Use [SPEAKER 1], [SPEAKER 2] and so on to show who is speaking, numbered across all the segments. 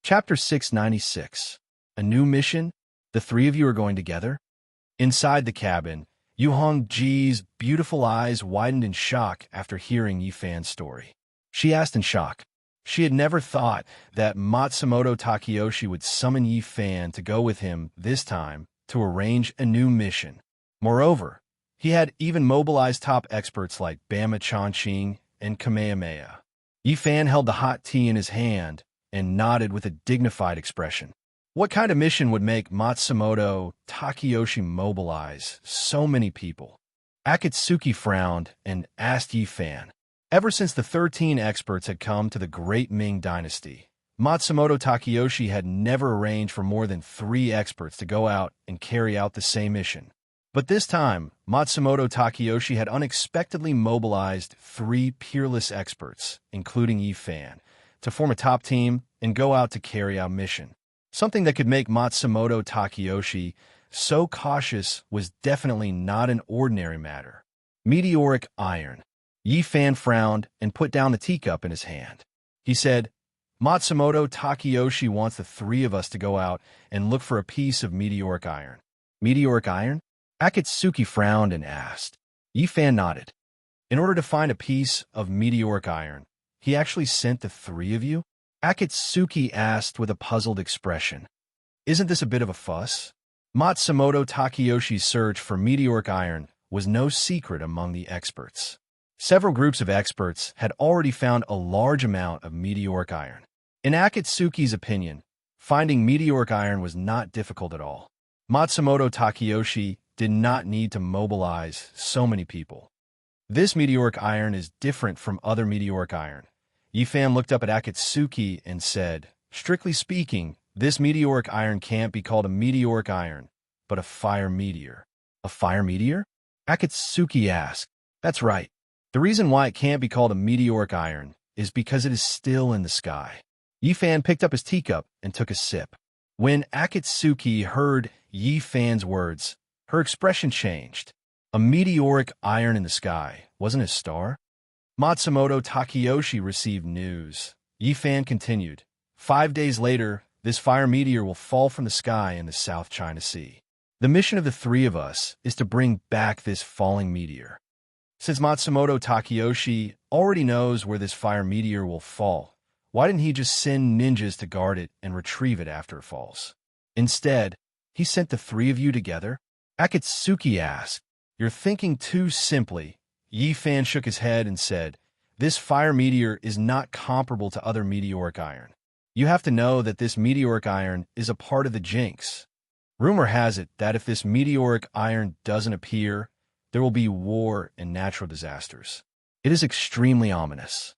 [SPEAKER 1] Chapter 696. A new mission? The three of you are going together? Inside the cabin, Yu Hongji's beautiful eyes widened in shock after hearing Yifan's story. She asked in shock. She had never thought that Matsumoto Takeyoshi would summon Yifan to go with him this time to arrange a new mission. Moreover, he had even mobilized top experts like Bama Chongqing and Kamehameha. Yifan held the hot tea in his hand and nodded with a dignified expression. What kind of mission would make Matsumoto Takeyoshi mobilize so many people? Akatsuki frowned and asked Yifan. Ever since the 13 experts had come to the Great Ming Dynasty, Matsumoto Takeyoshi had never arranged for more than 3 experts to go out and carry out the same mission. But this time, Matsumoto Takeyoshi had unexpectedly mobilized 3 peerless experts, including Yifan, to form a top team and go out to carry out a mission. Something that could make Matsumoto Takeyoshi so cautious was definitely not an ordinary matter. Meteoric iron. Yifan frowned and put down the teacup in his hand. He said, Matsumoto Takeyoshi wants the 3 of us to go out and look for a piece of meteoric iron. Meteoric iron? Akatsuki frowned and asked. Yifan nodded. In order to find a piece of meteoric iron, he actually sent the 3 of you? Akatsuki asked with a puzzled expression. Isn't this a bit of a fuss? Matsumoto Takeyoshi's search for meteoric iron was no secret among the experts. Several groups of experts had already found a large amount of meteoric iron. In Akatsuki's opinion, finding meteoric iron was not difficult at all. Matsumoto Takeyoshi did not need to mobilize so many people. This meteoric iron is different from other meteoric iron. Yifan looked up at Akatsuki and said, strictly speaking, this meteoric iron can't be called a meteoric iron, but a fire meteor. A fire meteor? Akatsuki asked. That's right. The reason why it can't be called a meteoric iron is because it is still in the sky. Yifan picked up his teacup and took a sip. When Akatsuki heard Yifan's words, her expression changed. A meteoric iron in the sky wasn't a star? Matsumoto Takeyoshi received news. Yifan continued. 5 days later, this fire meteor will fall from the sky in the South China Sea. The mission of the 3 of us is to bring back this falling meteor. Since Matsumoto Takeyoshi already knows where this fire meteor will fall, why didn't he just send ninjas to guard it and retrieve it after it falls? Instead, he sent the 3 of you together? Akatsuki asked. You're thinking too simply. Yifan shook his head and said, this fire meteor is not comparable to other meteoric iron. You have to know that this meteoric iron is a part of the jinx. Rumor has it that if this meteoric iron doesn't appear, there will be war and natural disasters. It is extremely ominous.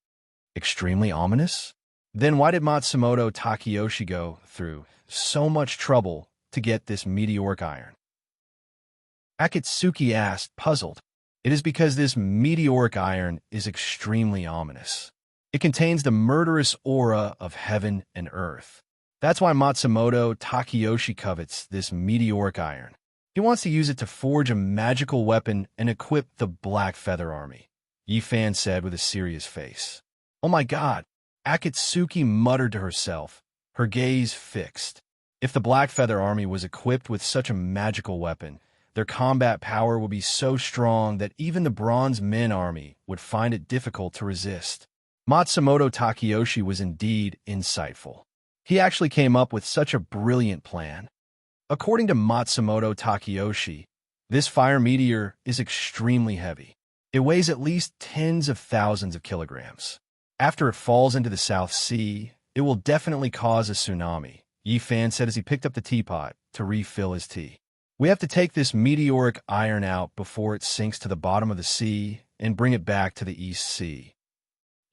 [SPEAKER 1] Extremely ominous? Then why did Matsumoto Takeyoshi go through so much trouble to get this meteoric iron? Akatsuki asked, puzzled. It is because this meteoric iron is extremely ominous. It contains the murderous aura of heaven and earth. That's why Matsumoto Takeyoshi covets this meteoric iron. He wants to use it to forge a magical weapon and equip the Black Feather Army, Yifan said with a serious face. Oh my god, Akatsuki muttered to herself, her gaze fixed. If the Black Feather Army was equipped with such a magical weapon, their combat power would be so strong that even the Bronze Men army would find it difficult to resist. Matsumoto Takeyoshi was indeed insightful. He actually came up with such a brilliant plan. According to Matsumoto Takeyoshi, this fire meteor is extremely heavy. It weighs at least tens of thousands of kilograms. After it falls into the South Sea, it will definitely cause a tsunami, Yifan said as he picked up the teapot to refill his tea. We have to take this meteoric iron out before it sinks to the bottom of the sea and bring it back to the East Sea.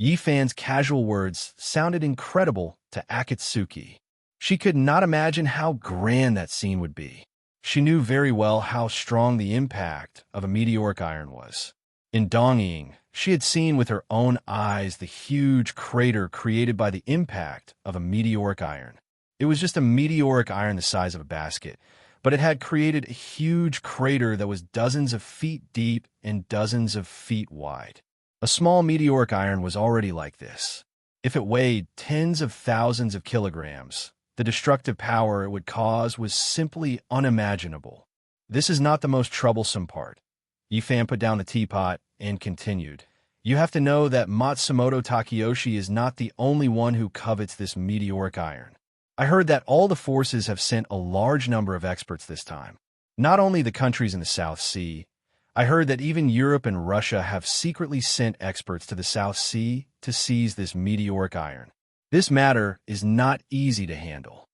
[SPEAKER 1] Yifan's casual words sounded incredible to Akatsuki. She could not imagine how grand that scene would be. She knew very well how strong the impact of a meteoric iron was. In Dongying, she had seen with her own eyes the huge crater created by the impact of a meteoric iron. It was just a meteoric iron the size of a basket, but it had created a huge crater that was dozens of feet deep and dozens of feet wide. A small meteoric iron was already like this. If it weighed tens of thousands of kilograms, the destructive power it would cause was simply unimaginable. This is not the most troublesome part. Yifan put down the teapot and continued. You have to know that Matsumoto Takeyoshi is not the only one who covets this meteoric iron. I heard that all the forces have sent a large number of experts this time. Not only the countries in the South Sea, I heard that even Europe and Russia have secretly sent experts to the South Sea to seize this meteoric iron. This matter is not easy to handle.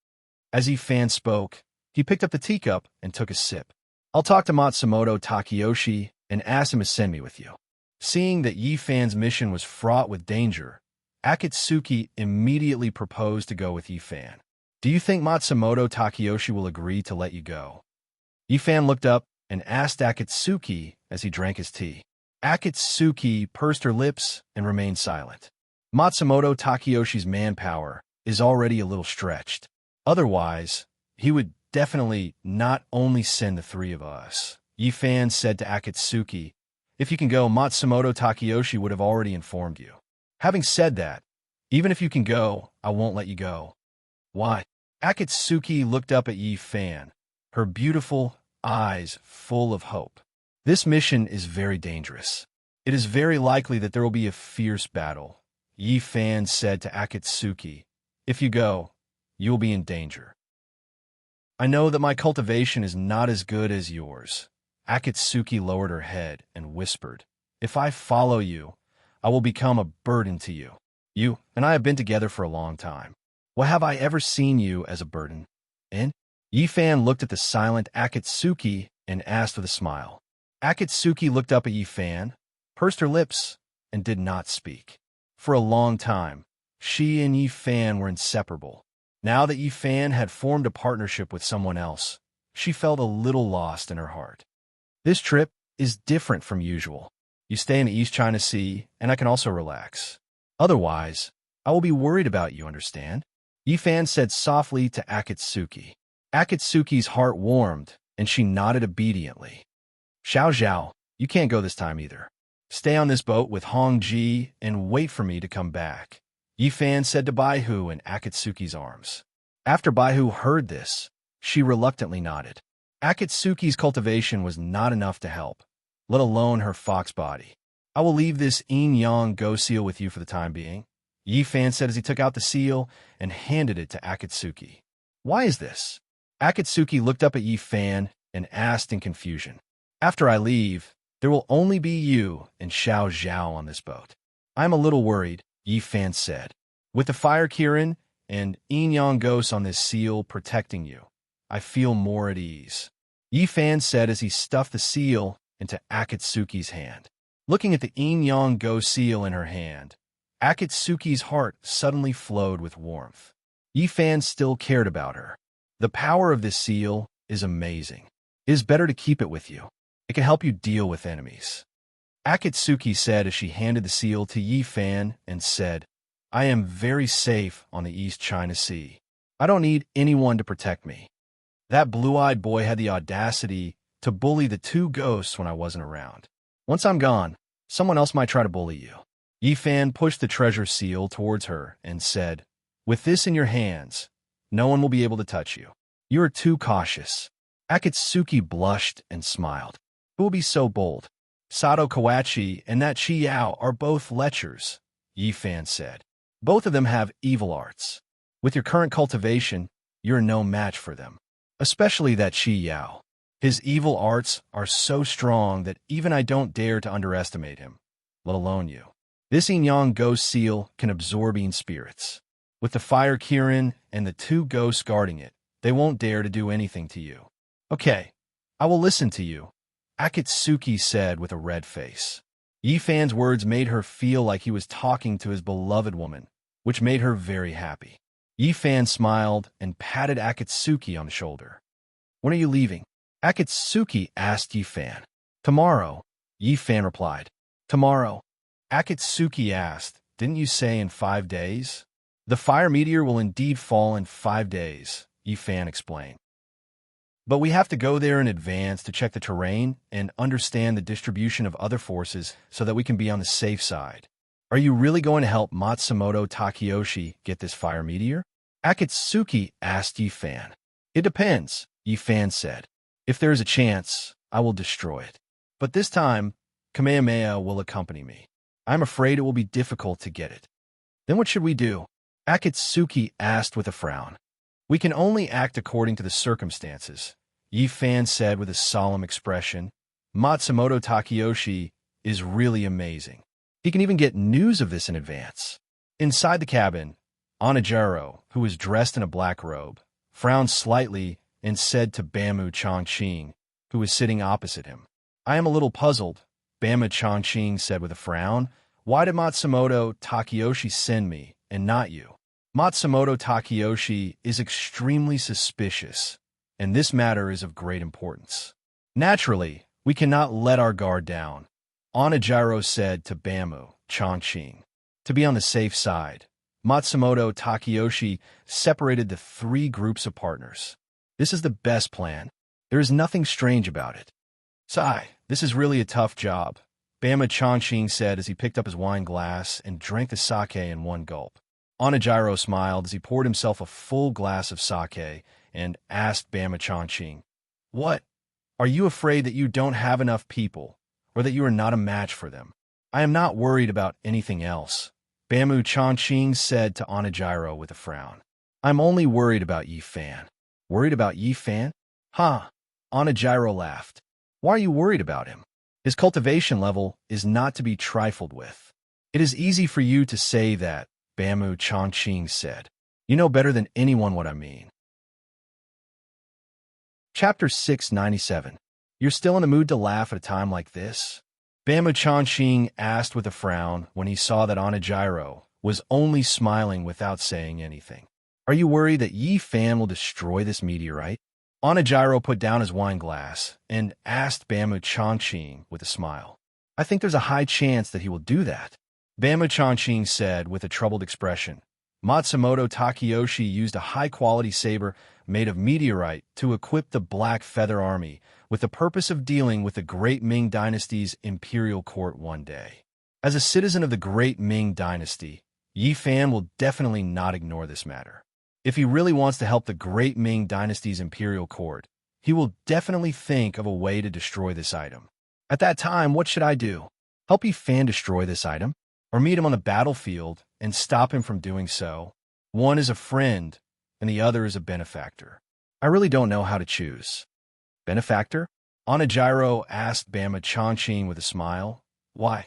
[SPEAKER 1] As Yifan spoke, he picked up the teacup and took a sip. I'll talk to Matsumoto Takeyoshi and ask him to send me with you. Seeing that Yifan's mission was fraught with danger, Akatsuki immediately proposed to go with Yifan. Do you think Matsumoto Takeyoshi will agree to let you go? Yifan looked up and asked Akatsuki as he drank his tea. Akatsuki pursed her lips and remained silent. Matsumoto Takeyoshi's manpower is already a little stretched. Otherwise, he would definitely not only send the three of us. Yifan said to Akatsuki, if you can go, Matsumoto Takeyoshi would have already informed you. Having said that, even if you can go, I won't let you go. Why? Akatsuki looked up at Yifan, her beautiful eyes full of hope. This mission is very dangerous. It is very likely that there will be a fierce battle. Yifan said to Akatsuki, if you go, you will be in danger. I know that my cultivation is not as good as yours. Akatsuki lowered her head and whispered, if I follow you, I will become a burden to you. You and I have been together for a long time. What have I ever seen you as a burden? And Yifan looked at the silent Akatsuki and asked with a smile. Akatsuki looked up at Yifan, pursed her lips, and did not speak. For a long time, she and Yifan were inseparable. Now that Yifan had formed a partnership with someone else, she felt a little lost in her heart. This trip is different from usual. You stay in the East China Sea, and I can also relax. Otherwise, I will be worried about you, understand? Yifan said softly to Akatsuki. Akatsuki's heart warmed, and she nodded obediently. Xiao Zhao, you can't go this time either. Stay on this boat with Hong Ji and wait for me to come back. Yifan said to Baihu in Akatsuki's arms. After Baihu heard this, she reluctantly nodded. Akatsuki's cultivation was not enough to help, let alone her fox body. I will leave this yin-yang go seal with you for the time being, Yifan said as he took out the seal and handed it to Akatsuki. Why is this? Akatsuki looked up at Yifan and asked in confusion. After I leave, there will only be you and Xiao Zhao on this boat. I'm a little worried, Yifan said. With the fire Kirin and yin-yang ghosts on this seal protecting you, I feel more at ease. Yifan said as he stuffed the seal into Akatsuki's hand. Looking at the yin-yang go seal in her hand, Akatsuki's heart suddenly flowed with warmth. Yifan still cared about her. The power of this seal is amazing. It is better to keep it with you. It can help you deal with enemies. Akatsuki said as she handed the seal to Yifan and said, I am very safe on the East China Sea. I don't need anyone to protect me. That blue-eyed boy had the audacity to bully the two ghosts when I wasn't around. Once I'm gone, someone else might try to bully you. Yifan pushed the treasure seal towards her and said, with this in your hands, no one will be able to touch you. You are too cautious. Akatsuki blushed and smiled. Who will be so bold? Sato Kawachi and that Chi Yao are both lechers, Yifan said. Both of them have evil arts. With your current cultivation, you're no match for them. Especially that Chi Yao. His evil arts are so strong that even I don't dare to underestimate him, let alone you. This yin-yang ghost seal can absorb yin spirits. With the fire Kirin and the two ghosts guarding it, they won't dare to do anything to you. Okay, I will listen to you, Akatsuki said with a red face. Yifan's words made her feel like he was talking to his beloved woman, which made her very happy. Yifan smiled and patted Akatsuki on the shoulder. When are you leaving? Akatsuki asked Yifan. Tomorrow, Yifan replied. Tomorrow. Akatsuki asked, didn't you say in 5 days? The fire meteor will indeed fall in 5 days, Yifan explained. But we have to go there in advance to check the terrain and understand the distribution of other forces so that we can be on the safe side. Are you really going to help Matsumoto Takeyoshi get this fire meteor? Akatsuki asked Yifan. It depends, Yifan said. If there is a chance, I will destroy it. But this time, Kamehameha will accompany me. I'm afraid it will be difficult to get it. Then what should we do? Akatsuki asked with a frown. We can only act according to the circumstances, Yifan said with a solemn expression. Matsumoto Takeyoshi is really amazing. He can even get news of this in advance. Inside the cabin, Onijiro, who was dressed in a black robe, frowned slightly and said to Bamu Chongqing, who was sitting opposite him. I am a little puzzled, Bamu Chongqing said with a frown. Why did Matsumoto Takeyoshi send me, and not you? Matsumoto Takeyoshi is extremely suspicious, and this matter is of great importance. Naturally, we cannot let our guard down, Onijiro said to Bamu Chongqing. To be on the safe side, Matsumoto Takeyoshi separated the three groups of partners. This is the best plan. There is nothing strange about it. Sigh, this is really a tough job, Bamu Chongqing said as he picked up his wine glass and drank the sake in one gulp. Onijiro smiled as he poured himself a full glass of sake and asked Bamu Chongqing, What? Are you afraid that you don't have enough people, or that you are not a match for them? I am not worried about anything else, Bamu Chongqing said to Onijiro with a frown. I'm only worried about Yifan. Worried about Yifan? Huh? Onijiro laughed. Why are you worried about him? His cultivation level is not to be trifled with. It is easy for you to say that, Bamu Chongqing said. You know better than anyone what I mean. Chapter 697. You're still in the mood to laugh at a time like this? Bamu Chongqing asked with a frown when he saw that Onijiro was only smiling without saying anything. Are you worried that Yifan will destroy this meteorite? Onijiro put down his wine glass and asked Bamu Chongqing with a smile. I think there's a high chance that he will do that, Bamu Chongqing said with a troubled expression. Matsumoto Takeyoshi used a high-quality saber made of meteorite to equip the Black Feather Army with the purpose of dealing with the Great Ming Dynasty's imperial court one day. As a citizen of the Great Ming Dynasty, Yifan will definitely not ignore this matter. If he really wants to help the Great Ming Dynasty's imperial court, he will definitely think of a way to destroy this item. At that time, what should I do? Help Yifan destroy this item? Or meet him on the battlefield and stop him from doing so? One is a friend, and the other is a benefactor. I really don't know how to choose. Benefactor? Onijiro asked Bamu Chongqing with a smile. Why?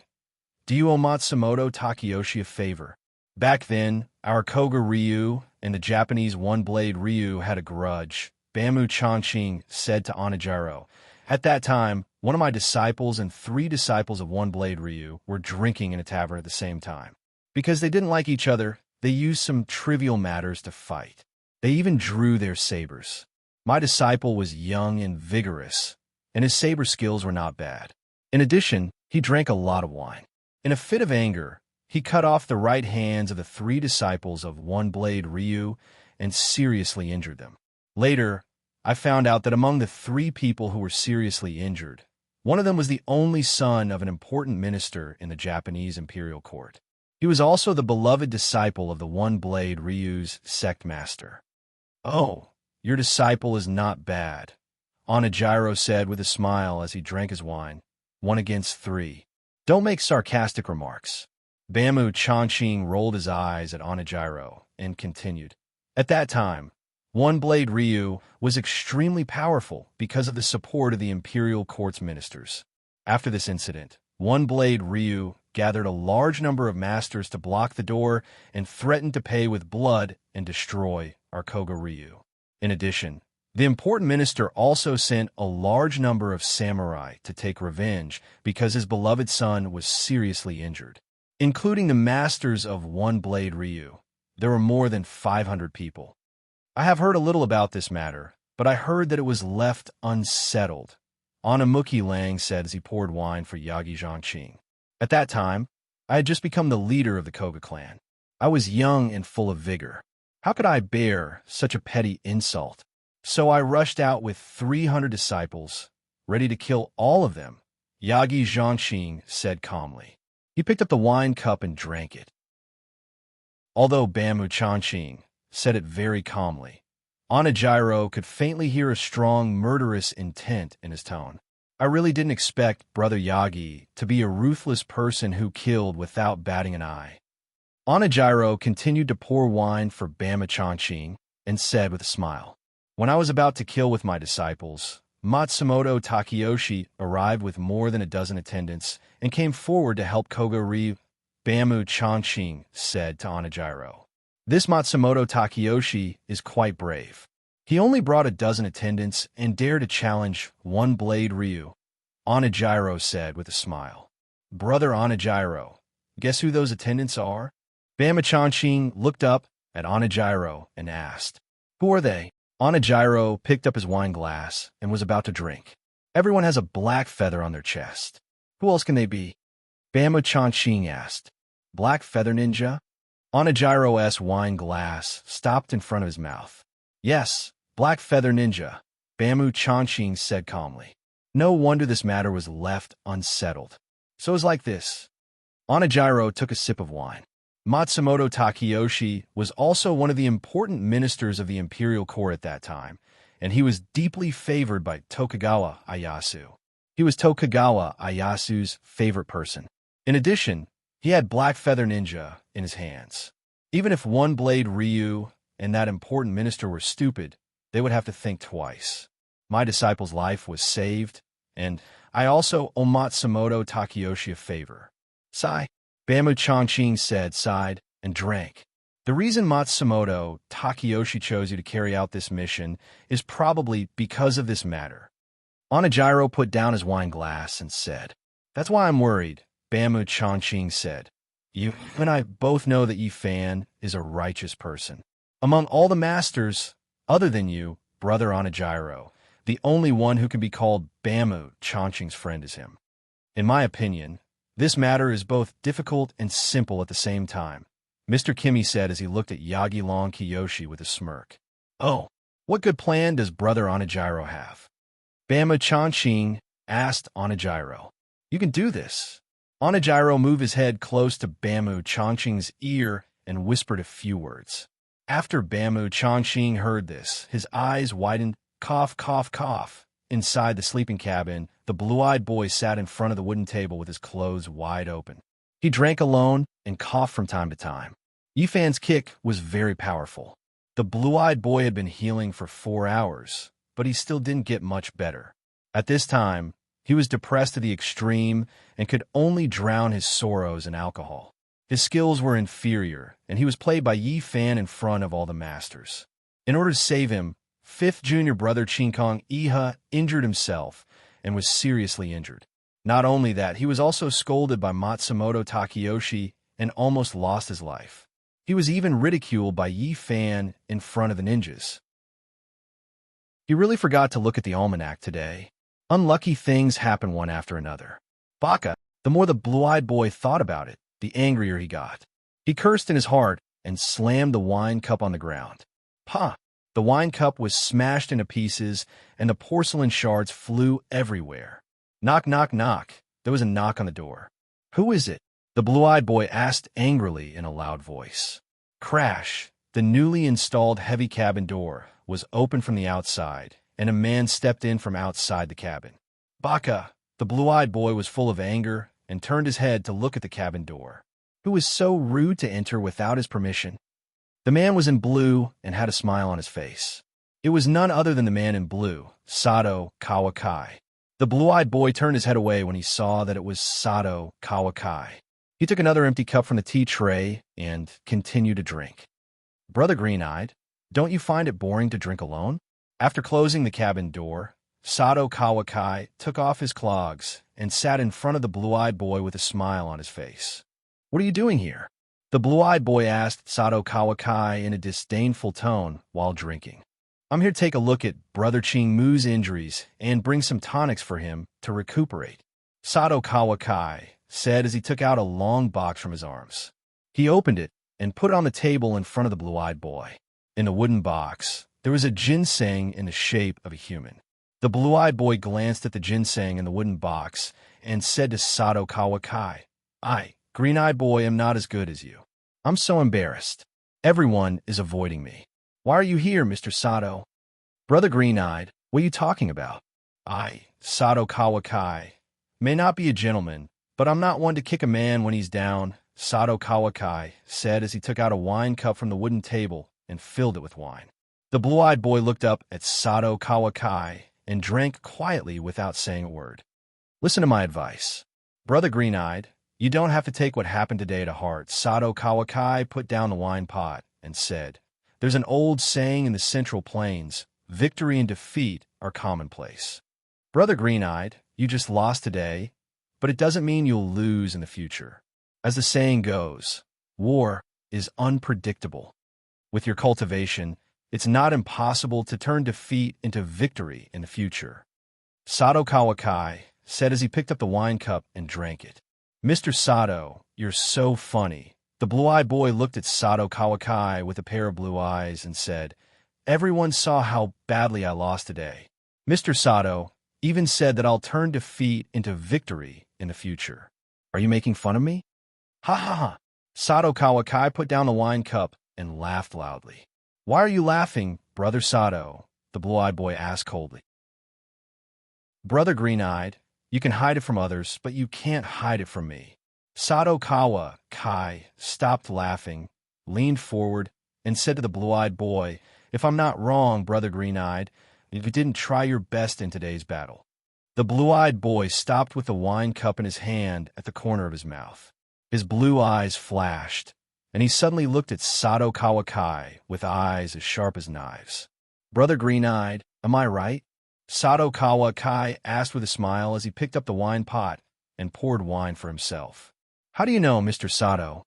[SPEAKER 1] Do you owe Matsumoto Takeyoshi a favor? Back then, our Koga Ryu and the Japanese One-Blade Ryu had a grudge, Bamu Chongqing said to Onijiro. At that time, one of my disciples and 3 disciples of One-Blade Ryu were drinking in a tavern at the same time. Because they didn't like each other, they used some trivial matters to fight. They even drew their sabers. My disciple was young and vigorous, and his saber skills were not bad. In addition, he drank a lot of wine. In a fit of anger, he cut off the right hands of the 3 disciples of One-Blade Ryu and seriously injured them. Later, I found out that among the 3 people who were seriously injured, one of them was the only son of an important minister in the Japanese imperial court. He was also the beloved disciple of the One-Blade Ryu's sect master. Oh, your disciple is not bad, Onijiro said with a smile as he drank his wine. 1 against 3. Don't make sarcastic remarks. Bamu Chongqing rolled his eyes at Onijiro and continued. At that time, One-Blade Ryu was extremely powerful because of the support of the imperial court's ministers. After this incident, One-Blade Ryu gathered a large number of masters to block the door and threatened to pay with blood and destroy our Koga Ryu. In addition, the important minister also sent a large number of samurai to take revenge because his beloved son was seriously injured. Including the masters of One-Blade Ryu, there were more than 500 people. I have heard a little about this matter, but I heard that it was left unsettled, Anamuki Lang said as he poured wine for Yagi Zhangqing. At that time, I had just become the leader of the Koga clan. I was young and full of vigor. How could I bear such a petty insult? So I rushed out with 300 disciples, ready to kill all of them, Yagi Zhangqing said calmly. He picked up the wine cup and drank it. Although Bamu Chanqing said it very calmly, Onajiro could faintly hear a strong, murderous intent in his tone. I really didn't expect Brother Yagi to be a ruthless person who killed without batting an eye. Onajiro continued to pour wine for Bama Chanqing and said with a smile, "When I was about to kill with my disciples, Matsumoto Takeyoshi arrived with more than a dozen attendants and came forward to help Kogori." Bamu Chanqing said to Onajiro, "This Matsumoto Takeyoshi is quite brave. He only brought a dozen attendants and dared to challenge One Blade Ryu." Onajiro said with a smile, "Brother Onajiro, guess who those attendants are?" Bama Chanqing looked up at Onajiro and asked, "Who are they?" Onajiro picked up his wine glass and was about to drink. "Everyone has a black feather on their chest. Who else can they be?" Bama Chanqing asked. "Black feather ninja?" Onajiro's wine glass stopped in front of his mouth. "Yes, black feather ninja," Bamu Chanqing said calmly. No wonder this matter was left unsettled. "So it's like this." Onajiro took a sip of wine. Matsumoto Takeyoshi was also one of the important ministers of the imperial court at that time, and he was deeply favored by Tokugawa Ieyasu. He was Tokugawa Ieyasu's favorite person. In addition, he had Black Feather Ninja in his hands. Even if One Blade Ryu and that important minister were stupid, they would have to think twice. My disciple's life was saved, and I also owe Matsumoto Takeyoshi a favor. Sigh. Bamu Chanqing said, sighed, and drank. The reason Matsumoto Takeyoshi chose you to carry out this mission is probably because of this matter. Onajiro put down his wine glass and said, "That's why I'm worried," Bamu Chanqing said. "You and I both know that Yi Fan is a righteous person. Among all the masters, other than you, Brother Onajiro, the only one who can be called Bamu Chanqing's friend is him. In my opinion, this matter is both difficult and simple at the same time," Mr. Kimi said as he looked at Yagi Long Kiyoshi with a smirk. "Oh, what good plan does Brother Onajiro have?" Bama Chanqing asked Onajiro. "You can do this." Onajiro moved his head close to Bamu Chanqing's ear and whispered a few words. After Bamu Chanqing heard this, his eyes widened. Cough, cough, cough. Inside the sleeping cabin, the blue-eyed boy sat in front of the wooden table with his clothes wide open. He drank alone and coughed from time to time. Yi Fan's kick was very powerful. The blue-eyed boy had been healing for 4 hours, but he still didn't get much better. At this time, he was depressed to the extreme and could only drown his sorrows in alcohol. His skills were inferior, and he was played by Yi Fan in front of all the masters. In order to save him, 5th junior brother Chinkong Iha injured himself and was seriously injured. Not only that, he was also scolded by Matsumoto Takeyoshi and almost lost his life. He was even ridiculed by Yi Fan in front of the ninjas. He really forgot to look at the almanac today. Unlucky things happen one after another. Baka, the more the blue-eyed boy thought about it, the angrier he got. He cursed in his heart and slammed the wine cup on the ground. Pa! The wine cup was smashed into pieces, and the porcelain shards flew everywhere. Knock, knock, knock. There was a knock on the door. "Who is it?" the blue-eyed boy asked angrily in a loud voice. Crash! The newly installed heavy cabin door was opened from the outside, and a man stepped in from outside the cabin. Baka! The blue-eyed boy was full of anger and turned his head to look at the cabin door. Who was so rude to enter without his permission? The man was in blue and had a smile on his face. It was none other than the man in blue, Sato Kawakai. The blue-eyed boy turned his head away when he saw that it was Sato Kawakai. He took another empty cup from the tea tray and continued to drink. "Brother Green-Eyed, don't you find it boring to drink alone?" After closing the cabin door, Sato Kawakai took off his clogs and sat in front of the blue-eyed boy with a smile on his face. "What are you doing here?" the blue-eyed boy asked Sato Kawakai in a disdainful tone while drinking. "I'm here to take a look at Brother Ching Mu's injuries and bring some tonics for him to recuperate," Sato Kawakai said as he took out a long box from his arms. He opened it and put it on the table in front of the blue-eyed boy. In the wooden box, there was a ginseng in the shape of a human. The blue-eyed boy glanced at the ginseng in the wooden box and said to Sato Kawakai, Green-eyed boy, I'm not as good as you. I'm so embarrassed. Everyone is avoiding me. Why are you here, Mr. Sato? Brother Green-eyed, what are you talking about? I, Sato Kawakai, may not be a gentleman, but I'm not one to kick a man when he's down, Sato Kawakai said as he took out a wine cup from the wooden table and filled it with wine. The blue-eyed boy looked up at Sato Kawakai and drank quietly without saying a word. Listen to my advice. Brother Green-eyed, you don't have to take what happened today to heart. Sato Kawakai put down the wine pot and said, there's an old saying in the Central Plains, victory and defeat are commonplace. Brother Green-eyed, you just lost today, but it doesn't mean you'll lose in the future. As the saying goes, war is unpredictable. With your cultivation, it's not impossible to turn defeat into victory in the future. Sato Kawakai said as he picked up the wine cup and drank it. Mr. Sato, you're so funny. The blue-eyed boy looked at Sato Kawakai with a pair of blue eyes and said, everyone saw how badly I lost today. Mr. Sato even said that I'll turn defeat into victory in the future. Are you making fun of me? Ha ha ha. Sato Kawakai put down the wine cup and laughed loudly. Why are you laughing, Brother Sato? The blue-eyed boy asked coldly. Brother Green-eyed, you can hide it from others, but you can't hide it from me. Sato Kawakai stopped laughing, leaned forward, and said to the blue-eyed boy, if I'm not wrong, Brother Green-eyed, you didn't try your best in today's battle. The blue-eyed boy stopped with the wine cup in his hand at the corner of his mouth. His blue eyes flashed, and he suddenly looked at Sato Kawakai with eyes as sharp as knives. Brother Green-eyed, am I right? Sato Kawakai asked with a smile as he picked up the wine pot and poured wine for himself. How do you know, Mr. Sato?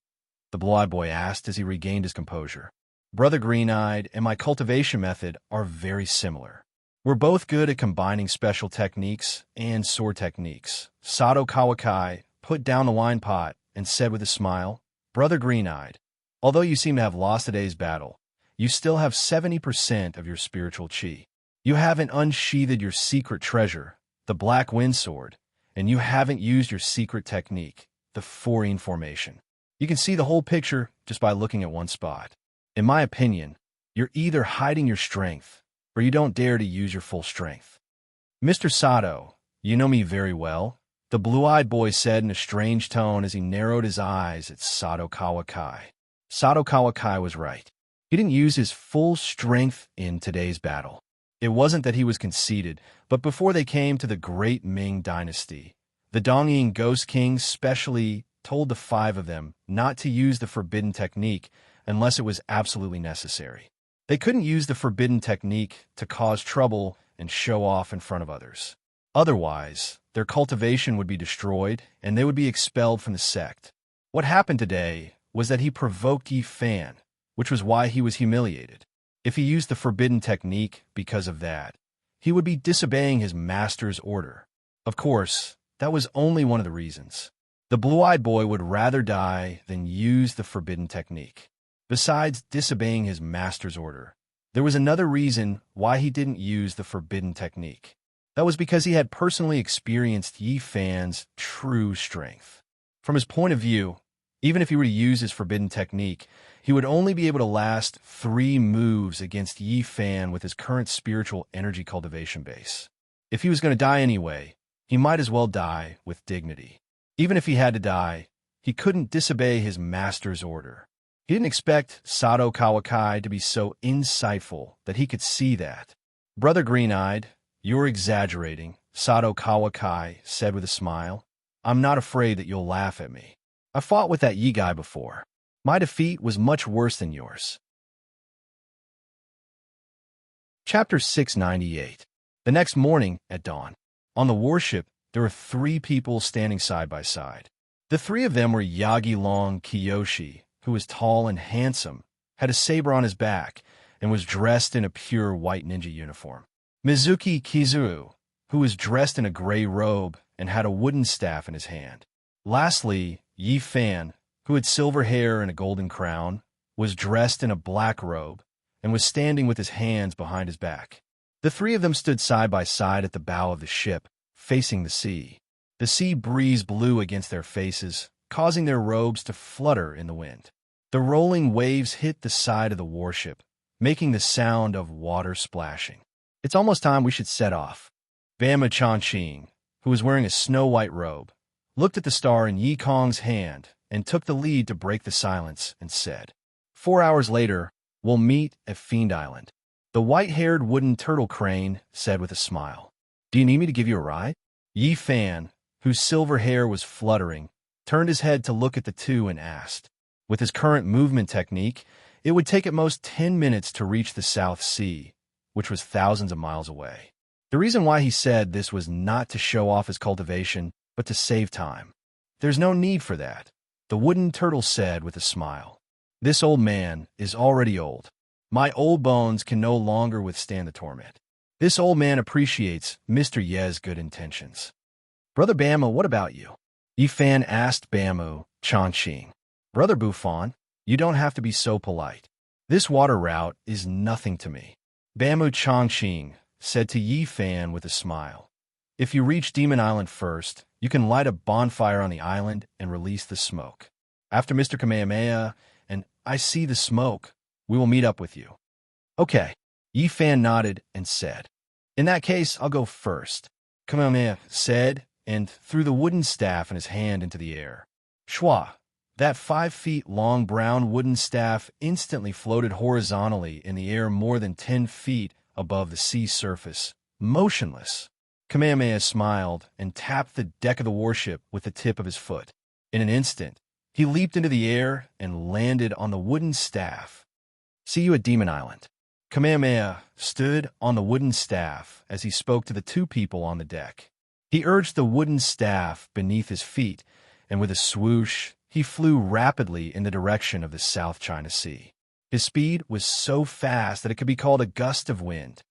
[SPEAKER 1] The blue-eyed boy asked as he regained his composure. Brother Green-eyed and my cultivation method are very similar. We're both good at combining special techniques and sword techniques. Sato Kawakai put down the wine pot and said with a smile, Brother Green-eyed, although you seem to have lost today's battle, you still have 70% of your spiritual chi. You haven't unsheathed your secret treasure, the Black Wind Sword, and you haven't used your secret technique, the Foreign Formation. You can see the whole picture just by looking at one spot. In my opinion, you're either hiding your strength or you don't dare to use your full strength. Mr. Sato, you know me very well, the blue-eyed boy said in a strange tone as he narrowed his eyes at Sato Kawakai. Sato Kawakai was right. He didn't use his full strength in today's battle. It wasn't that he was conceited, but before they came to the Great Ming Dynasty, the Dongying Ghost Kings specially told the 5 of them not to use the forbidden technique unless it was absolutely necessary. They couldn't use the forbidden technique to cause trouble and show off in front of others. Otherwise, their cultivation would be destroyed and they would be expelled from the sect. What happened today was that he provoked Yi Fan, which was why he was humiliated. If he used the forbidden technique because of that, he would be disobeying his master's order. Of course, that was only one of the reasons. The blue-eyed boy would rather die than use the forbidden technique. Besides disobeying his master's order, there was another reason why he didn't use the forbidden technique. That was because he had personally experienced Yi Fan's true strength. From his point of view, even if he were to use his forbidden technique, he would only be able to last 3 moves against Yi Fan with his current spiritual energy cultivation base. If he was going to die anyway, he might as well die with dignity. Even if he had to die, he couldn't disobey his master's order. He didn't expect Sato Kawakai to be so insightful that he could see that. Brother Green-eyed, you're exaggerating, Sato Kawakai said with a smile. I'm not afraid that you'll laugh at me. I fought with that Yi guy before. My defeat was much worse than yours. Chapter 698. The next morning, at dawn, on the warship, there were 3 people standing side by side. The 3 of them were Yagi-Long Kiyoshi, who was tall and handsome, had a saber on his back, and was dressed in a pure white ninja uniform. Mizuki Kizuru, who was dressed in a gray robe and had a wooden staff in his hand. Lastly, Yi Fan, who had silver hair and a golden crown, was dressed in a black robe and was standing with his hands behind his back. The 3 of them stood side by side at the bow of the ship, facing the sea. The sea breeze blew against their faces, causing their robes to flutter in the wind. The rolling waves hit the side of the warship, making the sound of water splashing. It's almost time we should set off. Bama Changqing, who was wearing a snow-white robe, looked at the star in Yi Kong's hand and took the lead to break the silence and said, 4 hours later, we'll meet at Fiend Island. The white-haired wooden turtle crane said with a smile. Do you need me to give you a ride? Yi Fan, whose silver hair was fluttering, turned his head to look at the two and asked. With his current movement technique, it would take at most 10 minutes to reach the South Sea, which was thousands of miles away. The reason why he said this was not to show off his cultivation, but to save time. There's no need for that, the wooden turtle said with a smile. This old man is already old. My old bones can no longer withstand the torment. This old man appreciates Mr. Ye's good intentions. Brother Bama, what about you? Yi Fan asked Bamu Changqing. Brother Buffon, you don't have to be so polite. This water route is nothing to me. Bamu Changqing said to Yi Fan with a smile. If you reach Demon Island first, you can light a bonfire on the island and release the smoke. After Mr. Kamehameha and I see the smoke, we will meet up with you. Okay. Yi Fan nodded and said, in that case, I'll go first. Kamehameha said, and threw the wooden staff in his hand into the air. Shwa! That 5-feet-long brown wooden staff instantly floated horizontally in the air more than 10 feet above the sea surface, motionless. Kamehameha smiled and tapped the deck of the warship with the tip of his foot. In an instant, he leaped into the air and landed on the wooden staff. See you at Demon Island. Kamehameha stood on the wooden staff as he spoke to the two people on the deck. He urged the wooden staff beneath his feet, and with a swoosh, he flew rapidly in the direction of the South China Sea. His speed was so fast that it could be called a gust of wind.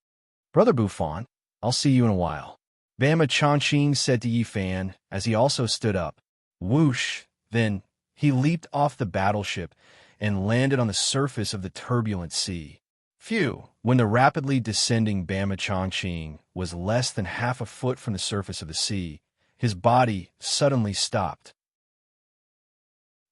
[SPEAKER 1] Brother Buffon, I'll see you in a while. Bama Changqing said to Yi Fan as he also stood up. Whoosh! Then he leaped off the battleship and landed on the surface of the turbulent sea. Phew! When the rapidly descending Bama Changqing was less than half a foot from the surface of the sea, his body suddenly stopped.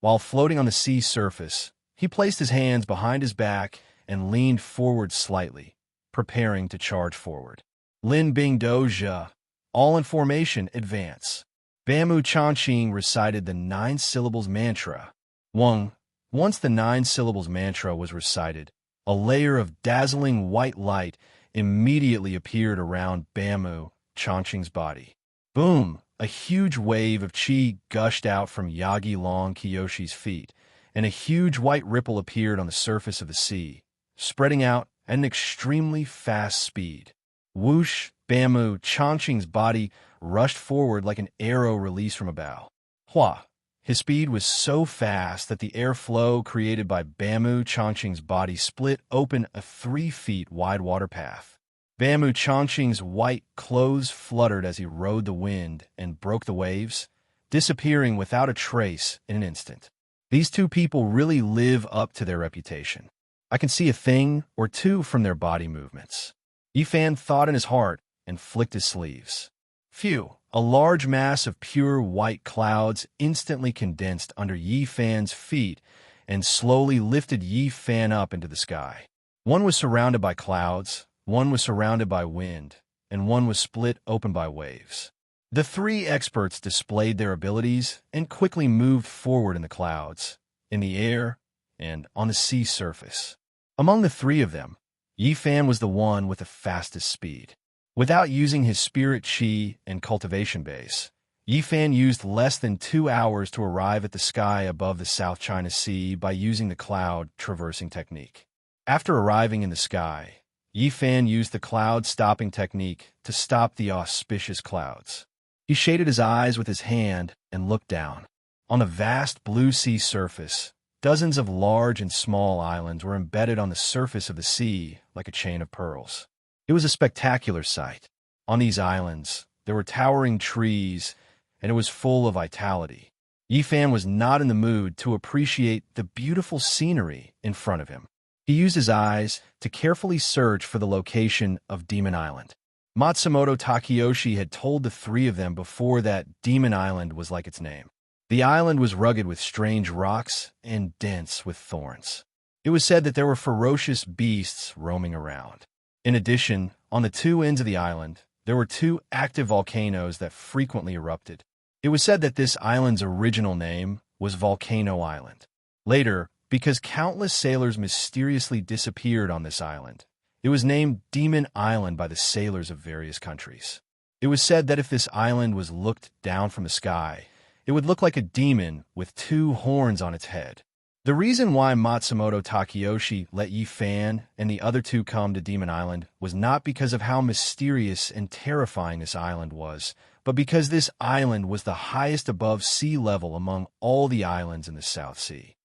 [SPEAKER 1] While floating on the sea surface, he placed his hands behind his back and leaned forward slightly, preparing to charge forward. Lin Bing Doja, all in formation, advance. Bamu Changqing recited the 9 syllables mantra. Once the 9 syllables mantra was recited, a layer of dazzling white light immediately appeared around Bamu Changqing's body. Boom! A huge wave of qi gushed out from Yagi Long Kiyoshi's feet, and a huge white ripple appeared on the surface of the sea, spreading out at an extremely fast speed. Whoosh! Bamu Changqing's body rushed forward like an arrow released from a bow. Hua! His speed was so fast that the airflow created by Bamu Changqing's body split open a 3 feet wide water path. Bamu Changqing's white clothes fluttered as he rode the wind and broke the waves, disappearing without a trace in an instant. These two people really live up to their reputation. I can see a thing or two from their body movements. Yi Fan thought in his heart and flicked his sleeves. Phew! A large mass of pure white clouds instantly condensed under Yi Fan's feet and slowly lifted Yi Fan up into the sky. One was surrounded by clouds, one was surrounded by wind, and one was split open by waves. The 3 experts displayed their abilities and quickly moved forward in the clouds, in the air, and on the sea surface. Among the 3 of them, Yi Fan was the one with the fastest speed. Without using his spirit chi and cultivation base, Yi Fan used less than 2 hours to arrive at the sky above the South China Sea by using the cloud traversing technique. After arriving in the sky, Yi Fan used the cloud stopping technique to stop the auspicious clouds. He shaded his eyes with his hand and looked down. On the vast blue sea surface, dozens of large and small islands were embedded on the surface of the sea like a chain of pearls. It was a spectacular sight. On these islands, there were towering trees, and it was full of vitality. Yi Fan was not in the mood to appreciate the beautiful scenery in front of him. He used his eyes to carefully search for the location of Demon Island. Matsumoto Takeyoshi had told the 3 of them before that Demon Island was like its name. The island was rugged with strange rocks and dense with thorns. It was said that there were ferocious beasts roaming around. In addition, on the two ends of the island, there were two active volcanoes that frequently erupted. It was said that this island's original name was Volcano Island. Later, because countless sailors mysteriously disappeared on this island, it was named Demon Island by the sailors of various countries. It was said that if this island was looked down from the sky, it would look like a demon with two horns on its head. The reason why Matsumoto Takeyoshi let Yi Fan and the other two come to Demon Island was not because of how mysterious and terrifying this island was, but because this island was the highest above sea level among all the islands in the South Sea.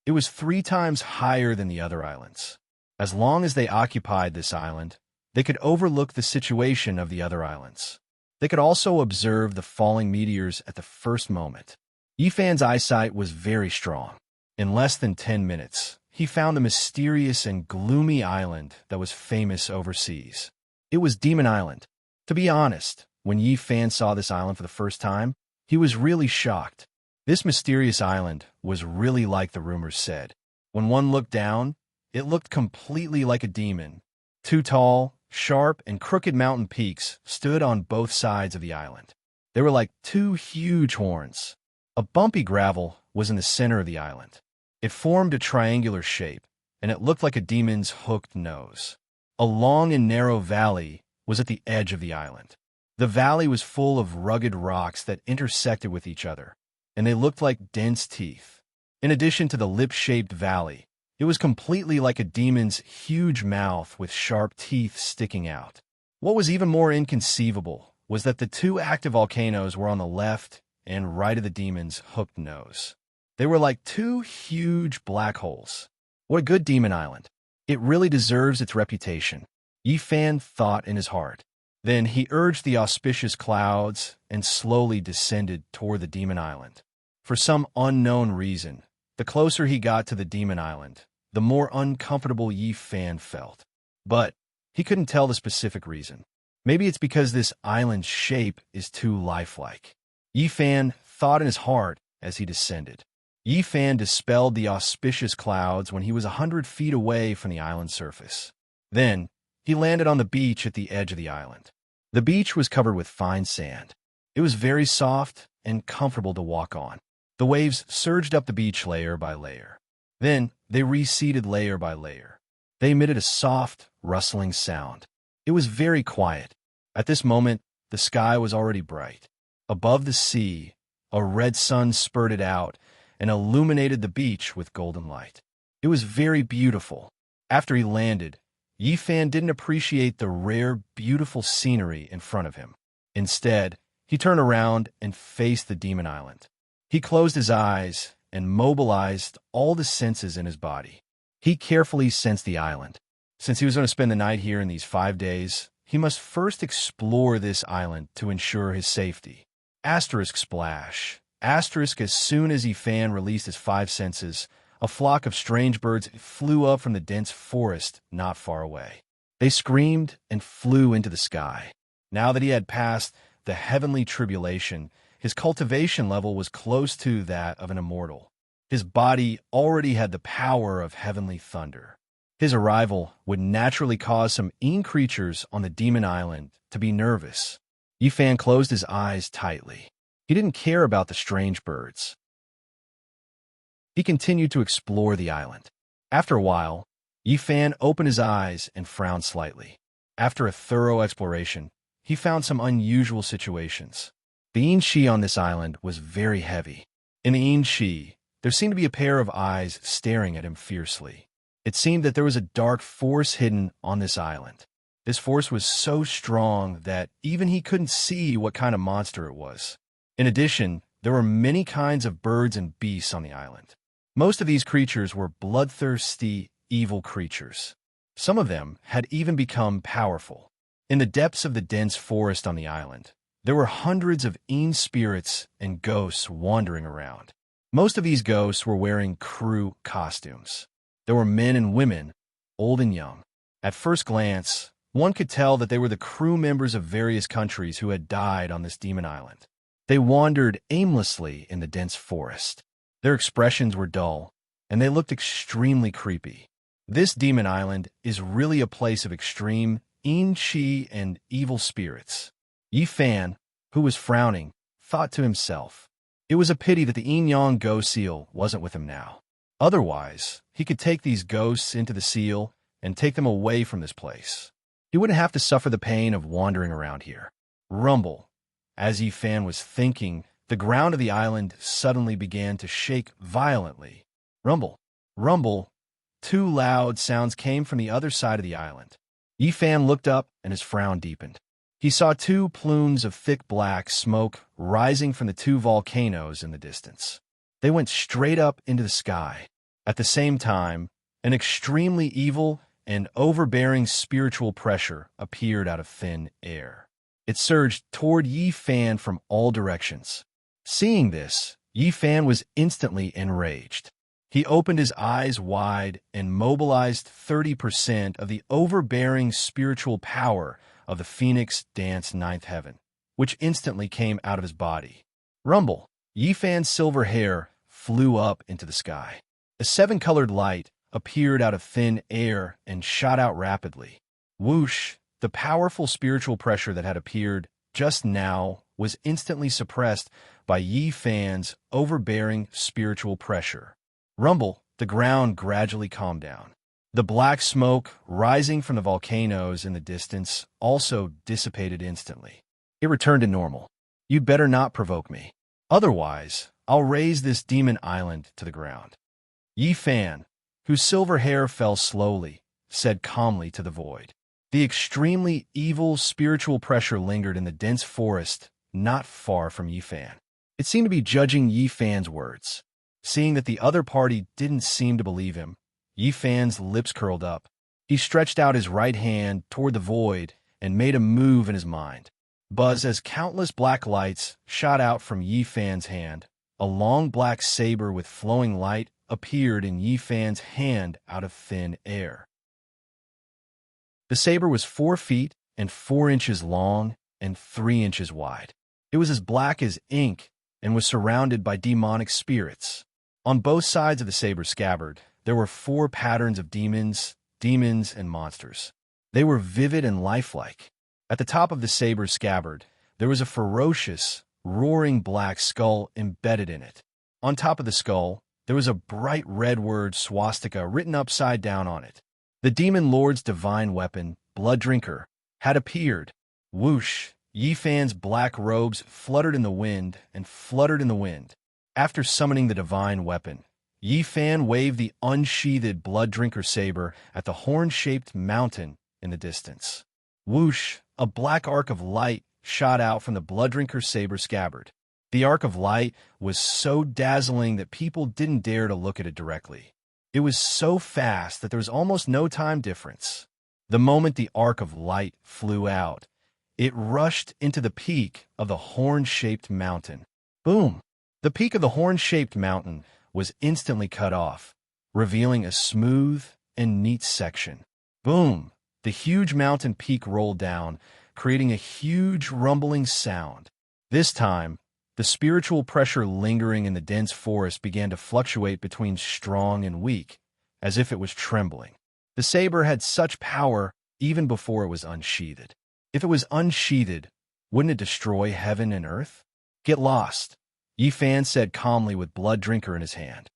[SPEAKER 1] It was 3 times higher than the other islands. As long as they occupied this island, they could overlook the situation of the other islands. They could also observe the falling meteors at the first moment. Yi Fan's eyesight was very strong. In less than 10 minutes, he found the mysterious and gloomy island that was famous overseas. It was Demon Island. To be honest, when Yi Fan saw this island for the first time, he was really shocked. This mysterious island was really like the rumors said. When one looked down, it looked completely like a demon. 2 tall, sharp, and crooked mountain peaks stood on both sides of the island. They were like 2 huge horns. A bumpy gravel was in the center of the island. It formed a triangular shape, and it looked like a demon's hooked nose. A long and narrow valley was at the edge of the island. The valley was full of rugged rocks that intersected with each other, and they looked like dense teeth. In addition to the lip-shaped valley, it was completely like a demon's huge mouth with sharp teeth sticking out. What was even more inconceivable was that the 2 active volcanoes were on the left and right of the demon's hooked nose. They were like 2 huge black holes. What a good demon island. It really deserves its reputation, Yi Fan thought in his heart. Then he urged the auspicious clouds and slowly descended toward the demon island. For some unknown reason, the closer he got to the demon island, the more uncomfortable Yi Fan felt. But he couldn't tell the specific reason. Maybe it's because this island's shape is too lifelike. Yi Fan thought in his heart as he descended. Yi Fan dispelled the auspicious clouds when he was 100 feet away from the island's surface. Then, he landed on the beach at the edge of the island. The beach was covered with fine sand. It was very soft and comfortable to walk on. The waves surged up the beach layer by layer. Then, they receded layer by layer. They emitted a soft, rustling sound. It was very quiet. At this moment, the sky was already bright. Above the sea, a red sun spurted out and illuminated the beach with golden light. It was very beautiful. After he landed, Yi Fan didn't appreciate the rare, beautiful scenery in front of him. Instead, he turned around and faced the demon island. He closed his eyes and mobilized all the senses in his body. He carefully sensed the island. Since he was going to spend the night here in these 5 days, he must first explore this island to ensure his safety. Asterisk splash. Asterisk as soon as Yi Fan released his 5 senses, a flock of strange birds flew up from the dense forest not far away. They screamed and flew into the sky. Now that he had passed the heavenly tribulation, his cultivation level was close to that of an immortal. His body already had the power of heavenly thunder. His arrival would naturally cause some creatures on the demon island to be nervous. Yi Fan closed his eyes tightly. He didn't care about the strange birds. He continued to explore the island. After a while, Yi Fan opened his eyes and frowned slightly. After a thorough exploration, he found some unusual situations. The Inshi on this island was very heavy. In the Inshi, there seemed to be a pair of eyes staring at him fiercely. It seemed that there was a dark force hidden on this island. This force was so strong that even he couldn't see what kind of monster it was. In addition, there were many kinds of birds and beasts on the island. Most of these creatures were bloodthirsty, evil creatures. Some of them had even become powerful. In the depths of the dense forest on the island, there were hundreds of spirits and ghosts wandering around. Most of these ghosts were wearing crew costumes. There were men and women, old and young. At first glance, one could tell that they were the crew members of various countries who had died on this demon island. They wandered aimlessly in the dense forest. Their expressions were dull, and they looked extremely creepy. This demon island is really a place of extreme Yin-Chi and evil spirits. Yi Fan, who was frowning, thought to himself. It was a pity that the Yin-Yang ghost seal wasn't with him now. Otherwise, he could take these ghosts into the seal and take them away from this place. He wouldn't have to suffer the pain of wandering around here. Rumble. As Yi Fan was thinking, the ground of the island suddenly began to shake violently. Rumble. Rumble. Two loud sounds came from the other side of the island. Yi Fan looked up and his frown deepened. He saw two plumes of thick black smoke rising from the two volcanoes in the distance. They went straight up into the sky. At the same time, an extremely evil and overbearing spiritual pressure appeared out of thin air. It surged toward Yi Fan from all directions. Seeing this, Yi Fan was instantly enraged. He opened his eyes wide and mobilized 30% of the overbearing spiritual power of the Phoenix Dance Ninth Heaven, which instantly came out of his body. Rumble. Yi Fan's silver hair flew up into the sky. A seven-colored light appeared out of thin air and shot out rapidly. Whoosh! The powerful spiritual pressure that had appeared just now was instantly suppressed by Yi Fan's overbearing spiritual pressure. Rumble. The ground gradually calmed down. The black smoke rising from the volcanoes in the distance also dissipated instantly. It returned to normal. You'd better not provoke me. Otherwise, I'll raze this demon island to the ground. Yi Fan, whose silver hair fell slowly, said calmly to the void. The extremely evil spiritual pressure lingered in the dense forest not far from Yi Fan. It seemed to be judging Yi Fan's words. Seeing that the other party didn't seem to believe him, Yi Fan's lips curled up. He stretched out his right hand toward the void and made a move in his mind. Buzz, as countless black lights shot out from Yi Fan's hand, a long black saber with flowing light appeared in Yi Fan's hand out of thin air. The saber was 4 feet and 4 inches long and 3 inches wide. It was as black as ink and was surrounded by demonic spirits. On both sides of the saber scabbard, there were 4 patterns of demons, and monsters. They were vivid and lifelike. At the top of the saber scabbard, there was a ferocious, roaring black skull embedded in it. On top of the skull, there was a bright red word swastika written upside down on it. The demon lord's divine weapon, Blood Drinker, had appeared. Whoosh! Yi Fan's black robes fluttered in the wind and fluttered in the wind. After summoning the divine weapon, Yi Fan waved the unsheathed Blood Drinker saber at the horn-shaped mountain in the distance. Whoosh! A black arc of light shot out from the Blood Drinker saber scabbard. The arc of light was so dazzling that people didn't dare to look at it directly. It was so fast that there was almost no time difference. The moment the arc of light flew out, it rushed into the peak of the horn-shaped mountain. Boom! The peak of the horn-shaped mountain was instantly cut off, revealing a smooth and neat section. Boom! The huge mountain peak rolled down, creating a huge rumbling sound. This time, the spiritual pressure lingering in the dense forest began to fluctuate between strong and weak, as if it was trembling. The saber had such power even before it was unsheathed. If it was unsheathed, wouldn't it destroy heaven and earth? Get lost, Yi Fan said calmly with Blood Drinker in his hand.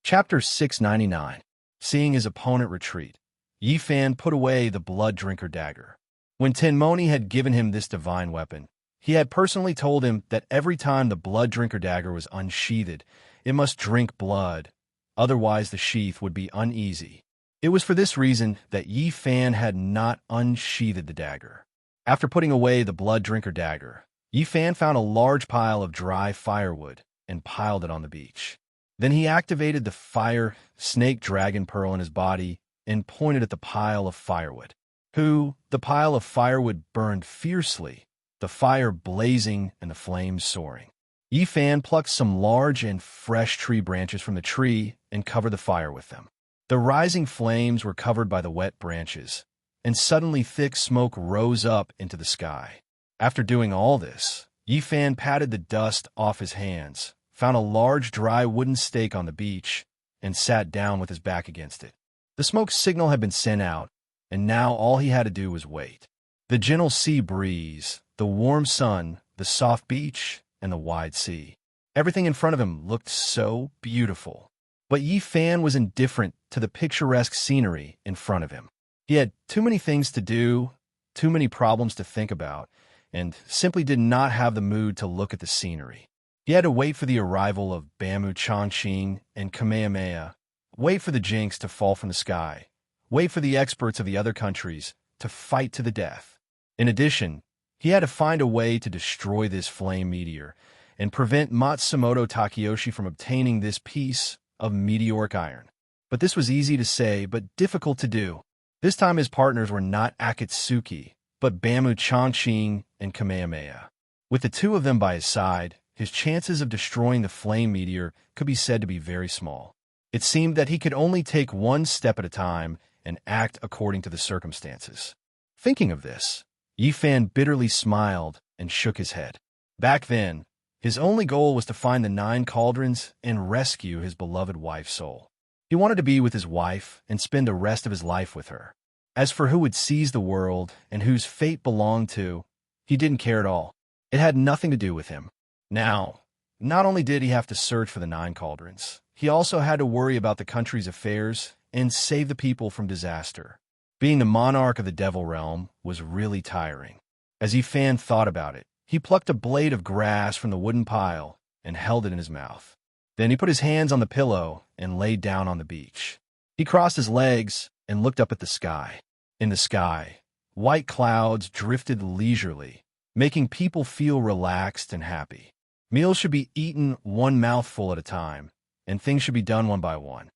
[SPEAKER 1] Chapter 699. Seeing his opponent retreat, Yi Fan put away the Blood Drinker dagger. When Tenmoni had given him this divine weapon, he had personally told him that every time the Blood Drinker dagger was unsheathed, it must drink blood, otherwise the sheath would be uneasy. It was for this reason that Yi Fan had not unsheathed the dagger. After putting away the Blood Drinker dagger, Yi Fan found a large pile of dry firewood and piled it on the beach. Then he activated the fire snake dragon pearl in his body and pointed at the pile of firewood. The pile of firewood burned fiercely, the fire blazing and the flames soaring. Yi Fan plucked some large and fresh tree branches from the tree and covered the fire with them. The rising flames were covered by the wet branches, and suddenly thick smoke rose up into the sky. After doing all this, Yifan patted the dust off his hands, found a large dry wooden stake on the beach, and sat down with his back against it. The smoke signal had been sent out, and now all he had to do was wait. The gentle sea breeze, the warm sun, the soft beach, and the wide sea. Everything in front of him looked so beautiful. But Yifan was indifferent to the picturesque scenery in front of him. He had too many things to do, too many problems to think about, and simply did not have the mood to look at the scenery. He had to wait for the arrival of Bamu Changqing and Kamehameha, wait for the jinx to fall from the sky, wait for the experts of the other countries to fight to the death. In addition, he had to find a way to destroy this flame meteor and prevent Matsumoto Takeyoshi from obtaining this piece of meteoric iron. But this was easy to say, but difficult to do. This time his partners were not Akatsuki, but Bamu Changqing and Kamehameha. With the two of them by his side, his chances of destroying the flame meteor could be said to be very small. It seemed that he could only take one step at a time and act according to the circumstances. Thinking of this, Yifan bitterly smiled and shook his head. Back then, his only goal was to find the 9 cauldrons and rescue his beloved wife's soul. He wanted to be with his wife and spend the rest of his life with her. As for who would seize the world and whose fate belonged to, he didn't care at all. It had nothing to do with him. Now, not only did he have to search for the 9 cauldrons, he also had to worry about the country's affairs and save the people from disaster. Being the monarch of the Devil Realm was really tiring. As Yifan thought about it, he plucked a blade of grass from the wooden pile and held it in his mouth. Then he put his hands on the pillow and lay down on the beach. He crossed his legs and looked up at the sky. In the sky, white clouds drifted leisurely, making people feel relaxed and happy. Meals should be eaten one mouthful at a time, and things should be done one by one.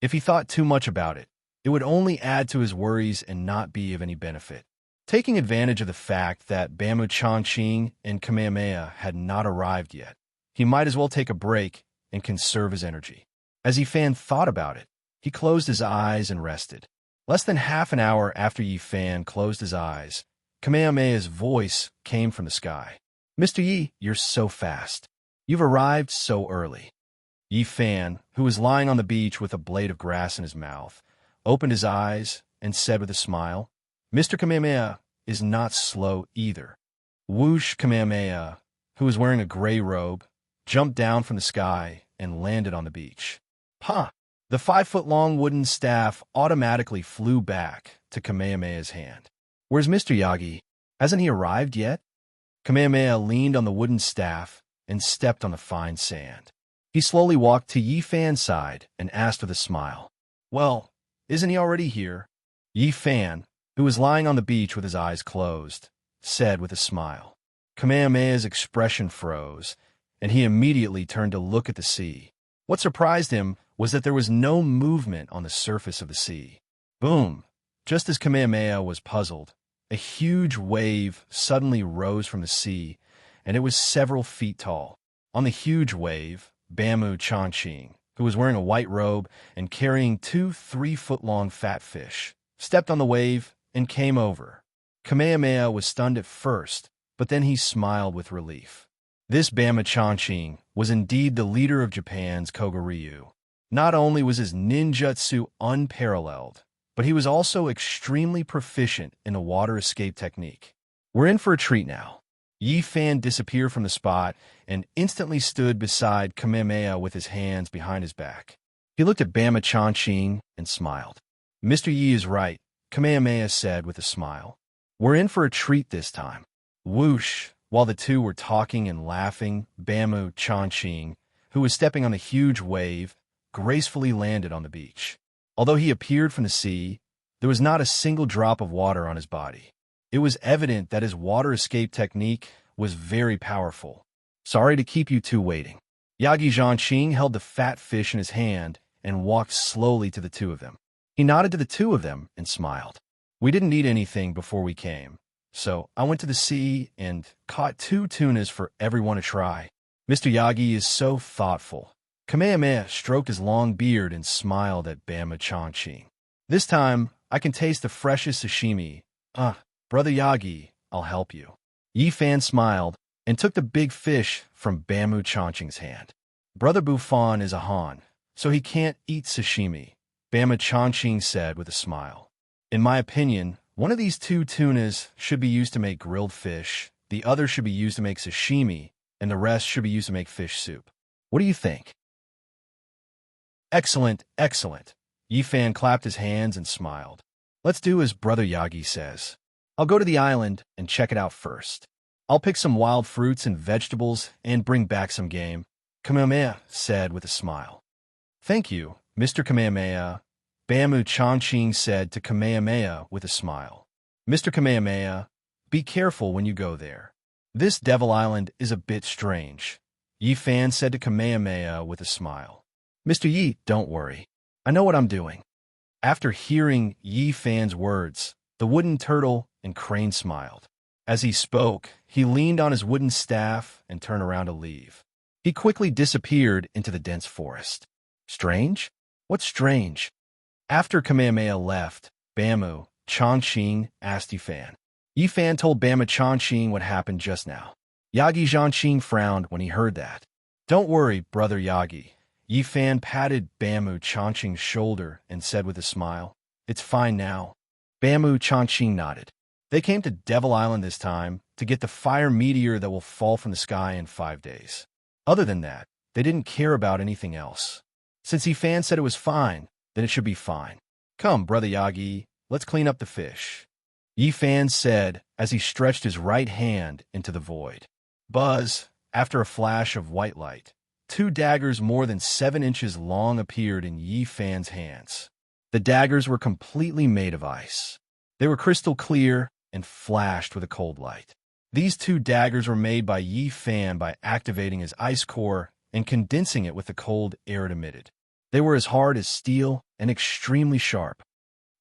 [SPEAKER 1] If he thought too much about it, it would only add to his worries and not be of any benefit. Taking advantage of the fact that Bamu Changqing and Kamehameha had not arrived yet, he might as well take a break and conserve his energy. As Yifan thought about it, he closed his eyes and rested. Less than half an hour after Yifan closed his eyes, Kamehameha's voice came from the sky. "Mr. Yi, you're so fast. You've arrived so early." Yifan, who was lying on the beach with a blade of grass in his mouth, opened his eyes and said with a smile, "Mr. Kamehameha is not slow either." Whoosh! Kamehameha, who was wearing a gray robe, jumped down from the sky and landed on the beach. "Ha!" The 5-foot-long wooden staff automatically flew back to Kamehameha's hand. "Where's Mr. Yagi? Hasn't he arrived yet?" Kamehameha leaned on the wooden staff and stepped on the fine sand. He slowly walked to Yifan's side and asked with a smile, "Well, isn't he already here?" Yifan, who was lying on the beach with his eyes closed, said with a smile. Kamehameha's expression froze, and he immediately turned to look at the sea. What surprised him was that there was no movement on the surface of the sea. Boom! Just as Kamehameha was puzzled, a huge wave suddenly rose from the sea, and it was several feet tall. On the huge wave, Bamu Changqing, who was wearing a white robe and carrying 2 3-foot-long fat fish, stepped on the wave and came over. Kamehameha was stunned at first, but then he smiled with relief. This Bamu Changqing was indeed the leader of Japan's Koguryu. Not only was his ninjutsu unparalleled, but he was also extremely proficient in the water escape technique. "We're in for a treat now." Yifan disappeared from the spot and instantly stood beside Kamehameha with his hands behind his back. He looked at Bamu Changqing and smiled. "Mr. Yi is right," Kamehameha said with a smile. "We're in for a treat this time." Whoosh! While the two were talking and laughing, Bamu Changqing, who was stepping on the huge wave, gracefully landed on the beach. Although he appeared from the sea, there was not a single drop of water on his body. It was evident that his water escape technique was very powerful. "Sorry to keep you two waiting." Yagi Zhanqing held the fat fish in his hand and walked slowly to the two of them. He nodded to the two of them and smiled. "We didn't eat anything before we came, so I went to the sea and caught 2 tunas for everyone to try." Mr. Yagi is so thoughtful. Kamehameha stroked his long beard and smiled at Bamu Changqing. "This time, I can taste the freshest sashimi. Brother Yagi, I'll help you. Yi Fan smiled and took the big fish from Bamboo Changqing's hand. Brother Buffon is a Han, so he can't eat sashimi, Bamboo Changqing said with a smile. In my opinion, one of these two tunas should be used to make grilled fish, the other should be used to make sashimi, and the rest should be used to make fish soup. What do you think? Excellent, excellent. Yi Fan clapped his hands and smiled. Let's do as Brother Yagi says. I'll go to the island and check it out first. I'll pick some wild fruits and vegetables and bring back some game, Kamehameha said with a smile. Thank you, Mr. Kamehameha, Bamboo Changqing said to Kamehameha with a smile. Mr. Kamehameha, be careful when you go there. This Devil Island is a bit strange, Yi Fan said to Kamehameha with a smile. Mr. Yi, don't worry. I know what I'm doing. After hearing Yi Fan's words, the wooden turtle and crane smiled. As he spoke, he leaned on his wooden staff and turned around to leave. He quickly disappeared into the dense forest. Strange? What's strange? After Kamehameha left, Bamboo Changqing asked Yi Fan. Yi Fan told Bamboo Changqing what happened just now. Yagi Zhanqing frowned when he heard that. Don't worry, Brother Yagi. Yi Fan patted Bamboo Changqing's shoulder and said with a smile, It's fine now. Bamboo Changqing nodded. They came to Devil Island this time to get the fire meteor that will fall from the sky in 5 days. Other than that, they didn't care about anything else. Since Yi Fan said it was fine, then it should be fine. Come, Brother Yagi, let's clean up the fish. Yi Fan said as he stretched his right hand into the void. Buzz, after a flash of white light, 2 daggers more than 7 inches long appeared in Yi Fan's hands. The daggers were completely made of ice. They were crystal clear and flashed with a cold light. These 2 daggers were made by Yi Fan by activating his ice core and condensing it with the cold air it emitted. They were as hard as steel and extremely sharp.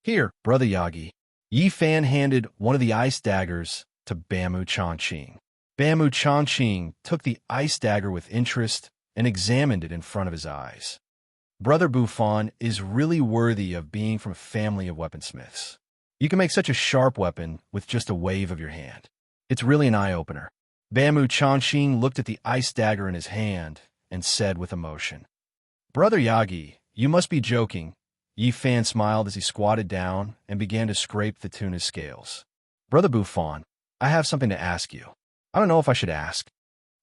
[SPEAKER 1] Here, Brother Yagi. Yi Fan handed one of the ice daggers to Bamboo Changqing. Bamboo Changqing took the ice dagger with interest and examined it in front of his eyes. Brother Buffon is really worthy of being from a family of weaponsmiths. You can make such a sharp weapon with just a wave of your hand. It's really an eye-opener. Bamboo Changqing looked at the ice dagger in his hand and said with emotion, Brother Yagi, you must be joking. Yi Fan smiled as he squatted down and began to scrape the tuna's scales. Brother Buffon, I have something to ask you. I don't know if I should ask.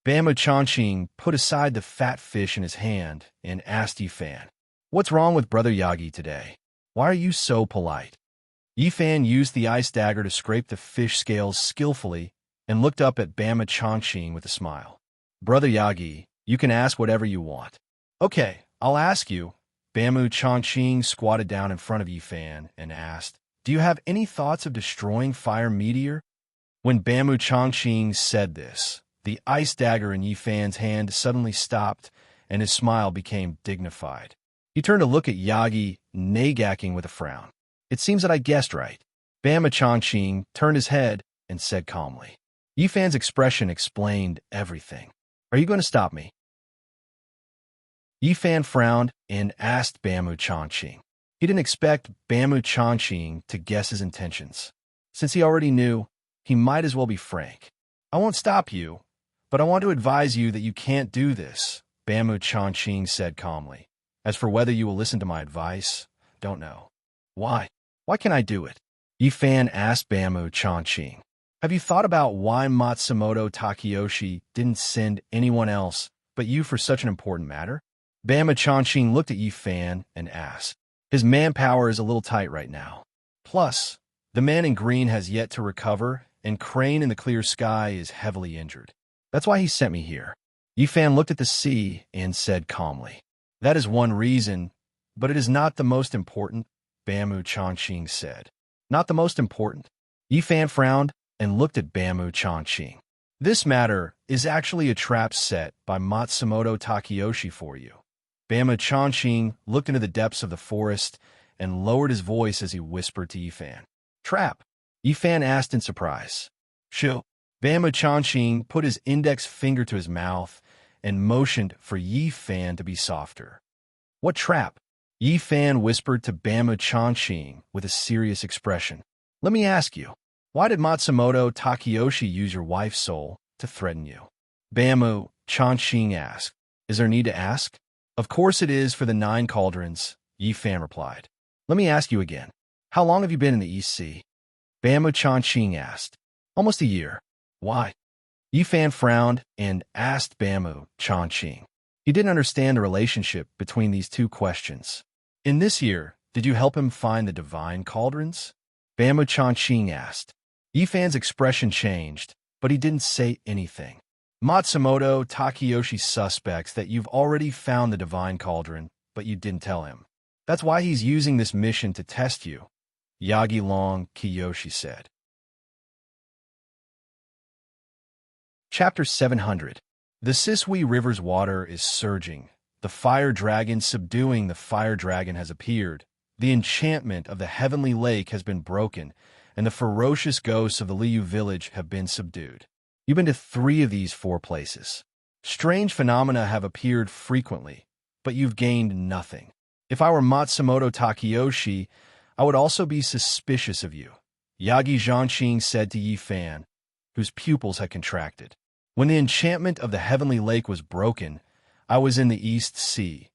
[SPEAKER 1] Bamboo Changqing put aside the fat fish in his hand and asked Yi Fan, What's wrong with Brother Yagi today? Why are you so polite? Yi Fan used the ice dagger to scrape the fish scales skillfully and looked up at Bamboo Changqing with a smile. Brother Yagi, you can ask whatever you want. Okay, I'll ask you. Bamboo Changqing squatted down in front of Yi Fan and asked, Do you have any thoughts of destroying Fire Meteor? When Bamboo Changqing said this, the ice dagger in Yi Fan's hand suddenly stopped and his smile became dignified. He turned to look at Yagi, nagacking with a frown. It seems that I guessed right. Bamboo Changqing turned his head and said calmly. Yi Fan's expression explained everything. Are you going to stop me? Yi Fan frowned and asked Bamboo Changqing. He didn't expect Bamboo Changqing to guess his intentions. Since he already knew, he might as well be frank. I won't stop you, but I want to advise you that you can't do this, Bamboo Changqing said calmly. As for whether you will listen to my advice, don't know. Why? Why can't I do it? Yi Fan asked Bamboo Changqing. Have you thought about why Matsumoto Takeyoshi didn't send anyone else but you for such an important matter? Bamboo Changqing looked at Yi Fan and asked. His manpower is a little tight right now. Plus, the man in green has yet to recover, and Crane in the clear sky is heavily injured. That's why he sent me here. Yi Fan looked at the sea and said calmly. That is one reason, but it is not the most important, Bamboo Changqing said. Not the most important. Yi Fan frowned and looked at Bamboo Changqing. This matter is actually a trap set by Matsumoto Takeyoshi for you. Bamboo Changqing looked into the depths of the forest and lowered his voice as he whispered to Yi Fan. Trap? Yi Fan asked in surprise. Shoo. Bamboo Changqing put his index finger to his mouth and motioned for Yi Fan to be softer. What trap? Yi Fan whispered to Bamboo Changqing with a serious expression. Let me ask you, Why did Matsumoto Takeyoshi use your wife's soul to threaten you? Bamu Chanxing asked. Is there need to ask? Of course it is for the 9 cauldrons, Yi Fan replied. Let me ask you again. How long have you been in the East Sea? Bamu Chanxing asked. Almost a year. Why? Yi Fan frowned and asked Bamu Chanxing. He didn't understand the relationship between these two questions. In this year, did you help him find the divine cauldrons? Bamu Chanxing asked. Yi Fan's expression changed, but he didn't say anything. Matsumoto Takeyoshi suspects that you've already found the divine cauldron, but you didn't tell him. That's why he's using this mission to test you, Yagi Long Kiyoshi said. Chapter 700. The Sisui River's water is surging. The fire dragon subduing the fire dragon has appeared. The enchantment of the heavenly lake has been broken, and the ferocious ghosts of the Liu village have been subdued. You've been to 3 of these 4 places. Strange phenomena have appeared frequently, but you've gained nothing. If I were Matsumoto Takeyoshi, I would also be suspicious of you, Yagi Zhanxing said to Yi Fan, whose pupils had contracted. When the enchantment of the heavenly lake was broken, I was in the East Sea,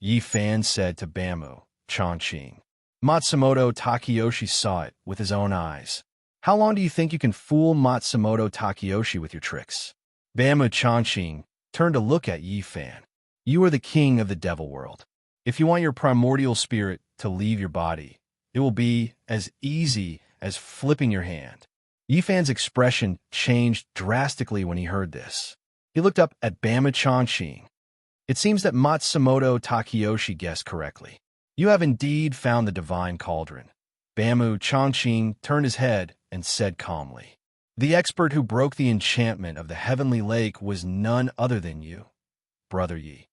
[SPEAKER 1] Yi Fan said to Bamu Chanxing. Matsumoto Takeyoshi saw it with his own eyes. How long do you think you can fool Matsumoto Takeyoshi with your tricks? Bamu Chanxing turned to look at Yi Fan. You are the king of the devil world. If you want your primordial spirit to leave your body, it will be as easy as flipping your hand. Yi Fan's expression changed drastically when he heard this. He looked up at Bamu Chanxing. It seems that Matsumoto Takeyoshi guessed correctly. You have indeed found the divine cauldron. Bamu Chanxing turned his head and said calmly. The expert who broke the enchantment of the heavenly lake was none other than you, Brother Yi.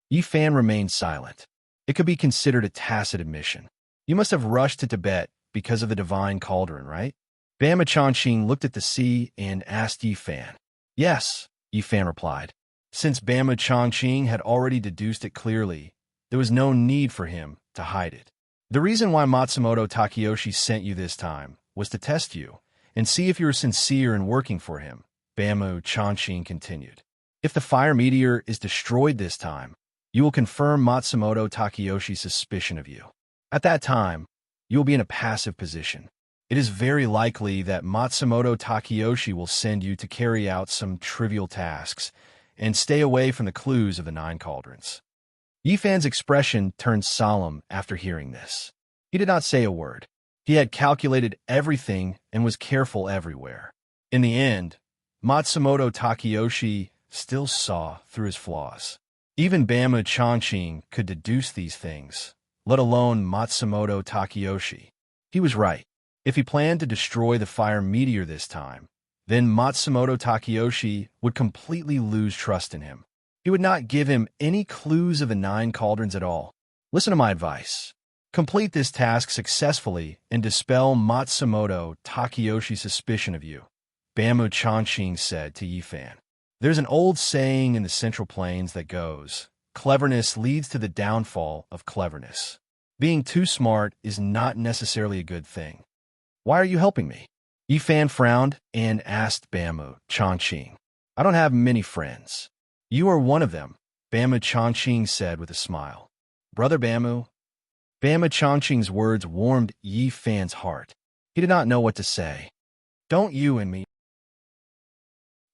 [SPEAKER 1] Yi Fan remained silent. It could be considered a tacit admission. You must have rushed to Tibet because of the divine cauldron, right? Bamu Chanxing looked at the sea and asked Yi Fan. Yes, Yi Fan replied. Since Bamu Chanxing had already deduced it clearly, there was no need for him to hide it. The reason why Matsumoto Takeyoshi sent you this time was to test you and see if you were sincere in working for him, Bamu Chanxing continued. If the fire meteor is destroyed this time, you will confirm Matsumoto Takeyoshi's suspicion of you. At that time, you will be in a passive position. It is very likely that Matsumoto Takeyoshi will send you to carry out some trivial tasks and stay away from the clues of the 9 cauldrons. Yi Fan's expression turned solemn after hearing this. He did not say a word. He had calculated everything and was careful everywhere. In the end, Matsumoto Takeyoshi still saw through his flaws. Even Bamu Chanxing could deduce these things, let alone Matsumoto Takeyoshi. He was right. If he planned to destroy the fire meteor this time, then Matsumoto Takeyoshi would completely lose trust in him. He would not give him any clues of the 9 cauldrons at all. Listen to my advice. Complete this task successfully and dispel Matsumoto Takeyoshi's suspicion of you, Bamu Chanxing said to Yi Fan. There's an old saying in the Central Plains that goes, cleverness leads to the downfall of cleverness. Being too smart is not necessarily a good thing. Why are you helping me? Yi Fan frowned and asked Bamu Chanxing. I don't have many friends. You are one of them, Bamu Chanxing said with a smile. Brother Bamu? Bamu Chanxing's words warmed Yi Fan's heart. He did not know what to say. Don't you and me.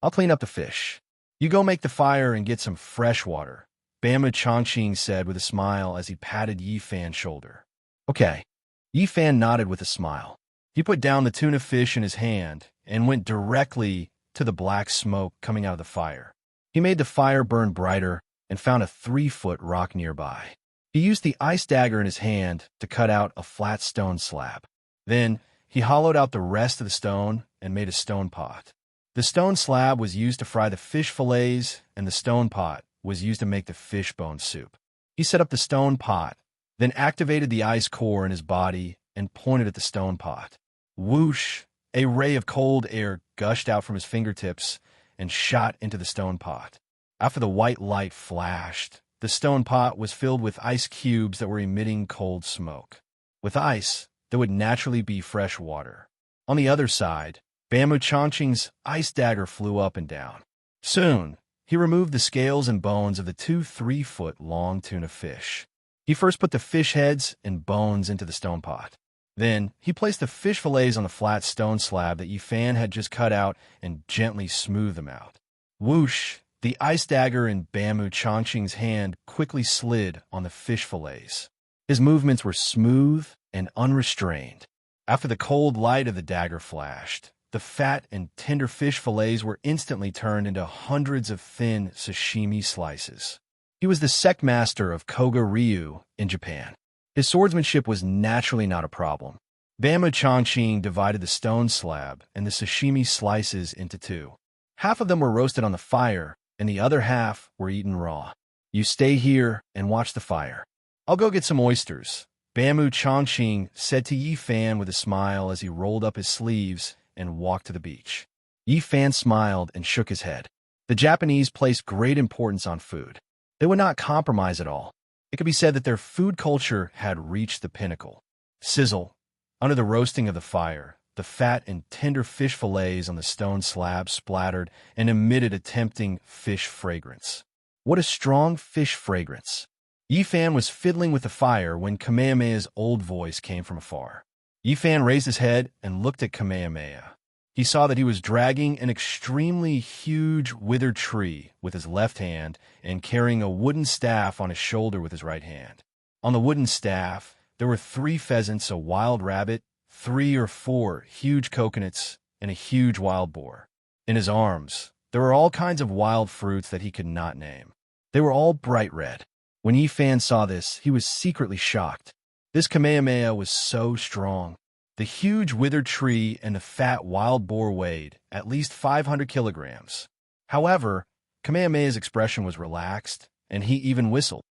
[SPEAKER 1] I'll clean up the fish. You go make the fire and get some fresh water, Bamu Chanxing said with a smile as he patted Yi Fan's shoulder. Okay. Yi Fan nodded with a smile. He put down the tuna fish in his hand and went directly to the black smoke coming out of the fire. He made the fire burn brighter and found a 3-foot rock nearby. He used the ice dagger in his hand to cut out a flat stone slab. Then, he hollowed out the rest of the stone and made a stone pot. The stone slab was used to fry the fish fillets, and the stone pot was used to make the fish bone soup. He set up the stone pot, then activated the ice core in his body and pointed at the stone pot. Whoosh! A ray of cold air gushed out from his fingertips and shot into the stone pot. After the white light flashed, the stone pot was filled with ice cubes that were emitting cold smoke. With ice, there would naturally be fresh water. On the other side, Bamboo Chongqing's ice dagger flew up and down. Soon, he removed the scales and bones of the two 3-foot-long tuna fish. He first put the fish heads and bones into the stone pot. Then, he placed the fish fillets on the flat stone slab that Yifan had just cut out and gently smoothed them out. Whoosh! The ice dagger in Bamboo Chongqing's hand quickly slid on the fish fillets. His movements were smooth and unrestrained. After the cold light of the dagger flashed, the fat and tender fish fillets were instantly turned into hundreds of thin sashimi slices. He was the sect master of Koga Ryu in Japan. His swordsmanship was naturally not a problem. Bamboo Chongqing divided the stone slab and the sashimi slices into two. Half of them were roasted on the fire, and the other half were eaten raw. You stay here and watch the fire. I'll go get some oysters, Bamboo Chongqing said to Yifan with a smile as he rolled up his sleeves and walked to the beach. Yifan smiled and shook his head. The Japanese placed great importance on food. They would not compromise at all. It could be said that their food culture had reached the pinnacle. Sizzle. Under the roasting of the fire, the fat and tender fish fillets on the stone slab splattered and emitted a tempting fish fragrance. What a strong fish fragrance! Yifan was fiddling with the fire when Kamehameha's old voice came from afar. Yifan raised his head and looked at Kamehameha. He saw that he was dragging an extremely huge withered tree with his left hand and carrying a wooden staff on his shoulder with his right hand. On the wooden staff, there were 3 pheasants, a wild rabbit, 3 or 4 huge coconuts, and a huge wild boar. In his arms, there were all kinds of wild fruits that he could not name. They were all bright red. When Yifan saw this, he was secretly shocked. This Kamehameha was so strong. The huge withered tree and the fat wild boar weighed at least 500 kilograms. However, Kamehameha's expression was relaxed, and he even whistled.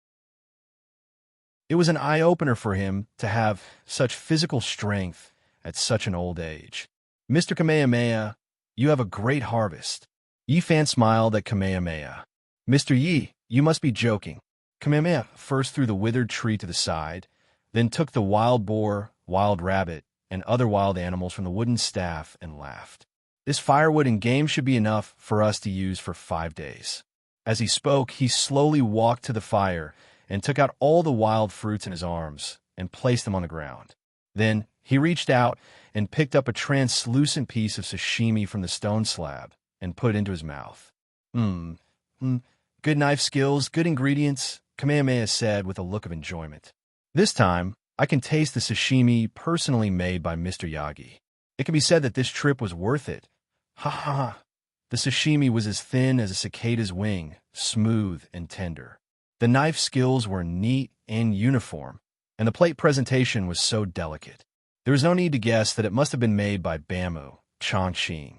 [SPEAKER 1] It was an eye-opener for him to have such physical strength at such an old age. Mr. Kamehameha, you have a great harvest. Yifan smiled at Kamehameha. Mr. Yi, you must be joking. Kamehameha first threw the withered tree to the side, then took the wild boar, wild rabbit, and other wild animals from the wooden staff and laughed. This firewood and game should be enough for us to use for 5 days. As he spoke, he slowly walked to the fire and took out all the wild fruits in his arms and placed them on the ground. Then he reached out and picked up a translucent piece of sashimi from the stone slab and put it into his mouth. Good knife skills, good ingredients, Kamehameha said with a look of enjoyment. This time, I can taste the sashimi personally made by Mr. Yagi. It can be said that this trip was worth it. Ha ha ha. The sashimi was as thin as a cicada's wing, smooth and tender. The knife skills were neat and uniform, and the plate presentation was so delicate. There was no need to guess that it must have been made by Bamboo Chongqing.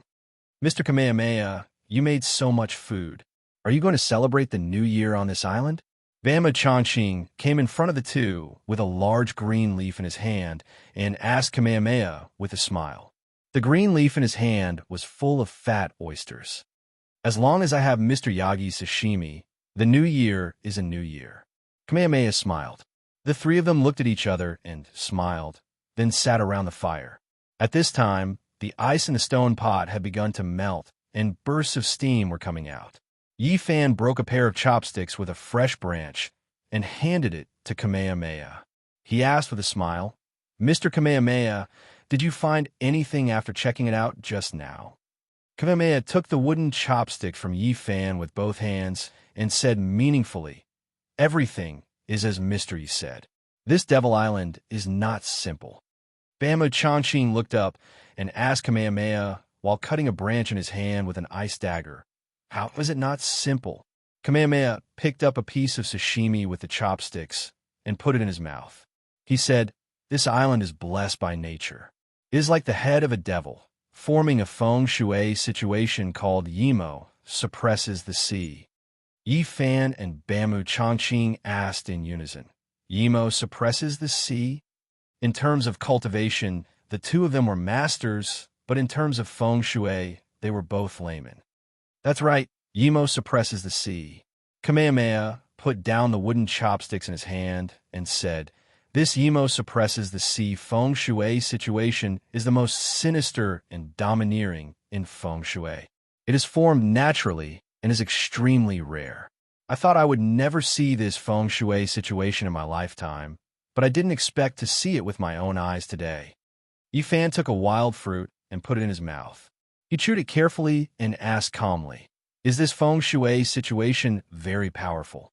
[SPEAKER 1] Mr. Kamehameha, you made so much food. Are you going to celebrate the new year on this island? Bamboo Chongqing came in front of the two with a large green leaf in his hand and asked Kamehameha with a smile. The green leaf in his hand was full of fat oysters. As long as I have Mr. Yagi's sashimi, the new year is a new year. Kamehameha smiled. The 3 of them looked at each other and smiled, then sat around the fire. At this time, the ice in the stone pot had begun to melt, and bursts of steam were coming out. Yifan broke a pair of chopsticks with a fresh branch and handed it to Kamehameha. He asked with a smile, Mr. Kamehameha, did you find anything after checking it out just now? Kamehameha took the wooden chopstick from Yifan with both hands and said meaningfully, everything is as Mr. Yi said. This Devil Island is not simple. Bamboo Chongqing looked up and asked Kamehameha while cutting a branch in his hand with an ice dagger, how was it not simple? Kamehameha picked up a piece of sashimi with the chopsticks and put it in his mouth. He said, this island is blessed by nature. It is like the head of a devil, forming a feng shui situation called Yimo suppresses the sea. Yifan and Bamboo Chongqing asked in unison, Yimo suppresses the sea? In terms of cultivation, the 2 of them were masters, but in terms of feng shui, they were both laymen. That's right, Yimo suppresses the sea. Kamehameha put down the wooden chopsticks in his hand and said, This Yimo suppresses the sea feng shui situation is the most sinister and domineering in feng shui. It is formed naturally and is extremely rare. I thought I would never see this feng shui situation in my lifetime, but I didn't expect to see it with my own eyes today. Yifan took a wild fruit and put it in his mouth. He chewed it carefully and asked calmly, "Is this feng shui situation very powerful?"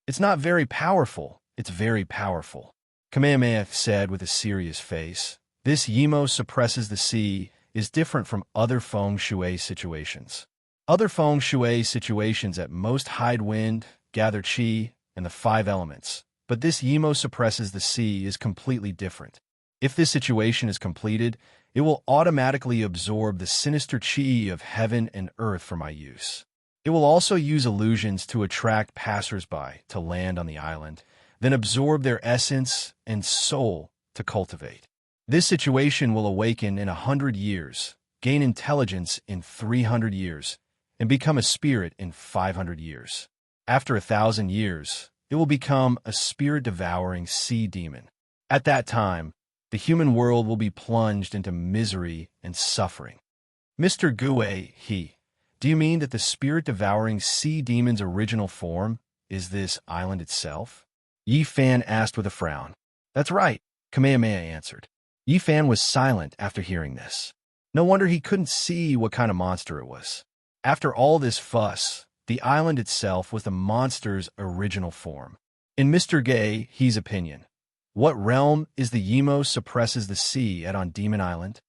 [SPEAKER 1] "It's not very powerful, it's very powerful," Kamehameha said with a serious face. This Yimo suppresses the sea is different from other feng shui situations. Other feng shui situations at most hide wind, gather qi, and the 5 elements, but this Yimo suppresses the sea is completely different. If this situation is completed, it will automatically absorb the sinister qi of heaven and earth for my use. It will also use illusions to attract passersby to land on the island, then absorb their essence and soul to cultivate. This situation will awaken in 100 years, gain intelligence in 300 years, and become a spirit in 500 years. After 1,000 years, it will become a spirit-devouring sea demon. At that time, the human world will be plunged into misery and suffering. Mr. Gue, do you mean that the spirit-devouring sea demon's original form is this island itself? Yifan asked with a frown. That's right, Kamehameha answered. Yifan was silent after hearing this. No wonder he couldn't see what kind of monster it was. After all this fuss, the island itself was the monster's original form. In Mr. Ge's opinion, what realm is the Yimo suppresses the sea at on Demon Island?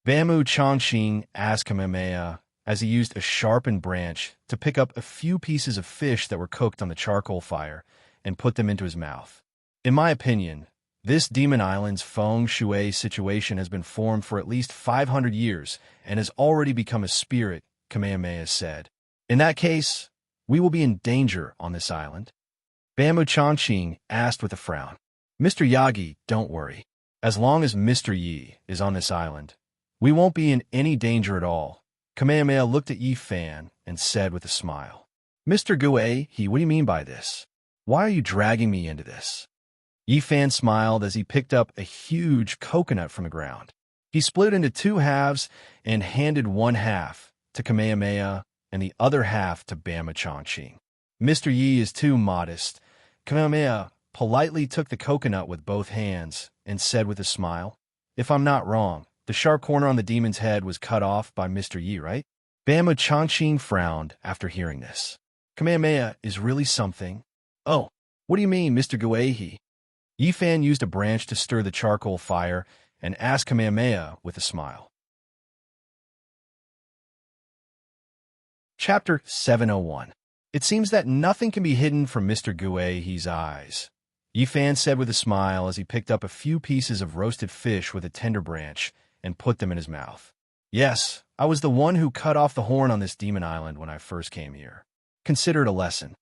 [SPEAKER 1] Bamu Chongqing asked Kamehameha as he used a sharpened branch to pick up a few pieces of fish that were cooked on the charcoal fire and put them into his mouth. In my opinion, this Demon Island's feng shui situation has been formed for at least 500 years and has already become a spirit, Kamehameha said. In that case, we will be in danger on this island. Bamu Chongqing asked with a frown. Mr. Yagi, don't worry. As long as Mr. Yi is on this island, we won't be in any danger at all. Kamehameha looked at Yifan and said with a smile. Mr. Gue, what do you mean by this? Why are you dragging me into this? Yifan smiled as he picked up a huge coconut from the ground. He split into 2 halves and handed 1 half to Kamehameha and the other half to Bamu Chongqing. Mr. Yi is too modest. Kamehameha politely took the coconut with both hands and said with a smile, If I'm not wrong, the sharp corner on the demon's head was cut off by Mr. Yi, right? Bamu Chongqing frowned after hearing this. Kamehameha is really something. Oh, what do you mean, Mr. Guehi? Yifan used a branch to stir the charcoal fire and asked Kamehameha with a smile. Chapter 701. It seems that nothing can be hidden from Mr. Guehi's eyes. Yifan said with a smile as he picked up a few pieces of roasted fish with a tender branch and put them in his mouth. Yes, I was the one who cut off the horn on this demon island when I first came here. Consider it a lesson.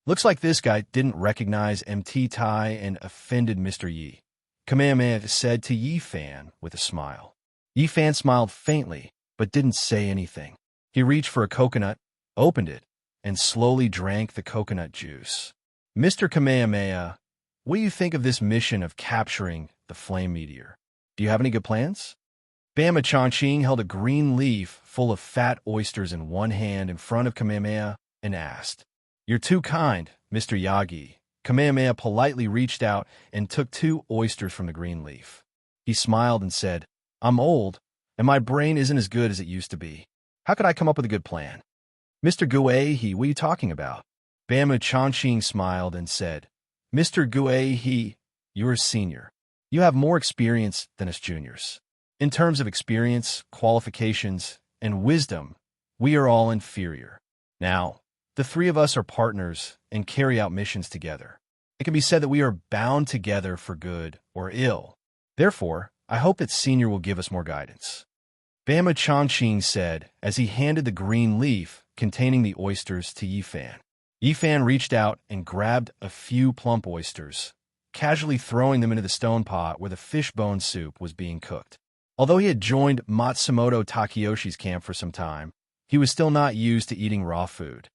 [SPEAKER 1] Looks like this guy didn't recognize MT Tai and offended Mr. Yi. Kamehameha said to Yifan with a smile. Yifan smiled faintly, but didn't say anything. He reached for a coconut, opened it, and slowly drank the coconut juice. Mr. Kamehameha, what do you think of this mission of capturing the flame meteor? Do you have any good plans? Bamu Chongqing held a green leaf full of fat oysters in one hand in front of Kamehameha and asked, You're too kind, Mr. Yagi. Kamehameha politely reached out and took 2 oysters from the green leaf. He smiled and said, I'm old, and my brain isn't as good as it used to be. How could I come up with a good plan? Mr. Guehi, what are you talking about? Bamu Chongqing smiled and said, Mr. Guehi, you're a senior. You have more experience than us juniors. In terms of experience, qualifications, and wisdom, we are all inferior. Now, the 3 of us are partners and carry out missions together. It can be said that we are bound together for good or ill. Therefore, I hope that Senior will give us more guidance. Bamu Chongqing said as he handed the green leaf containing the oysters to Yifan. Yifan reached out and grabbed a few plump oysters, casually throwing them into the stone pot where the fishbone soup was being cooked. Although he had joined Matsumoto Takayoshi's camp for some time, he was still not used to eating raw food.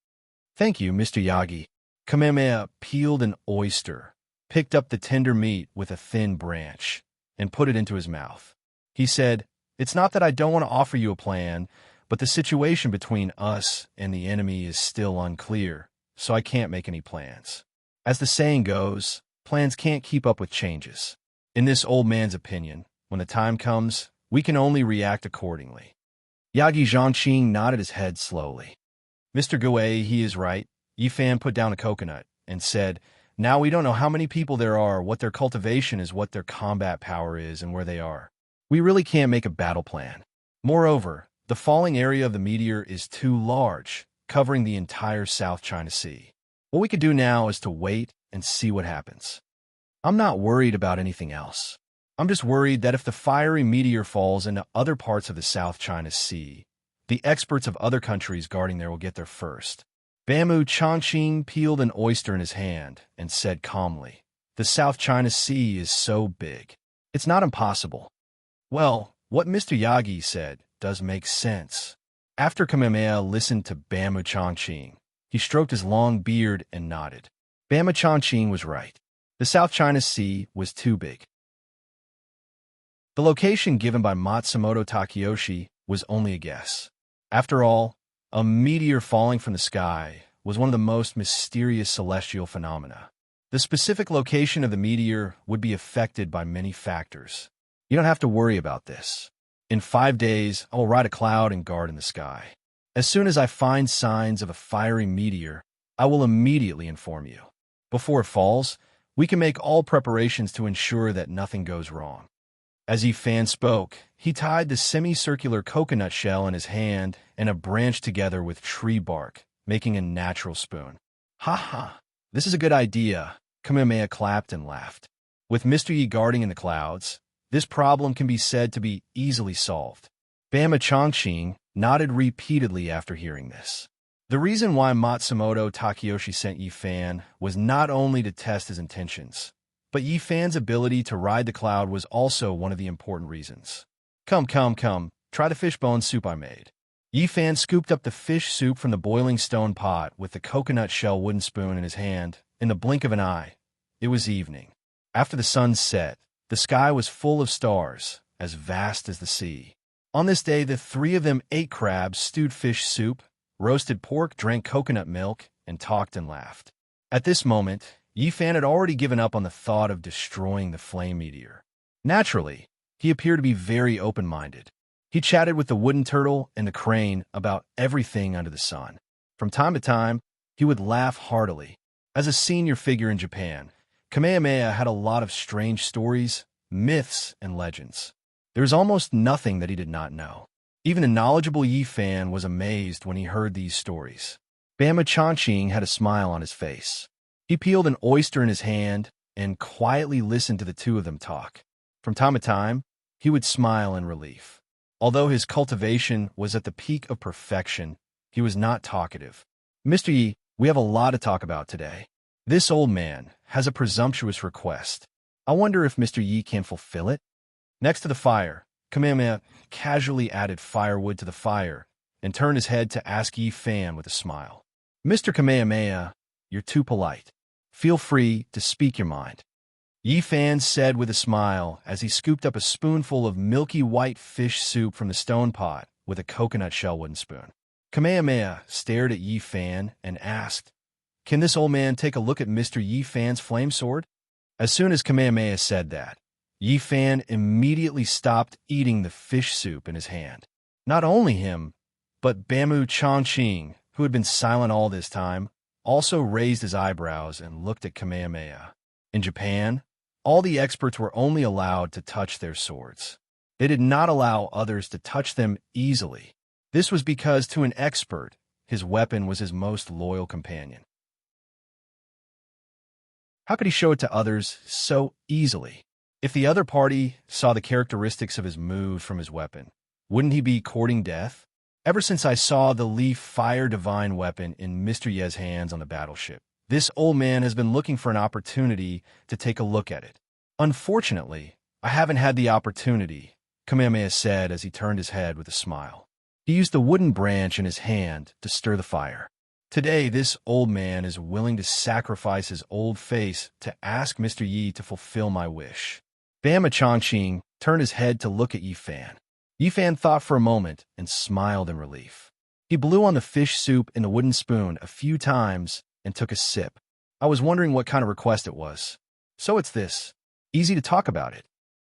[SPEAKER 1] Thank you, Mr. Yagi. Kamehameha peeled an oyster, picked up the tender meat with a thin branch and put it into his mouth. He said, "It's not that I don't want to offer you a plan, but the situation between us and the enemy is still unclear, so I can't make any plans. As the saying goes, plans can't keep up with changes. In this old man's opinion, when the time comes, we can only react accordingly." Yagi Zhangqing nodded his head slowly. "Mr. Gui, he is right." Yifan put down a coconut and said, "Now we don't know how many people there are, what their cultivation is, what their combat power is, and where they are. We really can't make a battle plan. Moreover, the falling area of the meteor is too large, covering the entire South China Sea. What we could do now is to wait and see what happens. I'm not worried about anything else. I'm just worried that if the fiery meteor falls into other parts of the South China Sea, the experts of other countries guarding there will get there first." Bamboo Changqing peeled an oyster in his hand and said calmly, "The South China Sea is so big. It's not impossible." Well, what Mr. Yagi said does make sense. After Kamehameha listened to Bamboo Changqing, he stroked his long beard and nodded. Bamboo Changqing was right. The South China Sea was too big. The location given by Matsumoto Takeyoshi was only a guess. After all, a meteor falling from the sky was one of the most mysterious celestial phenomena. The specific location of the meteor would be affected by many factors. You don't have to worry about this. In 5 days, I will ride a cloud and guard in the sky. As soon as I find signs of a fiery meteor, I will immediately inform you. Before it falls, we can make all preparations to ensure that nothing goes wrong." As Yifan spoke, he tied the semicircular coconut shell in his hand and a branch together with tree bark, making a natural spoon. "Ha ha! This is a good idea." Kamehameha clapped and laughed. With Mr. Yi guarding in the clouds, this problem can be said to be easily solved. Bamboo Changqing nodded repeatedly after hearing this. The reason why Matsumoto Takeyoshi sent Yifan was not only to test his intentions, but Yifan's ability to ride the cloud was also one of the important reasons. Come, try the fishbone soup I made." Yifan scooped up the fish soup from the boiling stone pot with the coconut shell wooden spoon in his hand. In the blink of an eye, it was evening. After the sun set, the sky was full of stars, as vast as the sea. On this day, the three of them ate crabs, stewed fish soup, roasted pork, drank coconut milk, and talked and laughed. At this moment, Yifan had already given up on the thought of destroying the flame meteor. Naturally, he appeared to be very open-minded. He chatted with the wooden turtle and the crane about everything under the sun. From time to time, he would laugh heartily. As a senior figure in Japan, Kamehameha had a lot of strange stories, myths, and legends. There was almost nothing that he did not know. Even the knowledgeable Yifan was amazed when he heard these stories. Bamboo Changqing had a smile on his face. He peeled an oyster in his hand and quietly listened to the two of them talk. From time to time, he would smile in relief. Although his cultivation was at the peak of perfection, he was not talkative. "Mr. Yi, we have a lot to talk about today. This old man has a presumptuous request. I wonder if Mr. Yi can fulfill it?" Next to the fire, Kamehameha casually added firewood to the fire and turned his head to ask Yifan with a smile. "Mr. Kamehameha, you're too polite. Feel free to speak your mind." Yifan said with a smile as he scooped up a spoonful of milky white fish soup from the stone pot with a coconut shell wooden spoon. Kamehameha stared at Yifan and asked, "Can this old man take a look at Mr. Yifan's flame sword?" As soon as Kamehameha said that, Yifan immediately stopped eating the fish soup in his hand. Not only him, but Bamboo Changqing, who had been silent all this time, also raised his eyebrows and looked at Kamehameha. In Japan, all the experts were only allowed to touch their swords. They did not allow others to touch them easily. This was because to an expert, his weapon was his most loyal companion. How could he show it to others so easily? If the other party saw the characteristics of his moves from his weapon, wouldn't he be courting death? Ever since I saw the Leaf Fire Divine weapon in Mr. Ye's hands on the battleship, this old man has been looking for an opportunity to take a look at it. Unfortunately, I haven't had the opportunity, Kamehameha said as he turned his head with a smile. He used the wooden branch in his hand to stir the fire. Today, this old man is willing to sacrifice his old face to ask Mr. Yi to fulfill my wish. Bama Chongqing turned his head to look at Yi Fan. Yi Fan thought for a moment and smiled in relief. He blew on the fish soup in the wooden spoon a few times and took a sip. I was wondering what kind of request it was. So it's this. Easy to talk about it.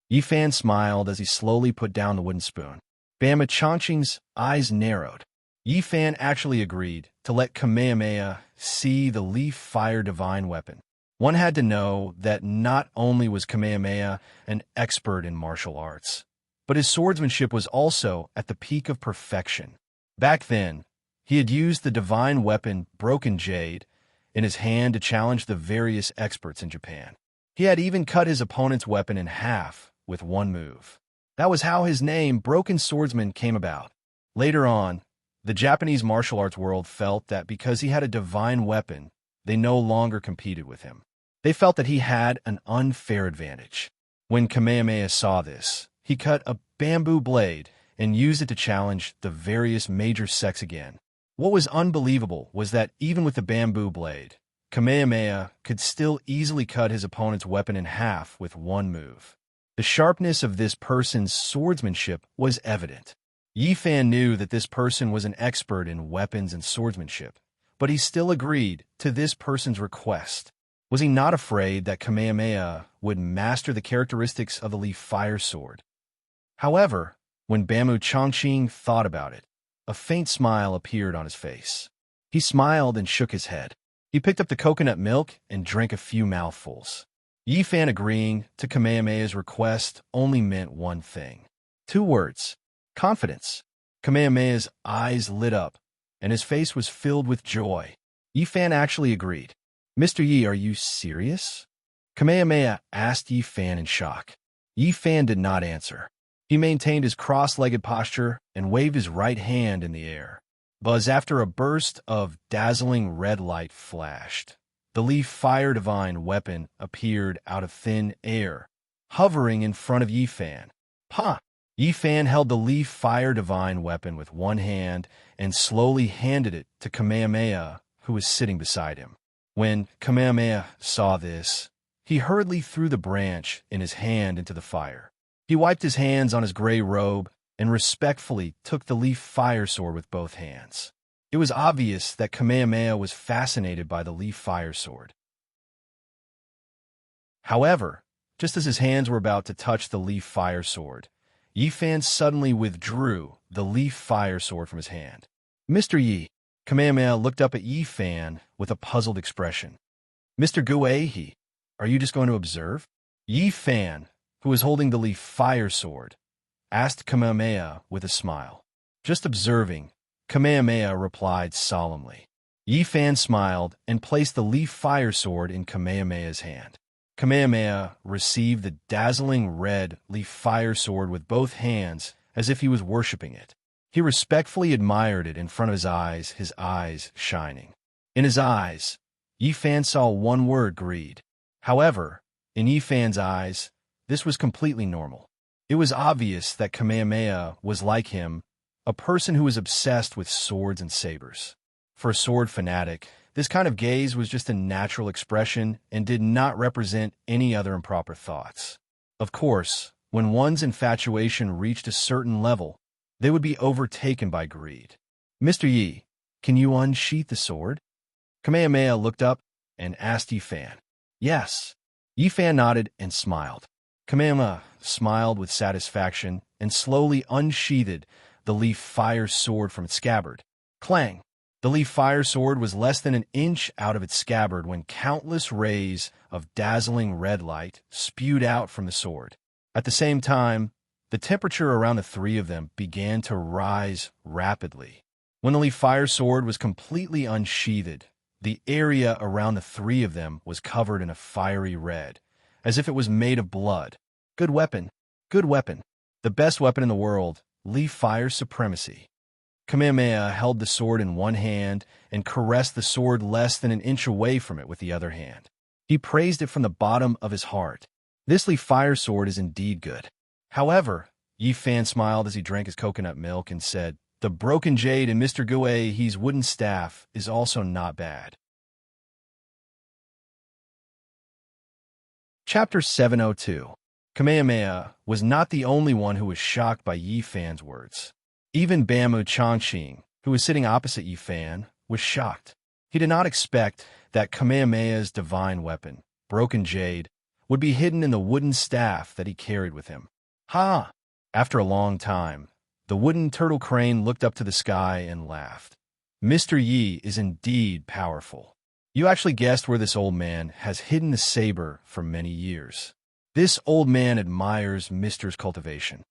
[SPEAKER 1] Yi Fan smiled as he slowly put down the wooden spoon. Bama Chongqing's eyes narrowed. Yi Fan actually agreed to let Kamehameha see the leaf fire divine weapon. One had to know that not only was Kamehameha an expert in martial arts, but his swordsmanship was also at the peak of perfection. Back then, he had used the divine weapon Broken Jade in his hand to challenge the various experts in Japan. He had even cut his opponent's weapon in half with one move. That was how his name, Broken Swordsman, came about. Later on, the Japanese martial arts world felt that because he had a divine weapon, they no longer competed with him. They felt that he had an unfair advantage. When Kamehameha saw this, he cut a bamboo blade and used it to challenge the various major sects again. What was unbelievable was that even with the bamboo blade, Kamehameha could still easily cut his opponent's weapon in half with one move. The sharpness of this person's swordsmanship was evident. Yi Fan knew that this person was an expert in weapons and swordsmanship, but he still agreed to this person's request. Was he not afraid that Kamehameha would master the characteristics of the leaf fire sword? However, when Bama Chongqing thought about it, a faint smile appeared on his face. He smiled and shook his head. He picked up the coconut milk and drank a few mouthfuls. Yi Fan agreeing to Kamehameha's request only meant one thing. 2 words. Confidence. Kamehameha's eyes lit up, and his face was filled with joy. Yi Fan actually agreed. Mr. Yi, are you serious? Kamehameha asked Yi Fan in shock. Yi Fan did not answer. He maintained his cross-legged posture and waved his right hand in the air. But after a burst of dazzling red light flashed, the leaf fire divine weapon appeared out of thin air, hovering in front of Yi Fan. Pa! Yi Fan held the leaf fire divine weapon with one hand and slowly handed it to Kamehameha, who was sitting beside him. When Kamehameha saw this, he hurriedly threw the branch in his hand into the fire. He wiped his hands on his gray robe and respectfully took the leaf fire sword with both hands. It was obvious that Kamehameha was fascinated by the leaf fire sword. However, just as his hands were about to touch the leaf fire sword, Yi Fan suddenly withdrew the leaf fire sword from his hand. Mr. Yi, Kamehameha looked up at Yi Fan with a puzzled expression. Mr. Guei, are you just going to observe? Yi Fan, who was holding the leaf fire sword, asked Kamehameha with a smile. Just observing, Kamehameha replied solemnly. Yi Fan smiled and placed the leaf fire sword in Kamehameha's hand. Kamehameha received the dazzling red leaf fire sword with both hands as if he was worshipping it. He respectfully admired it in front of his eyes shining. In his eyes, Yi Fan saw one word, greed. However, in Yi Fan's eyes, this was completely normal. It was obvious that Kamehameha was like him, a person who was obsessed with swords and sabers. For a sword fanatic, this kind of gaze was just a natural expression and did not represent any other improper thoughts. Of course, when one's infatuation reached a certain level, they would be overtaken by greed. Mr. Yi, can you unsheath the sword? Kamehameha looked up and asked Yi Fan. Yes. Yi Fan nodded and smiled. Kamehameha smiled with satisfaction and slowly unsheathed the leaf fire sword from its scabbard. Clang! The leaf fire sword was less than an inch out of its scabbard when countless rays of dazzling red light spewed out from the sword. At the same time, the temperature around the three of them began to rise rapidly. When the leaf fire sword was completely unsheathed, the area around the three of them was covered in a fiery red, as if it was made of blood. Good weapon. Good weapon. The best weapon in the world, leaf fire supremacy. Kamehameha held the sword in one hand and caressed the sword less than an inch away from it with the other hand. He praised it from the bottom of his heart. This leaf fire sword is indeed good. However, Yi Fan smiled as he drank his coconut milk and said, the broken jade in Mr. Gui's wooden staff is also not bad. Chapter 702. Kamehameha was not the only one who was shocked by Yi Fan's words. Even Bamu Changqing, who was sitting opposite Yi Fan, was shocked. He did not expect that Kamehameha's divine weapon, broken jade, would be hidden in the wooden staff that he carried with him. Ha! After a long time, the wooden turtle crane looked up to the sky and laughed. Mr. Yi is indeed powerful. You actually guessed where this old man has hidden the saber for many years. This old man admires Mr.'s cultivation.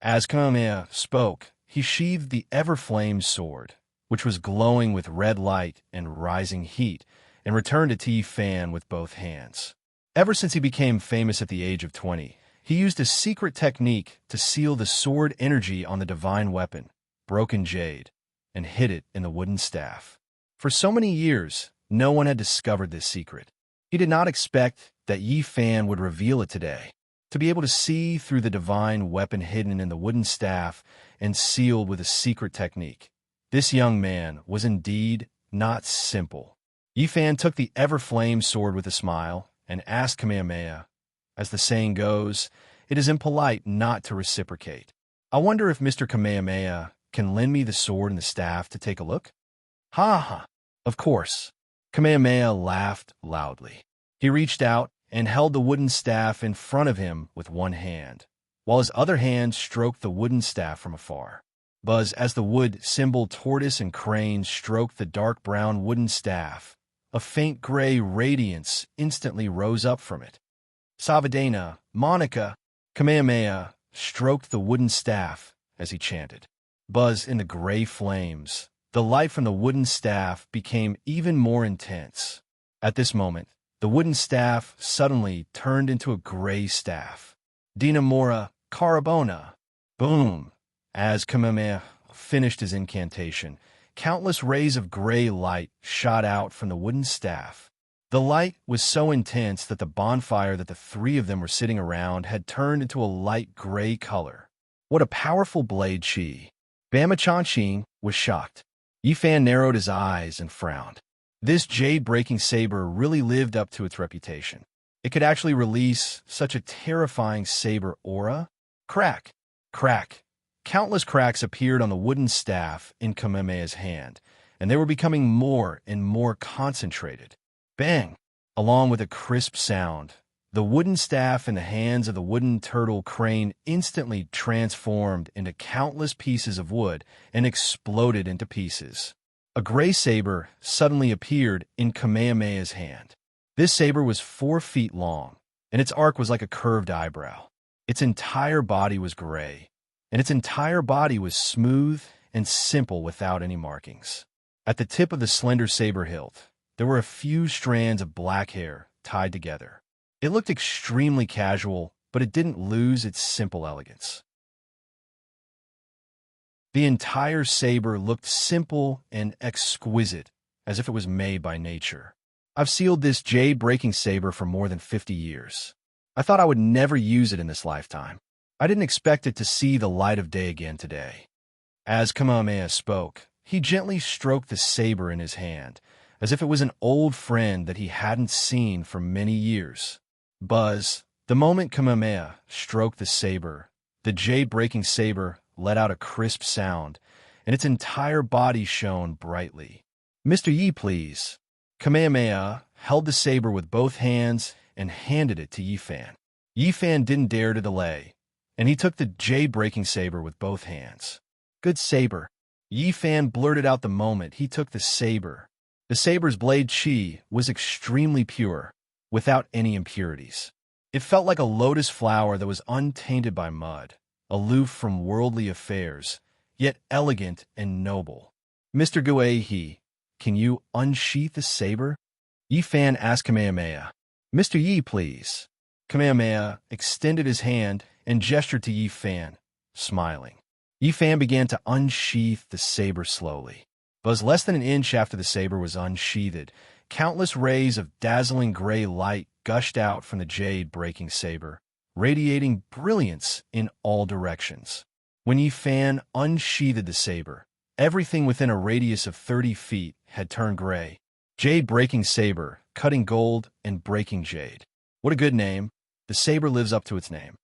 [SPEAKER 1] As Kamehameha spoke, he sheathed the ever-flame sword, which was glowing with red light and rising heat, and returned it to Yi Fan with both hands. Ever since he became famous at the age of 20, he used a secret technique to seal the sword energy on the divine weapon, broken jade, and hid it in the wooden staff. For so many years, no one had discovered this secret. He did not expect that Yi Fan would reveal it today. To be able to see through the divine weapon hidden in the wooden staff and sealed with a secret technique. This young man was indeed not simple. Yi Fan took the ever-flame sword with a smile and asked Kamehameha, as the saying goes, it is impolite not to reciprocate. I wonder if Mr. Kamehameha can lend me the sword and the staff to take a look? Ha ha! Of course. Kamehameha laughed loudly. He reached out and held the wooden staff in front of him with one hand, while his other hand stroked the wooden staff from afar. Buzz, as the wood symbol tortoise and crane stroked the dark brown wooden staff, a faint gray radiance instantly rose up from it. Savadena, Monica, Kamehameha stroked the wooden staff as he chanted. Buzz, in the gray flames, the light from the wooden staff became even more intense. At this moment, the wooden staff suddenly turned into a gray staff. Dinamora, Carabona. Boom! As Kamehameha finished his incantation, countless rays of gray light shot out from the wooden staff. The light was so intense that the bonfire that the three of them were sitting around had turned into a light gray color. What a powerful blade chi! Bama Changqing was shocked. Yi Fan narrowed his eyes and frowned. This jade-breaking saber really lived up to its reputation. It could actually release such a terrifying saber aura. Crack! Crack! Countless cracks appeared on the wooden staff in Kamehameha's hand, and they were becoming more and more concentrated. Bang! Along with a crisp sound, the wooden staff in the hands of the wooden turtle crane instantly transformed into countless pieces of wood and exploded into pieces. A gray saber suddenly appeared in Kamehameha's hand. This saber was 4 feet long, and its arc was like a curved eyebrow. Its entire body was gray, and its entire body was smooth and simple without any markings. At the tip of the slender saber hilt, there were a few strands of black hair tied together. It looked extremely casual, but it didn't lose its simple elegance. The entire saber looked simple and exquisite, as if it was made by nature. I've sealed this jade-breaking saber for more than 50 years. I thought I would never use it in this lifetime. I didn't expect it to see the light of day again today. As Kamehameha spoke, he gently stroked the saber in his hand, as if it was an old friend that he hadn't seen for many years. Buzz, the moment Kamehameha stroked the saber, the jade-breaking saber let out a crisp sound, and its entire body shone brightly. Mr. Yi, please. Kamehameha held the saber with both hands and handed it to Yi Fan. Yi Fan didn't dare to delay, and he took the jade-breaking saber with both hands. Good saber. Yi Fan blurted out the moment he took the saber. The saber's blade chi was extremely pure, without any impurities. It felt like a lotus flower that was untainted by mud, aloof from worldly affairs, yet elegant and noble. Mr. Guihi, can you unsheath the saber? Yi Fan asked Kamehameha. Mr. Yi, please. Kamehameha extended his hand and gestured to Yi Fan, smiling. Yi Fan began to unsheath the saber slowly. But less than an inch after the saber was unsheathed, countless rays of dazzling gray light gushed out from the jade-breaking saber, radiating brilliance in all directions. When Yi Fan unsheathed the saber, Everything within a radius of 30 feet had turned gray. Jade breaking saber, cutting gold, and breaking jade. What a good name. The saber lives up to its name.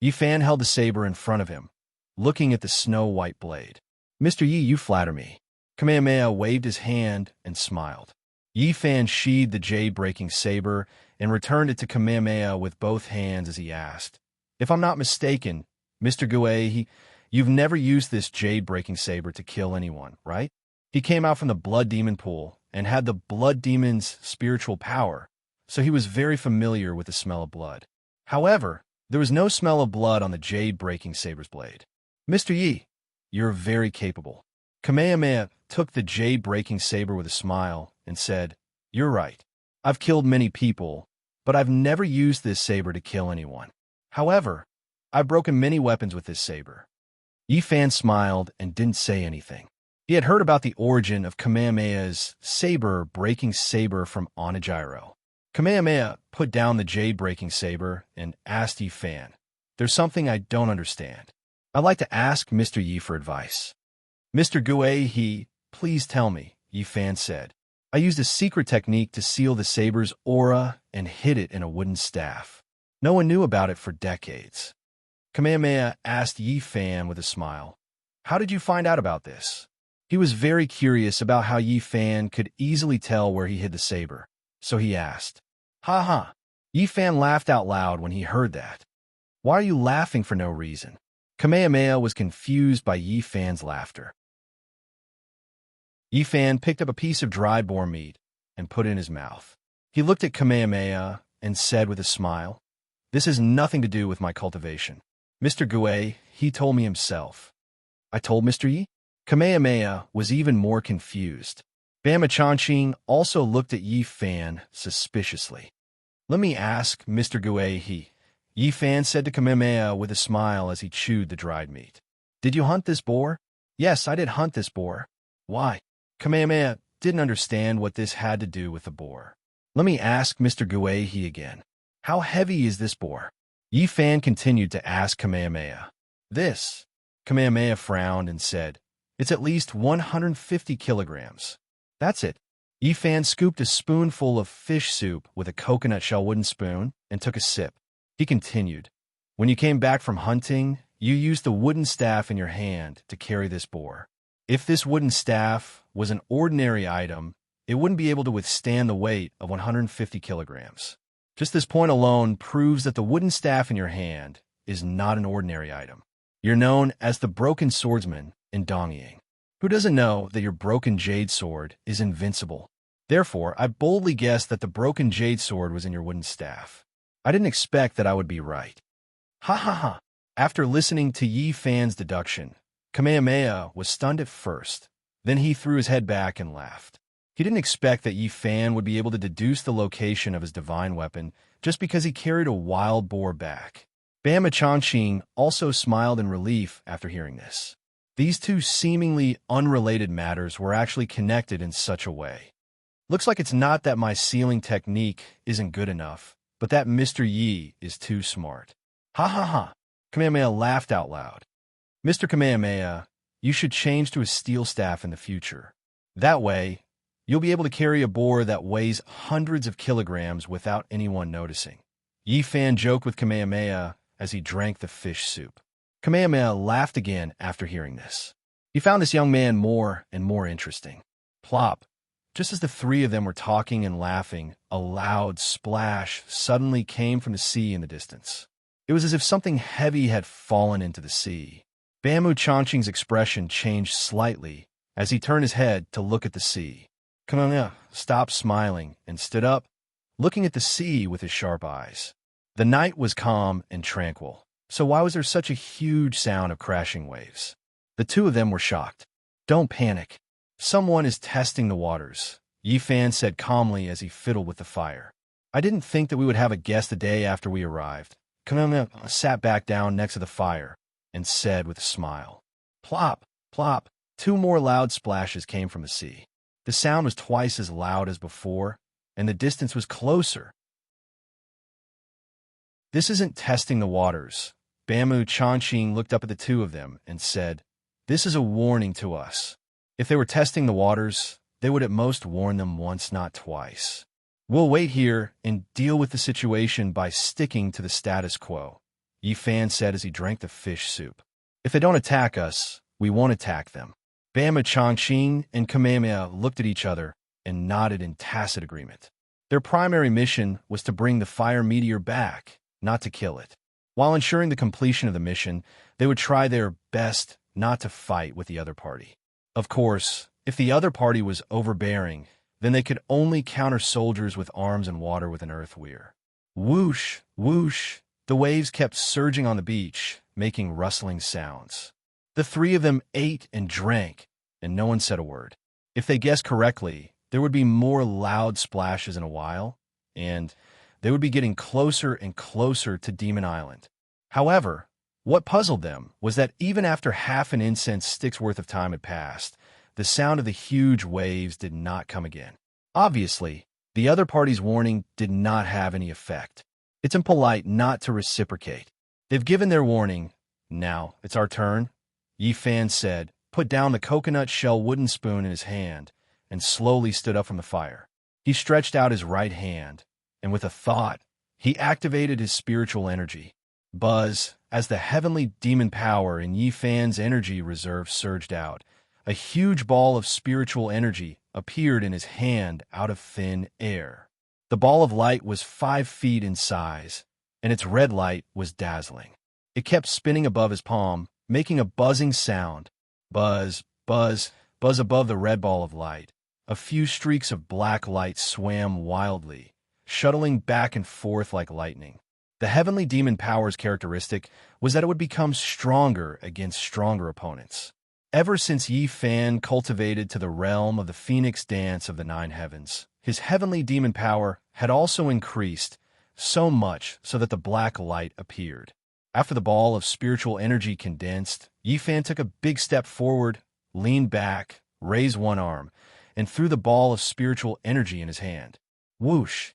[SPEAKER 1] Yifan held the saber in front of him, looking at the snow-white blade. Mr. Yi, you flatter me. Kamehameha waved his hand and smiled. Yifan sheathed the jade-breaking saber and returned it to Kamehameha with both hands as he asked, "If I'm not mistaken, Mr. Gue, you've never used this jade-breaking saber to kill anyone, right?" He came out from the blood demon pool and had the blood demon's spiritual power, so he was very familiar with the smell of blood. However, there was no smell of blood on the jade-breaking saber's blade. "Mr. Yi, you're very capable." Kamehameha took the jade-breaking saber with a smile and said, "You're right. I've killed many people, but I've never used this saber to kill anyone. However, I've broken many weapons with this saber." Yifan smiled and didn't say anything. He had heard about the origin of Kamehameha's saber-breaking saber from Onigiro. Kamehameha put down the jade-breaking saber and asked Yifan, "There's something I don't understand. I'd like to ask Mr. Yi for advice." "Mr. Gue, please tell me," Yifan said. "I used a secret technique to seal the saber's aura and hid it in a wooden staff. No one knew about it for decades." Kamehameha asked Yifan with a smile, "How did you find out about this?" He was very curious about how Yifan could easily tell where he hid the saber, so he asked. "Ha ha!" Yifan laughed out loud when he heard that. "Why are you laughing for no reason?" Kamehameha was confused by Yifan's laughter. Yifan picked up a piece of dried boar meat and put it in his mouth. He looked at Kamehameha and said with a smile, "This has nothing to do with my cultivation. Mr. Gue, he told me himself." "I told Mr. Yi?" Kamehameha was even more confused. Bama Chanqing also looked at Yifan suspiciously. "Let me ask, Mr. Gue, Yifan said to Kamehameha with a smile as he chewed the dried meat. "Did you hunt this boar?" "Yes, I did hunt this boar." "Why?" Kamehameha didn't understand what this had to do with the boar. "Let me ask Mr. Gue again. How heavy is this boar?" Yifan continued to ask Kamehameha. "This." Kamehameha frowned and said, "It's at least 150 kilograms. That's it." Yifan scooped a spoonful of fish soup with a coconut shell wooden spoon and took a sip. He continued, "When you came back from hunting, you used the wooden staff in your hand to carry this boar. If this wooden staff was an ordinary item, it wouldn't be able to withstand the weight of 150 kilograms. Just this point alone proves that the wooden staff in your hand is not an ordinary item. You're known as the Broken Swordsman in Dongying. Who doesn't know that your broken jade sword is invincible? Therefore, I boldly guessed that the broken jade sword was in your wooden staff. I didn't expect that I would be right." Ha ha ha. After listening to Yifan's deduction, Kamehameha was stunned at first. Then he threw his head back and laughed. He didn't expect that Yifan would be able to deduce the location of his divine weapon just because he carried a wild boar back. Bama Chanqing also smiled in relief after hearing this. These two seemingly unrelated matters were actually connected in such a way. Looks like it's not that my sealing technique isn't good enough, but that Mr. Yi is too smart. Ha ha ha. Kamehameha laughed out loud. "Mr. Kamehameha, you should change to a steel staff in the future. That way, you'll be able to carry a boar that weighs hundreds of kilograms without anyone noticing." Yifan joked with Kamehameha as he drank the fish soup. Kamehameha laughed again after hearing this. He found this young man more and more interesting. Plop. Just as the three of them were talking and laughing, a loud splash suddenly came from the sea in the distance. It was as if something heavy had fallen into the sea. Bama Chanqing's expression changed slightly as he turned his head to look at the sea. Kamehameha stopped smiling and stood up, looking at the sea with his sharp eyes. The night was calm and tranquil, so why was there such a huge sound of crashing waves? The two of them were shocked. "Don't panic. Someone is testing the waters," Yifan said calmly as he fiddled with the fire. "I didn't think that we would have a guest the day after we arrived." Kamehameha sat back down next to the fire and said with a smile. Plop, plop. Two more loud splashes came from the sea. The sound was twice as loud as before, and the distance was closer. "This isn't testing the waters." Bama Chanqing looked up at the two of them and said, "This is a warning to us. If they were testing the waters, they would at most warn them once, not twice. We'll wait here and deal with the situation by sticking to the status quo, Yi Fan said as he drank the fish soup. If they don't attack us, we won't attack them. Bama Chongqing and Kamehameha looked at each other and nodded in tacit agreement. Their primary mission was to bring the fire meteor back, not to kill it. While ensuring the completion of the mission, they would try their best not to fight with the other party. Of course, if the other party was overbearing, then they could only counter soldiers with arms and water with an earth weir. Whoosh, whoosh, the waves kept surging on the beach, making rustling sounds. The three of them ate and drank, and no one said a word. If they guessed correctly, there would be more loud splashes in a while, and they would be getting closer and closer to Demon Island. However, what puzzled them was that even after half an incense stick's worth of time had passed, the sound of the huge waves did not come again. Obviously, the other party's warning did not have any effect. It's impolite not to reciprocate. They've given their warning. Now, it's our turn, Yi Fan said, put down the coconut shell wooden spoon in his hand, and slowly stood up from the fire. He stretched out his right hand, and with a thought, he activated his spiritual energy. Buzz, as the heavenly demon power in Yi Fan's energy reserve surged out, a huge ball of spiritual energy appeared in his hand out of thin air. The ball of light was 5 feet in size, and its red light was dazzling. It kept spinning above his palm, making a buzzing sound. Buzz, buzz, buzz above the red ball of light. A few streaks of black light swam wildly, shuttling back and forth like lightning. The heavenly demon power's characteristic was that it would become stronger against stronger opponents. Ever since Yi Fan cultivated to the realm of the phoenix dance of the 9 heavens, his heavenly demon power had also increased, so much so that the black light appeared. After the ball of spiritual energy condensed, Yi Fan took a big step forward, leaned back, raised one arm, and threw the ball of spiritual energy in his hand. Whoosh!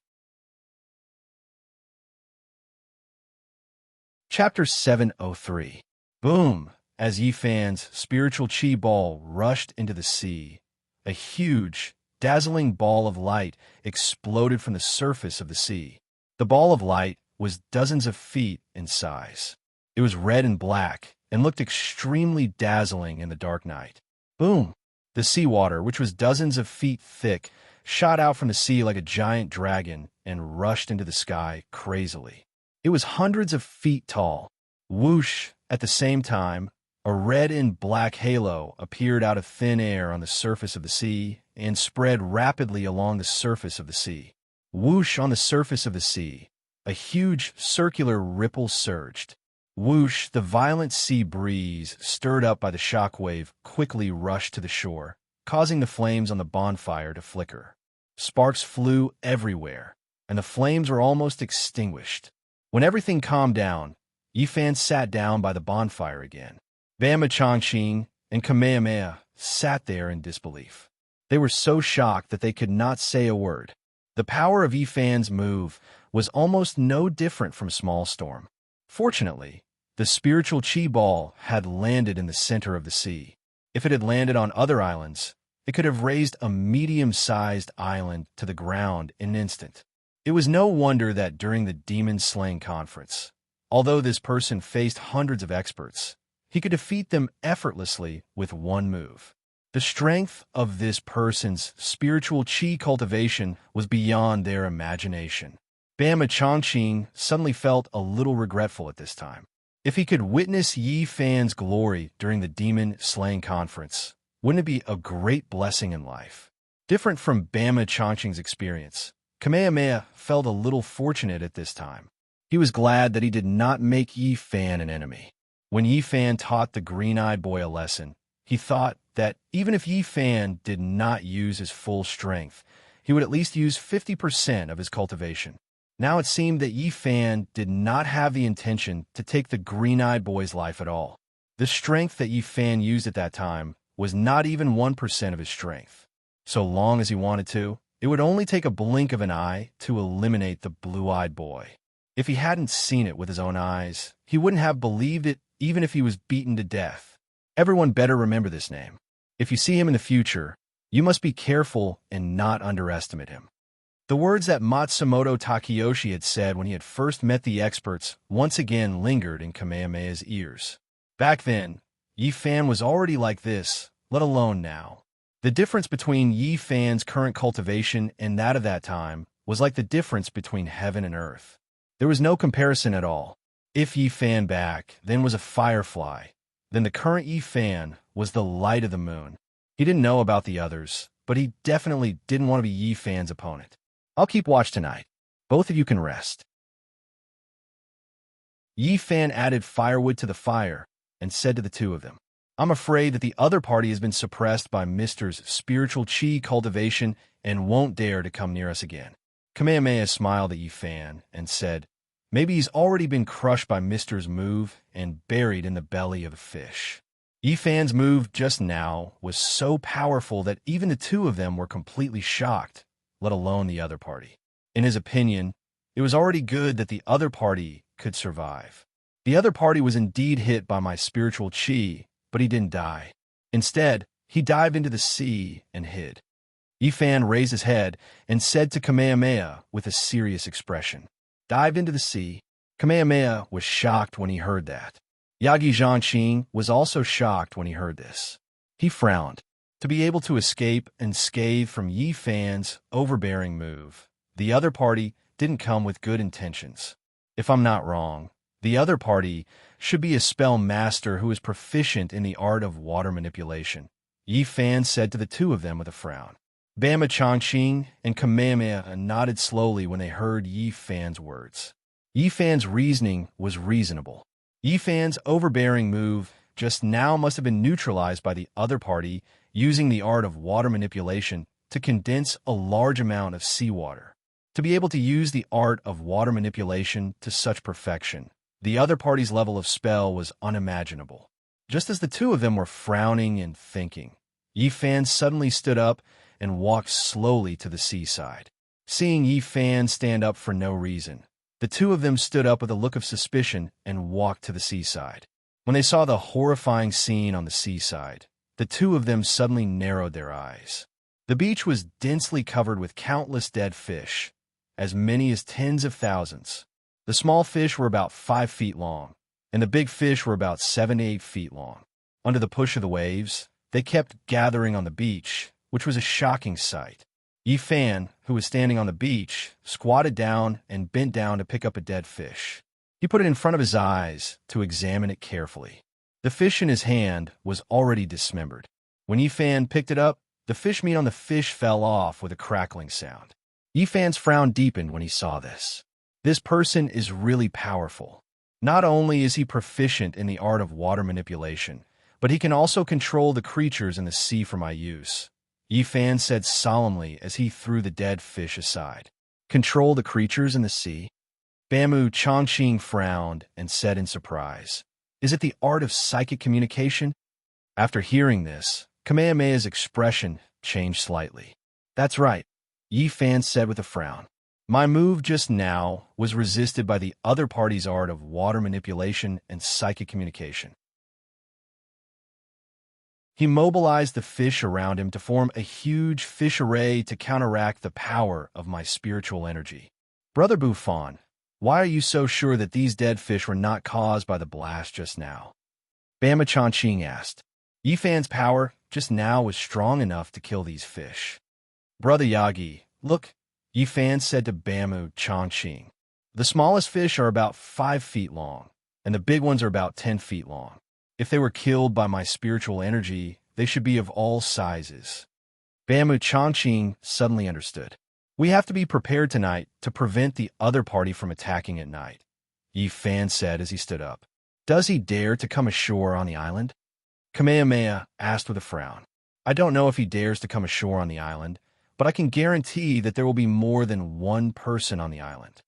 [SPEAKER 1] Chapter 703. Boom! As Yi Fan's spiritual chi ball rushed into the sea, a huge, dazzling ball of light exploded from the surface of the sea. The ball of light was dozens of feet in size. It was red and black and looked extremely dazzling in the dark night. Boom! The seawater, which was dozens of feet thick, shot out from the sea like a giant dragon and rushed into the sky crazily. It was hundreds of feet tall. Whoosh! At the same time, a red and black halo appeared out of thin air on the surface of the sea and spread rapidly along the surface of the sea. Whoosh! On the surface of the sea, a huge circular ripple surged. Whoosh! The violent sea breeze, stirred up by the shock wave, quickly rushed to the shore, causing the flames on the bonfire to flicker. Sparks flew everywhere, and the flames were almost extinguished. When everything calmed down, Yi Fan sat down by the bonfire again. Bama Chongqing and Kamehameha sat there in disbelief. They were so shocked that they could not say a word. The power of Yi Fan's move was almost no different from Small Storm. Fortunately, the spiritual chi ball had landed in the center of the sea. If it had landed on other islands, it could have raised a medium-sized island to the ground in an instant. It was no wonder that during the Demon Slaying Conference, although this person faced hundreds of experts, he could defeat them effortlessly with one move. The strength of this person's spiritual chi cultivation was beyond their imagination. Bama Chongqing suddenly felt a little regretful at this time. If he could witness Yi Fan's glory during the Demon Slaying Conference, wouldn't it be a great blessing in life? Different from Bama Chongqing's experience, Kamehameha felt a little fortunate at this time. He was glad that he did not make Yi Fan an enemy. When Yi Fan taught the green-eyed boy a lesson, he thought that even if Yi Fan did not use his full strength, he would at least use 50% of his cultivation. Now it seemed that Yi Fan did not have the intention to take the green-eyed boy's life at all. The strength that Yi Fan used at that time was not even 1% of his strength. So long as he wanted to, it would only take a blink of an eye to eliminate the blue-eyed boy. If he hadn't seen it with his own eyes, he wouldn't have believed it even if he was beaten to death. Everyone better remember this name. If you see him in the future, you must be careful and not underestimate him. The words that Matsumoto Takeyoshi had said when he had first met the experts once again lingered in Kamehameha's ears. Back then, Yi Fan was already like this, let alone now. The difference between Yi Fan's current cultivation and that of that time was like the difference between heaven and earth. There was no comparison at all. If Yi Fan back then was a firefly, then the current Yi Fan was the light of the moon. He didn't know about the others, but he definitely didn't want to be Yi Fan's opponent. I'll keep watch tonight. Both of you can rest. Yi Fan added firewood to the fire and said to the two of them, I'm afraid that the other party has been suppressed by Mr.'s spiritual chi cultivation and won't dare to come near us again. Kamehameha smiled at Yi Fan and said, maybe he's already been crushed by Mr.'s move and buried in the belly of a fish. Yi Fan's move just now was so powerful that even the two of them were completely shocked, let alone the other party. In his opinion, it was already good that the other party could survive. The other party was indeed hit by my spiritual chi, but he didn't die. Instead, he dived into the sea and hid. Yi Fan raised his head and said to Kamehameha with a serious expression, dived into the sea. Kamehameha was shocked when he heard that. Yagi Zhangqing was also shocked when he heard this. He frowned. To be able to escape and scathe from Yi Fan's overbearing move, the other party didn't come with good intentions. If I'm not wrong, the other party should be a spell master who is proficient in the art of water manipulation, Yi Fan said to the two of them with a frown. Bama Changqing and Kamehameha nodded slowly when they heard Yi Fan's words. Yi Fan's reasoning was reasonable. Yi Fan's overbearing move just now must have been neutralized by the other party using the art of water manipulation to condense a large amount of seawater. To be able to use the art of water manipulation to such perfection, the other party's level of spell was unimaginable. Just as the two of them were frowning and thinking, Yi Fan suddenly stood up and walked slowly to the seaside. Seeing Yi Fan stand up for no reason, the two of them stood up with a look of suspicion and walked to the seaside. When they saw the horrifying scene on the seaside, the two of them suddenly narrowed their eyes. The beach was densely covered with countless dead fish, as many as tens of thousands. The small fish were about 5 feet long, and the big fish were about 7 to 8 feet long. Under the push of the waves, they kept gathering on the beach, which was a shocking sight. Yi Fan, who was standing on the beach, squatted down and bent down to pick up a dead fish. He put it in front of his eyes to examine it carefully. The fish in his hand was already dismembered. When Yi Fan picked it up, the fish meat on the fish fell off with a crackling sound. Yi Fan's frown deepened when he saw this. This person is really powerful. Not only is he proficient in the art of water manipulation, but he can also control the creatures in the sea for my use, Yi Fan said solemnly as he threw the dead fish aside. Control the creatures in the sea? Bama Changqing frowned and said in surprise, is it the art of psychic communication? After hearing this, Kamehameha's expression changed slightly. That's right, Yi Fan said with a frown. My move just now was resisted by the other party's art of water manipulation and psychic communication. He mobilized the fish around him to form a huge fish array to counteract the power of my spiritual energy. Brother Buffon, why are you so sure that these dead fish were not caused by the blast just now? Bama Changqing asked. Yi Fan's power just now was strong enough to kill these fish. Brother Yagi, look, Yi Fan said to Bama Changqing. The smallest fish are about 5 feet long, and the big ones are about 10 feet long. If they were killed by my spiritual energy, they should be of all sizes. Bama Changqing suddenly understood. We have to be prepared tonight to prevent the other party from attacking at night, Yi Fan said as he stood up. Does he dare to come ashore on the island? Kamehameha asked with a frown. I don't know if he dares to come ashore on the island, but I can guarantee that there will be more than one person on the island.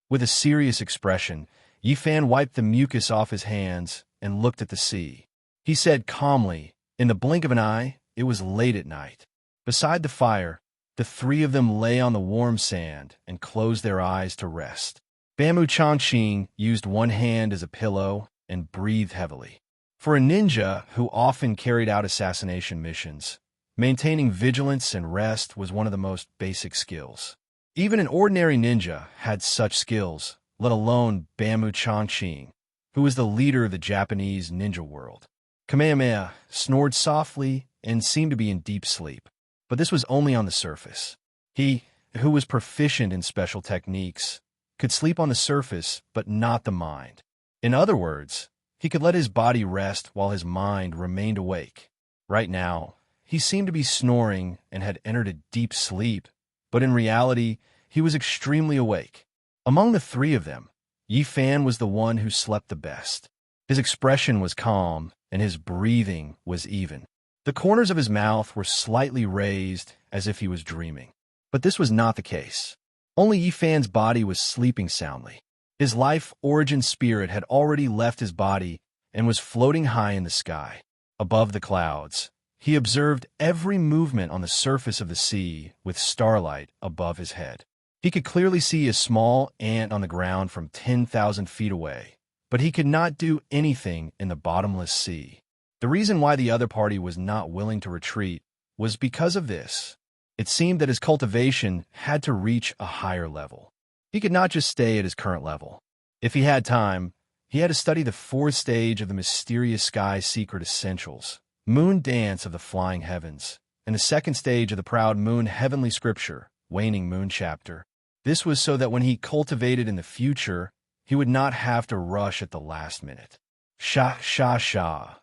[SPEAKER 1] With a serious expression, Yi Fan wiped the mucus off his hands and looked at the sea. He said calmly, in the blink of an eye, it was late at night. Beside the fire, the three of them lay on the warm sand and closed their eyes to rest. Bama Changqing used one hand as a pillow and breathed heavily. For a ninja who often carried out assassination missions, maintaining vigilance and rest was one of the most basic skills. Even an ordinary ninja had such skills, let alone Bamboo Changqing, who was the leader of the Japanese ninja world. Kamehameha snored softly and seemed to be in deep sleep, but this was only on the surface. He, who was proficient in special techniques, could sleep on the surface but not the mind. In other words, he could let his body rest while his mind remained awake. Right now, he seemed to be snoring and had entered a deep sleep, but in reality, he was extremely awake. Among the three of them, Yi Fan was the one who slept the best. His expression was calm, and his breathing was even. The corners of his mouth were slightly raised, as if he was dreaming. But this was not the case. Only Yi Fan's body was sleeping soundly. His life origin spirit had already left his body and was floating high in the sky. Above the clouds, he observed every movement on the surface of the sea with starlight above his head. He could clearly see a small ant on the ground from 10,000 feet away, but he could not do anything in the bottomless sea. The reason why the other party was not willing to retreat was because of this. It seemed that his cultivation had to reach a higher level. He could not just stay at his current level. If he had time, he had to study the fourth stage of the mysterious sky secret essentials, Moon Dance of the Flying Heavens, and the second stage of the Proud Moon Heavenly Scripture, Waning Moon Chapter. This was so that when he cultivated in the future, he would not have to rush at the last minute. Sha, sha, sha.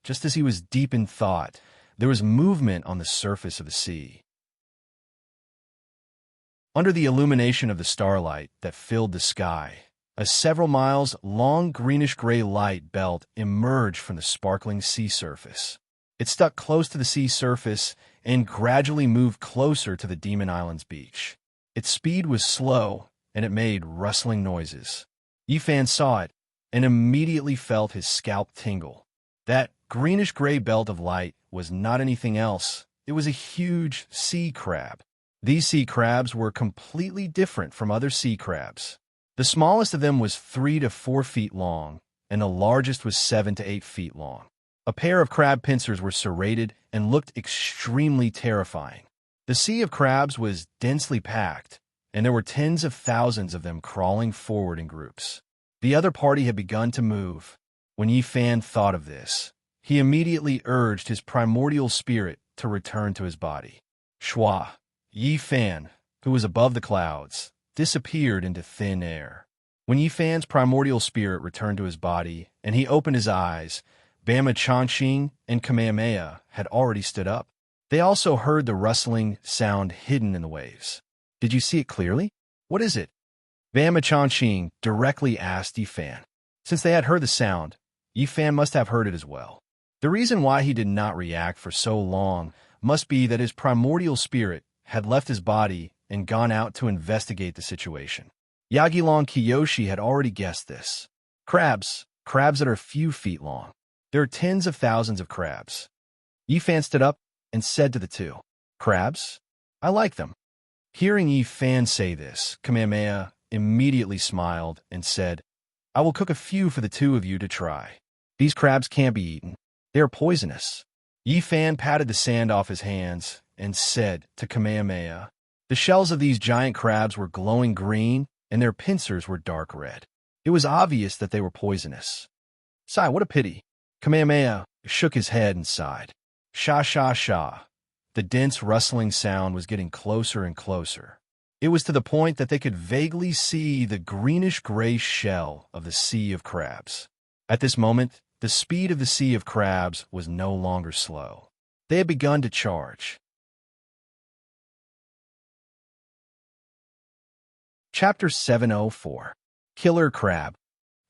[SPEAKER 1] Just as he was deep in thought, there was movement on the surface of the sea. Under the illumination of the starlight that filled the sky, a several miles long greenish-gray light belt emerged from the sparkling sea surface. It stuck close to the sea surface and gradually moved closer to the Demon Island's beach. Its speed was slow, and it made rustling noises. Yi Fan saw it and immediately felt his scalp tingle. That greenish-gray belt of light was not anything else. It was a huge sea crab. These sea crabs were completely different from other sea crabs. The smallest of them was 3 to 4 feet long, and the largest was 7 to 8 feet long. A pair of crab pincers were serrated and looked extremely terrifying. The sea of crabs was densely packed, and there were tens of thousands of them crawling forward in groups. The other party had begun to move. When Yi Fan thought of this, he immediately urged his primordial spirit to return to his body. Shwa, Yi Fan, who was above the clouds, disappeared into thin air. When Yi Fan's primordial spirit returned to his body and he opened his eyes, Bamboo Changqing and Kamehameha had already stood up. They also heard the rustling sound hidden in the waves. Did you see it clearly? What is it? Bamboo Changqing directly asked Yi Fan. Since they had heard the sound, Yi Fan must have heard it as well. The reason why he did not react for so long must be that his primordial spirit had left his body and gone out to investigate the situation. Yagilong Kiyoshi had already guessed this. Crabs that are a few feet long. There are tens of thousands of crabs. Yi Fan stood up and said to the two, "Crabs? I like them." Hearing Yi Fan say this, Kamehameha immediately smiled and said, "I will cook a few for the two of you to try. These crabs can't be eaten. They are poisonous." Yi Fan patted the sand off his hands and said to Kamehameha, "The shells of these giant crabs were glowing green and their pincers were dark red. It was obvious that they were poisonous." "Sigh, what a pity." Kamehameha shook his head and sighed. Sha, sha, sha. The dense rustling sound was getting closer and closer. It was to the point that they could vaguely see the greenish-gray shell of the sea of crabs. At this moment, the speed of the sea of crabs was no longer slow. They had begun to charge. Chapter 704. Killer Crab.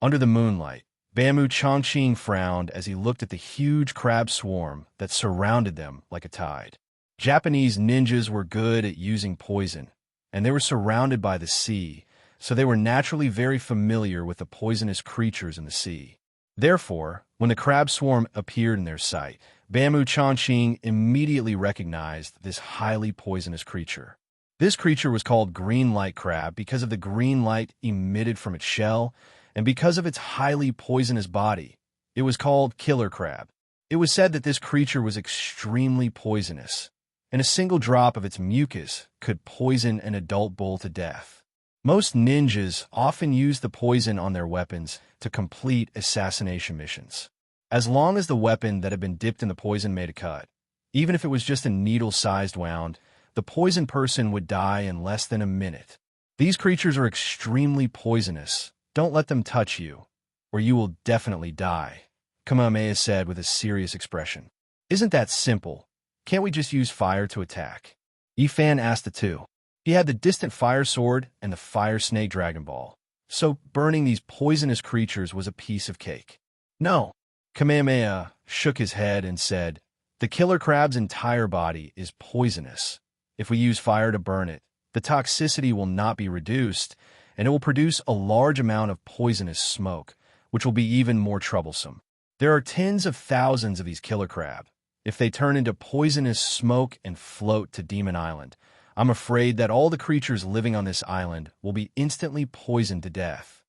[SPEAKER 1] Under the moonlight, Bamboo Changqing frowned as he looked at the huge crab swarm that surrounded them like a tide. Japanese ninjas were good at using poison, and they were surrounded by the sea, so they were naturally very familiar with the poisonous creatures in the sea. Therefore, when the crab swarm appeared in their sight, Bamboo Changqing immediately recognized this highly poisonous creature. This creature was called green light crab because of the green light emitted from its shell, and because of its highly poisonous body. It was called killer crab. It was said that this creature was extremely poisonous, and a single drop of its mucus could poison an adult bull to death. Most ninjas often use the poison on their weapons to complete assassination missions. As long as the weapon that had been dipped in the poison made a cut, even if it was just a needle-sized wound, the poisoned person would die in less than a minute. These creatures are extremely poisonous. Don't let them touch you, or you will definitely die, Kamehameha said with a serious expression. Isn't that simple? Can't we just use fire to attack? Yifan asked the two. He had the distant fire sword and the fire snake Dragon Ball, so burning these poisonous creatures was a piece of cake. No. Kamehameha shook his head and said, the killer crab's entire body is poisonous. If we use fire to burn it, the toxicity will not be reduced, and it will produce a large amount of poisonous smoke, which will be even more troublesome. There are tens of thousands of these killer crab. If they turn into poisonous smoke and float to Demon Island, I'm afraid that all the creatures living on this island will be instantly poisoned to death.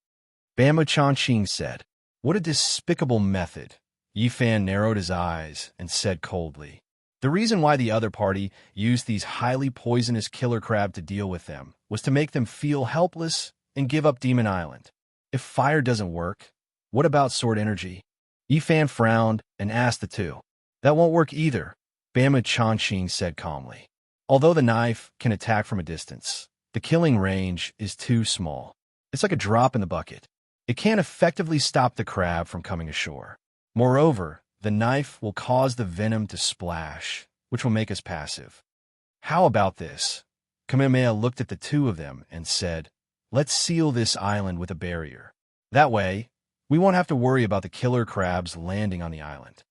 [SPEAKER 1] Bama Chanqing said, what a despicable method. Yifan narrowed his eyes and said coldly, the reason why the other party used these highly poisonous killer crab to deal with them was to make them feel helpless and give up Demon Island. If fire doesn't work, what about sword energy? Yifan frowned and asked the two. That won't work either, Bama Chanqing said calmly. Although the knife can attack from a distance, the killing range is too small. It's like a drop in the bucket. It can't effectively stop the crab from coming ashore. Moreover, the knife will cause the venom to splash, which will make us passive. How about this? Kamehameha looked at the two of them and said, let's seal this island with a barrier. That way, we won't have to worry about the killer crabs landing on the island.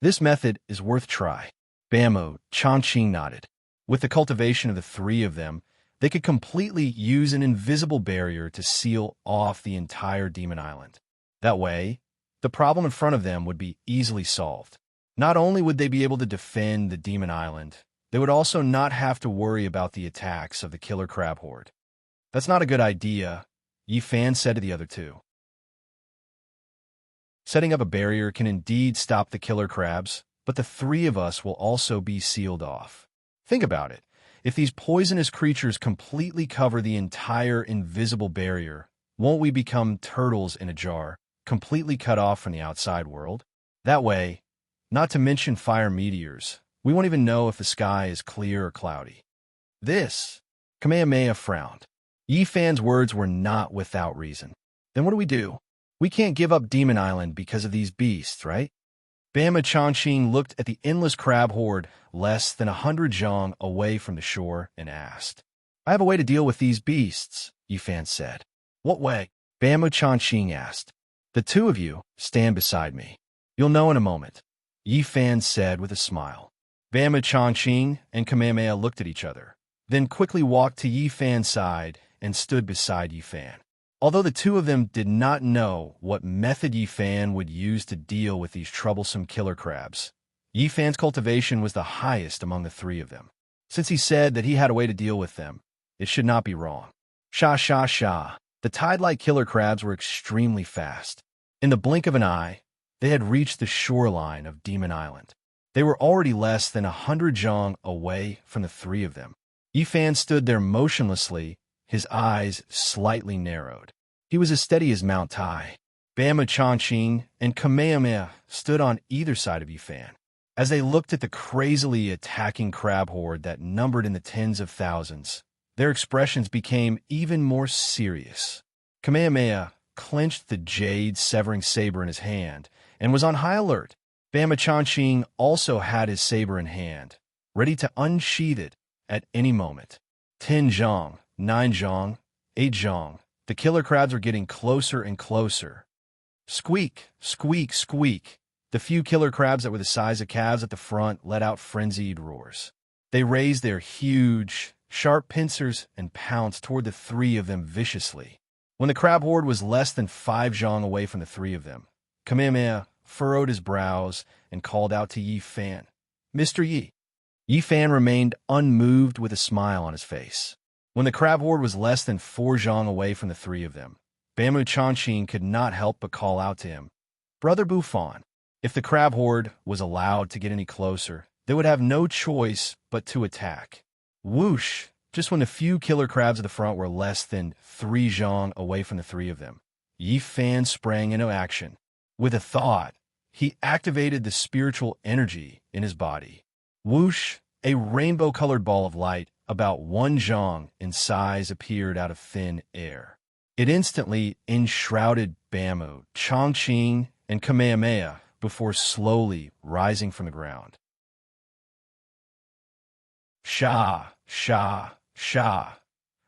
[SPEAKER 1] This method is worth try. Bamo Chanqing nodded. With the cultivation of the three of them, they could completely use an invisible barrier to seal off the entire Demon Island. That way, the problem in front of them would be easily solved. Not only would they be able to defend the Demon Island, they would also not have to worry about the attacks of the killer crab horde. That's not a good idea, Yifan said to the other two. Setting up a barrier can indeed stop the killer crabs, but the three of us will also be sealed off. Think about it. If these poisonous creatures completely cover the entire invisible barrier, won't we become turtles in a jar, completely cut off from the outside world? That way, not to mention fire meteors, we won't even know if the sky is clear or cloudy. This, Kamehameha frowned. Yifan's words were not without reason. Then what do? We can't give up Demon Island because of these beasts, right? Bama Chanqing looked at the endless crab horde less than 100 zhang away from the shore and asked, I have a way to deal with these beasts, Yifan said. What way? Bama Chanqing asked. The two of you stand beside me. You'll know in a moment, Yifan said with a smile. Bama Chanqing and Kamehameha looked at each other, then quickly walked to Yifan's side and stood beside Yifan. Although the two of them did not know what method Yifan would use to deal with these troublesome killer crabs, Yifan's cultivation was the highest among the three of them. Since he said that he had a way to deal with them, it should not be wrong. Sha sha sha. The tide-like killer crabs were extremely fast. In the blink of an eye, they had reached the shoreline of Demon Island. They were already less than 100 zhang away from the three of them. Yifan stood there motionlessly, his eyes slightly narrowed. He was as steady as Mount Tai. Bama Chanqing and Kamehameha stood on either side of Yifan. As they looked at the crazily attacking crab horde that numbered in the tens of thousands, their expressions became even more serious. Kamehameha clenched the jade severing saber in his hand and was on high alert. Bama Chanqing also had his saber in hand, ready to unsheath it at any moment. 10 zhang. 9 zhang, 8 zhang. The killer crabs were getting closer and closer. Squeak, squeak, squeak. The few killer crabs that were the size of calves at the front let out frenzied roars. They raised their huge, sharp pincers and pounced toward the three of them viciously. When the crab horde was less than 5 zhang away from the three of them, Kamehameha furrowed his brows and called out to Yifan, Mr. Yi. Yifan remained unmoved with a smile on his face. When the crab horde was less than 4 zhang away from the three of them, Bama Chanqing could not help but call out to him, Brother Buffon. If the crab horde was allowed to get any closer, they would have no choice but to attack. Whoosh! Just when the few killer crabs at the front were less than 3 zhang away from the 3 of them, Yi Fan sprang into action. With a thought, he activated the spiritual energy in his body. Whoosh! A rainbow-colored ball of light, about 1 zhang in size, appeared out of thin air. It instantly enshrouded Bamu, Chongqing, and Kamehameha before slowly rising from the ground. Sha, sha, sha.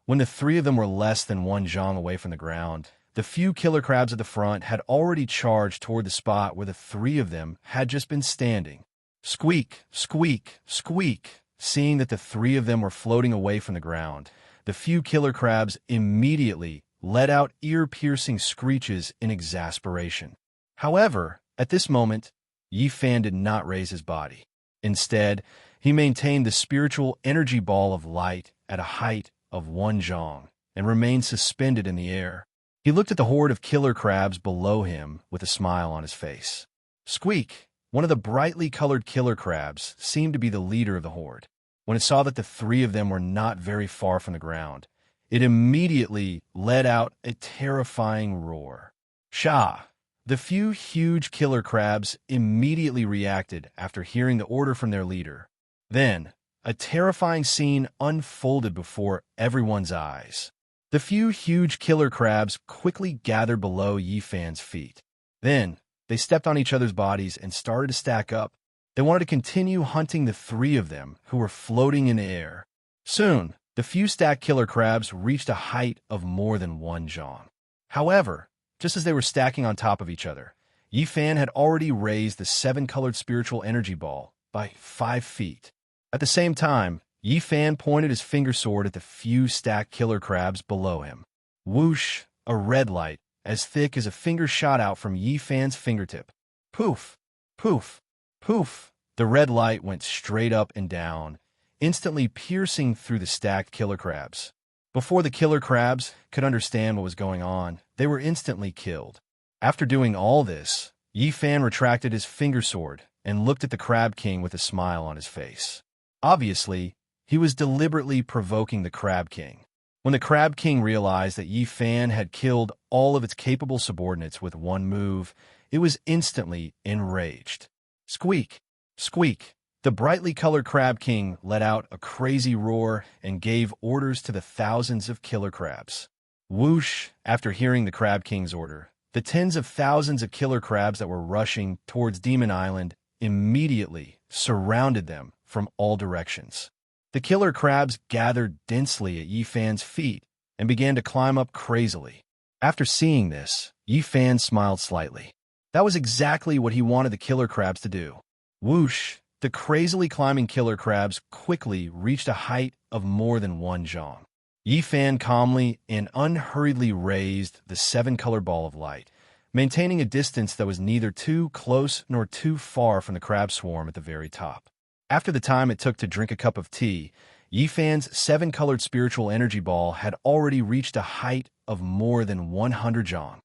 [SPEAKER 1] When the 3 of them were less than 1 zhang away from the ground, the few killer crabs at the front had already charged toward the spot where the 3 of them had just been standing. Squeak, squeak, squeak. Seeing that the 3 of them were floating away from the ground, the few killer crabs immediately let out ear-piercing screeches in exasperation. However, at this moment, Yi Fan did not raise his body. Instead, he maintained the spiritual energy ball of light at a height of 1 zhang and remained suspended in the air. He looked at the horde of killer crabs below him with a smile on his face. Squeak! One of the brightly colored killer crabs seemed to be the leader of the horde. When it saw that the 3 of them were not very far from the ground, it immediately let out a terrifying roar. Sha! The few huge killer crabs immediately reacted after hearing the order from their leader. Then, a terrifying scene unfolded before everyone's eyes. The few huge killer crabs quickly gathered below Yi Fan's feet. Then, they stepped on each other's bodies and started to stack up. They wanted to continue hunting the 3 of them who were floating in the air. Soon, the few stacked killer crabs reached a height of more than 1 zhang. However, just as they were stacking on top of each other, Yi Fan had already raised the 7-colored spiritual energy ball by 5 feet. At the same time, Yi Fan pointed his finger sword at the few stacked killer crabs below him. Whoosh! A red light, as thick as a finger, shot out from Yi Fan's fingertip. Poof! Poof! Poof! The red light went straight up and down, instantly piercing through the stacked killer crabs. Before the killer crabs could understand what was going on, they were instantly killed. After doing all this, Yi Fan retracted his finger sword and looked at the Crab King with a smile on his face. Obviously, he was deliberately provoking the Crab King. When the Crab King realized that Yi Fan had killed all of its capable subordinates with one move, it was instantly enraged. Squeak! Squeak! The brightly colored Crab King let out a crazy roar and gave orders to the thousands of killer crabs. Whoosh! After hearing the Crab King's order, the tens of thousands of killer crabs that were rushing towards Demon Island immediately surrounded them from all directions. The killer crabs gathered densely at Yi Fan's feet and began to climb up crazily. After seeing this, Yi Fan smiled slightly. That was exactly what he wanted the killer crabs to do. Whoosh! The crazily climbing killer crabs quickly reached a height of more than 1 zhang. Yi Fan calmly and unhurriedly raised the 7-color ball of light, maintaining a distance that was neither too close nor too far from the crab swarm at the very top. After the time it took to drink a cup of tea, Yi Fan's 7-colored spiritual energy ball had already reached a height of more than 100 zhang.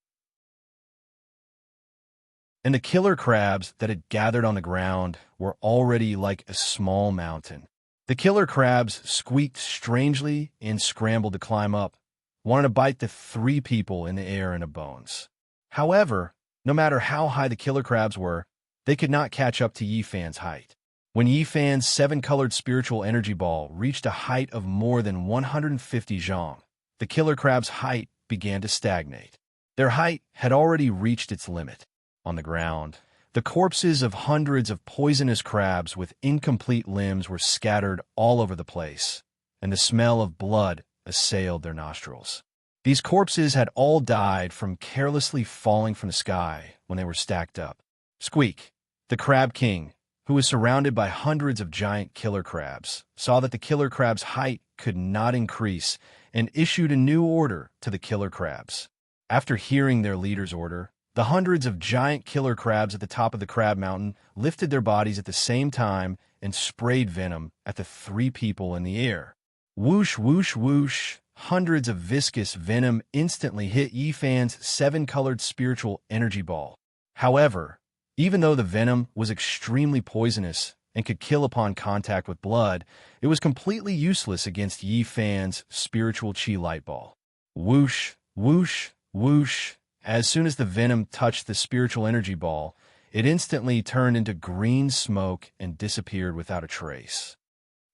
[SPEAKER 1] And the killer crabs that had gathered on the ground were already like a small mountain. The killer crabs squeaked strangely and scrambled to climb up, wanting to bite the 3 people in the air into bones. However, no matter how high the killer crabs were, they could not catch up to Yi Fan's height. When Yi Fan's 7-colored spiritual energy ball reached a height of more than 150 zhang, the killer crab's height began to stagnate. Their height had already reached its limit. On the ground, the corpses of hundreds of poisonous crabs with incomplete limbs were scattered all over the place, and the smell of blood assailed their nostrils. These corpses had all died from carelessly falling from the sky when they were stacked up. Squeak! The Crab King, who was surrounded by hundreds of giant killer crabs, saw that the killer crab's height could not increase and issued a new order to the killer crabs. After hearing their leader's order, the hundreds of giant killer crabs at the top of the crab mountain lifted their bodies at the same time and sprayed venom at the 3 people in the air. Whoosh, whoosh, whoosh! Hundreds of viscous venom instantly hit Yi Fan's 7-colored spiritual energy ball. However, even though the venom was extremely poisonous and could kill upon contact with blood, it was completely useless against Yi Fan's spiritual chi light ball. Whoosh, whoosh, whoosh. As soon as the venom touched the spiritual energy ball, it instantly turned into green smoke and disappeared without a trace.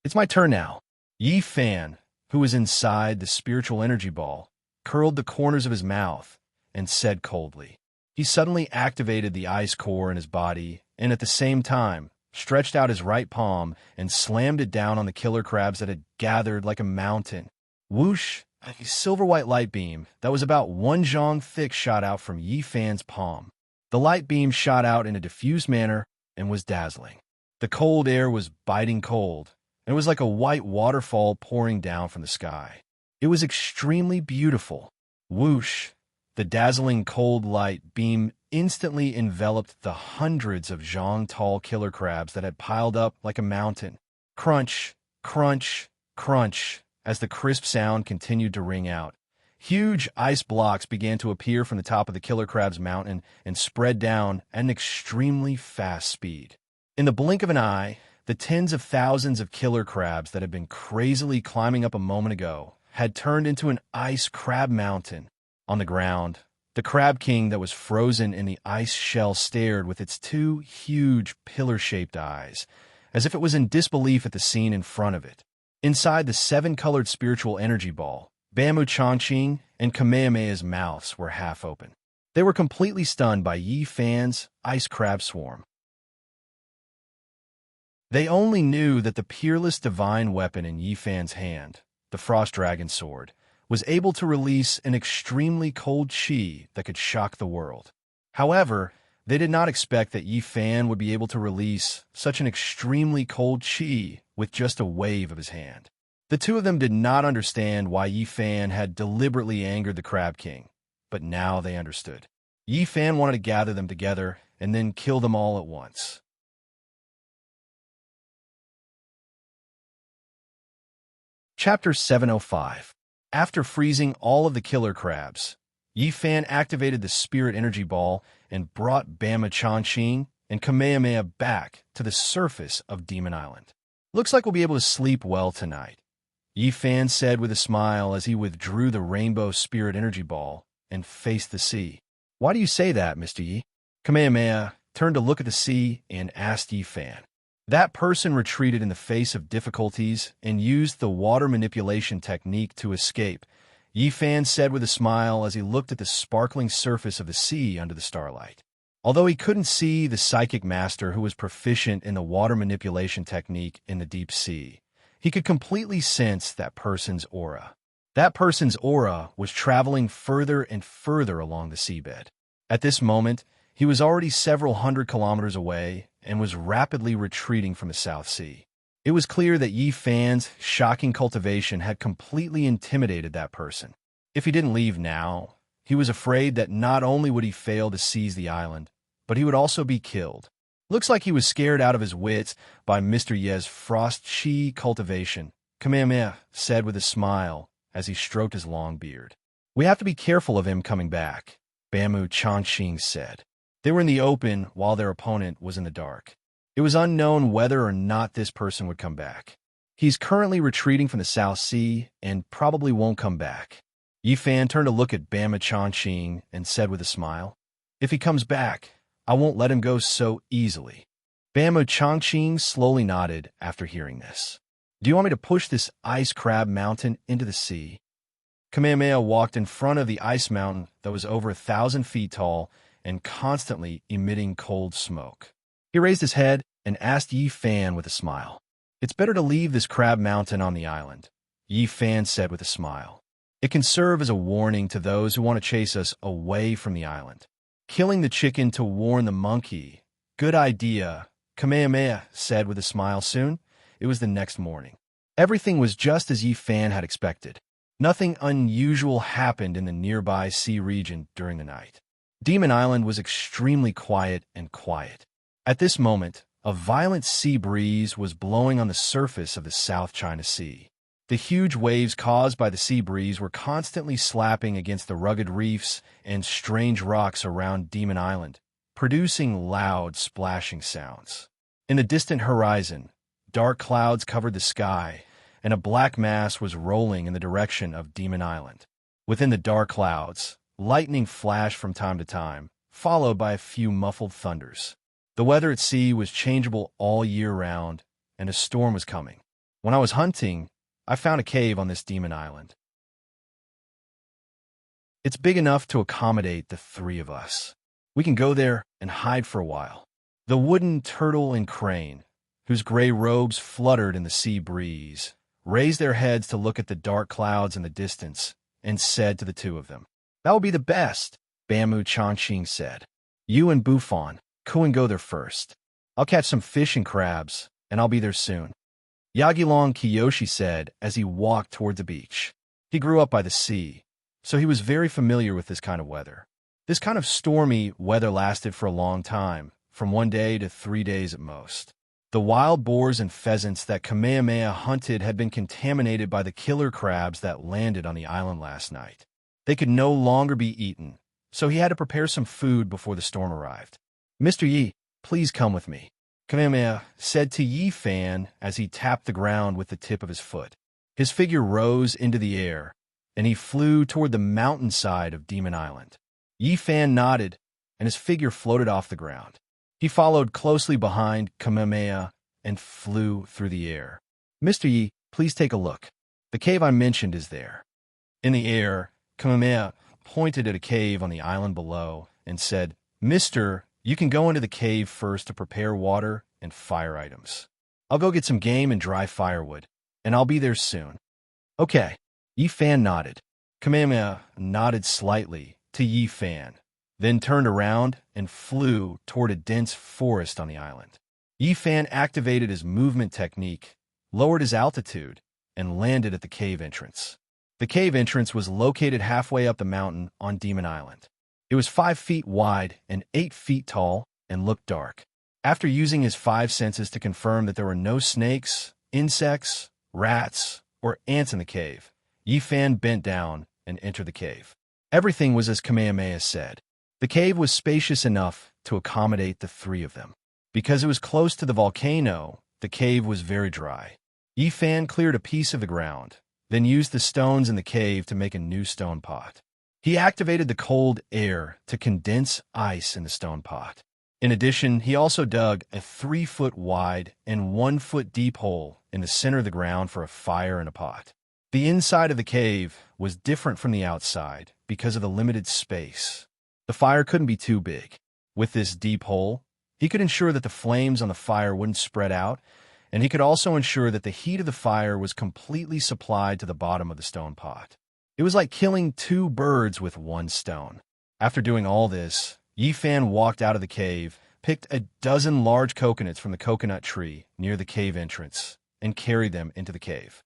[SPEAKER 1] It's my turn now. Yi Fan, who was inside the spiritual energy ball, curled the corners of his mouth and said coldly. He suddenly activated the ice core in his body and at the same time stretched out his right palm and slammed it down on the killer crabs that had gathered like a mountain. Whoosh! A silver-white light beam that was about 1 zhong thick shot out from Yi Fan's palm. The light beam shot out in a diffused manner and was dazzling. The cold air was biting cold, and it was like a white waterfall pouring down from the sky. It was extremely beautiful. Whoosh! The dazzling cold light beam instantly enveloped the hundreds of zhong-tall killer crabs that had piled up like a mountain. Crunch, crunch, crunch. As the crisp sound continued to ring out, huge ice blocks began to appear from the top of the killer crab's mountain and spread down at an extremely fast speed. In the blink of an eye, the tens of thousands of killer crabs that had been crazily climbing up a moment ago had turned into an ice crab mountain. On the ground, the Crab King that was frozen in the ice shell stared with its 2 huge pillar-shaped eyes, as if it was in disbelief at the scene in front of it. Inside the 7-colored spiritual energy ball, Bamboo Chongqing and Kamehameha's mouths were half open. They were completely stunned by Yi Fan's ice crab swarm. They only knew that the peerless divine weapon in Yi Fan's hand, the Frost Dragon Sword, was able to release an extremely cold chi that could shock the world. However, they did not expect that Yi Fan would be able to release such an extremely cold chi with just a wave of his hand. The two of them did not understand why Yi Fan had deliberately angered the Crab King, but now they understood. Yi Fan wanted to gather them together and then kill them all at once. Chapter 705. After freezing all of the killer crabs, Yi Fan activated the spirit energy ball and brought Bama Chongqing and Kamehameha back to the surface of Demon Island. Looks like we'll be able to sleep well tonight, Yi Fan said with a smile as he withdrew the rainbow spirit energy ball and faced the sea. Why do you say that, Mr. Yi? Kamehameha turned to look at the sea and asked Yi Fan. That person retreated in the face of difficulties and used the water manipulation technique to escape, Yi Fan said with a smile as he looked at the sparkling surface of the sea under the starlight. Although he couldn't see the psychic master who was proficient in the water manipulation technique in the deep sea, he could completely sense that person's aura. That person's aura was traveling further and further along the seabed. At this moment, he was already several hundred kilometers away and was rapidly retreating from the South Sea. It was clear that Yi Fan's shocking cultivation had completely intimidated that person. If he didn't leave now, he was afraid that not only would he fail to seize the island, but he would also be killed. Looks like he was scared out of his wits by Mr. Ye's frost chi cultivation, Kamehameha said with a smile as he stroked his long beard. We have to be careful of him coming back, Bamboo Chongqing said. They were in the open while their opponent was in the dark. It was unknown whether or not this person would come back. He's currently retreating from the South Sea and probably won't come back. Yi Fan turned to look at Bamboo Chongqing and said with a smile, If he comes back, I won't let him go so easily. Bamboo Chongqing slowly nodded after hearing this. Do you want me to push this ice crab mountain into the sea? Kamehameha walked in front of the ice mountain that was over 1,000 feet tall and constantly emitting cold smoke. He raised his head and asked Yi Fan with a smile. It's better to leave this crab mountain on the island, Yi Fan said with a smile. It can serve as a warning to those who want to chase us away from the island. Killing the chicken to warn the monkey. Good idea, Kamehameha said with a smile soon. It was the next morning. Everything was just as Yi Fan had expected. Nothing unusual happened in the nearby sea region during the night. Demon Island was extremely quiet and quiet. At this moment, a violent sea breeze was blowing on the surface of the South China Sea. The huge waves caused by the sea breeze were constantly slapping against the rugged reefs and strange rocks around Demon Island, producing loud splashing sounds. In the distant horizon, dark clouds covered the sky, and a black mass was rolling in the direction of Demon Island. Within the dark clouds, lightning flashed from time to time, followed by a few muffled thunders. The weather at sea was changeable all year round, and a storm was coming. When I was hunting, I found a cave on this Demon Island. It's big enough to accommodate the three of us. We can go there and hide for a while. The wooden turtle and crane, whose gray robes fluttered in the sea breeze, raised their heads to look at the dark clouds in the distance and said to the two of them, "That will be the best," Bamu Chanqing said. "You and Bufon, Kuan go there first. I'll catch some fish and crabs, and I'll be there soon." Yagilong Kiyoshi said as he walked toward the beach. He grew up by the sea, so he was very familiar with this kind of weather. This kind of stormy weather lasted for a long time, from 1 day to 3 days at most. The wild boars and pheasants that Kamehameha hunted had been contaminated by the killer crabs that landed on the island last night. They could no longer be eaten, so he had to prepare some food before the storm arrived. "Mr. Yi, please come with me," Kamehameha said to Yi Fan as he tapped the ground with the tip of his foot. His figure rose into the air, and he flew toward the mountainside of Demon Island. Yi Fan nodded, and his figure floated off the ground. He followed closely behind Kamehameha and flew through the air. "Mr. Yi, please take a look. The cave I mentioned is there." In the air, Kamehameha pointed at a cave on the island below and said, "Mister, you can go into the cave first to prepare water and fire items. I'll go get some game and dry firewood, and I'll be there soon." "Okay." Yi Fan nodded. Kamehameha nodded slightly to Yi Fan, then turned around and flew toward a dense forest on the island. Yi Fan activated his movement technique, lowered his altitude, and landed at the cave entrance. The cave entrance was located halfway up the mountain on Demon Island. It was 5 feet wide and 8 feet tall and looked dark. After using his 5 senses to confirm that there were no snakes, insects, rats, or ants in the cave, Yi Fan bent down and entered the cave. Everything was as Kamehameha said. The cave was spacious enough to accommodate the three of them. Because it was close to the volcano, the cave was very dry. Yi Fan cleared a piece of the ground, then used the stones in the cave to make a new stone pot. He activated the cold air to condense ice in the stone pot. In addition, he also dug a 3-foot wide and 1-foot deep hole in the center of the ground for a fire and a pot. The inside of the cave was different from the outside because of the limited space. The fire couldn't be too big. With this deep hole, he could ensure that the flames on the fire wouldn't spread out, and he could also ensure that the heat of the fire was completely supplied to the bottom of the stone pot. It was like killing 2 birds with 1 stone. After doing all this, Yi Fan walked out of the cave, picked a dozen large coconuts from the coconut tree near the cave entrance, and carried them into the cave.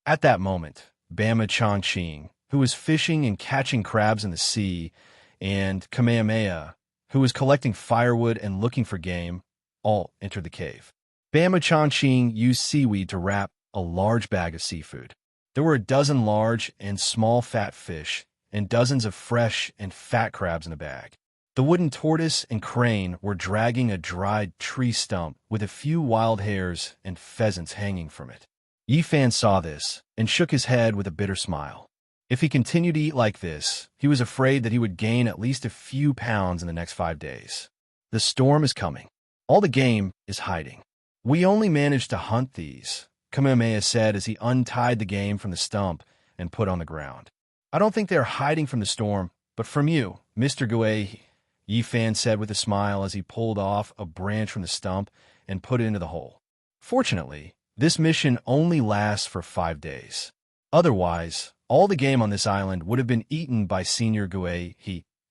[SPEAKER 1] At that moment, Bama Chanqing, who was fishing and catching crabs in the sea, and Kamehameha, who was collecting firewood and looking for game, all entered the cave. Bama Chanqing used seaweed to wrap a large bag of seafood. There were a dozen large and small fat fish, and dozens of fresh and fat crabs in a bag. The wooden tortoise and crane were dragging a dried tree stump with a few wild hares and pheasants hanging from it. Yi Fan saw this and shook his head with a bitter smile. If he continued to eat like this, he was afraid that he would gain at least a few pounds in the next 5 days. The storm is coming. All the game is hiding. We only managed to hunt these, Kamehameha said as he untied the game from the stump and put on the ground. I don't think they are hiding from the storm, but from you, Mr. Gue, Yi Fan said with a smile as he pulled off a branch from the stump and put it into the hole. Fortunately, this mission only lasts for 5 days. Otherwise, all the game on this island would have been eaten by Senior Gue,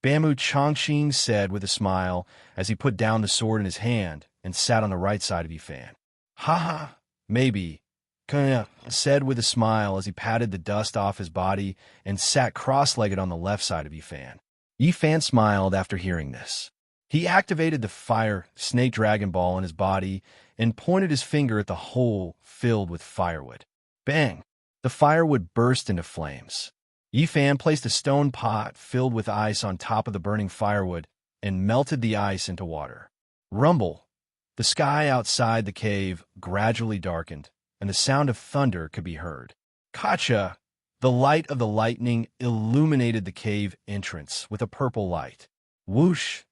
[SPEAKER 1] Bamu Chanqing said with a smile as he put down the sword in his hand and sat on the right side of Yi Fan. "Ha ha, maybe," Kamehameha said with a smile as he patted the dust off his body and sat cross-legged on the left side of Yi Fan. Yi Fan smiled after hearing this. He activated the fire snake dragon ball in his body and pointed his finger at the hole filled with firewood. Bang! The firewood burst into flames. Yifan placed a stone pot filled with ice on top of the burning firewood and melted the ice into water. Rumble! The sky outside the cave gradually darkened, and the sound of thunder could be heard. Kacha! The light of the lightning illuminated the cave entrance with a purple light. Whoosh!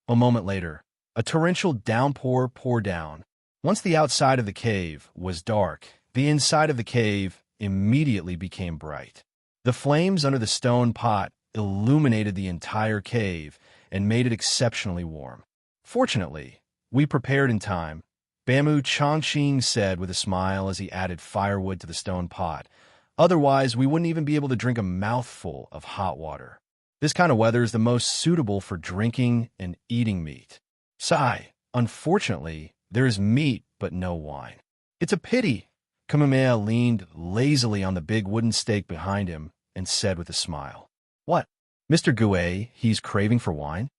[SPEAKER 1] A moment later, a torrential downpour poured down. Once the outside of the cave was dark, the inside of the cave immediately became bright. The flames under the stone pot illuminated the entire cave and made it exceptionally warm. Fortunately, we prepared in time, Bamu Chongqing said with a smile as he added firewood to the stone pot. Otherwise, we wouldn't even be able to drink a mouthful of hot water. This kind of weather is the most suitable for drinking and eating meat. Sigh, unfortunately, there is meat but no wine. It's a pity. Kamehameha leaned lazily on the big wooden stake behind him and said with a smile, "What? Mr. Gue, he's craving for wine?"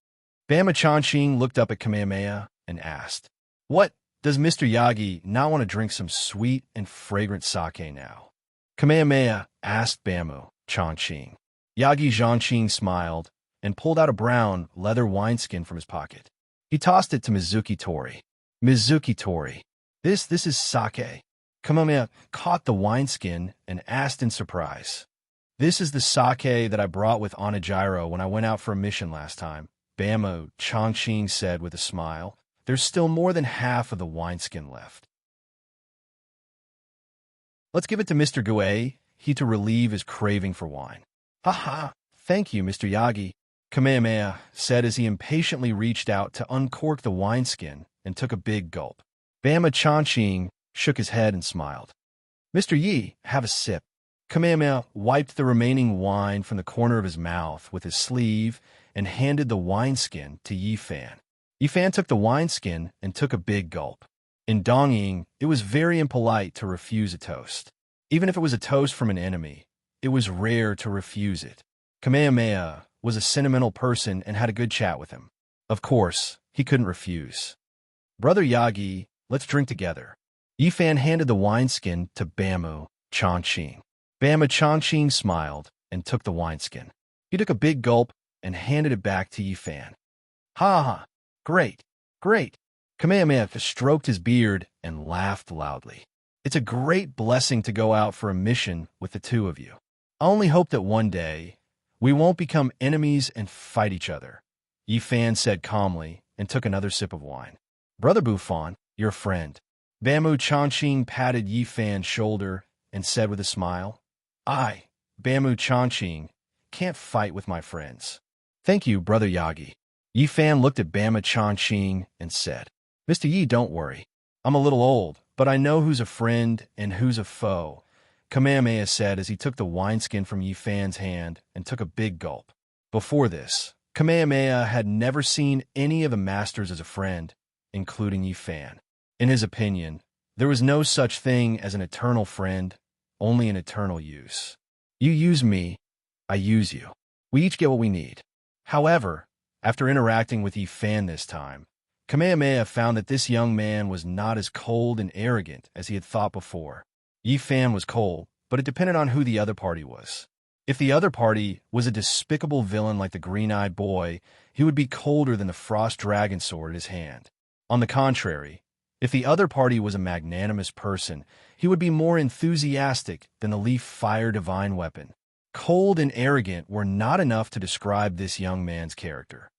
[SPEAKER 1] Bama Chongqing looked up at Kamehameha and asked, "What, does Mr. Yagi not want to drink some sweet and fragrant sake now?" Kamehameha asked Bamu Chongqing. Yagi Zhongqing smiled and pulled out a brown leather wineskin from his pocket. He tossed it to Mizuki Tori. "Mizuki Tori, this is sake." Kamehameha caught the wineskin and asked in surprise, "This is the sake that I brought with Onijiro when I went out for a mission last time," Bamu Chongqing said with a smile. "There's still more than half of the wineskin left. Let's give it to Mr. Gue, he to relieve his craving for wine." "Ha ha, thank you, Mr. Yagi," Kamehameha said as he impatiently reached out to uncork the wineskin and took a big gulp. Bama Chongqing shook his head and smiled. "Mr. Yi, have a sip." Kamehameha wiped the remaining wine from the corner of his mouth with his sleeve and handed the wineskin to Yifan. Yifan took the wineskin and took a big gulp. In Dongying, it was very impolite to refuse a toast. Even if it was a toast from an enemy, it was rare to refuse it. Kamehameha was a sentimental person and had a good chat with him. Of course, he couldn't refuse. "Brother Yagi, let's drink together." Yifan handed the wineskin to Bamu Chongqing. Bama Chongqing smiled and took the wineskin. He took a big gulp and handed it back to Yifan. "Ha ha, great, great." Kamehameha stroked his beard and laughed loudly. "It's a great blessing to go out for a mission with the two of you. I only hope that one day we won't become enemies and fight each other," Yifan said calmly and took another sip of wine. "Brother Buffon, your friend." Bamu Chongqing patted Yifan's shoulder and said with a smile, "I, Bamu Chongqing, can't fight with my friends." "Thank you, Brother Yagi." Yifan looked at Bama Chongqing and said, "Mr. Yi, don't worry. I'm a little old, but I know who's a friend and who's a foe," Kamehameha said as he took the wineskin from Yifan's hand and took a big gulp. Before this, Kamehameha had never seen any of the masters as a friend, including Yifan. In his opinion, there was no such thing as an eternal friend, only an eternal use. You use me, I use you. We each get what we need. However, after interacting with Yifan this time, Kamehameha found that this young man was not as cold and arrogant as he had thought before. Yifan was cold, but it depended on who the other party was. If the other party was a despicable villain like the green-eyed boy, he would be colder than the frost dragon sword in his hand. On the contrary, if the other party was a magnanimous person, he would be more enthusiastic than the leaf fire divine weapon. Cold and arrogant were not enough to describe this young man's character.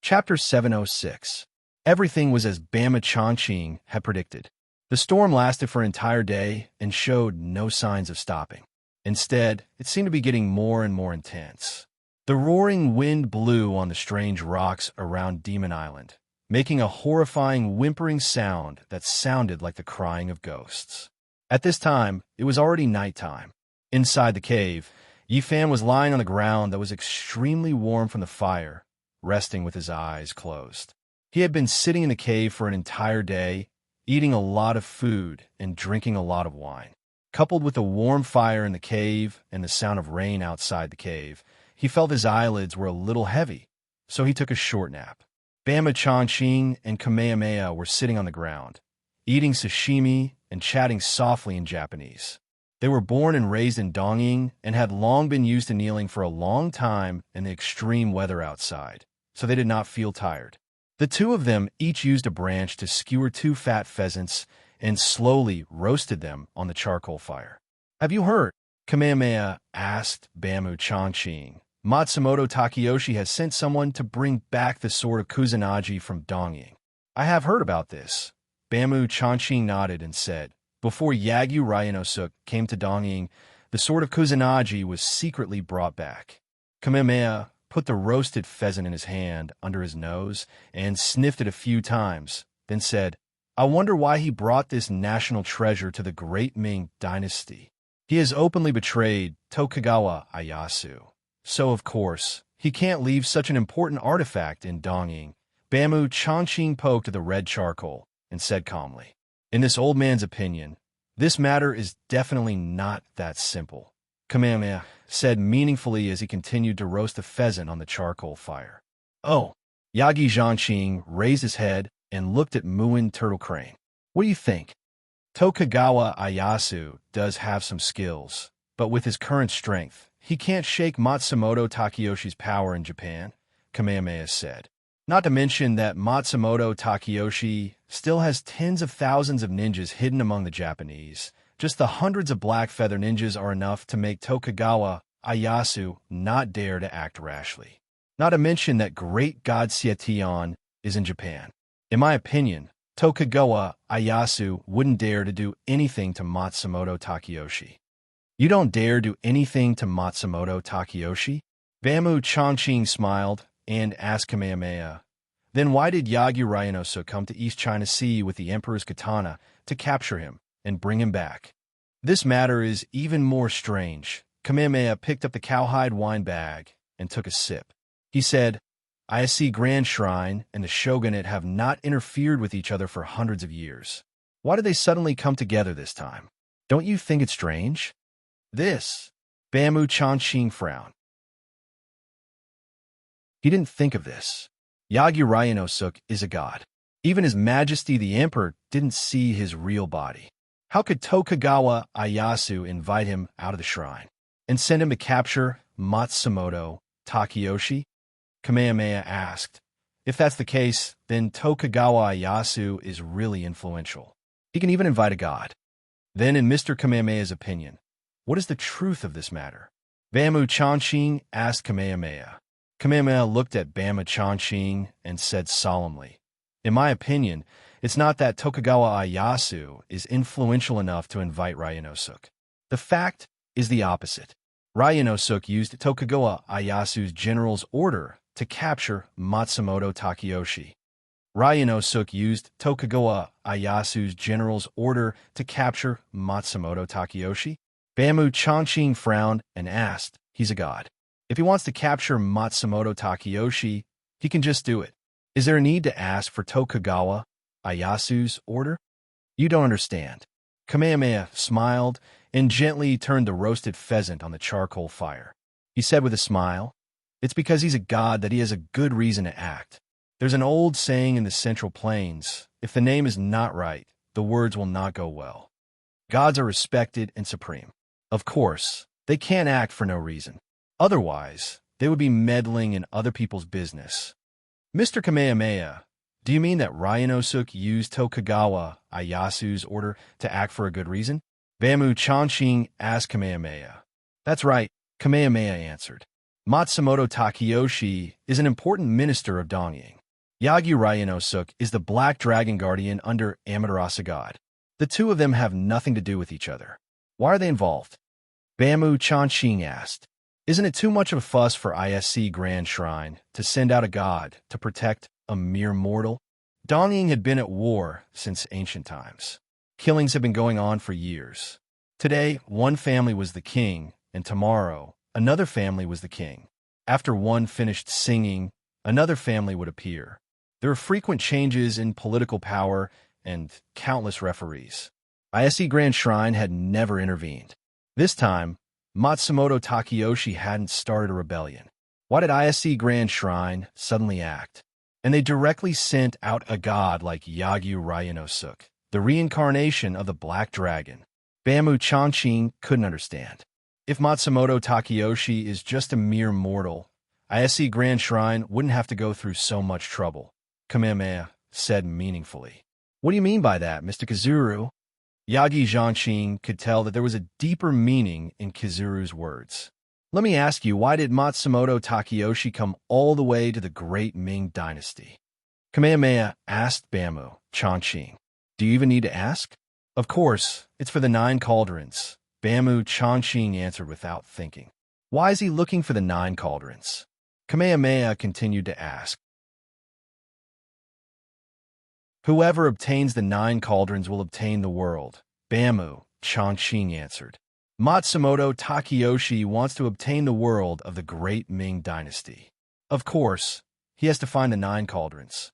[SPEAKER 1] Chapter 706. Everything was as Bama Chongqing had predicted. The storm lasted for an entire day and showed no signs of stopping. Instead, it seemed to be getting more and more intense. The roaring wind blew on the strange rocks around Demon Island, making a horrifying whimpering sound that sounded like the crying of ghosts. At this time, it was already nighttime. Inside the cave, Yifan was lying on the ground that was extremely warm from the fire, resting with his eyes closed. He had been sitting in the cave for an entire day, eating a lot of food and drinking a lot of wine. Coupled with the warm fire in the cave and the sound of rain outside the cave, he felt his eyelids were a little heavy, so he took a short nap. Bama Chongqing and Kamehameha were sitting on the ground, eating sashimi and chatting softly in Japanese. They were born and raised in Dongying and had long been used to kneeling for a long time in the extreme weather outside, so they did not feel tired. The two of them each used a branch to skewer two fat pheasants and slowly roasted them on the charcoal fire. "Have you heard?" Kamehameha asked Bamboo Chongqing. "Matsumoto Takeyoshi has sent someone to bring back the sword of Kusanagi from Dongying." "I have heard about this." Bamboo Chongqing nodded and said, "Before Yagyu Ryanosuk came to Dongying, the sword of Kusanagi was secretly brought back." Kamehameha put the roasted pheasant in his hand under his nose and sniffed it a few times, then said, "I wonder why he brought this national treasure to the great Ming dynasty. He has openly betrayed Tokugawa Ieyasu. So, of course, he can't leave such an important artifact in Dongying." Bamboo Chongqing poked at the red charcoal and said calmly, "In this old man's opinion, this matter is definitely not that simple." Kamehameha said meaningfully as he continued to roast the pheasant on the charcoal fire. "Oh." Yagi Zhangqing raised his head and looked at Muin Turtle Crane. "What do you think? Tokugawa Ieyasu does have some skills, but with his current strength, he can't shake Matsumoto Takeyoshi's power in Japan," Kamehameha said. "Not to mention that Matsumoto Takeyoshi still has tens of thousands of ninjas hidden among the Japanese. Just the hundreds of black feather ninjas are enough to make Tokugawa Ieyasu not dare to act rashly. Not to mention that great god Setion is in Japan. In my opinion, Tokugawa Ieyasu wouldn't dare to do anything to Matsumoto Takeyoshi." "You don't dare do anything to Matsumoto Takeyoshi?" Bamboo Chongqing smiled and asked Kamehameha, "Then why did Yagyu Ryanosuk come to East China Sea with the Emperor's katana to capture him and bring him back?" "This matter is even more strange." Kamehameha picked up the cowhide wine bag and took a sip. He said, "I see Grand Shrine and the shogunate have not interfered with each other for hundreds of years. Why did they suddenly come together this time? Don't you think it's strange?" "This." Bamboo Chongqing frowned. He didn't think of this. Yagyu Ryanosuk is a god. Even His Majesty the Emperor didn't see his real body. How could Tokugawa Ieyasu invite him out of the shrine and send him to capture Matsumoto Takeyoshi? Kamehameha asked. If that's the case, then Tokugawa Ieyasu is really influential. He can even invite a god. Then, in Mr. Kamehameha's opinion, what is the truth of this matter? Bamboo Chongqing asked Kamehameha. Kamehameha looked at Bamboo Chongqing and said solemnly, "In my opinion, it's not that Tokugawa Ieyasu is influential enough to invite Ryanosuk. The fact is the opposite. Ryanosuk used Tokugawa Ieyasu's general's order to capture Matsumoto Takeyoshi. Ryanosuk used Tokugawa Ieyasu's general's order to capture Matsumoto Takeyoshi?" Bamboo Chongqing frowned and asked, "He's a god. If he wants to capture Matsumoto Takeyoshi, he can just do it. Is there a need to ask for Tokugawa Ieyasu's order?" "You don't understand." Kamehameha smiled and gently turned the roasted pheasant on the charcoal fire. He said with a smile, "It's because he's a god that he has a good reason to act. There's an old saying in the Central Plains, if the name is not right, the words will not go well. Gods are respected and supreme. Of course, they can't act for no reason. Otherwise, they would be meddling in other people's business." "Mr. Kamehameha, do you mean that Ryanosuk used Tokugawa Ieyasu's order to act for a good reason?" Bamboo Chongqing asked Kamehameha. "That's right," Kamehameha answered. "Matsumoto Takeyoshi is an important minister of Dongying. Yagyu Ryanosuk is the Black Dragon Guardian under Amaterasu God. The two of them have nothing to do with each other. Why are they involved?" Bamboo Chongqing asked. "Isn't it too much of a fuss for ISC Grand Shrine to send out a god to protect a mere mortal?" Dongying had been at war since ancient times. Killings had been going on for years. Today, one family was the king, and tomorrow, another family was the king. After one finished singing, another family would appear. There were frequent changes in political power and countless referees. ISC Grand Shrine had never intervened. This time, Matsumoto Takeyoshi hadn't started a rebellion. Why did ISC Grand Shrine suddenly act? And they directly sent out a god like Yagyu Ryanosuk, the reincarnation of the Black Dragon. Bamboo Chanqing couldn't understand. If Matsumoto Takeyoshi is just a mere mortal, ISC Grand Shrine wouldn't have to go through so much trouble. Kamehameha said meaningfully. What do you mean by that, Mr. Kizuru? Yagi Zhanqing could tell that there was a deeper meaning in Kizuru's words. Let me ask you, why did Matsumoto Takeyoshi come all the way to the great Ming dynasty? Kamehameha asked Bamboo Chanqing. Do you even need to ask? Of course, it's for the 9 cauldrons. Bamboo Chanqing answered without thinking. Why is he looking for the 9 cauldrons? Kamehameha continued to ask. Whoever obtains the 9 cauldrons will obtain the world. Bamboo Chanqing answered. Matsumoto Takeyoshi wants to obtain the world of the great Ming dynasty. Of course, he has to find the 9 cauldrons.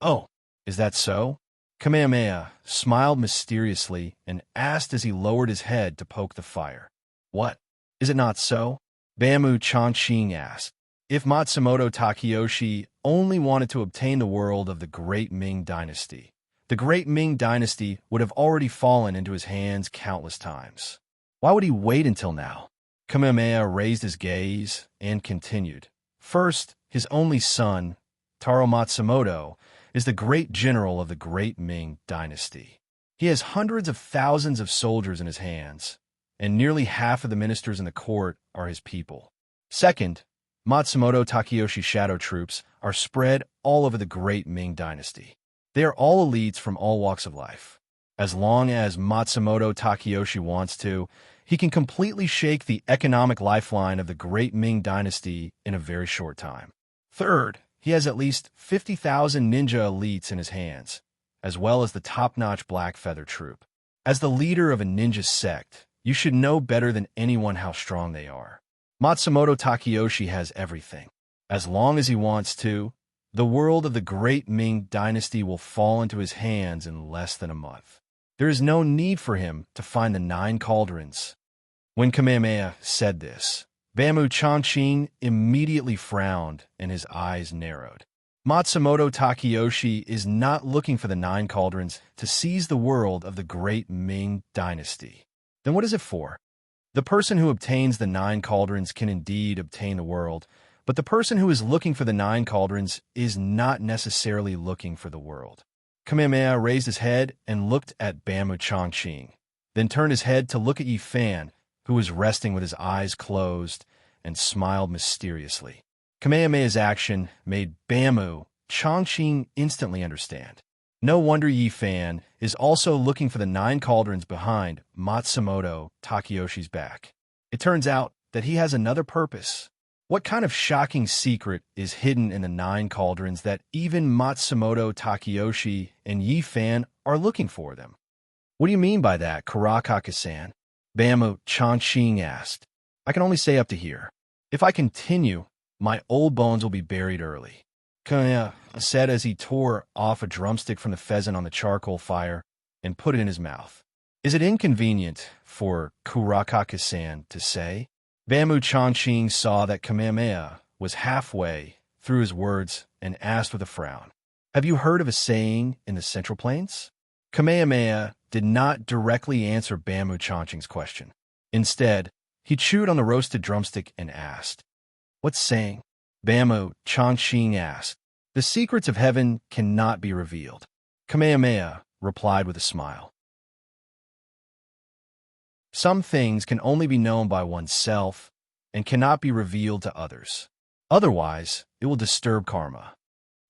[SPEAKER 1] Oh, is that so? Kamehameha smiled mysteriously and asked as he lowered his head to poke the fire. What? Is it not so? Bamboo Chanqing asked. If Matsumoto Takeyoshi only wanted to obtain the world of the great Ming dynasty, the great Ming dynasty would have already fallen into his hands countless times. Why would he wait until now? Kamehameha raised his gaze and continued. First, his only son, Taro Matsumoto, is the great general of the great Ming dynasty. He has hundreds of thousands of soldiers in his hands, and nearly half of the ministers in the court are his people. Second, Matsumoto Takeyoshi's shadow troops are spread all over the great Ming dynasty. They are all elites from all walks of life. As long as Matsumoto Takeyoshi wants to, he can completely shake the economic lifeline of the great Ming dynasty in a very short time. Third, he has at least 50,000 ninja elites in his hands, as well as the top-notch Black Feather Troop. As the leader of a ninja sect, you should know better than anyone how strong they are. Matsumoto Takeyoshi has everything. As long as he wants to, the world of the great Ming dynasty will fall into his hands in less than a month. There is no need for him to find the 9 cauldrons. When Kamehameha said this, Bamboo Chanqing immediately frowned and his eyes narrowed. Matsumoto Takeyoshi is not looking for the 9 cauldrons to seize the world of the great Ming dynasty. Then what is it for? The person who obtains the 9 cauldrons can indeed obtain the world, but the person who is looking for the 9 cauldrons is not necessarily looking for the world. Kamehameha raised his head and looked at Bamboo Chanqing, then turned his head to look at Yi Fan, who was resting with his eyes closed, and smiled mysteriously. Kamehameha's action made Bamboo Chanqing instantly understand. No wonder Yi Fan is also looking for the 9 cauldrons behind Matsumoto Takeyoshi's back. It turns out that he has another purpose. What kind of shocking secret is hidden in the 9 cauldrons that even Matsumoto Takeyoshi and Yi Fan are looking for them? What do you mean by that, Karakaka-san? Bamboo Chanqing asked. I can only say up to here. If I continue, my old bones will be buried early. Kamehameha said as he tore off a drumstick from the pheasant on the charcoal fire and put it in his mouth. Is it inconvenient for Karakaka-san to say? Bamboo Chanqing saw that Kamehameha was halfway through his words and asked with a frown, Have you heard of a saying in the Central Plains? Kamehameha did not directly answer Bamboo Chanqing's question. Instead, he chewed on the roasted drumstick and asked, What saying? Bamboo Chanqing asked. The secrets of heaven cannot be revealed. Kamehameha replied with a smile. Some things can only be known by oneself and cannot be revealed to others. Otherwise, it will disturb karma.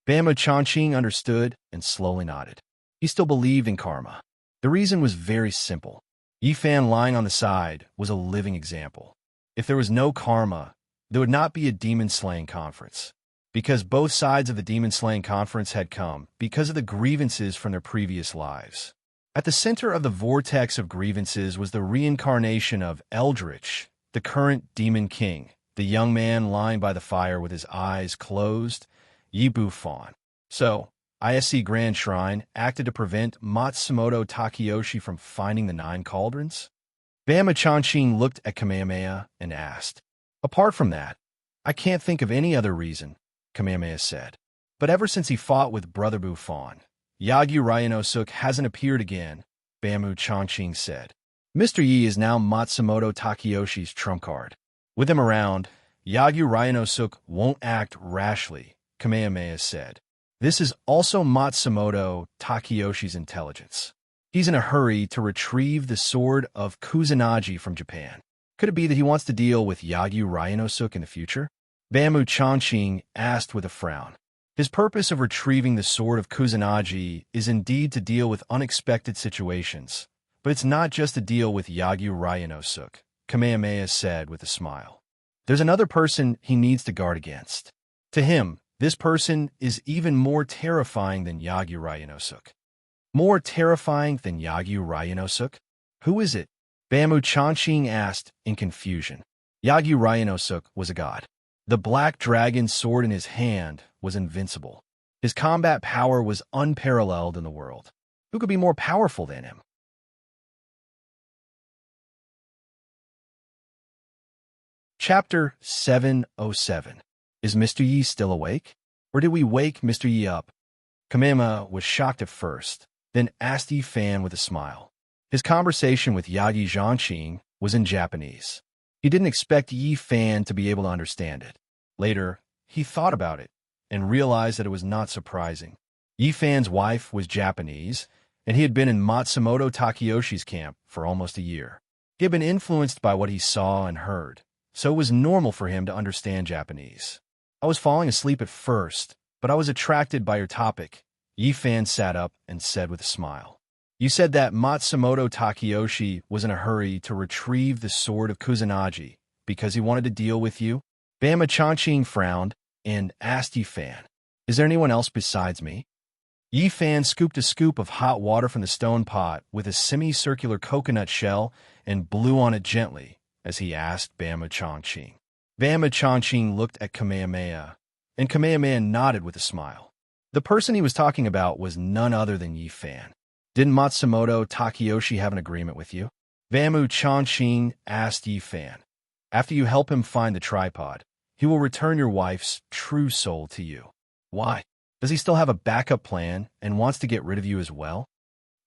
[SPEAKER 1] Bamboo Chanqing understood and slowly nodded. He still believed in karma. The reason was very simple. Yi Fan lying on the side was a living example. If there was no karma, there would not be a demon-slaying conference. Because both sides of the demon-slaying conference had come because of the grievances from their previous lives. At the center of the vortex of grievances was the reincarnation of Eldritch, the current demon king, the young man lying by the fire with his eyes closed, Yi Fan. So, ISC Grand Shrine acted to prevent Matsumoto Takeyoshi from finding the 9 cauldrons? Bamboo Chanqing looked at Kamehameha and asked. Apart from that, I can't think of any other reason, Kamehameha said. But ever since he fought with Brother Buffon, Yagyu Ryanosuk hasn't appeared again, Bamboo Changqing said. Mr. Yi is now Matsumoto Takayoshi's trump card. With him around, Yagyu Ryanosuk won't act rashly, Kamehameha said. This is also Matsumoto Takayoshi's intelligence. He's in a hurry to retrieve the sword of Kusanagi from Japan. Could it be that he wants to deal with Yagyu Ryanosuk in the future? Bamboo Changqing asked with a frown. His purpose of retrieving the sword of Kusanagi is indeed to deal with unexpected situations, but it's not just to deal with Yagyu Ryanosuk, Kamehameha said with a smile. There's another person he needs to guard against. To him, this person is even more terrifying than Yagyu Ryanosuk. More terrifying than Yagyu Ryanosuk? Who is it? Bamboo Changqing asked in confusion. Yagyu Ryanosuk was a god. The black dragon sword in his hand was invincible. His combat power was unparalleled in the world. Who could be more powerful than him? Chapter 707. Is Mr. Yi still awake? Or did we wake Mr. Yi up? Kamehameha was shocked at first, then asked Yi Fan with a smile. His conversation with Yagyu Zhangqing was in Japanese. He didn't expect Yi Fan to be able to understand it. Later, he thought about it and realized that it was not surprising. Yi Fan's wife was Japanese, and he had been in Matsumoto Takayoshi's camp for almost a year. He had been influenced by what he saw and heard, so it was normal for him to understand Japanese. I was falling asleep at first, but I was attracted by your topic. Yi Fan sat up and said with a smile. You said that Matsumoto Takayoshi was in a hurry to retrieve the sword of Kusanagi because he wanted to deal with you? Bamboo Changqing frowned and asked Yi Fan, is there anyone else besides me? Yi Fan scooped a scoop of hot water from the stone pot with a semicircular coconut shell and blew on it gently as he asked Bamboo Changqing. Bamboo Changqing looked at Kamehameha, and Kamehameha nodded with a smile. The person he was talking about was none other than Yi Fan. Didn't Matsumoto Takayoshi have an agreement with you? Bamboo Changqing asked Yi Fan. After you help him find the tripod, he will return your wife's true soul to you. Why? Does he still have a backup plan and wants to get rid of you as well?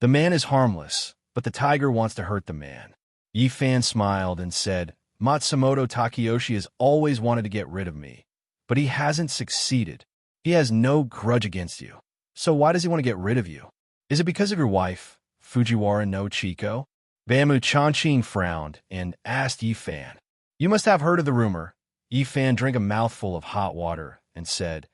[SPEAKER 1] The man is harmless, but the tiger wants to hurt the man. Yi Fan smiled and said, Matsumoto Takayoshi has always wanted to get rid of me, but he hasn't succeeded. He has no grudge against you. So why does he want to get rid of you? Is it because of your wife, Fujiwara no Chiko? Bamboo Changqing frowned and asked Yi Fan. You must have heard of the rumor. Yi Fan drank a mouthful of hot water and said,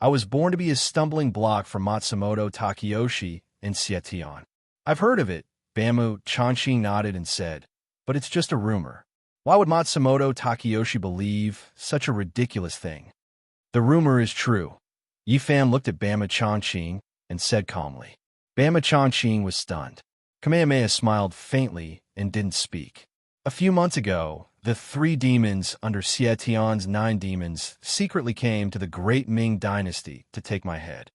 [SPEAKER 1] I was born to be a stumbling block for Matsumoto Takayoshi in Seation. I've heard of it. Bamboo Changqing nodded and said, but it's just a rumor. Why would Matsumoto Takayoshi believe such a ridiculous thing? The rumor is true. Yi Fan looked at Bamboo Changqing and said calmly. Bamboo Changqing was stunned. Kamehameha smiled faintly and didn't speak. A few months ago, the 3 demons under Seation's 9 demons secretly came to the Great Ming Dynasty to take my head.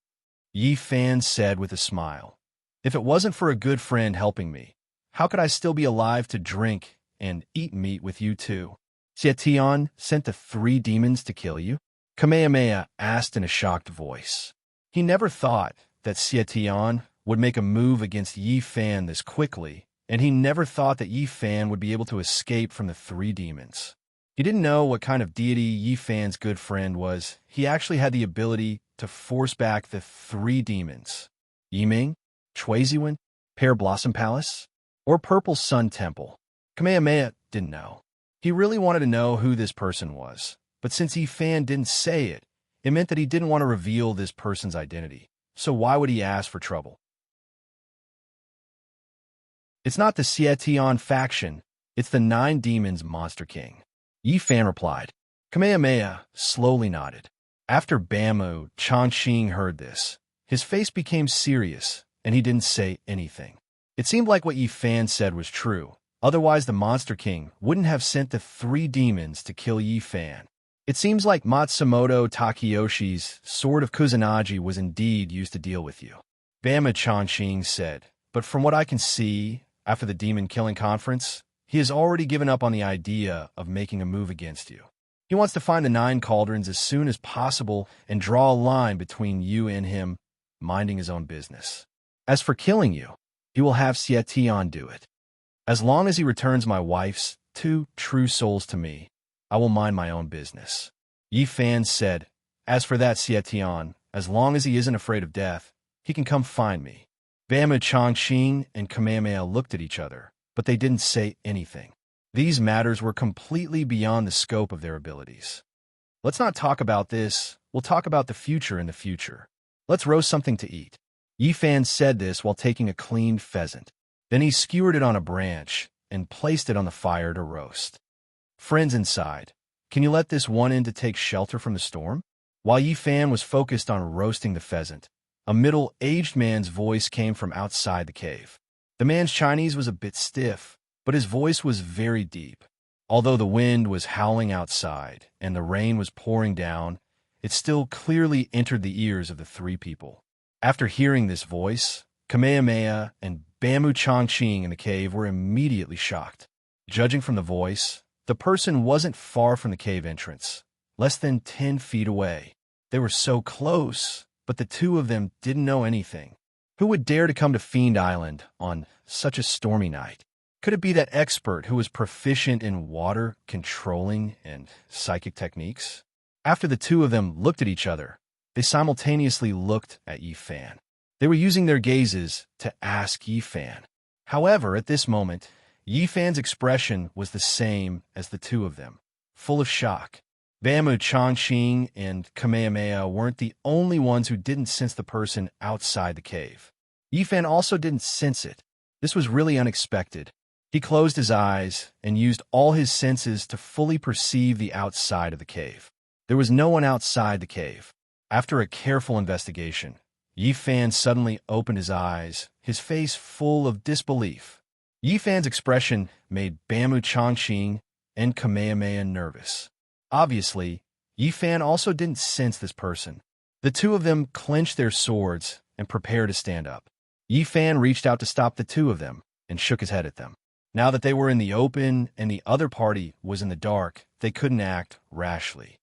[SPEAKER 1] Yi Fan said with a smile. If it wasn't for a good friend helping me, how could I still be alive to drink and eat meat with you too? Seation sent the 3 demons to kill you? Kamehameha asked in a shocked voice. He never thought that Seation would make a move against Yi Fan this quickly, and he never thought that Yi Fan would be able to escape from the 3 demons. He didn't know what kind of deity Yi Fan's good friend was. He actually had the ability to force back the 3 demons. Yiming, Chuiziwen, Pear Blossom Palace, or Purple Sun Temple. Kamehameha didn't know. He really wanted to know who this person was, but since Yi Fan didn't say it, it meant that he didn't want to reveal this person's identity. So why would he ask for trouble? It's not the Seation faction, it's the 9 demons Monster King. Yi Fan replied. Kamehameha slowly nodded. After Bamboo Changqing heard this, his face became serious, and he didn't say anything. It seemed like what Yi Fan said was true. Otherwise, the Monster King wouldn't have sent the 3 demons to kill Yi Fan. It seems like Matsumoto Takayoshi's sword of Kusanagi was indeed used to deal with you. Bamboo Changqing said, but from what I can see, after the demon killing conference, he has already given up on the idea of making a move against you. He wants to find the 9 cauldrons as soon as possible and draw a line between you and him. minding his own business. As for killing you, he will have Xietian do it. As long as he returns my wife's 2 true souls to me, I will mind my own business. Yi Fan said, as for that Xietian, as long as he isn't afraid of death, he can come find me. Bama Chongqing and Kamehameha looked at each other, but they didn't say anything. These matters were completely beyond the scope of their abilities. Let's not talk about this, we'll talk about the future in the future. Let's roast something to eat. Yi Fan said this while taking a cleaned pheasant. Then he skewered it on a branch and placed it on the fire to roast. Friends inside, can you let this one in to take shelter from the storm? While Yi Fan was focused on roasting the pheasant, a middle-aged man's voice came from outside the cave. The man's Chinese was a bit stiff, but his voice was very deep. Although the wind was howling outside and the rain was pouring down, it still clearly entered the ears of the 3 people. After hearing this voice, Kamehameha and Bamboo Chongqing in the cave were immediately shocked. Judging from the voice, the person wasn't far from the cave entrance, less than 10 feet away. They were so close, but the 2 of them didn't know anything. Who would dare to come to Fiend Island on such a stormy night? Could it be that expert who was proficient in water controlling and psychic techniques? After the 2 of them looked at each other, they simultaneously looked at Yi Fan. They were using their gazes to ask Yi Fan. However, at this moment, Yi Fan's expression was the same as the 2 of them, full of shock. Bamboo Chongqing and Kamehameha weren't the only ones who didn't sense the person outside the cave. Yi Fan also didn't sense it. This was really unexpected. He closed his eyes and used all his senses to fully perceive the outside of the cave. There was no one outside the cave. After a careful investigation, Yi Fan suddenly opened his eyes, his face full of disbelief. Yi Fan's expression made Bamboo Chongqing and Kamehameha nervous. Obviously, Yi Fan also didn't sense this person. The 2 of them clenched their swords and prepared to stand up. Yi Fan reached out to stop the 2 of them and shook his head at them. Now that they were in the open and the other party was in the dark, they couldn't act rashly.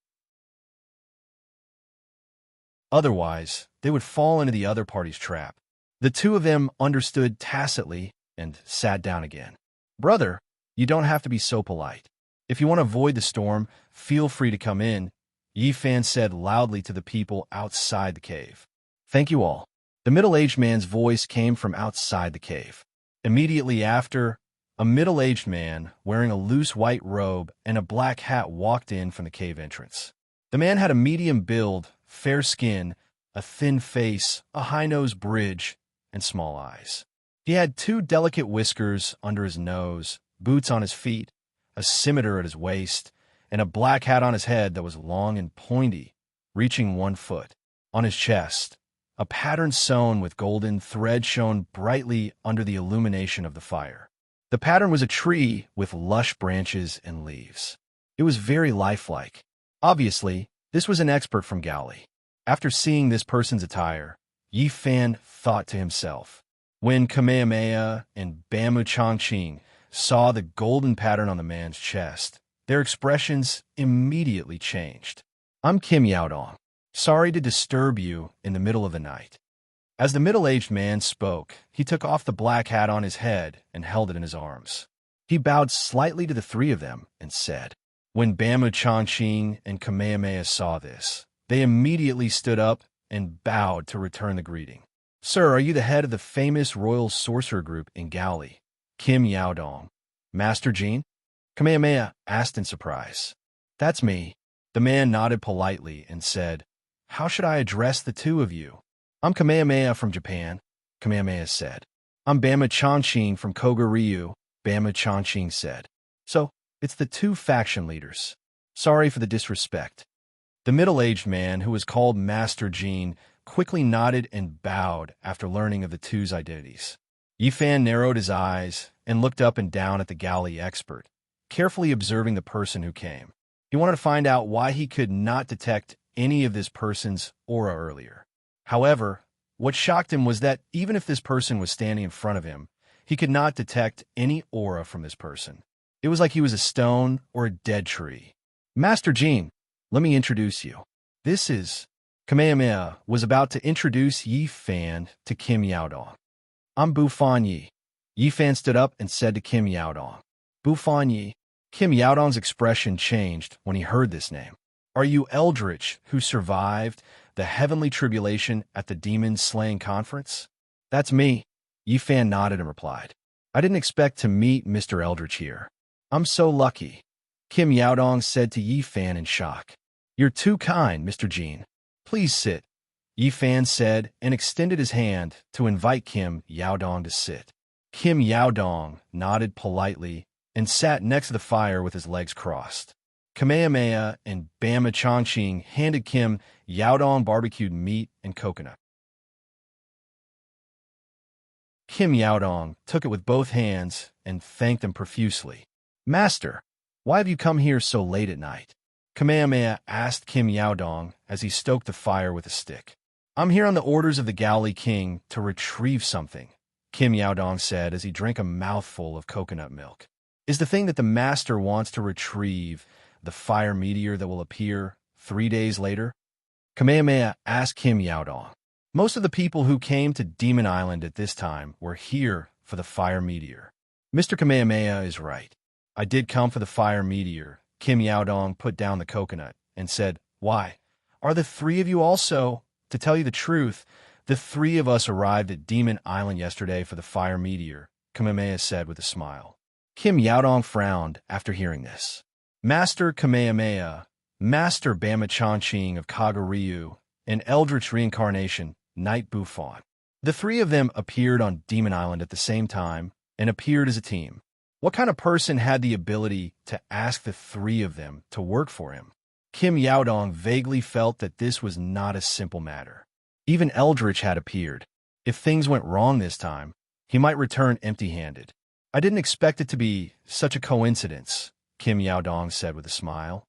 [SPEAKER 1] Otherwise, they would fall into the other party's trap. The 2 of them understood tacitly and sat down again. Brother, you don't have to be so polite. If you want to avoid the storm, feel free to come in, Yi Fan said loudly to the people outside the cave. Thank you all. The middle-aged man's voice came from outside the cave. Immediately after, a middle-aged man wearing a loose white robe and a black hat walked in from the cave entrance. The man had a medium build, fair skin, a thin face, a high-nose bridge, and small eyes. He had 2 delicate whiskers under his nose, boots on his feet, a scimitar at his waist, and a black hat on his head that was long and pointy, reaching 1 foot. On his chest, a pattern sewn with golden thread shone brightly under the illumination of the fire. The pattern was a tree with lush branches and leaves. It was very lifelike. Obviously, this was an expert from Gaoli. After seeing this person's attire, Yi Fan thought to himself. When Kamehameha and Bamboo Chongqing saw the golden pattern on the man's chest, their expressions immediately changed. I'm Kim Yaodong. Sorry to disturb you in the middle of the night. As the middle-aged man spoke, he took off the black hat on his head and held it in his arms. He bowed slightly to the 3 of them and said. When Bamboo Chongqing and Kamehameha saw this, they immediately stood up and bowed to return the greeting. Sir, are you the head of the famous royal sorcerer group in Gaoli? Kim Yaodong. Master Jean? Kamehameha asked in surprise. That's me. The man nodded politely and said, How should I address the 2 of you? I'm Kamehameha from Japan, Kamehameha said. I'm Bamboo Chongqing from Koguryu, Bamboo Chongqing said. So, it's the 2 faction leaders. Sorry for the disrespect. The middle-aged man, who was called Master Jean, quickly nodded and bowed after learning of the 2's identities. Yi Fan narrowed his eyes and looked up and down at the Gaoli expert, carefully observing the person who came. He wanted to find out why he could not detect any of this person's aura earlier. However, what shocked him was that even if this person was standing in front of him, he could not detect any aura from this person. It was like he was a stone or a dead tree. Master Jean, let me introduce you. This is Kamehameha was about to introduce Yi Fan to Kim Yaodong. I'm Bufan Yi. Yi Fan stood up and said to Kim Yaodong. Bufan Yi. Kim Yaodong's expression changed when he heard this name. Are you Eldritch who survived the heavenly tribulation at the demon-slaying conference? That's me. Yi Fan nodded and replied. I didn't expect to meet Mr. Eldritch here. I'm so lucky. Kim Yaodong said to Yi Fan in shock. You're too kind, Mr. Jean. Please sit. Yi Fan said and extended his hand to invite Kim Yaodong to sit. Kim Yaodong nodded politely and sat next to the fire with his legs crossed. Kamehameha and Bama Chongqing handed Kim Yaodong barbecued meat and coconut. Kim Yaodong took it with both hands and thanked them profusely. Master, why have you come here so late at night? Kamehameha asked Kim Yaodong as he stoked the fire with a stick. I'm here on the orders of the Galley King to retrieve something, Kim Yaodong said as he drank a mouthful of coconut milk. Is the thing that the master wants to retrieve the fire meteor that will appear 3 days later? Kamehameha asked Kim Yaodong. Most of the people who came to Demon Island at this time were here for the fire meteor. Mr. Kamehameha is right. I did come for the fire meteor. Kim Yaodong put down the coconut and said, Why? Are the three of you also? To tell you the truth, the three of us arrived at Demon Island yesterday for the fire meteor, Kamehameha said with a smile. Kim Yaodong frowned after hearing this. Master Kamehameha, Master Bama Chongqing of Kaguryu, and Eldritch Reincarnation, Knight Bufan. The three of them appeared on Demon Island at the same time and appeared as a team. What kind of person had the ability to ask the three of them to work for him? Kim Yaodong vaguely felt that this was not a simple matter. Even Eldritch had appeared. If things went wrong this time, he might return empty-handed. I didn't expect it to be such a coincidence, Kim Yaodong said with a smile.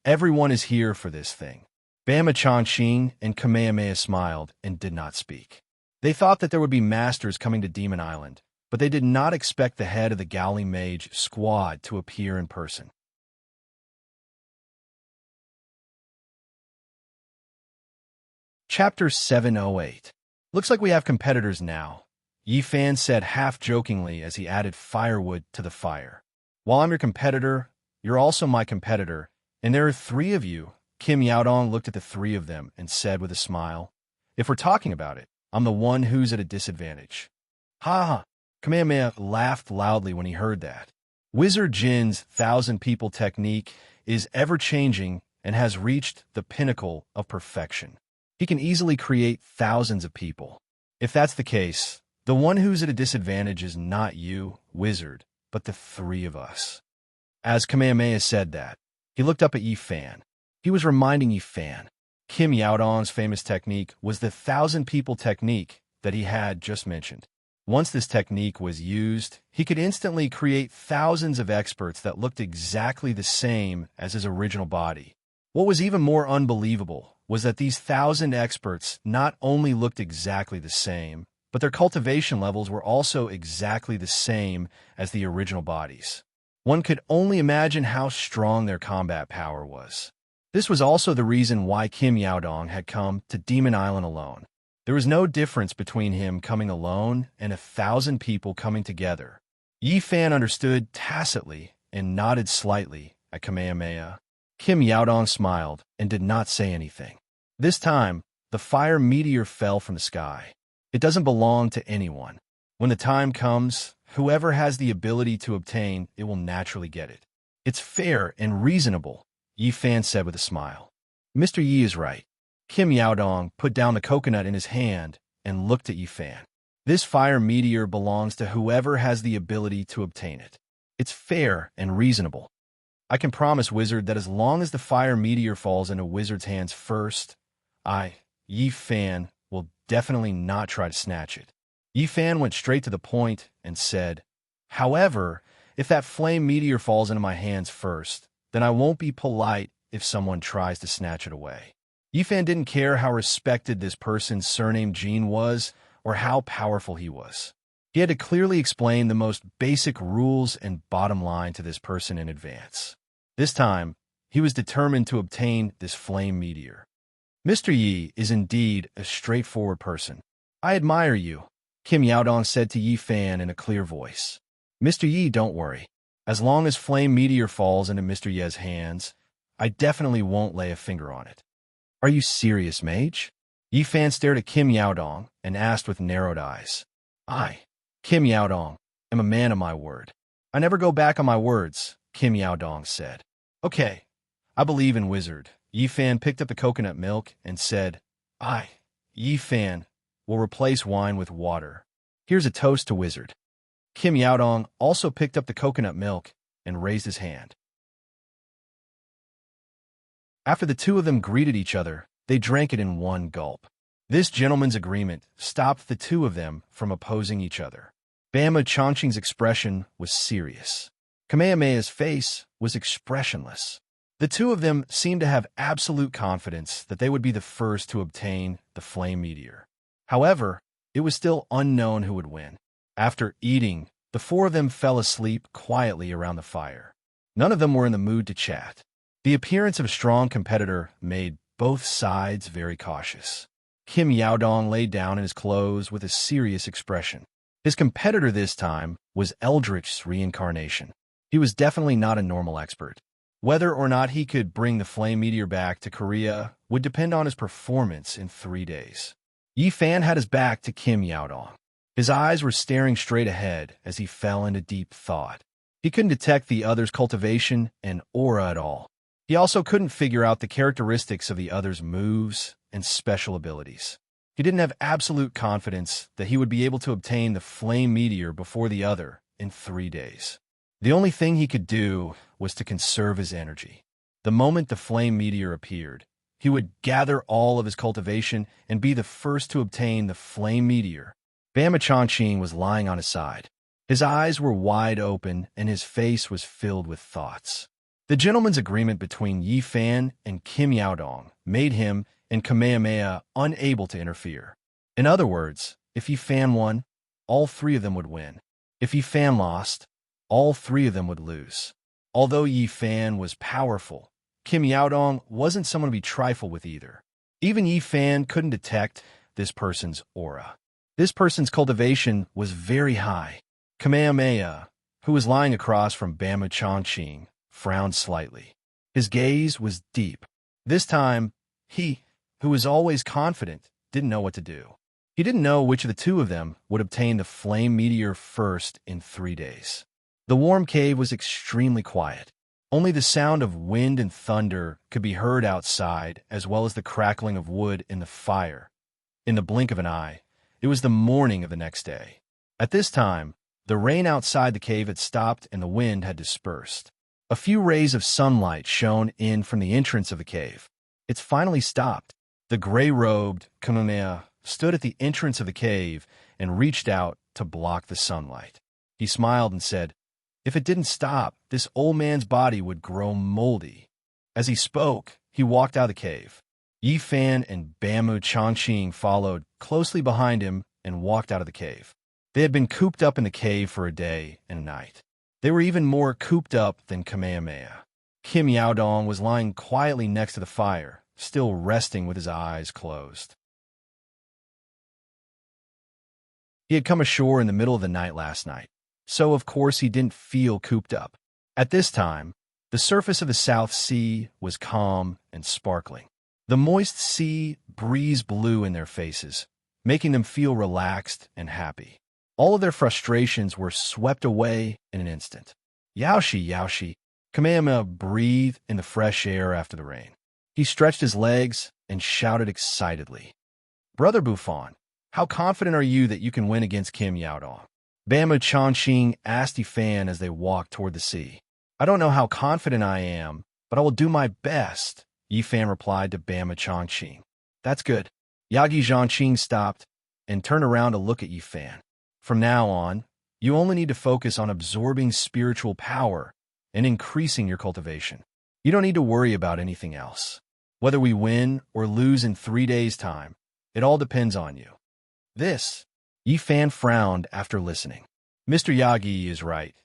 [SPEAKER 1] Everyone is here for this thing. Bama Chongqing and Kamehameha smiled and did not speak. They thought that there would be masters coming to Demon Island, but they did not expect the head of the Galley Mage squad to appear in person. Chapter 708. Looks like we have competitors now, Yi Fan said half-jokingly as he added firewood to the fire. While I'm your competitor, you're also my competitor, and there are three of you. Kim Yaodong looked at the three of them and said with a smile, If we're talking about it, I'm the one who's at a disadvantage. Ha ha! Kamehameha laughed loudly when he heard that. Wizard Jin's 1,000-people technique is ever-changing and has reached the pinnacle of perfection. He can easily create thousands of people. If that's the case, the one who's at a disadvantage is not you, Wizard, but the three of us. As Kamehameha said that, he looked up at Yi Fan. He was reminding Yi Fan. Kim Yaodong's famous technique was the 1,000-people technique that he had just mentioned. Once this technique was used, he could instantly create thousands of experts that looked exactly the same as his original body. What was even more unbelievable was that these 1,000 experts not only looked exactly the same, but their cultivation levels were also exactly the same as the original bodies. One could only imagine how strong their combat power was. This was also the reason why Kim Yaodong had come to Demon Island alone. There was no difference between him coming alone and 1,000 people coming together. Yi Fan understood tacitly and nodded slightly at Kamehameha. Kim Yaodong smiled and did not say anything. This time, the fire meteor fell from the sky. It doesn't belong to anyone. When the time comes, whoever has the ability to obtain it will naturally get it. It's fair and reasonable, Yi Fan said with a smile. Mr. Yi is right. Kim Yaodong put down the coconut in his hand and looked at Yi Fan. This fire meteor belongs to whoever has the ability to obtain it. It's fair and reasonable. I can promise, Wizard, that as long as the fire meteor falls into Wizard's hands first, Yi Fan, will definitely not try to snatch it. Yi Fan went straight to the point and said, However, if that flame meteor falls into my hands first, then I won't be polite if someone tries to snatch it away. Yi Fan didn't care how respected this person's surname Jean was or how powerful he was. He had to clearly explain the most basic rules and bottom line to this person in advance. This time, he was determined to obtain this flame meteor. Mr. Yi is indeed a straightforward person. I admire you, Kim Yaodong said to Yi Fan in a clear voice. Mr. Yi, don't worry. As long as flame meteor falls into Mr. Ye's hands, I definitely won't lay a finger on it. Are you serious, mage? Yi Fan stared at Kim Yaodong and asked with narrowed eyes. I, Kim Yaodong, am a man of my word. I never go back on my words, Kim Yaodong said. Okay, I believe in wizard. Yi Fan picked up the coconut milk and said, I, Yi Fan, will replace wine with water. Here's a toast to wizard. Kim Yaodong also picked up the coconut milk and raised his hand. After the two of them greeted each other, they drank it in one gulp. This gentleman's agreement stopped the two of them from opposing each other. Bama Chongqing's expression was serious. Kamehameha's face was expressionless. The two of them seemed to have absolute confidence that they would be the first to obtain the flame meteor. However, it was still unknown who would win. After eating, the four of them fell asleep quietly around the fire. None of them were in the mood to chat. The appearance of a strong competitor made both sides very cautious. Kim Yaodong lay down in his clothes with a serious expression. His competitor this time was Eldritch's reincarnation. He was definitely not a normal expert. Whether or not he could bring the flame meteor back to Korea would depend on his performance in 3 days. Yi Fan had his back to Kim Yaodong. His eyes were staring straight ahead as he fell into deep thought. He couldn't detect the other's cultivation and aura at all. He also couldn't figure out the characteristics of the other's moves and special abilities. He didn't have absolute confidence that he would be able to obtain the flame meteor before the other in 3 days. The only thing he could do was to conserve his energy. The moment the flame meteor appeared, he would gather all of his cultivation and be the first to obtain the flame meteor. Bama Chongqing was lying on his side. His eyes were wide open and his face was filled with thoughts. The gentleman's agreement between Yi Fan and Kim Yaodong made him and Kamehameha unable to interfere. In other words, if Yi Fan won, all three of them would win. If Yi Fan lost, all three of them would lose. Although Yi Fan was powerful, Kim Yaodong wasn't someone to be trifled with either. Even Yi Fan couldn't detect this person's aura. This person's cultivation was very high. Kamehameha, who was lying across from Bama Chongqing, frowned slightly. His gaze was deep. This time, he, who was always confident, didn't know what to do. He didn't know which of the two of them would obtain the flame meteor first in 3 days. The warm cave was extremely quiet. Only the sound of wind and thunder could be heard outside, as well as the crackling of wood in the fire. In the blink of an eye, it was the morning of the next day. At this time, the rain outside the cave had stopped and the wind had dispersed. A few rays of sunlight shone in from the entrance of the cave. It's finally stopped. The gray-robed Kamehameha stood at the entrance of the cave and reached out to block the sunlight. He smiled and said, "If it didn't stop, this old man's body would grow moldy." As he spoke, he walked out of the cave. Yi Fan and Bama Chongqing followed closely behind him and walked out of the cave. They had been cooped up in the cave for a day and a night. They were even more cooped up than Kamehameha. Kim Yaodong was lying quietly next to the fire, still resting with his eyes closed. He had come ashore in the middle of the night last night, so of course he didn't feel cooped up. At this time, the surface of the South Sea was calm and sparkling. The moist sea breeze blew in their faces, making them feel relaxed and happy. All of their frustrations were swept away in an instant. Yaoshi, Yaoshi, Kamehameha breathed in the fresh air after the rain. He stretched his legs and shouted excitedly, "Brother Buffon, how confident are you that you can win against Kim Yaodong?" Bama Chongqing asked Yi Fan as they walked toward the sea. "I don't know how confident I am, but I will do my best," Yi Fan replied to Bama Chongqing. "That's good." Yagi Zhongqing stopped and turned around to look at Yi Fan. "From now on, you only need to focus on absorbing spiritual power and increasing your cultivation. You don't need to worry about anything else. Whether we win or lose in 3 days' time, it all depends on you." This, Yi Fan frowned after listening. Mr. Yagi is right.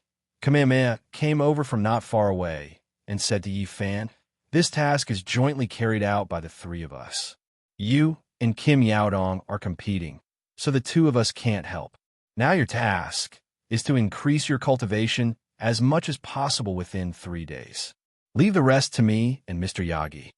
[SPEAKER 1] Kamehameha came over from not far away and said to Yi Fan, "This task is jointly carried out by the three of us. You and Kim Yaodong are competing, so the two of us can't help. Now your task is to increase your cultivation as much as possible within 3 days. Leave the rest to me and Mr. Yagi.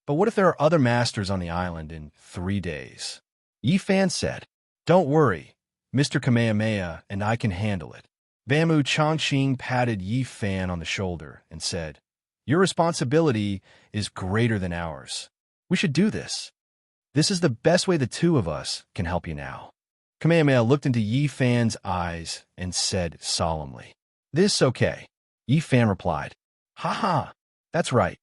[SPEAKER 1] But what if there are other masters on the island in 3 days? Yi Fan said, Don't worry, Mr. Kamehameha and I can handle it. Bamboo Chongqing patted Yi Fan on the shoulder and said, Your responsibility is greater than ours. We should do this. This is the best way the two of us can help you now. Kamehameha looked into Yi Fan's eyes and said solemnly, This okay. Yi Fan replied, Ha ha, that's right.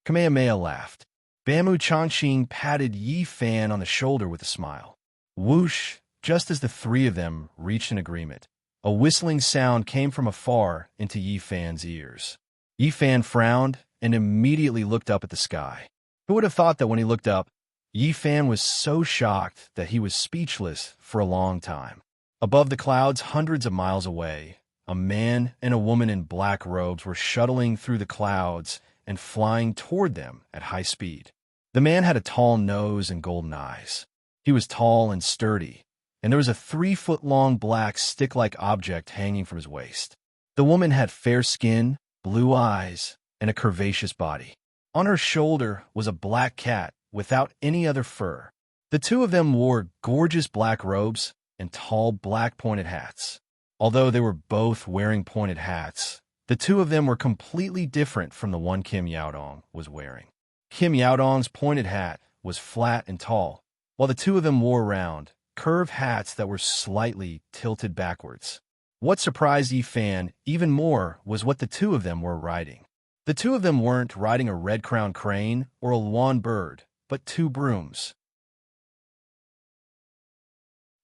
[SPEAKER 1] Kamehameha laughed. Bamboo Chongqing patted Yi Fan on the shoulder with a smile. Whoosh, just as the three of them reached an agreement. A whistling sound came from afar into Yi Fan's ears. Yi Fan frowned and immediately looked up at the sky. Who would have thought that when he looked up, Yi Fan was so shocked that he was speechless for a long time. Above the clouds, hundreds of miles away, a man and a woman in black robes were shuttling through the clouds and flying toward them at high speed. The man had a tall nose and golden eyes. He was tall and sturdy, and there was a 3-foot-long black stick-like object hanging from his waist. The woman had fair skin, blue eyes, and a curvaceous body. On her shoulder was a black cat without any other fur. The two of them wore gorgeous black robes and tall black pointed hats. Although they were both wearing pointed hats, the two of them were completely different from the one Kim Yaodong was wearing. Kim Yaodong's pointed hat was flat and tall, while the two of them wore round, curved hats that were slightly tilted backwards. What surprised Yi Fan even more was what the two of them were riding. The two of them weren't riding a red-crowned crane or a lawn bird, but 2 brooms.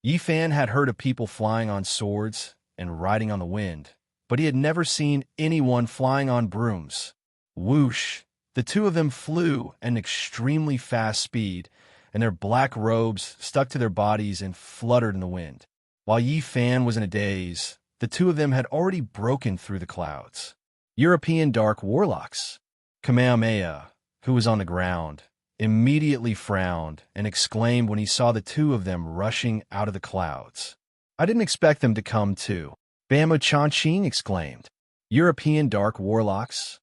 [SPEAKER 1] Yi Fan had heard of people flying on swords and riding on the wind, but he had never seen anyone flying on brooms. Whoosh! The two of them flew at an extremely fast speed, and their black robes stuck to their bodies and fluttered in the wind. While Yi Fan was in a daze, the two of them had already broken through the clouds. European dark warlocks. Kamehameha, who was on the ground, immediately frowned and exclaimed when he saw the two of them rushing out of the clouds. I didn't expect them to come too. Bamboo Chongqing exclaimed. European dark warlocks?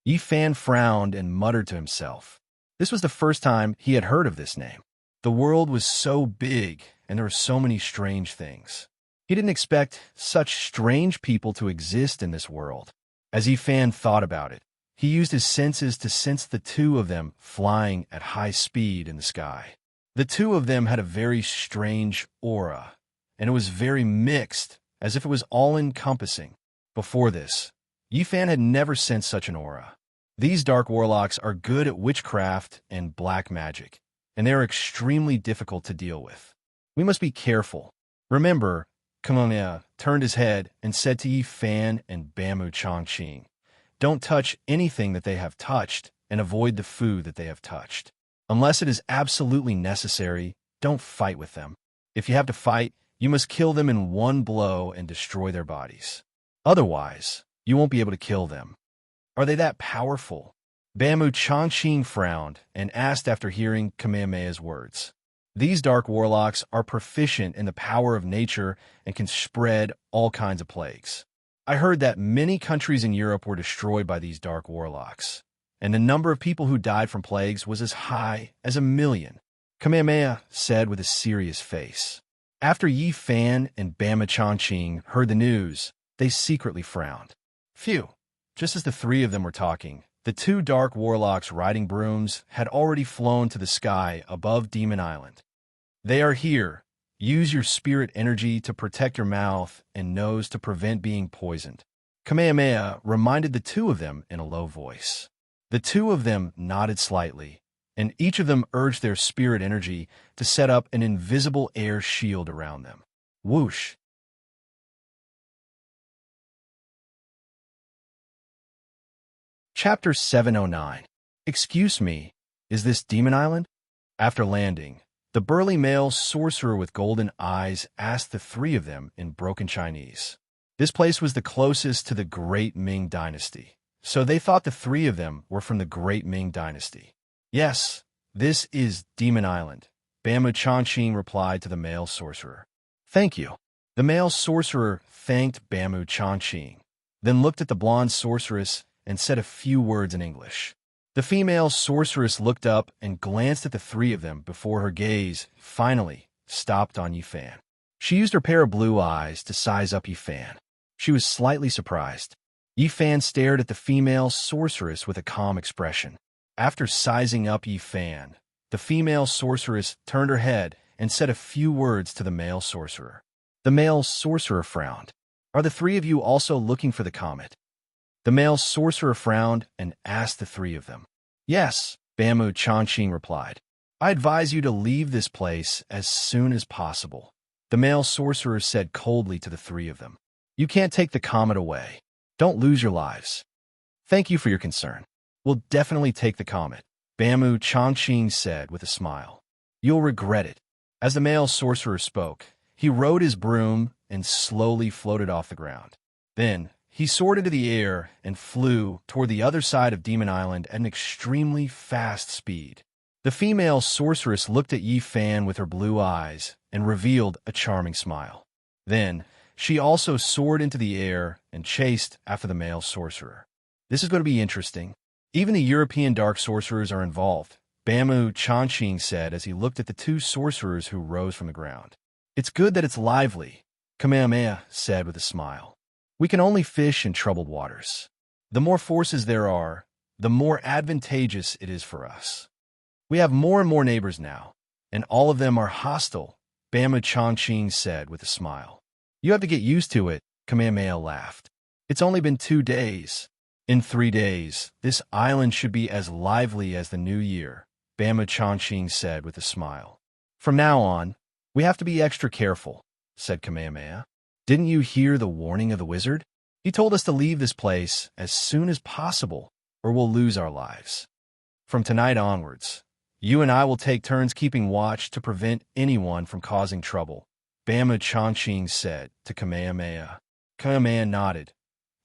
[SPEAKER 1] Yi Fan frowned and muttered to himself. This was the first time he had heard of this name. The world was so big, and there were so many strange things. He didn't expect such strange people to exist in this world. As Yi Fan thought about it, he used his senses to sense the two of them flying at high speed in the sky. The two of them had a very strange aura, and it was very mixed, as if it was all-encompassing. Before this, Yi Fan had never sensed such an aura. These dark warlocks are good at witchcraft and black magic, and they are extremely difficult to deal with. We must be careful. Remember, Kamehameha turned his head and said to Yi Fan and Bamboo Chongqing, Don't touch anything that they have touched, and avoid the food that they have touched. Unless it is absolutely necessary, don't fight with them. If you have to fight, you must kill them in one blow and destroy their bodies. Otherwise, you won't be able to kill them. Are they that powerful? Bamboo Chongqing frowned and asked after hearing Kamehameha's words. These dark warlocks are proficient in the power of nature and can spread all kinds of plagues. I heard that many countries in Europe were destroyed by these dark warlocks, and the number of people who died from plagues was as high as 1 million. Kamehameha said with a serious face. After Yi Fan and Bamboo Chongqing heard the news, they secretly frowned. Phew! Just as the three of them were talking, the 2 dark warlocks riding brooms had already flown to the sky above Demon Island. They are here. Use your spirit energy to protect your mouth and nose to prevent being poisoned. Kamehameha reminded the 2 of them in a low voice. The 2 of them nodded slightly, and each of them urged their spirit energy to set up an invisible air shield around them. Whoosh! Chapter 709. Excuse me, is this Demon Island? After landing, the burly male sorcerer with golden eyes asked the 3 of them in broken Chinese. This place was the closest to the Great Ming Dynasty, so they thought the 3 of them were from the Great Ming Dynasty. Yes, "This is Demon Island," Bamu Chanqing replied to the male sorcerer. "Thank you." The male sorcerer thanked Bamu Chanqing, then looked at the blonde sorceress and said a few words in English. The female sorceress looked up and glanced at the three of them before her gaze, finally, stopped on Yifan. She used her pair of blue eyes to size up Yifan. She was slightly surprised. Yifan stared at the female sorceress with a calm expression. After sizing up Yifan, the female sorceress turned her head and said a few words to the male sorcerer. The male sorcerer frowned. "Are the three of you also looking for the comet?" The male sorcerer frowned and asked the three of them. "Yes," Bamu Chanqing replied. "I advise you to leave this place as soon as possible," the male sorcerer said coldly to the three of them. "You can't take the comet away. Don't lose your lives. Thank you for your concern. We'll definitely take the comet," Bamu Chanqing said with a smile. "You'll regret it." As the male sorcerer spoke, he rode his broom and slowly floated off the ground. Then, he soared into the air and flew toward the other side of Demon Island at an extremely fast speed. The female sorceress looked at Yifan with her blue eyes and revealed a charming smile. Then, she also soared into the air and chased after the male sorcerer. "This is going to be interesting. Even the European dark sorcerers are involved," Bamu Chanqing said as he looked at the two sorcerers who rose from the ground. "It's good that it's lively," Kamehameha said with a smile. "We can only fish in troubled waters. The more forces there are, the more advantageous it is for us. We have more and more neighbors now, and all of them are hostile," Bamu Chanqing said with a smile. "You have to get used to it," Kamehameha laughed. "It's only been 2 days. In 3 days, this island should be as lively as the new year," Bamu Chanqing said with a smile. "From now on, we have to be extra careful," said Kamehameha. "Didn't you hear the warning of the wizard? He told us to leave this place as soon as possible, or we'll lose our lives. From tonight onwards, you and I will take turns keeping watch to prevent anyone from causing trouble," Bamu Chanqing said to Kamehameha. Kamehameha nodded.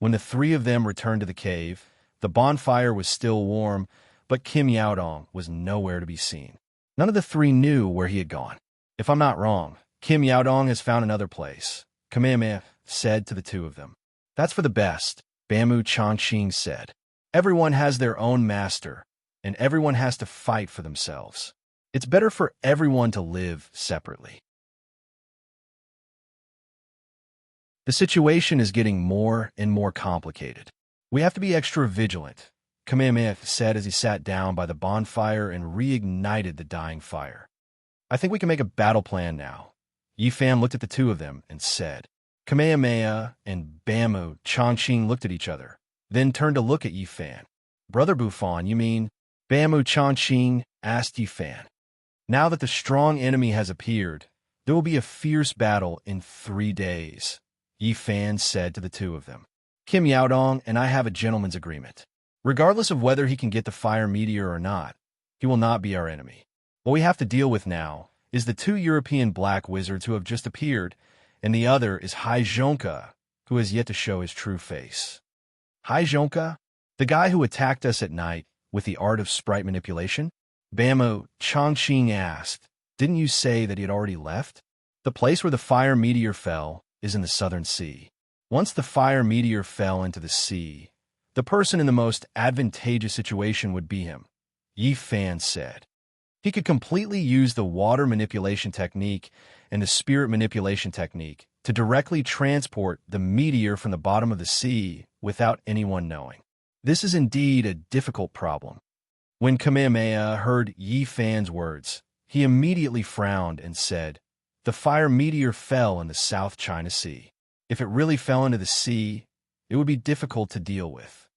[SPEAKER 1] When the three of them returned to the cave, the bonfire was still warm, but Kim Yaodong was nowhere to be seen. None of the three knew where he had gone. "If I'm not wrong, Kim Yaodong has found another place," Kamehameha said to the two of them. "That's for the best," Bamu Chanqing said. "Everyone has their own master, and everyone has to fight for themselves. It's better for everyone to live separately." The situation is getting more and more complicated. "We have to be extra vigilant," Kamehameha said as he sat down by the bonfire and reignited the dying fire. "I think we can make a battle plan now." Yifan looked at the two of them and said. Kamehameha and Bamu Chanqing looked at each other, then turned to look at Yifan. "Brother Buffon, you mean?" Bamu Chanqing asked Yifan. "Now that the strong enemy has appeared, there will be a fierce battle in 3 days," Yifan said to the two of them. "Kim Yaodong and I have a gentleman's agreement. Regardless of whether he can get the fire meteor or not, he will not be our enemy. What we have to deal with now is the 2 European black wizards who have just appeared, and the other is Hai Zhonka, who has yet to show his true face." "Hai Zhonka? The guy who attacked us at night with the art of sprite manipulation?" Bamu Chanqing asked. "Didn't you say that he had already left?" "The place where the fire meteor fell is in the southern sea. Once the fire meteor fell into the sea, the person in the most advantageous situation would be him," Yifan said. "He could completely use the water manipulation technique and the spirit manipulation technique to directly transport the meteor from the bottom of the sea without anyone knowing. This is indeed a difficult problem." When Kamehameha heard Yifan's words, he immediately frowned and said, "The fire meteor fell in the South China Sea. If it really fell into the sea, it would be difficult to deal with.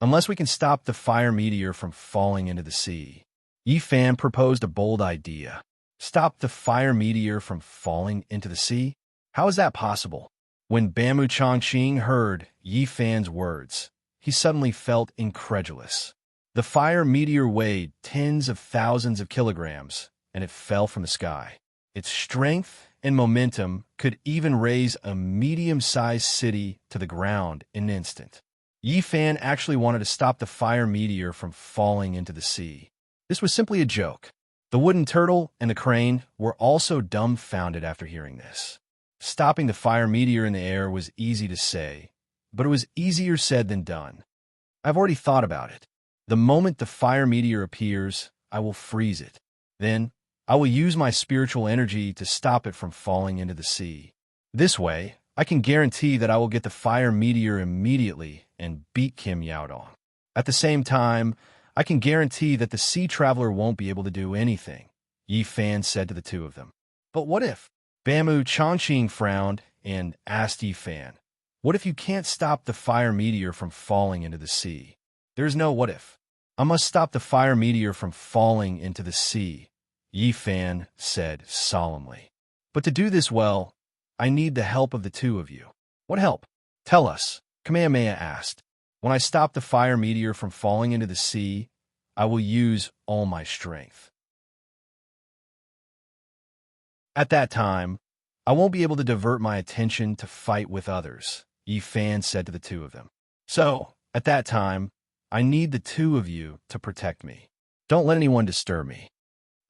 [SPEAKER 1] Unless we can stop the fire meteor from falling into the sea." Yifan proposed a bold idea. "Stop the fire meteor from falling into the sea? How is that possible?" When Bamu Chanqing heard Yifan's words, he suddenly felt incredulous. The fire meteor weighed tens of thousands of kilograms, and it fell from the sky. Its strength and momentum could even raise a medium-sized city to the ground in an instant. Yifan actually wanted to stop the fire meteor from falling into the sea. This was simply a joke. The wooden turtle and the crane were also dumbfounded after hearing this. Stopping the fire meteor in the air was easy to say, but it was easier said than done. I've already thought about it. The moment the fire meteor appears, I will freeze it. Then, I will use my spiritual energy to stop it from falling into the sea. This way, I can guarantee that I will get the fire meteor immediately and beat Kim Yaodong. At the same time, I can guarantee that the sea traveler won't be able to do anything, Yi Fan said to the two of them. But what if? Bamu Changqing frowned and asked Yi Fan, what if you can't stop the fire meteor from falling into the sea? There's no what if. I must stop the fire meteor from falling into the sea, Yi Fan said solemnly. But to do this well, I need the help of the two of you. What help? Tell us, Kamehameha asked. When I stop the fire meteor from falling into the sea, I will use all my strength. At that time, I won't be able to divert my attention to fight with others, Yi Fan said to the two of them. So, at that time, I need the two of you to protect me. Don't let anyone disturb me.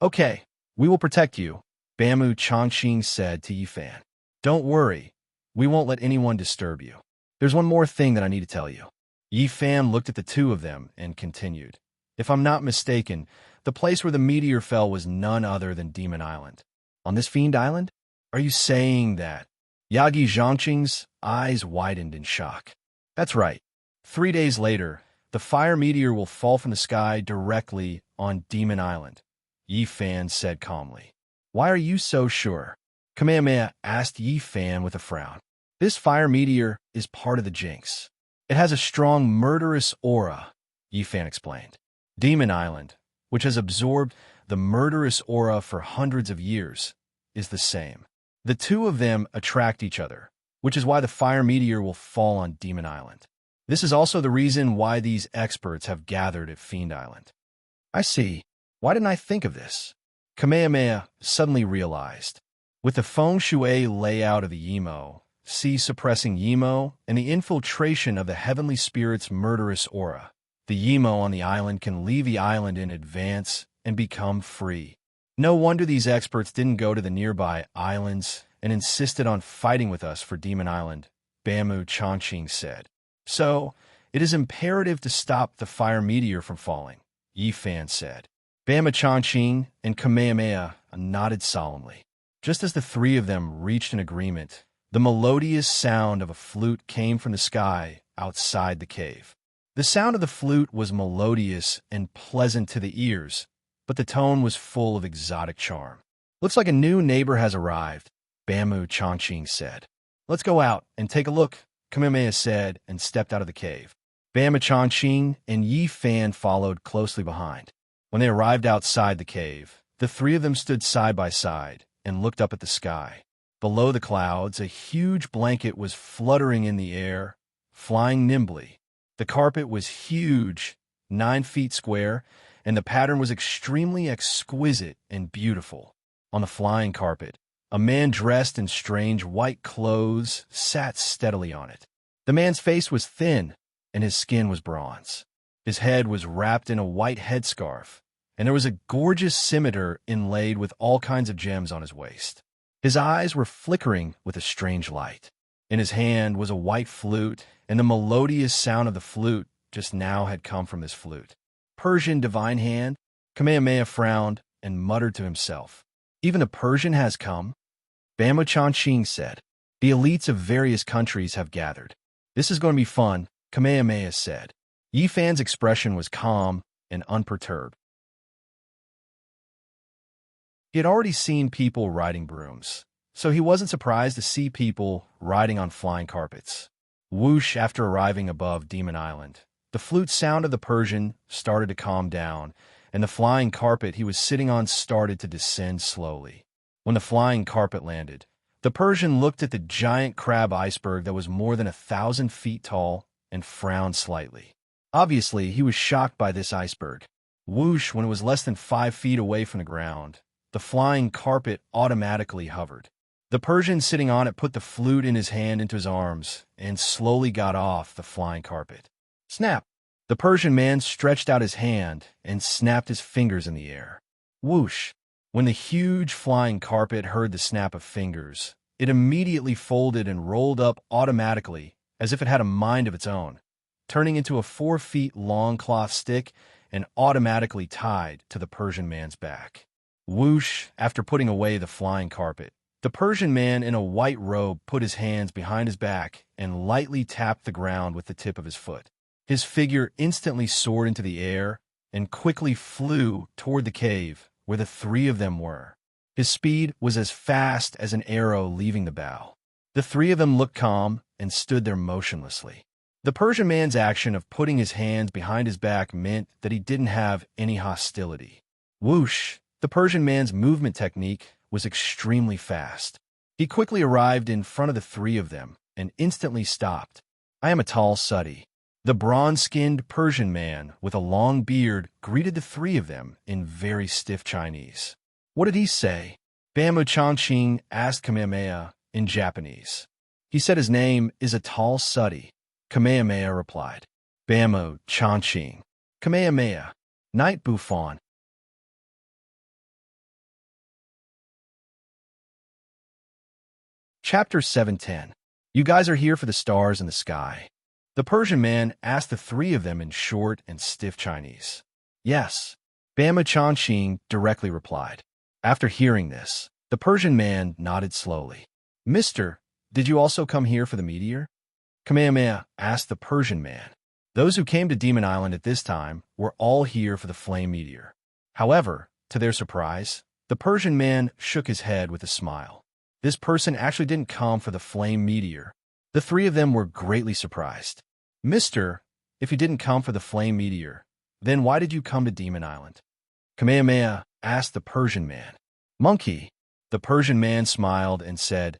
[SPEAKER 1] Okay, we will protect you, Bamu Changqing said to Yi Fan. Don't worry, we won't let anyone disturb you. There's one more thing that I need to tell you. Yi Fan looked at the two of them and continued. If I'm not mistaken, the place where the meteor fell was none other than Demon Island. On this fiend island? Are you saying that? Yagi Zhangqing's eyes widened in shock. That's right. 3 days later, the fire meteor will fall from the sky directly on Demon Island, Yi Fan said calmly. Why are you so sure? Kamehameha asked Yi Fan with a frown. This fire meteor is part of the jinx. It has a strong murderous aura, Yi Fan explained. Demon Island, which has absorbed the murderous aura for hundreds of years, is the same. The two of them attract each other, which is why the fire meteor will fall on Demon Island. This is also the reason why these experts have gathered at Fiend Island. I see. Why didn't I think of this? Kamehameha suddenly realized. With the feng shui layout of the Yimo, sea suppressing Yimo, and the infiltration of the heavenly spirit's murderous aura, the Yimo on the island can leave the island in advance and become free. No wonder these experts didn't go to the nearby islands and insisted on fighting with us for Demon Island, Bamu Changqing said. So, it is imperative to stop the fire meteor from falling, Yi Fan said. Bamu Changqing and Kamehameha nodded solemnly. Just as the three of them reached an agreement, the melodious sound of a flute came from the sky outside the cave. The sound of the flute was melodious and pleasant to the ears, but the tone was full of exotic charm. Looks like a new neighbor has arrived, Bamu Changqing said. Let's go out and take a look, Kamehameha said and stepped out of the cave. Bamu Changqing and Yi Fan followed closely behind. When they arrived outside the cave, the three of them stood side by side and looked up at the sky. Below the clouds, a huge blanket was fluttering in the air, flying nimbly. The carpet was huge, 9 feet square, and the pattern was extremely exquisite and beautiful. On the flying carpet, a man dressed in strange white clothes sat steadily on it. The man's face was thin, and his skin was bronze. His head was wrapped in a white headscarf, and there was a gorgeous scimitar inlaid with all kinds of gems on his waist. His eyes were flickering with a strange light. In his hand was a white flute, and the melodious sound of the flute just now had come from this flute. Persian divine hand? Kamehameha frowned and muttered to himself. Even a Persian has come? Bamu Changqing said. The elites of various countries have gathered. This is going to be fun, Kamehameha said. Yi Fan's expression was calm and unperturbed. He had already seen people riding brooms, so he wasn't surprised to see people riding on flying carpets. Whoosh after arriving above Demon Island. The flute sound of the Persian started to calm down, and the flying carpet he was sitting on started to descend slowly. When the flying carpet landed, the Persian looked at the giant crab iceberg that was more than 1,000 feet tall and frowned slightly. Obviously, he was shocked by this iceberg. Whoosh, when it was less than 5 feet away from the ground, the flying carpet automatically hovered. The Persian sitting on it put the flute in his hand into his arms and slowly got off the flying carpet. Snap! The Persian man stretched out his hand and snapped his fingers in the air. Whoosh! When the huge flying carpet heard the snap of fingers, it immediately folded and rolled up automatically as if it had a mind of its own, turning into a 4 feet-long cloth stick and automatically tied to the Persian man's back. Whoosh! After putting away the flying carpet, the Persian man in a white robe put his hands behind his back and lightly tapped the ground with the tip of his foot. His figure instantly soared into the air and quickly flew toward the cave where the three of them were. His speed was as fast as an arrow leaving the bow. The three of them looked calm and stood there motionlessly. The Persian man's action of putting his hands behind his back meant that he didn't have any hostility. Whoosh! The Persian man's movement technique was extremely fast. He quickly arrived in front of the three of them and instantly stopped. I am a tall sooty. The bronze-skinned Persian man with a long beard greeted the three of them in very stiff Chinese. What did he say? Bamu Chanqing asked Kamehameha in Japanese. He said his name is a tall sooty. Kamehameha replied. Bamu Chanqing. Kamehameha. Night Buffon. Chapter 710. You guys are here for the stars in the sky. The Persian man asked the three of them in short and stiff Chinese. Yes. Bamu Chanqing directly replied. After hearing this, the Persian man nodded slowly. Mister, did you also come here for the meteor? Kamehameha asked the Persian man. Those who came to Demon Island at this time were all here for the flame meteor. However, to their surprise, the Persian man shook his head with a smile. This person actually didn't come for the flame meteor. The three of them were greatly surprised. Mister, if you didn't come for the flame meteor, then why did you come to Demon Island? Kamehameha asked the Persian man. Monkey. The Persian man smiled and said,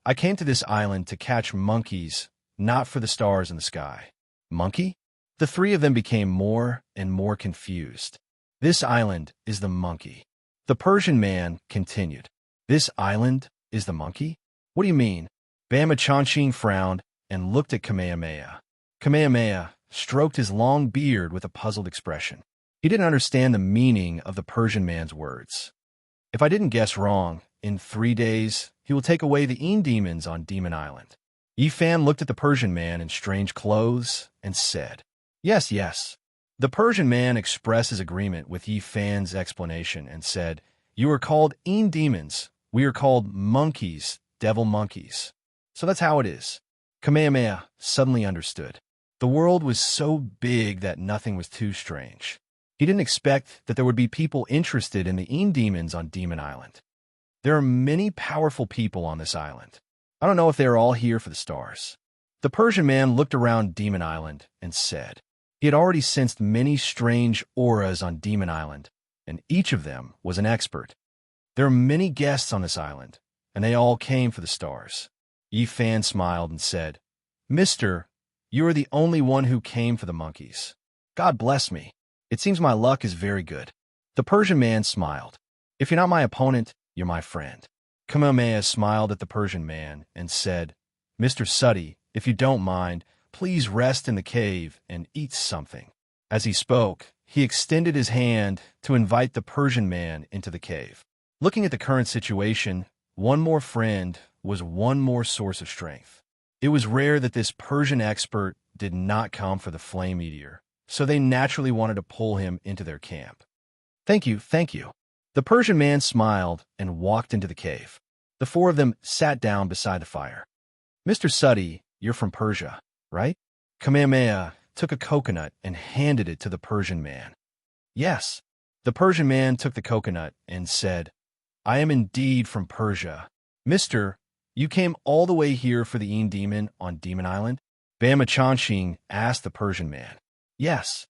[SPEAKER 1] I came to this island to catch monkeys, not for the stars in the sky. Monkey? The three of them became more and more confused. This island is the monkey. The Persian man continued. This island is the monkey? What do you mean? Bamu Chanqing frowned and looked at Kamehameha. Kamehameha stroked his long beard with a puzzled expression. He didn't understand the meaning of the Persian man's words. If I didn't guess wrong, in 3 days, he will take away the demons on Demon Island. Yifan looked at the Persian man in strange clothes and said, Yes, yes. The Persian man expressed his agreement with Yifan's explanation and said, You are called demons. We are called monkeys, devil monkeys. So that's how it is. Kamehameha suddenly understood. The world was so big that nothing was too strange. He didn't expect that there would be people interested in the demons on Demon Island. There are many powerful people on this island. I don't know if they are all here for the stars. The Persian man looked around Demon Island and said, he had already sensed many strange auras on Demon Island, and each of them was an expert. There are many guests on this island, and they all came for the stars. Yifan smiled and said, Mister, you are the only one who came for the monkeys. God bless me. It seems my luck is very good. The Persian man smiled. If you're not my opponent, you're my friend. Kamehameha smiled at the Persian man and said, Mr. Sooty, if you don't mind, please rest in the cave and eat something. As he spoke, he extended his hand to invite the Persian man into the cave. Looking at the current situation, one more friend was one more source of strength. It was rare that this Persian expert did not come for the flame meteor, so they naturally wanted to pull him into their camp. Thank you, thank you. The Persian man smiled and walked into the cave. The four of them sat down beside the fire. Mr. Sooty, you're from Persia, right? Kamehameha took a coconut and handed it to the Persian man. Yes. The Persian man took the coconut and said, I am indeed from Persia. Mister, you came all the way here for the demon on Demon Island? Bamu Chanqing asked the Persian man. Yes.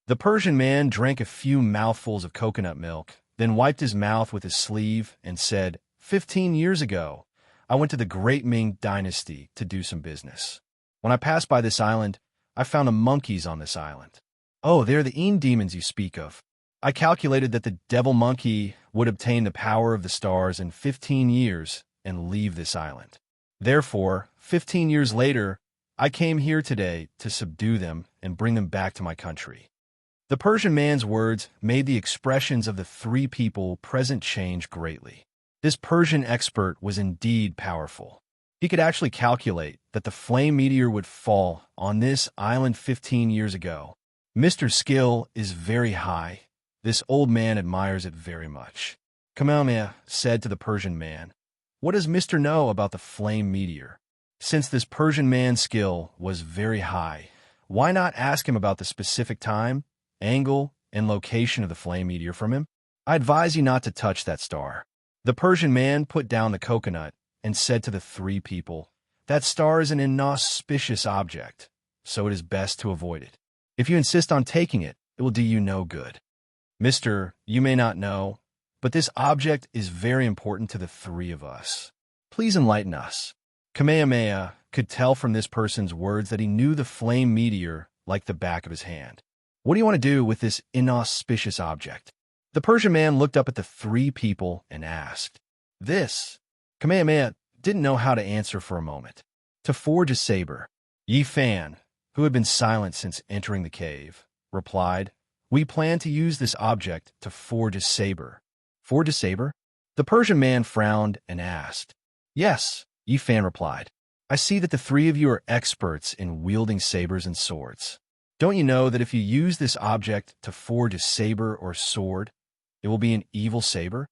[SPEAKER 1] The Persian man drank a few mouthfuls of coconut milk, then wiped his mouth with his sleeve and said, 15 years ago, I went to the Great Ming Dynasty to do some business. When I passed by this island, I found the monkeys on this island. Oh, they're the demons you speak of. I calculated that the devil monkey would obtain the power of the stars in 15 years and leave this island. Therefore, 15 years later, I came here today to subdue them and bring them back to my country. The Persian man's words made the expressions of the three people present change greatly. This Persian expert was indeed powerful. He could actually calculate that the flame meteor would fall on this island 15 years ago. Mr. Skill is very high. This old man admires it very much. Kamehameha said to the Persian man, "What does Mr. know about the flame meteor?" Since this Persian man's skill was very high, why not ask him about the specific time, angle, and location of the flame meteor from him? I advise you not to touch that star. The Persian man put down the coconut and said to the three people, "That star is an inauspicious object, so it is best to avoid it. If you insist on taking it, it will do you no good. Mister, you may not know, but this object is very important to the three of us. Please enlighten us." Kamehameha could tell from this person's words that he knew the flame meteor like the back of his hand. "What do you want to do with this inauspicious object?" The Persian man looked up at the three people and asked. "This." Kamehameha didn't know how to answer for a moment. "To forge a saber." Yi Fan, who had been silent since entering the cave, replied, "We plan to use this object to forge a saber." "Forge a saber?" The Persian man frowned and asked. "Yes," Yi Fan replied. "I see that the three of you are experts in wielding sabers and swords. Don't you know that if you use this object to forge a saber or sword, it will be an evil saber?"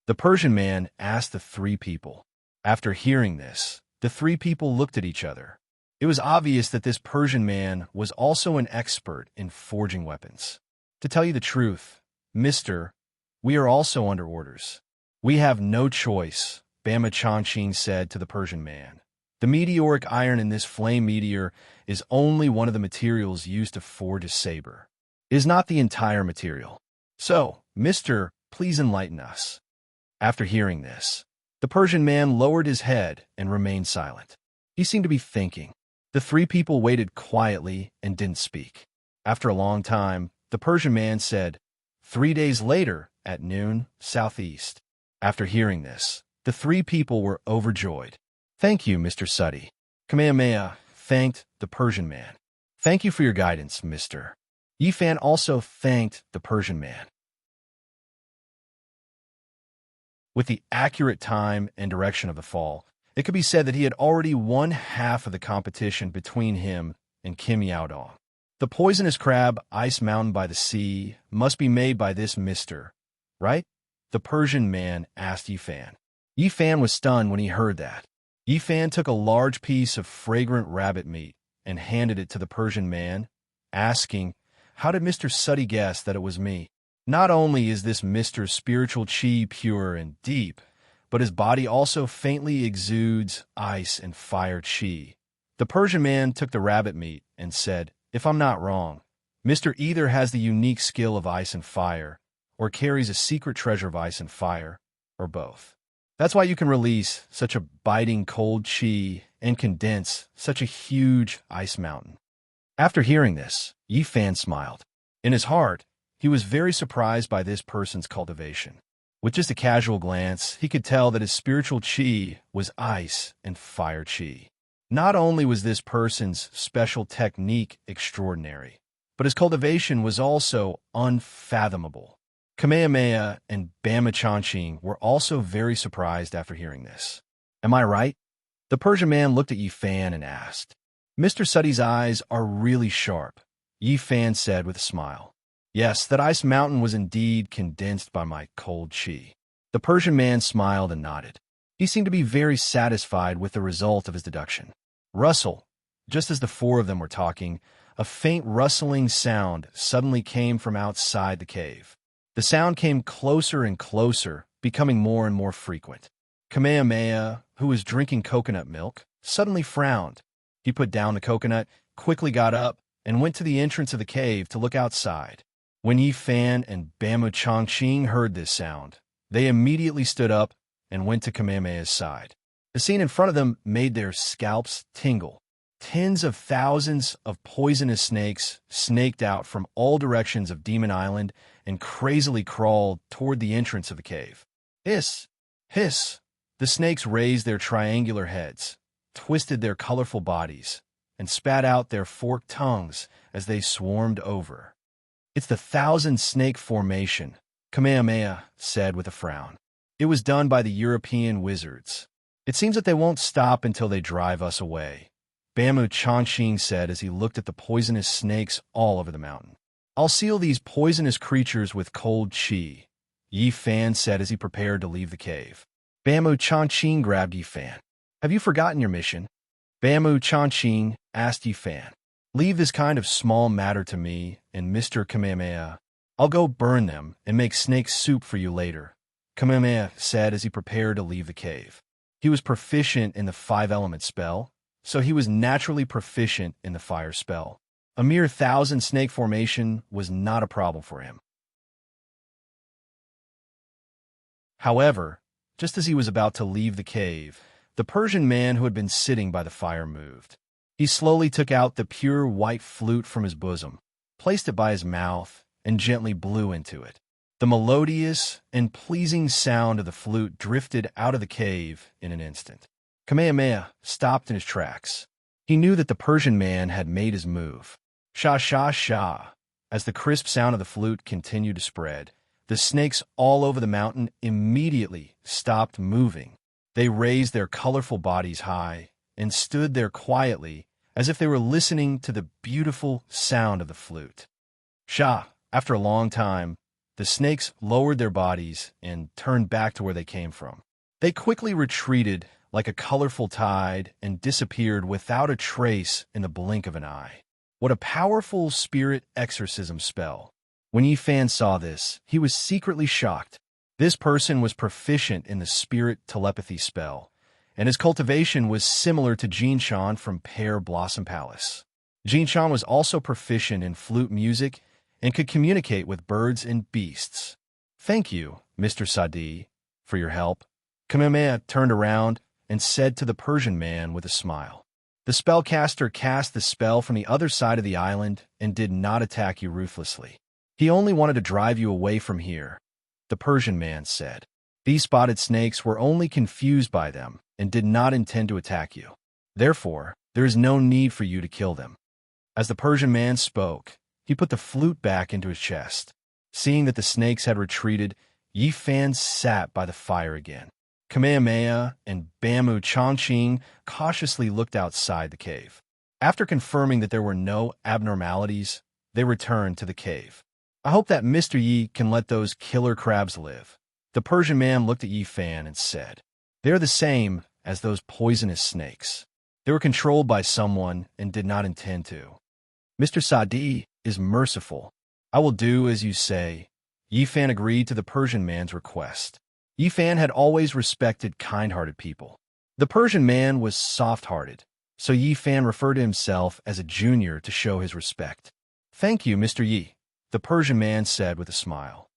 [SPEAKER 1] The Persian man asked the three people. After hearing this, the three people looked at each other. It was obvious that this Persian man was also an expert in forging weapons. "To tell you the truth, Mister, we are also under orders. We have no choice," Bama Changqing said to the Persian man. "The meteoric iron in this flame meteor is only one of the materials used to forge a saber. It is not the entire material. So, Mister, please enlighten us." After hearing this, the Persian man lowered his head and remained silent. He seemed to be thinking. The three people waited quietly and didn't speak. After a long time, the Persian man said, 3 days later, at noon, southeast." After hearing this, the three people were overjoyed. "Thank you, Mr. Suddy." Kamehameha thanked the Persian man. "Thank you for your guidance, Mr." Yi Fan also thanked the Persian man. With the accurate time and direction of the fall, it could be said that he had already won half of the competition between him and Kim Yaodong. The poisonous crab, Ice Mountain by the Sea, must be made by this mister, right? The Persian man asked Yi Fan. Yi Fan was stunned when he heard that. Yi Fan took a large piece of fragrant rabbit meat and handed it to the Persian man, asking, "How did Mr. Suddy guess that it was me? Not only is this Mr. spiritual chi pure and deep, but his body also faintly exudes ice and fire chi." The Persian man took the rabbit meat and said, "If I'm not wrong, Mr. either has the unique skill of ice and fire, or carries a secret treasure of ice and fire, or both. That's why you can release such a biting cold chi and condense such a huge ice mountain." After hearing this, Yi Fan smiled. In his heart, he was very surprised by this person's cultivation. With just a casual glance, he could tell that his spiritual chi was ice and fire chi. Not only was this person's special technique extraordinary, but his cultivation was also unfathomable. Kamehameha and Bama Changqing were also very surprised after hearing this. "Am I right?" The Persian man looked at Yi Fan and asked. "Mr. Suddy's eyes are really sharp," Yi Fan said with a smile. "Yes, that ice mountain was indeed condensed by my cold chi." The Persian man smiled and nodded. He seemed to be very satisfied with the result of his deduction. Rustle. Just as the four of them were talking, a faint rustling sound suddenly came from outside the cave. The sound came closer and closer, becoming more and more frequent. Kamehameha, who was drinking coconut milk, suddenly frowned. He put down the coconut, quickly got up, and went to the entrance of the cave to look outside. When Yi Fan and Bama Changqing heard this sound, they immediately stood up and went to Kamehameha's side. The scene in front of them made their scalps tingle. Tens of thousands of poisonous snakes snaked out from all directions of Demon Island and crazily crawled toward the entrance of the cave. Hiss! Hiss! The snakes raised their triangular heads, twisted their colorful bodies, and spat out their forked tongues as they swarmed over. "It's the Thousand Snake Formation," Kamehameha said with a frown. "It was done by the European wizards. It seems that they won't stop until they drive us away," Bamu Chanxing said as he looked at the poisonous snakes all over the mountain. "I'll seal these poisonous creatures with cold qi," Yi Fan said as he prepared to leave the cave. Bamu Chanxing grabbed Yi Fan. "Have you forgotten your mission?" Bamu Chanxing asked Yi Fan. "Leave this kind of small matter to me and Mr. Kamehameha. I'll go burn them and make snake soup for you later," Kamehameha said as he prepared to leave the cave. He was proficient in the five-element spell, so he was naturally proficient in the fire spell. A mere 1,000 snake formation was not a problem for him. However, just as he was about to leave the cave, the Persian man who had been sitting by the fire moved. He slowly took out the pure white flute from his bosom, placed it by his mouth, and gently blew into it. The melodious and pleasing sound of the flute drifted out of the cave in an instant. Kamehameha stopped in his tracks. He knew that the Persian man had made his move. Sha sha sha. As the crisp sound of the flute continued to spread, the snakes all over the mountain immediately stopped moving. They raised their colorful bodies high and stood there quietly as if they were listening to the beautiful sound of the flute. After a long time, the snakes lowered their bodies and turned back to where they came from. They quickly retreated like a colorful tide and disappeared without a trace in the blink of an eye. What a powerful spirit exorcism spell. When Yi Fan saw this, he was secretly shocked. This person was proficient in the spirit telepathy spell, and his cultivation was similar to Jinshan from Pear Blossom Palace. Jinshan was also proficient in flute music and could communicate with birds and beasts. "Thank you, Mr. Sadi, for your help," Kamehameha turned around and said to the Persian man with a smile. The spellcaster cast the spell from the other side of the island and did not attack you ruthlessly. "He only wanted to drive you away from here," the Persian man said. "These spotted snakes were only confused by them and did not intend to attack you. Therefore, there is no need for you to kill them." As the Persian man spoke, he put the flute back into his chest. Seeing that the snakes had retreated, Yi Fan sat by the fire again. Kamehameha and Bamu Chanxing cautiously looked outside the cave. After confirming that there were no abnormalities, they returned to the cave. "I hope that Mr. Yi can let those killer crabs live." The Persian man looked at Yi Fan and said, "They're the same as those poisonous snakes. They were controlled by someone and did not intend to. Mr. Sadi is merciful. I will do as you say." Yi Fan agreed to the Persian man's request. Yi Fan had always respected kind-hearted people. The Persian man was soft-hearted, so Yi Fan referred to himself as a junior to show his respect. "Thank you, Mr. Yi," the Persian man said with a smile.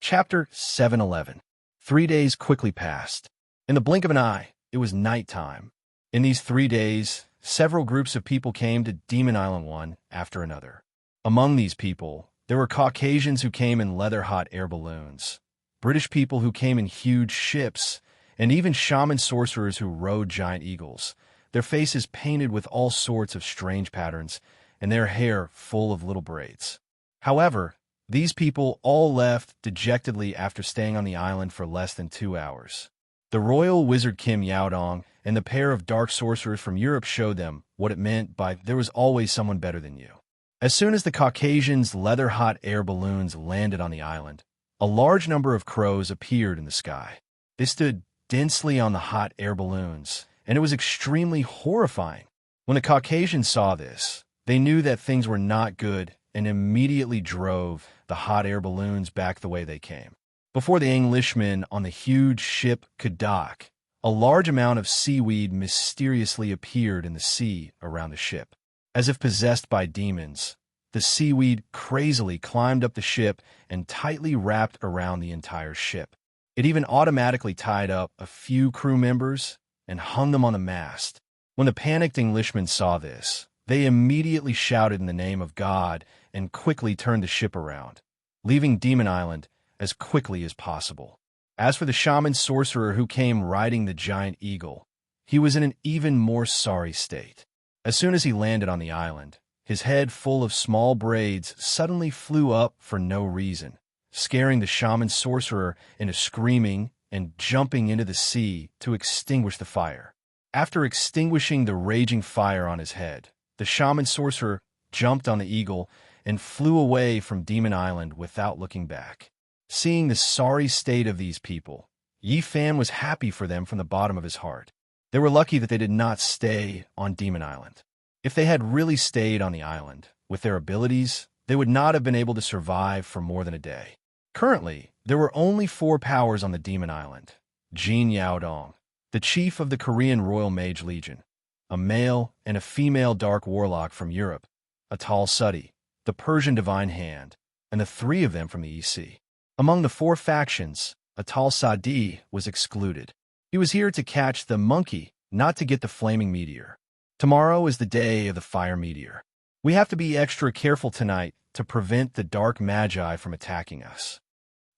[SPEAKER 1] Chapter 711. 3 days quickly passed. In the blink of an eye, it was nighttime. In these 3 days, several groups of people came to Demon Island one after another. Among these people, there were Caucasians who came in leather-hot air balloons, British people who came in huge ships, and even shaman sorcerers who rode giant eagles, their faces painted with all sorts of strange patterns, and their hair full of little braids. However, these people all left dejectedly after staying on the island for less than 2 hours. The royal wizard Kim Yaodong and the pair of dark sorcerers from Europe showed them what it meant by "there was always someone better than you." As soon as the Caucasians' leather-hot air balloons landed on the island, a large number of crows appeared in the sky. They stood densely on the hot air balloons, and it was extremely horrifying. When the Caucasians saw this, they knew that things were not good and immediately drove the hot air balloons back the way they came. Before the Englishmen on the huge ship could dock, a large amount of seaweed mysteriously appeared in the sea around the ship. As if possessed by demons, the seaweed crazily climbed up the ship and tightly wrapped around the entire ship. It even automatically tied up a few crew members and hung them on the mast. When the panicked Englishmen saw this, they immediately shouted in the name of God and quickly turned the ship around, leaving Demon Island as quickly as possible. As for the shaman sorcerer who came riding the giant eagle, he was in an even more sorry state. As soon as he landed on the island, his head full of small braids suddenly flew up for no reason, scaring the shaman sorcerer into screaming and jumping into the sea to extinguish the fire. After extinguishing the raging fire on his head, the shaman sorcerer jumped on the eagle and flew away from Demon Island without looking back. Seeing the sorry state of these people, Yi Fan was happy for them from the bottom of his heart. They were lucky that they did not stay on Demon Island. If they had really stayed on the island, with their abilities, they would not have been able to survive for more than a day. Currently, there were only 4 powers on the Demon Island. Jin Yaodong, the chief of the Korean Royal Mage Legion, a male and a female dark warlock from Europe, Atal Sudi, the Persian Divine Hand, and the 3 of them from the EC. Among the 4 factions, Atal Sudi was excluded. He was here to catch the monkey, not to get the flaming meteor. Tomorrow is the day of the fire meteor. We have to be extra careful tonight to prevent the dark magi from attacking us.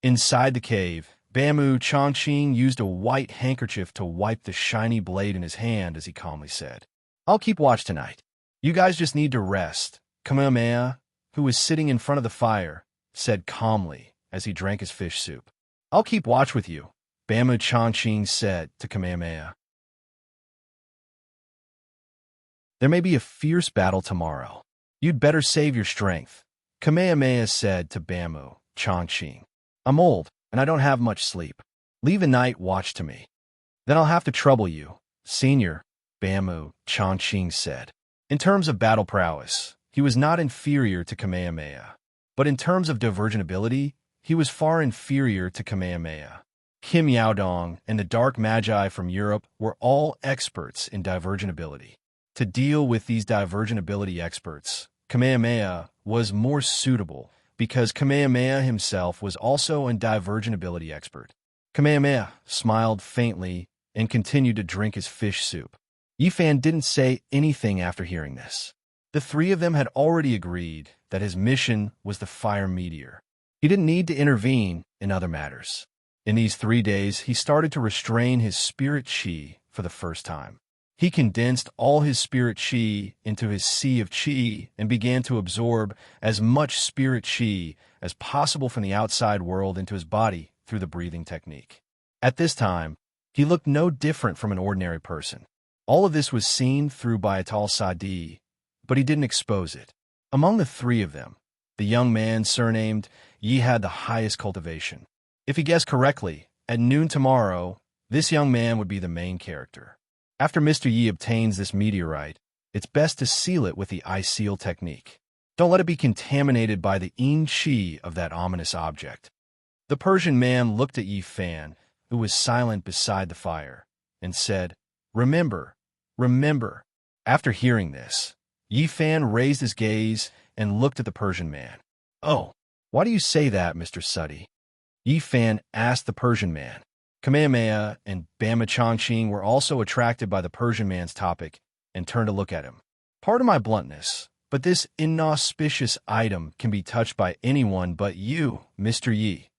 [SPEAKER 1] Inside the cave, Bamu Chongqing used a white handkerchief to wipe the shiny blade in his hand as he calmly said, "I'll keep watch tonight. You guys just need to rest." Kamehameha, who was sitting in front of the fire, said calmly as he drank his fish soup. "I'll keep watch with you," Bamu Chongqing said to Kamehameha. "There may be a fierce battle tomorrow. You'd better save your strength," Kamehameha said to Bamu Chongqing. "I'm old, and I don't have much sleep. Leave a night watch to me. Then I'll have to trouble you, Senior," Bamu Chongqing said. In terms of battle prowess, he was not inferior to Kamehameha, but in terms of divergent ability, he was far inferior to Kamehameha. Kim Yaodong and the Dark Magi from Europe were all experts in divergent ability. To deal with these divergent ability experts, Kamehameha was more suitable because Kamehameha himself was also a divergent ability expert. Kamehameha smiled faintly and continued to drink his fish soup. Yi Fan didn't say anything after hearing this. The 3 of them had already agreed that his mission was the fire meteor. He didn't need to intervene in other matters. In these 3 days, he started to restrain his spirit chi for the first time. He condensed all his spirit chi into his sea of chi and began to absorb as much spirit chi as possible from the outside world into his body through the breathing technique. At this time, he looked no different from an ordinary person. All of this was seen through by Atal Sudi, but he didn't expose it. Among the 3 of them, the young man surnamed Yi had the highest cultivation. If he guessed correctly, at noon tomorrow, this young man would be the main character. After Mr. Yi obtains this meteorite, it's best to seal it with the eye seal technique. Don't let it be contaminated by the yin chi of that ominous object. The Persian man looked at Yi Fan, who was silent beside the fire, and said, "Remember, remember." After hearing this, Yi Fan raised his gaze and looked at the Persian man. "Oh, why do you say that, Mr. Sudi?" Yi Fan asked the Persian man. Kamehameha and Bamu Chongqing were also attracted by the Persian man's topic and turned to look at him. "Pardon my bluntness, but this inauspicious item can be touched by anyone but you, Mr. Yi,"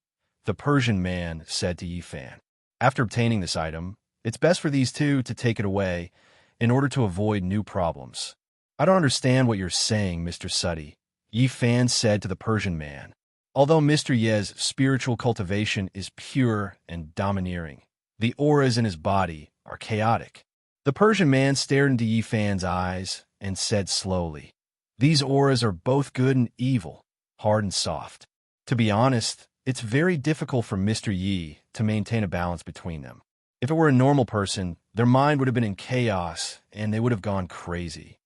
[SPEAKER 1] the Persian man said to Yi Fan. "After obtaining this item, it's best for these 2 to take it away in order to avoid new problems." "I don't understand what you're saying, Mr. Sudi," Yi Fan said to the Persian man. Although Mr. Ye's spiritual cultivation is pure and domineering, the auras in his body are chaotic. The Persian man stared into Yi Fan's eyes and said slowly, "These auras are both good and evil, hard and soft. To be honest, it's very difficult for Mr. Yi to maintain a balance between them. If it were a normal person, their mind would have been in chaos and they would have gone crazy."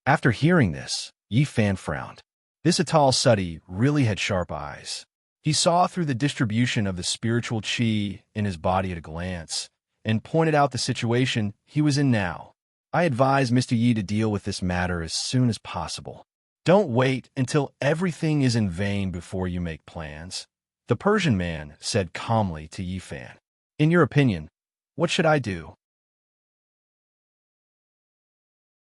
[SPEAKER 1] After hearing this, Yi Fan frowned. This Atal Sudi really had sharp eyes. He saw through the distribution of the spiritual chi in his body at a glance, and pointed out the situation he was in now. "I advise Mr. Yi to deal with this matter as soon as possible. Don't wait until everything is in vain before you make plans," the Persian man said calmly to Yi Fan. "In your opinion, what should I do?"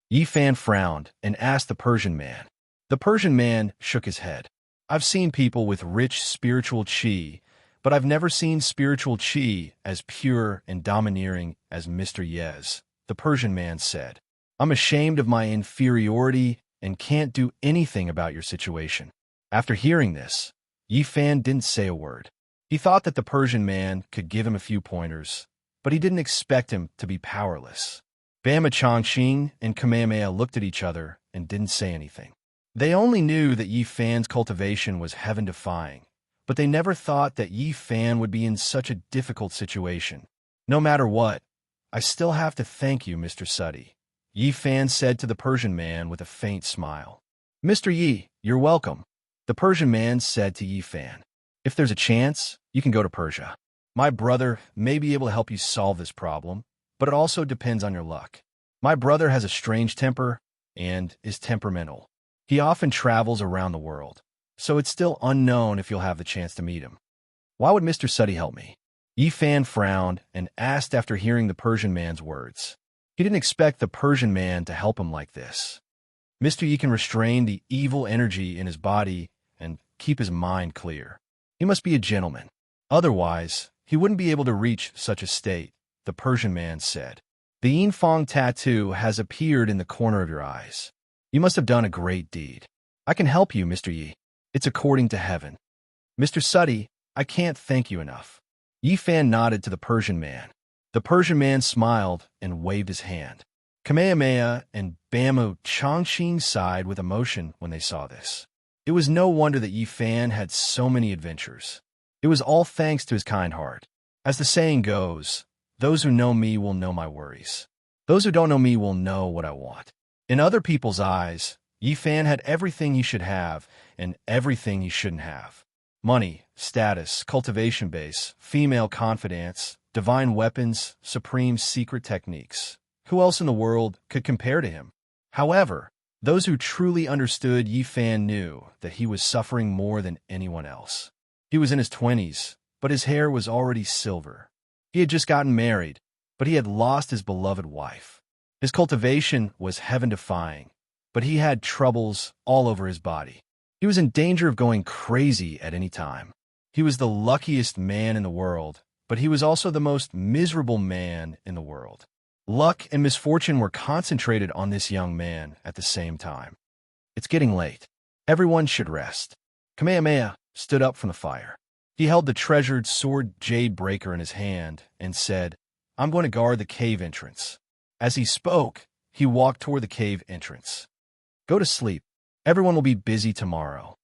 [SPEAKER 1] Yi Fan frowned and asked the Persian man. The Persian man shook his head. "I've seen people with rich spiritual chi, but but I've never seen spiritual chi as pure and domineering as Mr. Yez, the Persian man said. I'm ashamed of my inferiority and can't do anything about your situation. After hearing this, Yi Fan didn't say a word. He thought that the Persian man could give him a few pointers, but he didn't expect him to be powerless. Bama Chongqing and Kamehameha looked at each other and didn't say anything. They only knew that Yi Fan's cultivation was heaven-defying, but they never thought that Yi Fan would be in such a difficult situation. No matter what, I still have to thank you, Mr. Suddy, Yi Fan said to the Persian man with a faint smile. Mr. Yi, you're welcome, the Persian man said to Yi Fan. If there's a chance, you can go to Persia. My brother may be able to help you solve this problem, but it also depends on your luck. My brother has a strange temper and is temperamental. He often travels around the world, so it's still unknown if you'll have the chance to meet him. Why would Mr. Suddy help me? Yi Fan frowned and asked after hearing the Persian man's words. He didn't expect the Persian man to help him like this. Mr. Yi can restrain the evil energy in his body and keep his mind clear. He must be a gentleman. Otherwise, he wouldn't be able to reach such a state, the Persian man said. The Yinfang tattoo has appeared in the corner of your eyes. You must have done a great deed. I can help you, Mr. Yi. It's according to heaven. Mr. Suddy, I can't thank you enough. Yi Fan nodded to the Persian man. The Persian man smiled and waved his hand. Kamehameha and Bama Chongqing sighed with emotion when they saw this. It was no wonder that Yi Fan had so many adventures. It was all thanks to his kind heart. As the saying goes, those who know me will know my worries. Those who don't know me will know what I want. In other people's eyes, Yi Fan had everything he should have and everything he shouldn't have. Money, status, cultivation base, female confidence, divine weapons, supreme secret techniques. Who else in the world could compare to him? However, those who truly understood Yi Fan knew that he was suffering more than anyone else. He was in his 20s, but his hair was already silver. He had just gotten married, but he had lost his beloved wife. His cultivation was heaven-defying, but he had troubles all over his body. He was in danger of going crazy at any time. He was the luckiest man in the world, but he was also the most miserable man in the world. Luck and misfortune were concentrated on this young man at the same time. It's getting late. Everyone should rest. Kamehameha stood up from the fire. He held the treasured sword jade breaker in his hand and said, I'm going to guard the cave entrance. As he spoke, he walked toward the cave entrance. Go to sleep. Everyone will be busy tomorrow.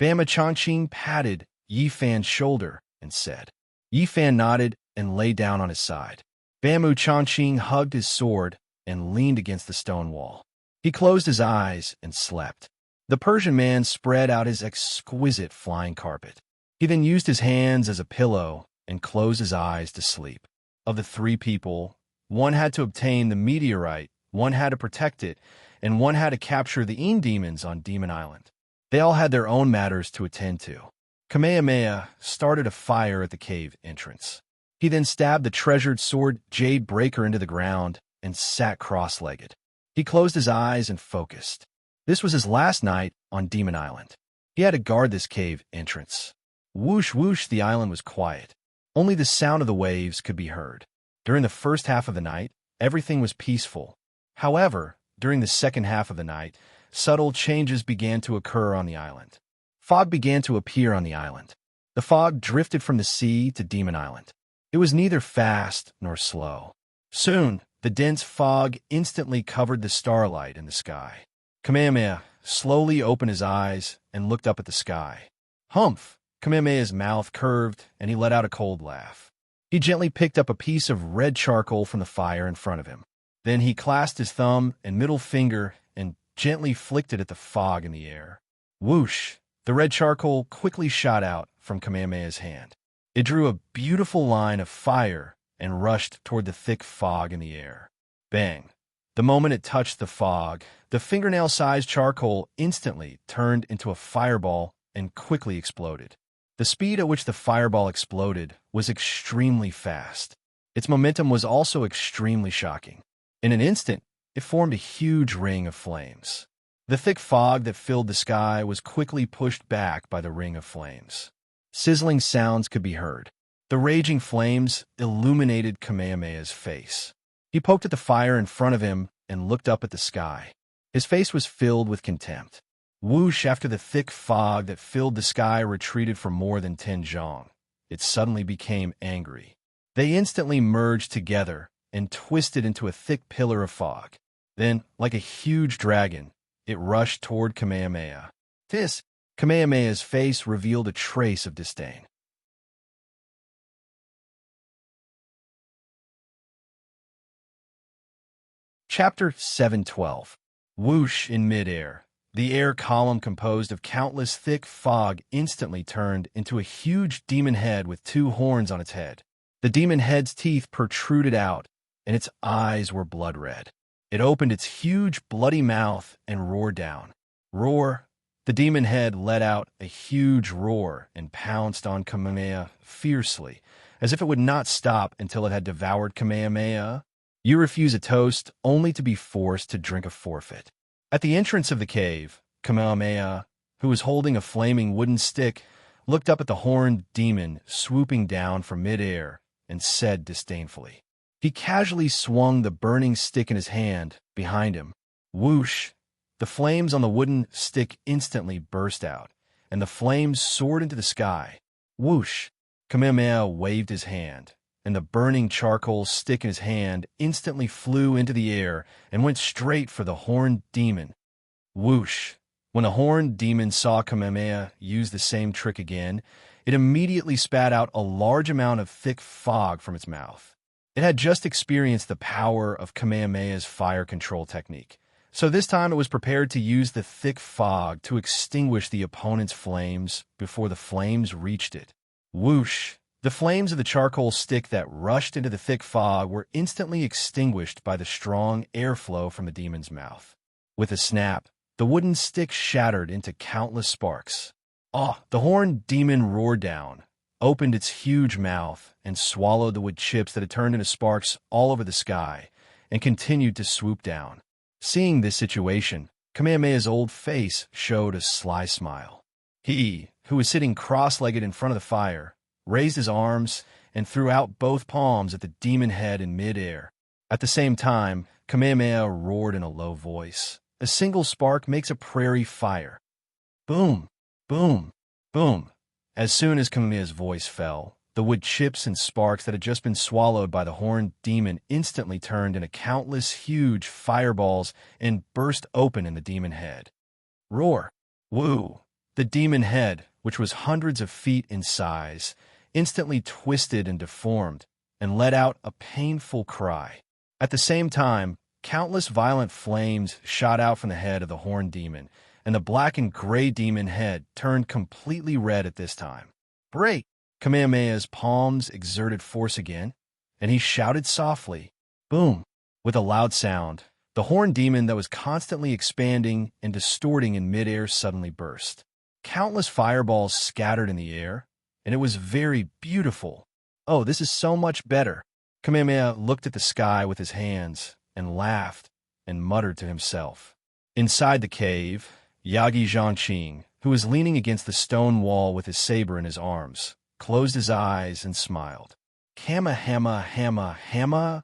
[SPEAKER 1] Bama Chongqing patted Yi Fan's shoulder and said. Yi Fan nodded and lay down on his side. Bama Chongqing hugged his sword and leaned against the stone wall. He closed his eyes and slept. The Persian man spread out his exquisite flying carpet. He then used his hands as a pillow and closed his eyes to sleep. Of the three people, one had to obtain the meteorite, one had to protect it, and one had to capture the Een demons on Demon Island. They all had their own matters to attend to. Kamehameha started a fire at the cave entrance. He then stabbed the treasured sword jade breaker into the ground and sat cross-legged. He closed his eyes and focused. This was his last night on Demon Island. He had to guard this cave entrance. Whoosh whoosh, the island was quiet. Only the sound of the waves could be heard. During the first half of the night, everything was peaceful. However, during the second half of the night, subtle changes began to occur on the island. Fog began to appear on the island. The fog drifted from the sea to Demon Island. It was neither fast nor slow. Soon, the dense fog instantly covered the starlight in the sky. Kamehameha slowly opened his eyes and looked up at the sky. Humph! Kamehameha's mouth curved and he let out a cold laugh. He gently picked up a piece of red charcoal from the fire in front of him. Then he clasped his thumb and middle finger and gently flicked it at the fog in the air. Whoosh! The red charcoal quickly shot out from Kamehameha's hand. It drew a beautiful line of fire and rushed toward the thick fog in the air. Bang! The moment it touched the fog, the fingernail-sized charcoal instantly turned into a fireball and quickly exploded. The speed at which the fireball exploded was extremely fast. Its momentum was also extremely shocking. In an instant, it formed a huge ring of flames. The thick fog that filled the sky was quickly pushed back by the ring of flames. Sizzling sounds could be heard. The raging flames illuminated Kamehameha's face. He poked at the fire in front of him and looked up at the sky. His face was filled with contempt. Whoosh, after the thick fog that filled the sky retreated for more than 10 zhang, it suddenly became angry. They instantly merged together and twisted into a thick pillar of fog. Then, like a huge dragon, it rushed toward Kamehameha. Kamehameha's face revealed a trace of disdain. Chapter 712. Whoosh in midair. The air column composed of countless thick fog instantly turned into a huge demon head with 2 horns on its head. The demon head's teeth protruded out, and its eyes were blood red. It opened its huge bloody mouth and roared down. Roar! The demon head let out a huge roar and pounced on Kamehameha fiercely, as if it would not stop until it had devoured Kamehameha. You refuse a toast only to be forced to drink a forfeit. At the entrance of the cave, Kamehameha, who was holding a flaming wooden stick, looked up at the horned demon swooping down from midair and said disdainfully. He casually swung the burning stick in his hand behind him. Whoosh! The flames on the wooden stick instantly burst out, and the flames soared into the sky. Whoosh! Kamehameha waved his hand, and the burning charcoal stick in his hand instantly flew into the air and went straight for the horned demon. Whoosh! When the horned demon saw Kamehameha use the same trick again, it immediately spat out a large amount of thick fog from its mouth. It had just experienced the power of Kamehameha's fire control technique, so this time it was prepared to use the thick fog to extinguish the opponent's flames before the flames reached it. Whoosh! The flames of the charcoal stick that rushed into the thick fog were instantly extinguished by the strong airflow from the demon's mouth. With a snap, the wooden stick shattered into countless sparks. The horned demon roared down, opened its huge mouth, and swallowed the wood chips that had turned into sparks all over the sky, and continued to swoop down. Seeing this situation, Kamehameha's old face showed a sly smile. He, who was sitting cross-legged in front of the fire, raised his arms and threw out both palms at the demon head in midair. At the same time, Kamehameha roared in a low voice. A single spark makes a prairie fire. Boom! Boom! Boom! As soon as Kamehameha's voice fell, the wood chips and sparks that had just been swallowed by the horned demon instantly turned into countless huge fireballs and burst open in the demon head. Roar! Woo! The demon head, which was hundreds of feet in size, instantly twisted and deformed, and let out a painful cry. At the same time, countless violent flames shot out from the head of the horned demon, and the black and gray demon head turned completely red at this time. Break! Kamehameha's palms exerted force again, and he shouted softly, boom! With a loud sound, the horned demon that was constantly expanding and distorting in midair suddenly burst. Countless fireballs scattered in the air, and it was very beautiful. Oh, this is so much better. Kamehameha looked at the sky with his hands and laughed and muttered to himself. Inside the cave, Yagi Zhangqing, who was leaning against the stone wall with his saber in his arms, closed his eyes and smiled. Kamehameha.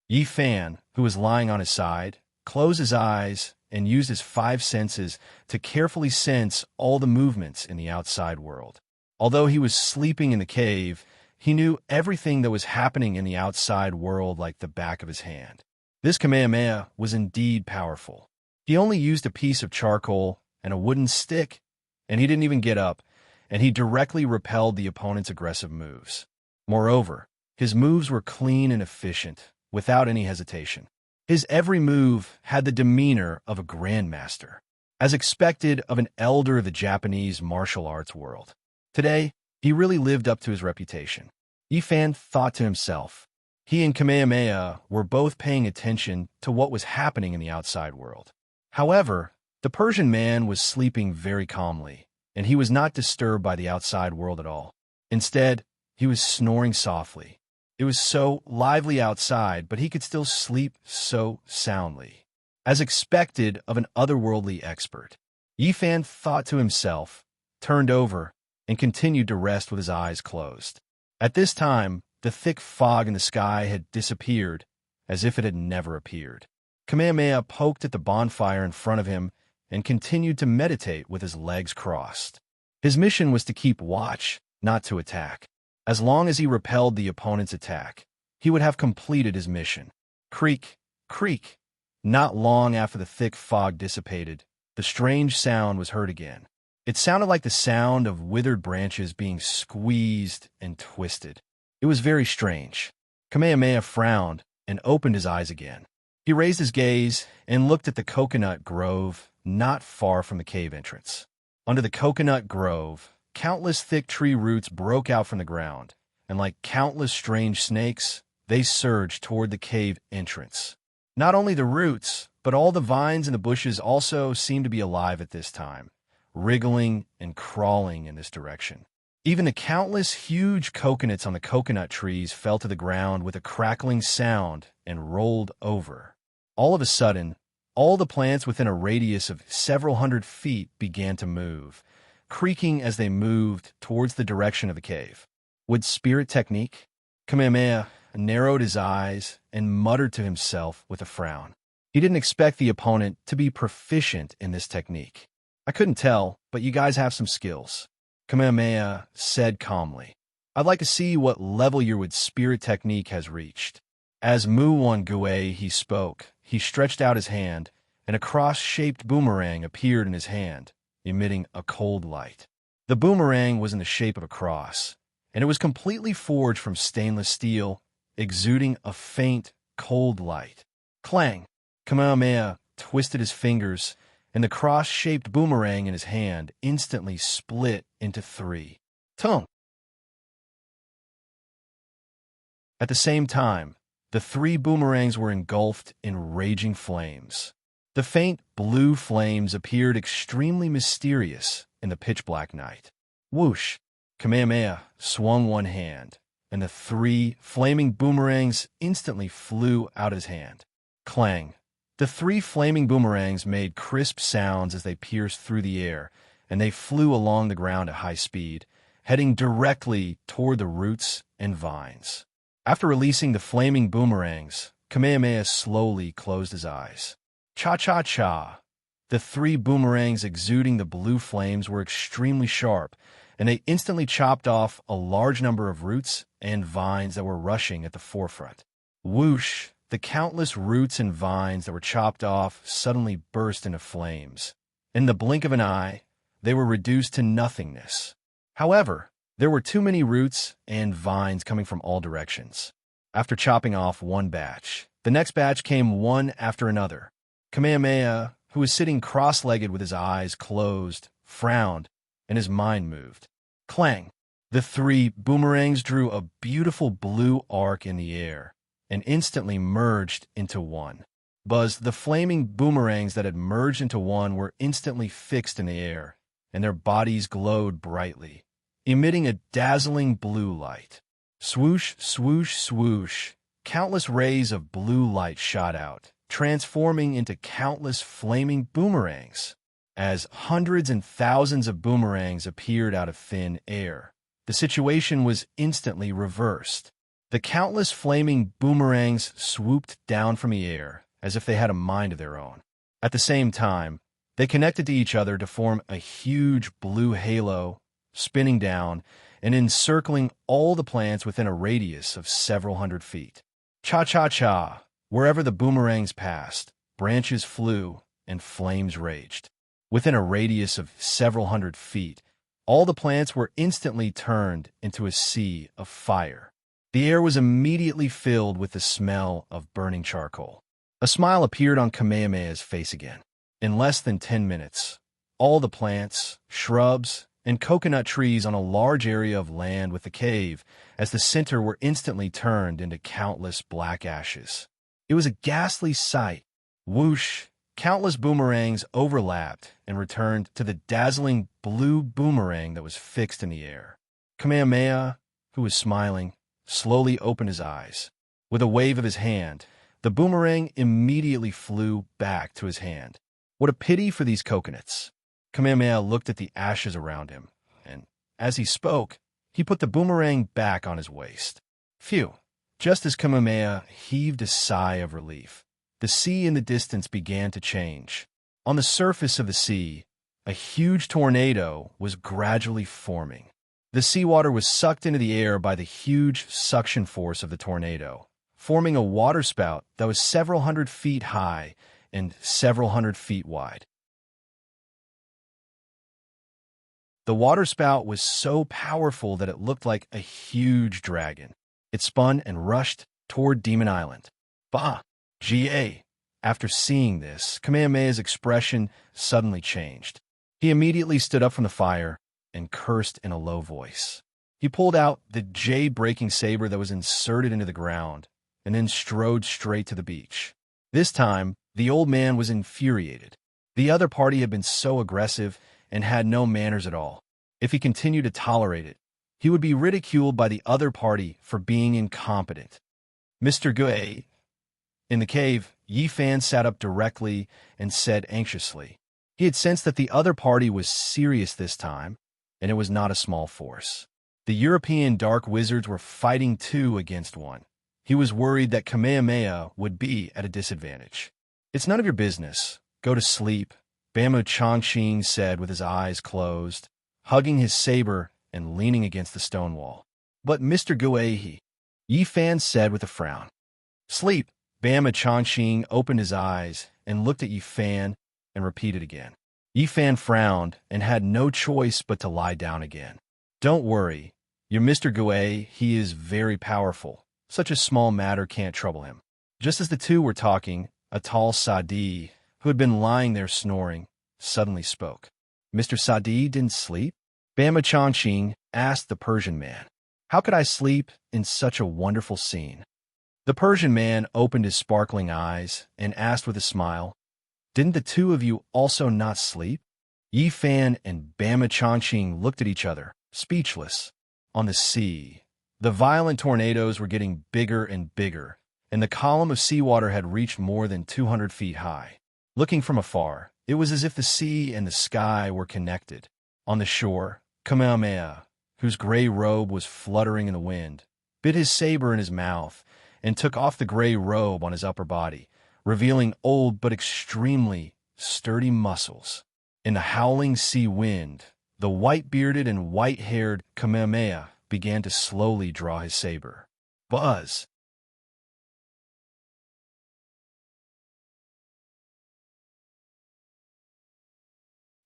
[SPEAKER 1] Yi Fan, who was lying on his side, closed his eyes and used his 5 senses to carefully sense all the movements in the outside world. Although he was sleeping in the cave, he knew everything that was happening in the outside world like the back of his hand. This Kamehameha was indeed powerful. He only used a piece of charcoal and a wooden stick, and he didn't even get up, and he directly repelled the opponent's aggressive moves. Moreover, his moves were clean and efficient, without any hesitation. His every move had the demeanor of a grandmaster, as expected of an elder of the Japanese martial arts world. Today, he really lived up to his reputation. Yi Fan thought to himself. He and Kamehameha were both paying attention to what was happening in the outside world. However, the Persian man was sleeping very calmly, and he was not disturbed by the outside world at all. Instead, he was snoring softly. It was so lively outside, but he could still sleep so soundly. As expected of an otherworldly expert, Yifan thought to himself, turned over, and continued to rest with his eyes closed. At this time, the thick fog in the sky had disappeared, as if it had never appeared. Kamehameha poked at the bonfire in front of him and continued to meditate with his legs crossed. His mission was to keep watch, not to attack. As long as he repelled the opponent's attack, he would have completed his mission. Creak, creak. Not long after the thick fog dissipated, the strange sound was heard again. It sounded like the sound of withered branches being squeezed and twisted. It was very strange. Kamehameha frowned and opened his eyes again. He raised his gaze and looked at the coconut grove not far from the cave entrance. Under the coconut grove, countless thick tree roots broke out from the ground, and like countless strange snakes, they surged toward the cave entrance. Not only the roots, but all the vines and the bushes also seemed to be alive at this time, wriggling and crawling in this direction. Even the countless huge coconuts on the coconut trees fell to the ground with a crackling sound and rolled over. All of a sudden, all the plants within a radius of several hundred feet began to move, creaking as they moved towards the direction of the cave. Would spirit technique? Kamehameha narrowed his eyes and muttered to himself with a frown. He didn't expect the opponent to be proficient in this technique. I couldn't tell, but you guys have some skills. Kamehameha said calmly. I'd like to see what level your wood spirit technique has reached. As Mu-Wan-Gue he spoke, he stretched out his hand, and a cross-shaped boomerang appeared in his hand, emitting a cold light. The boomerang was in the shape of a cross, and it was completely forged from stainless steel, exuding a faint, cold light. Clang! Kamehameha twisted his fingers, and the cross-shaped boomerang in his hand instantly split into three. Tung! At the same time, the three boomerangs were engulfed in raging flames. The faint blue flames appeared extremely mysterious in the pitch-black night. Whoosh! Kamehameha swung one hand, and the three flaming boomerangs instantly flew out of his hand. Clang! The three flaming boomerangs made crisp sounds as they pierced through the air, and they flew along the ground at high speed, heading directly toward the roots and vines. After releasing the flaming boomerangs, Kamehameha slowly closed his eyes. Cha-cha-cha! The three boomerangs exuding the blue flames were extremely sharp, and they instantly chopped off a large number of roots and vines that were rushing at the forefront. Whoosh! The countless roots and vines that were chopped off suddenly burst into flames. In the blink of an eye, they were reduced to nothingness. However, there were too many roots and vines coming from all directions. After chopping off one batch, the next batch came one after another. Kamehameha, who was sitting cross-legged with his eyes closed, frowned, and his mind moved. Clang! The three boomerangs drew a beautiful blue arc in the air and instantly merged into one. Buzz, the flaming boomerangs that had merged into one were instantly fixed in the air, and their bodies glowed brightly, emitting a dazzling blue light. Swoosh, swoosh, swoosh. Countless rays of blue light shot out, transforming into countless flaming boomerangs. As hundreds and thousands of boomerangs appeared out of thin air, the situation was instantly reversed. The countless flaming boomerangs swooped down from the air as if they had a mind of their own. At the same time, they connected to each other to form a huge blue halo, spinning down and encircling all the plants within a radius of several hundred feet. Cha-cha-cha! Wherever the boomerangs passed, branches flew and flames raged. Within a radius of several hundred feet, all the plants were instantly turned into a sea of fire. The air was immediately filled with the smell of burning charcoal. A smile appeared on Kamehameha's face again. In less than 10 minutes, all the plants, shrubs, and coconut trees on a large area of land with the cave as the center were instantly turned into countless black ashes. It was a ghastly sight. Whoosh! Countless boomerangs overlapped and returned to the dazzling blue boomerang that was fixed in the air. Kamehameha, who was smiling, slowly opened his eyes. With a wave of his hand, the boomerang immediately flew back to his hand. What a pity for these coconuts. Kamehameha looked at the ashes around him, and as he spoke, he put the boomerang back on his waist. Phew! Just as Kamehameha heaved a sigh of relief, the sea in the distance began to change. On the surface of the sea, a huge tornado was gradually forming. The seawater was sucked into the air by the huge suction force of the tornado, forming a waterspout that was several hundred feet high and several hundred feet wide. The waterspout was so powerful that it looked like a huge dragon. It spun and rushed toward Demon Island. Bah! Ga! After seeing this, Kamehameha's expression suddenly changed. He immediately stood up from the fire and cursed in a low voice. He pulled out the jade-breaking saber that was inserted into the ground and then strode straight to the beach. This time, the old man was infuriated. The other party had been so aggressive and had no manners at all. If he continued to tolerate it, he would be ridiculed by the other party for being incompetent. Mr. Gui. In the cave, Yi Fan sat up directly and said anxiously. He had sensed that the other party was serious this time, and it was not a small force. The European dark wizards were fighting 2 against 1. He was worried that Kamehameha would be at a disadvantage. It's none of your business. Go to sleep, Bama Chongqing said with his eyes closed, hugging his saber and leaning against the stone wall. But Mr. Guehi, Yi Fan said with a frown. Sleep. Bama Chongqing opened his eyes and looked at Yi Fan and repeated again. Yi Fan frowned and had no choice but to lie down again. Don't worry. Your Mr. Gui, he is very powerful. Such a small matter can't trouble him. Just as the two were talking, a tall Sadi, who had been lying there snoring, suddenly spoke. Mr. Sadi didn't sleep? Bama Chongqing asked the Persian man. How could I sleep in such a wonderful scene? The Persian man opened his sparkling eyes and asked with a smile, Didn't the two of you also not sleep? Yi Fan and Bama Chongqing looked at each other, speechless. On the sea, the violent tornadoes were getting bigger and bigger, and the column of seawater had reached more than 200 feet high. Looking from afar, it was as if the sea and the sky were connected. On the shore, Kamehameha, whose gray robe was fluttering in the wind, bit his saber in his mouth and took off the gray robe on his upper body, revealing old but extremely sturdy muscles. In the howling sea wind, the white-bearded and white-haired Kamehameha began to slowly draw his saber. Buzz!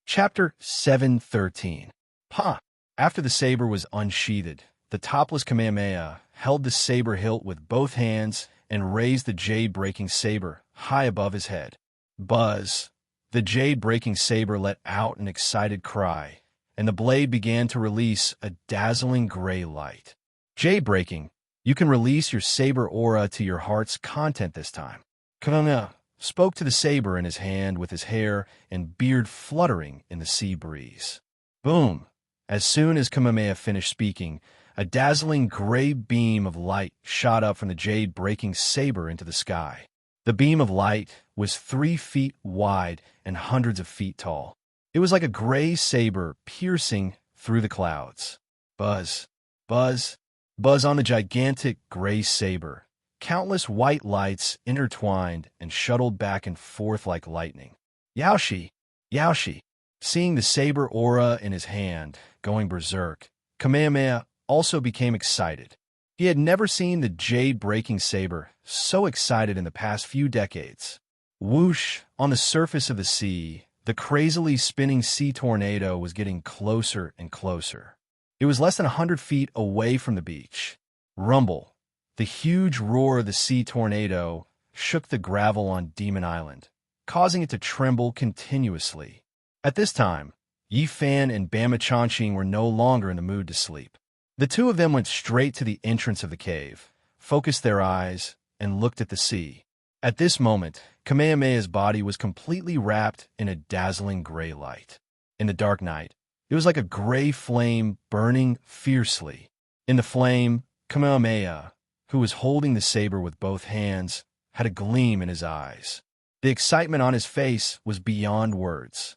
[SPEAKER 1] Chapter 713. Pa! After the saber was unsheathed, the topless Kamehameha held the saber hilt with both hands and raised the jade-breaking saber high above his head. Buzz! The jade-breaking saber let out an excited cry, and the blade began to release a dazzling gray light. Jade-breaking, you can release your saber aura to your heart's content this time. Kamehameha spoke to the saber in his hand with his hair and beard fluttering in the sea breeze. Boom! As soon as Kamehameha finished speaking, a dazzling gray beam of light shot up from the jade-breaking saber into the sky. The beam of light was 3 feet wide and hundreds of feet tall. It was like a gray saber piercing through the clouds. Buzz, buzz, buzz on the gigantic gray saber. Countless white lights intertwined and shuttled back and forth like lightning. Yaoshi, Yaoshi. Seeing the saber aura in his hand, going berserk, Kamehameha also became excited. He had never seen the jade-breaking saber so excited in the past few decades. Whoosh! On the surface of the sea, the crazily spinning sea tornado was getting closer and closer. It was less than 100 feet away from the beach. Rumble! The huge roar of the sea tornado shook the gravel on Demon Island, causing it to tremble continuously. At this time, Yi Fan and Bama Chongqing were no longer in the mood to sleep. The two of them went straight to the entrance of the cave, focused their eyes, and looked at the sea. At this moment, Kamehameha's body was completely wrapped in a dazzling gray light. In the dark night, it was like a gray flame burning fiercely. In the flame, Kamehameha, who was holding the saber with both hands, had a gleam in his eyes. The excitement on his face was beyond words.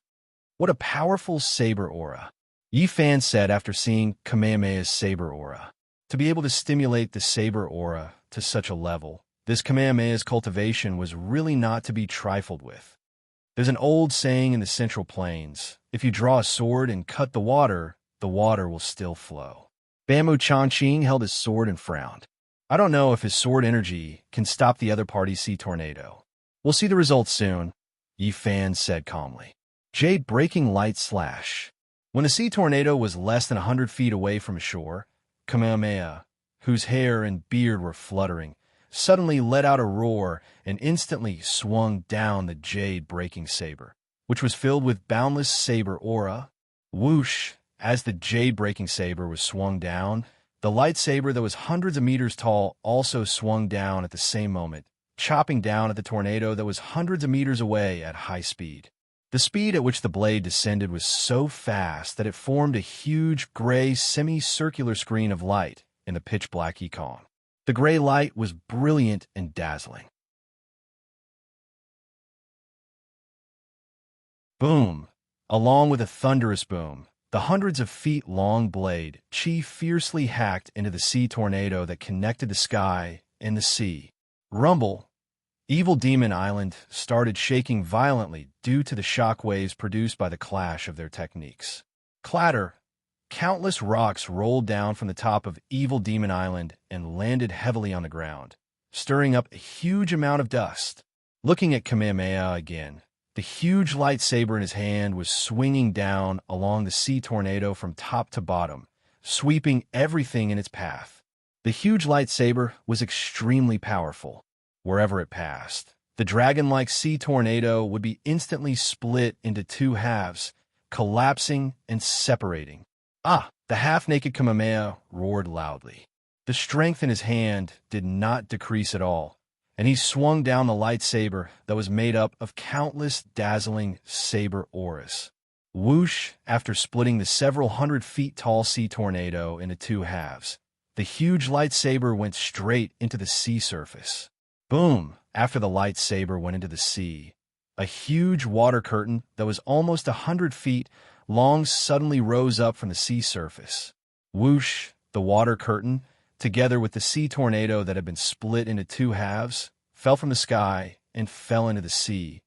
[SPEAKER 1] What a powerful saber aura, Yi Fan said after seeing Kamehameha's saber aura. To be able to stimulate the saber aura to such a level, this Kamehameha's cultivation was really not to be trifled with. There's an old saying in the Central Plains, if you draw a sword and cut the water will still flow. Bamboo Changqing held his sword and frowned. I don't know if his sword energy can stop the other party's sea tornado. We'll see the results soon, Yi Fan said calmly. Jade breaking light slash. When the sea tornado was less than 100 feet away from shore, Kamehameha, whose hair and beard were fluttering, suddenly let out a roar and instantly swung down the jade-breaking saber, which was filled with boundless saber aura. Whoosh! As the jade-breaking saber was swung down, the lightsaber that was hundreds of meters tall also swung down at the same moment, chopping down at the tornado that was hundreds of meters away at high speed. The speed at which the blade descended was so fast that it formed a huge gray semicircular screen of light in the pitch-black econ. The gray light was brilliant and dazzling. Boom! Along with a thunderous boom, the hundreds of feet-long blade Chi fiercely hacked into the sea tornado that connected the sky and the sea. Rumble! Evil Demon Island started shaking violently due to the shock waves produced by the clash of their techniques. Clatter! Countless rocks rolled down from the top of Evil Demon Island and landed heavily on the ground, stirring up a huge amount of dust. Looking at Kamehameha again, the huge lightsaber in his hand was swinging down along the sea tornado from top to bottom, sweeping everything in its path. The huge lightsaber was extremely powerful. Wherever it passed, the dragon-like sea tornado would be instantly split into two halves, collapsing and separating. Ah! The half-naked Kamehameha roared loudly. The strength in his hand did not decrease at all, and he swung down the lightsaber that was made up of countless dazzling saber auras. Whoosh! After splitting the several hundred feet tall sea tornado into two halves, the huge lightsaber went straight into the sea surface. Boom! After the lightsaber went into the sea, a huge water curtain that was almost 100 feet long suddenly rose up from the sea surface. Whoosh! The water curtain, together with the sea tornado that had been split into two halves, fell from the sky and fell into the sea,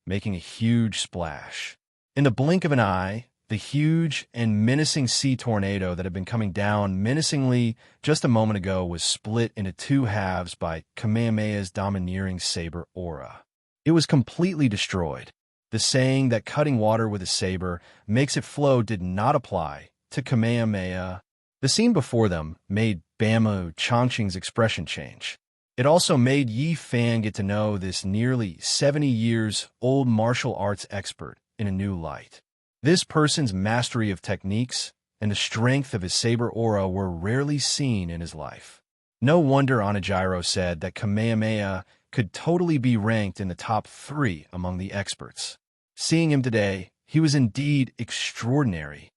[SPEAKER 1] making a huge splash. In the blink of an eye, the huge and menacing sea tornado that had been coming down menacingly just a moment ago was split into two halves by Kamehameha's domineering saber aura. It was completely destroyed. The saying that cutting water with a saber makes it flow did not apply to Kamehameha. The scene before them made Bamboo Changqing's expression change. It also made Yi Fan get to know this nearly 70 years old martial arts expert in a new light. This person's mastery of techniques and the strength of his saber aura were rarely seen in his life. No wonder Onijiro said that Kamehameha could totally be ranked in the top 3 among the experts. Seeing him today, he was indeed extraordinary.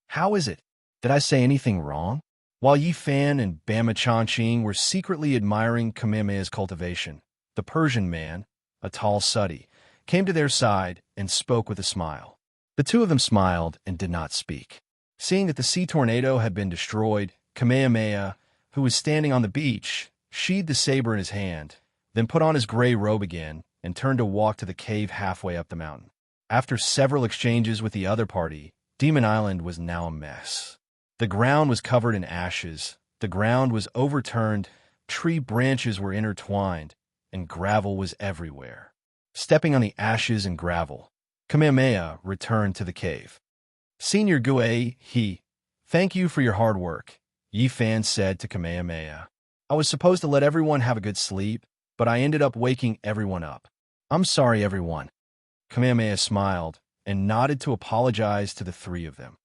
[SPEAKER 1] How is it? Did I say anything wrong? While Yi Fan and Bamboo Changqing were secretly admiring Kamehameha's cultivation, the Persian man, a tall sooty, came to their side and spoke with a smile. The two of them smiled and did not speak. Seeing that the sea tornado had been destroyed, Kamehameha, who was standing on the beach, sheathed the saber in his hand, then put on his gray robe again and turned to walk to the cave halfway up the mountain. After several exchanges with the other party, Demon Island was now a mess. The ground was covered in ashes, the ground was overturned, tree branches were intertwined, and gravel was everywhere. Stepping on the ashes and gravel, Kamehameha returned to the cave. Senior Gue, thank you for your hard work, Yi Fan said to Kamehameha. I was supposed to let everyone have a good sleep, but I ended up waking everyone up. I'm sorry, everyone. Kamehameha smiled and nodded to apologize to the three of them.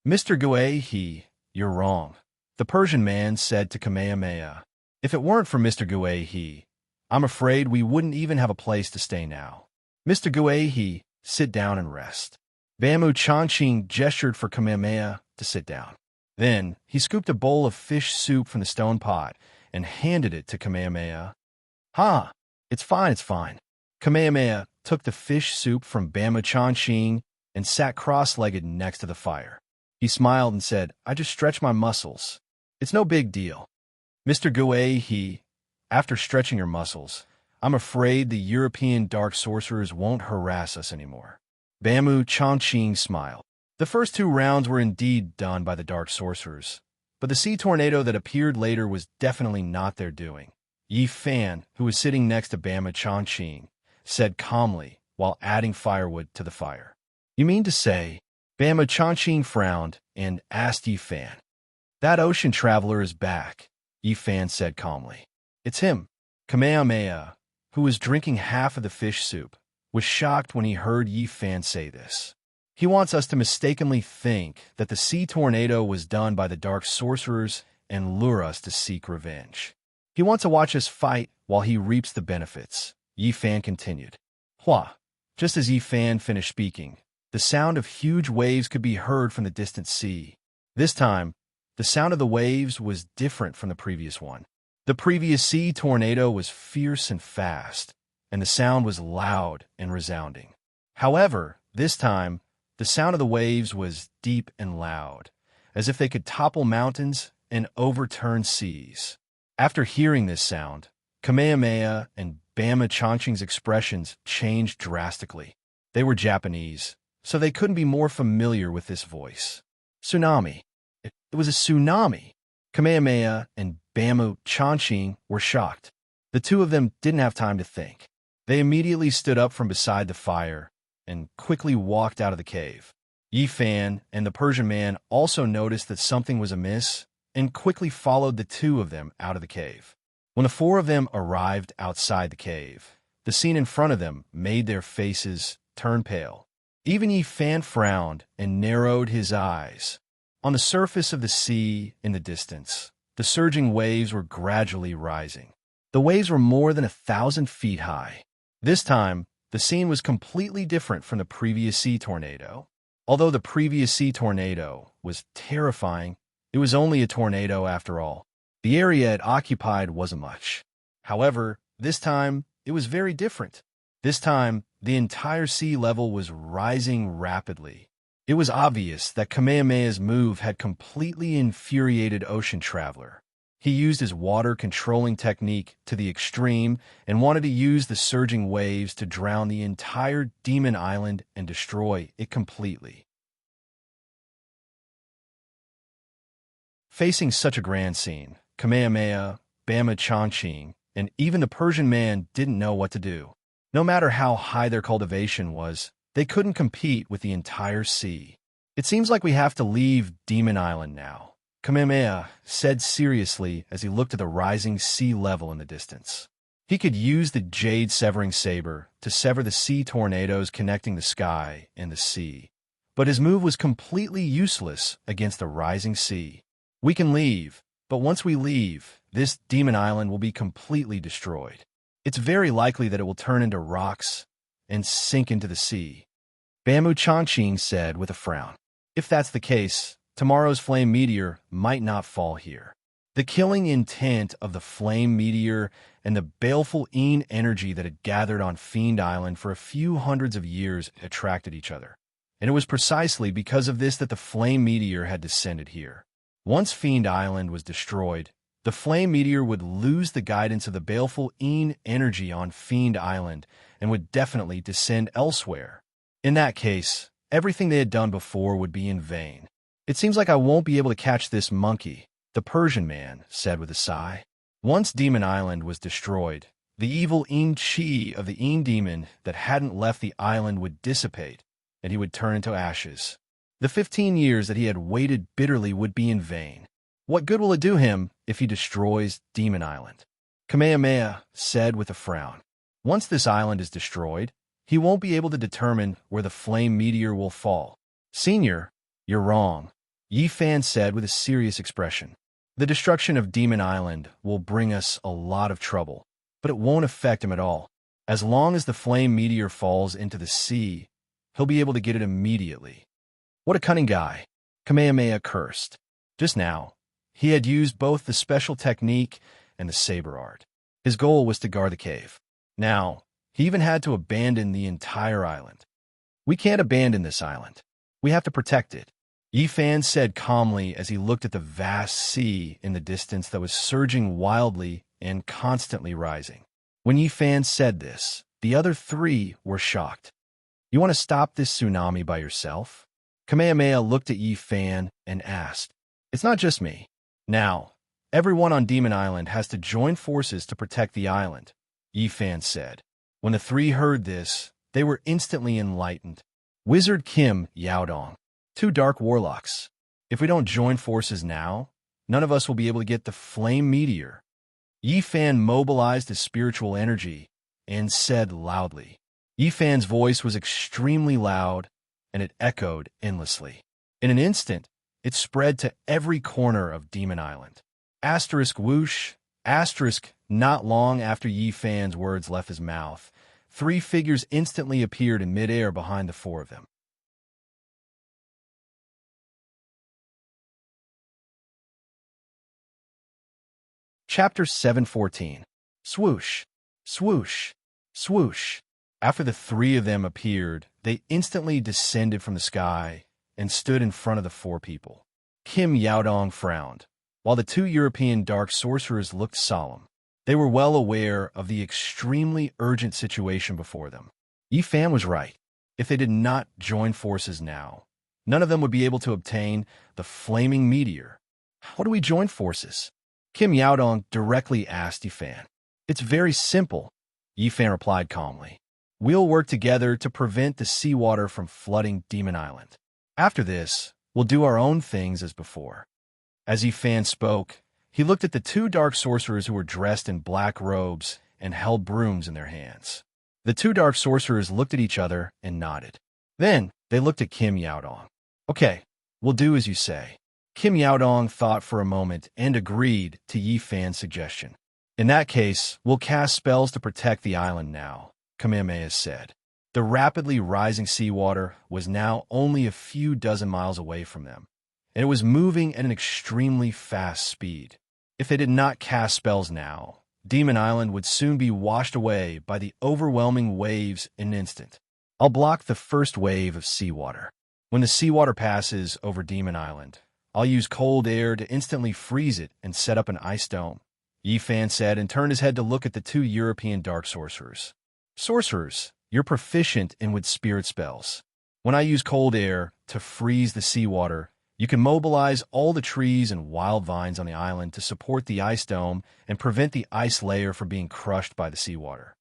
[SPEAKER 1] Mr. Gue, you're wrong, the Persian man said to Kamehameha. If it weren't for Mr. Gue, I'm afraid we wouldn't even have a place to stay now. Mr. Gue, sit down and rest. Bamboo Changqing gestured for Kamehameha to sit down. Then, he scooped a bowl of fish soup from the stone pot and handed it to Kamehameha. "Ha! It's fine, it's fine." Kamehameha took the fish soup from Bama Chanching and sat cross-legged next to the fire. He smiled and said, "I just stretch my muscles. It's no big deal." "Mr. Guei, after stretching your muscles, I'm afraid the European dark sorcerers won't harass us anymore." Bamu Chanching smiled. The first 2 rounds were indeed done by the dark sorcerers, but the sea tornado that appeared later was definitely not their doing. Yi Fan, who was sitting next to Bama Chanching, said calmly while adding firewood to the fire. "You mean to say—" Bama Chanching frowned and asked Yi Fan. "That ocean traveler is back," Yi Fan said calmly. "It's him." Kamehameha, who was drinking half of the fish soup, was shocked when he heard Yi Fan say this. "He wants us to mistakenly think that the sea tornado was done by the dark sorcerers and lure us to seek revenge. He wants to watch us fight while he reaps the benefits," Yi Fan continued. Hua! Just as Yi Fan finished speaking, the sound of huge waves could be heard from the distant sea. This time, the sound of the waves was different from the previous one. The previous sea tornado was fierce and fast, and the sound was loud and resounding. However, this time, the sound of the waves was deep and loud, as if they could topple mountains and overturn seas. After hearing this sound, Kamehameha and Bama Chanching's expressions changed drastically. They were Japanese, so they couldn't be more familiar with this voice. Tsunami. It was a tsunami. Kamehameha and Bama Chanching were shocked. The two of them didn't have time to think. They immediately stood up from beside the fire and quickly walked out of the cave. Yi Fan and the Persian man also noticed that something was amiss and quickly followed the two of them out of the cave. When the 4 of them arrived outside the cave, the scene in front of them made their faces turn pale. Even Yi Fan frowned and narrowed his eyes. On the surface of the sea in the distance, the surging waves were gradually rising. The waves were more than 1,000 feet high. This time, the scene was completely different from the previous sea tornado. Although the previous sea tornado was terrifying, it was only a tornado after all. The area it occupied wasn't much. However, this time, it was very different. This time, the entire sea level was rising rapidly. It was obvious that Kamehameha's move had completely infuriated Ocean Traveler. He used his water-controlling technique to the extreme and wanted to use the surging waves to drown the entire Demon Island and destroy it completely. Facing such a grand scene, Kamehameha, Bama Chanching, and even the Persian man didn't know what to do. No matter how high their cultivation was, they couldn't compete with the entire sea. "It seems like we have to leave Demon Island now," Kamehameha said seriously as he looked at the rising sea level in the distance. He could use the jade severing saber to sever the sea tornadoes connecting the sky and the sea, but his move was completely useless against the rising sea. "We can leave, but once we leave, this Demon Island will be completely destroyed. It's very likely that it will turn into rocks and sink into the sea," Bama Chanching said with a frown. "If that's the case, tomorrow's flame meteor might not fall here." The killing intent of the flame meteor and the baleful energy that had gathered on Fiend Island for a few hundreds of years attracted each other. And it was precisely because of this that the flame meteor had descended here. Once Fiend Island was destroyed, the flame meteor would lose the guidance of the baleful energy on Fiend Island and would definitely descend elsewhere. In that case, everything they had done before would be in vain. "It seems like I won't be able to catch this monkey," the Persian man said with a sigh. Once Demon Island was destroyed, the evil chi of the demon that hadn't left the island would dissipate, and he would turn into ashes. The 15 years that he had waited bitterly would be in vain. What good will it do him if he destroys Demon Island? Kamehameha said with a frown. Once this island is destroyed, he won't be able to determine where the flame meteor will fall. "Senior, you're wrong," Yi Fan said with a serious expression. "The destruction of Demon Island will bring us a lot of trouble, but it won't affect him at all. As long as the flame meteor falls into the sea, he'll be able to get it immediately." "What a cunning guy," Kamehameha cursed. Just now, he had used both the special technique and the saber art. His goal was to guard the cave. Now, he even had to abandon the entire island. We can't abandon this island. We have to protect it, Yifan said calmly as he looked at the vast sea in the distance that was surging wildly and constantly rising. When Yifan said this, the other three were shocked. You want to stop this tsunami by yourself? Kamehameha looked at Yifan and asked. It's not just me. Now, everyone on Demon Island has to join forces to protect the island, Yifan said. When the three heard this, they were instantly enlightened. Wizard Kim Yaodong. 2 dark warlocks. If we don't join forces now, none of us will be able to get the flame meteor. Yifan mobilized his spiritual energy and said loudly. Yifan's voice was extremely loud, and it echoed endlessly. In an instant, it spread to every corner of Demon Island. Asterisk whoosh, asterisk. Not long after Yifan's words left his mouth, 3 figures instantly appeared in midair behind the 4 of them. Chapter 714. Swoosh, swoosh, swoosh. After the 3 of them appeared, they instantly descended from the sky and stood in front of the 4 people. Kim Yaodong frowned, while the 2 European dark sorcerers looked solemn. They were well aware of the extremely urgent situation before them. Yifan was right. If they did not join forces now, none of them would be able to obtain the flaming meteor. How do we join forces? Kim Yaodong directly asked Yifan. It's very simple, Yifan replied calmly. We'll work together to prevent the seawater from flooding Demon Island. After this, we'll do our own things as before. As Yifan spoke, he looked at the 2 dark sorcerers who were dressed in black robes and held brooms in their hands. The 2 dark sorcerers looked at each other and nodded. Then, they looked at Kim Yaodong. Okay, we'll do as you say. Kim Yaodong thought for a moment and agreed to Yifan's suggestion. In that case, we'll cast spells to protect the island now, Kamehameha said. The rapidly rising seawater was now only a few dozen miles away from them, and it was moving at an extremely fast speed. If they did not cast spells now, Demon Island would soon be washed away by the overwhelming waves in an instant. I'll block the first wave of seawater. When the seawater passes over Demon Island, I'll use cold air to instantly freeze it and set up an ice dome, Yifan said and turned his head to look at the 2 European dark sorcerers. Sorcerers, you're proficient in with spirit spells. When I use cold air to freeze the seawater, you can mobilize all the trees and wild vines on the island to support the ice dome and prevent the ice layer from being crushed by the seawater.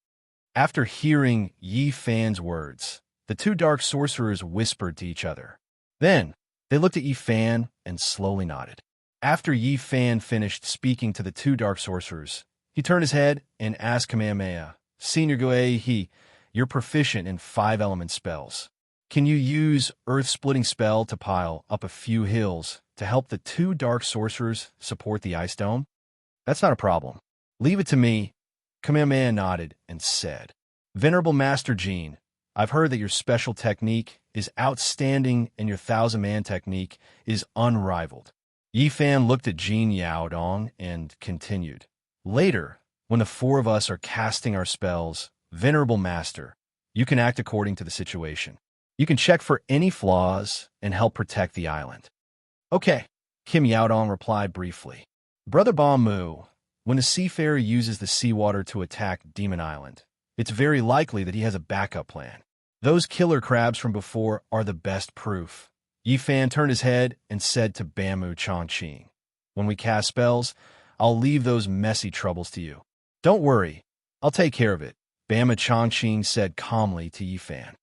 [SPEAKER 1] After hearing Yifan's words, the 2 dark sorcerers whispered to each other. Then, they looked at Yifan and slowly nodded. After Yifan finished speaking to the 2 dark sorcerers, he turned his head and asked Kamehameha, Senior Goei, you're proficient in 5-element spells. Can you use Earth-Splitting Spell to pile up a few hills to help the 2 dark sorcerers support the ice dome? That's not a problem. Leave it to me. Kamehameha nodded and said, Venerable Master Jean, I've heard that your special technique is outstanding and your 1,000-man technique is unrivaled. Yifan looked at Jean Yaodong and continued. Later, when the 4 of us are casting our spells, Venerable Master, you can act according to the situation. You can check for any flaws and help protect the island. Okay, Kim Yaodong replied briefly. Brother Ba Mu, when a seafarer uses the seawater to attack Demon Island, it's very likely that he has a backup plan. Those killer crabs from before are the best proof. Yifan turned his head and said to Bamu Chongqing, When we cast spells, I'll leave those messy troubles to you. Don't worry, I'll take care of it, Bama Chongqing said calmly to Yifan.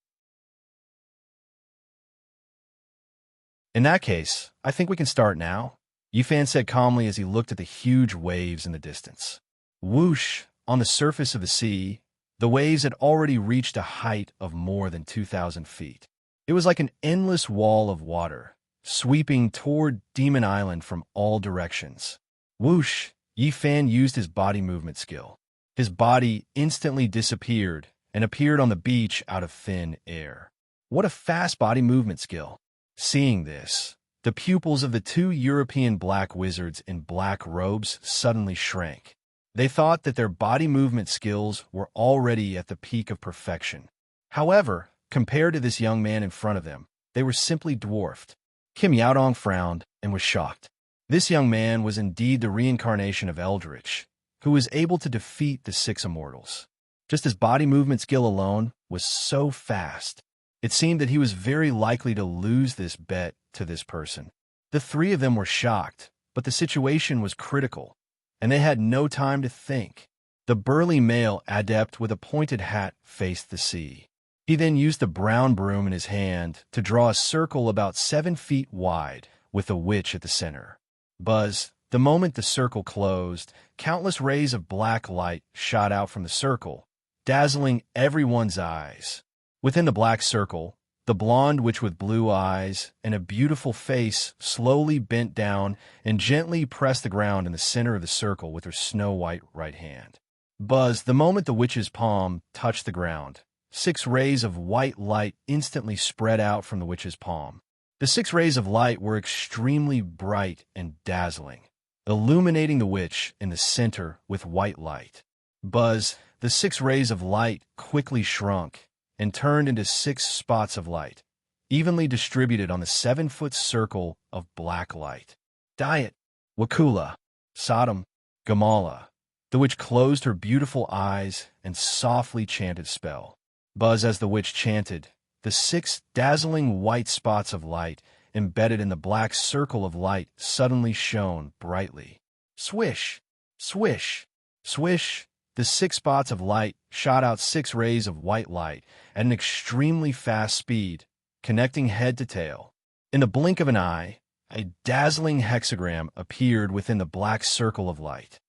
[SPEAKER 1] In that case, I think we can start now, Yifan said calmly as he looked at the huge waves in the distance. Whoosh, on the surface of the sea, the waves had already reached a height of more than 2,000 feet. It was like an endless wall of water, sweeping toward Demon Island from all directions. Whoosh, Yifan used his body movement skill. His body instantly disappeared and appeared on the beach out of thin air. What a fast body movement skill. Seeing this, The pupils of the two European black wizards in black robes suddenly shrank. They thought that their body movement skills were already at the peak of perfection. However, compared to this young man in front of them, they were simply dwarfed. Kim Yaodong frowned and was shocked. This young man was indeed the reincarnation of Eldritch, who was able to defeat the six immortals. Just his body movement skill alone was so fast, it seemed that he was very likely to lose this bet to this person. The three of them were shocked, but the situation was critical, and they had no time to think. The burly male adept with a pointed hat faced the sea. He then used the brown broom in his hand to draw a circle about 7 feet wide, with a witch at the center. Buzz, the moment the circle closed, countless rays of black light shot out from the circle, dazzling everyone's eyes. Within the black circle, the blonde witch with blue eyes and a beautiful face slowly bent down and gently pressed the ground in the center of the circle with her snow-white right hand. Buzz, the moment the witch's palm touched the ground, 6 rays of white light instantly spread out from the witch's palm. The 6 rays of light were extremely bright and dazzling, illuminating the witch in the center with white light. Buzz, the 6 rays of light quickly shrunk and turned into 6 spots of light, evenly distributed on the 7-foot circle of black light. Diet, Wakula, Sodom, Gamala. The witch closed her beautiful eyes and softly chanted spell. Buzz, as the witch chanted, the 6 dazzling white spots of light embedded in the black circle of light suddenly shone brightly. Swish, swish, swish. The 6 spots of light shot out 6 rays of white light at an extremely fast speed, connecting head to tail. In the blink of an eye, a dazzling hexagram appeared within the black circle of light.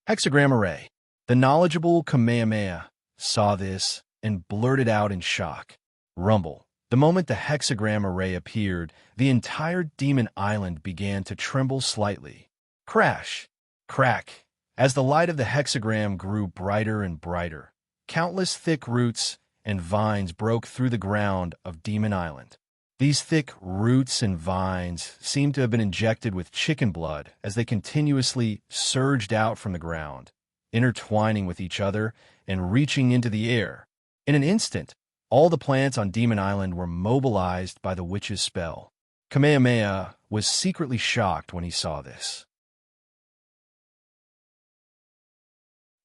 [SPEAKER 1] Hexagram array. The knowledgeable Kamehameha saw this and blurted out in shock. Rumble. The moment the hexagram array appeared, the entire demon island began to tremble slightly. Crash. Crack. As the light of the hexagram grew brighter and brighter, countless thick roots and vines broke through the ground of Demon Island. These thick roots and vines seemed to have been injected with chicken blood as they continuously surged out from the ground, intertwining with each other and reaching into the air. In an instant, all the plants on Demon Island were mobilized by the witch's spell. Kamehameha was secretly shocked when he saw this.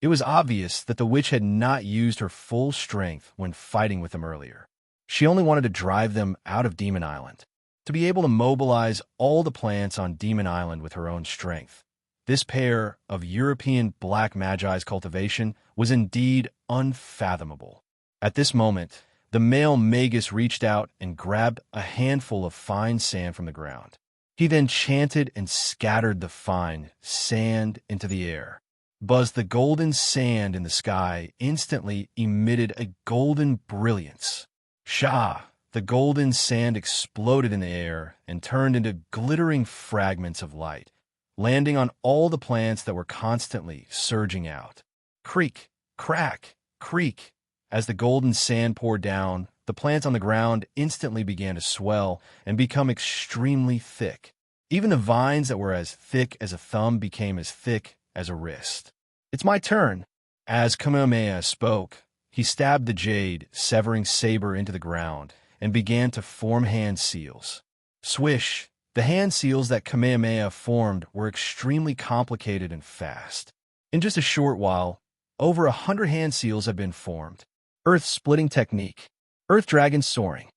[SPEAKER 1] It was obvious that the witch had not used her full strength when fighting with them earlier. She only wanted to drive them out of Demon Island. To be able to mobilize all the plants on Demon Island with her own strength, this pair of European black magi's cultivation was indeed unfathomable. At this moment, the male magus reached out and grabbed a handful of fine sand from the ground. He then chanted and scattered the fine sand into the air. Buzz, the golden sand in the sky instantly emitted a golden brilliance. Shah! The golden sand exploded in the air and turned into glittering fragments of light, landing on all the plants that were constantly surging out. Creak, crack, creak. As the golden sand poured down, the plants on the ground instantly began to swell and become extremely thick. Even the vines that were as thick as a thumb became as thick as a wrist. It's my turn. As Kamehameha spoke, he stabbed the jade, severing saber into the ground, and began to form hand seals. Swish! The hand seals that Kamehameha formed were extremely complicated and fast. In just a short while, over 100 hand seals had been formed. Earth-splitting technique. Earth Dragon Soaring.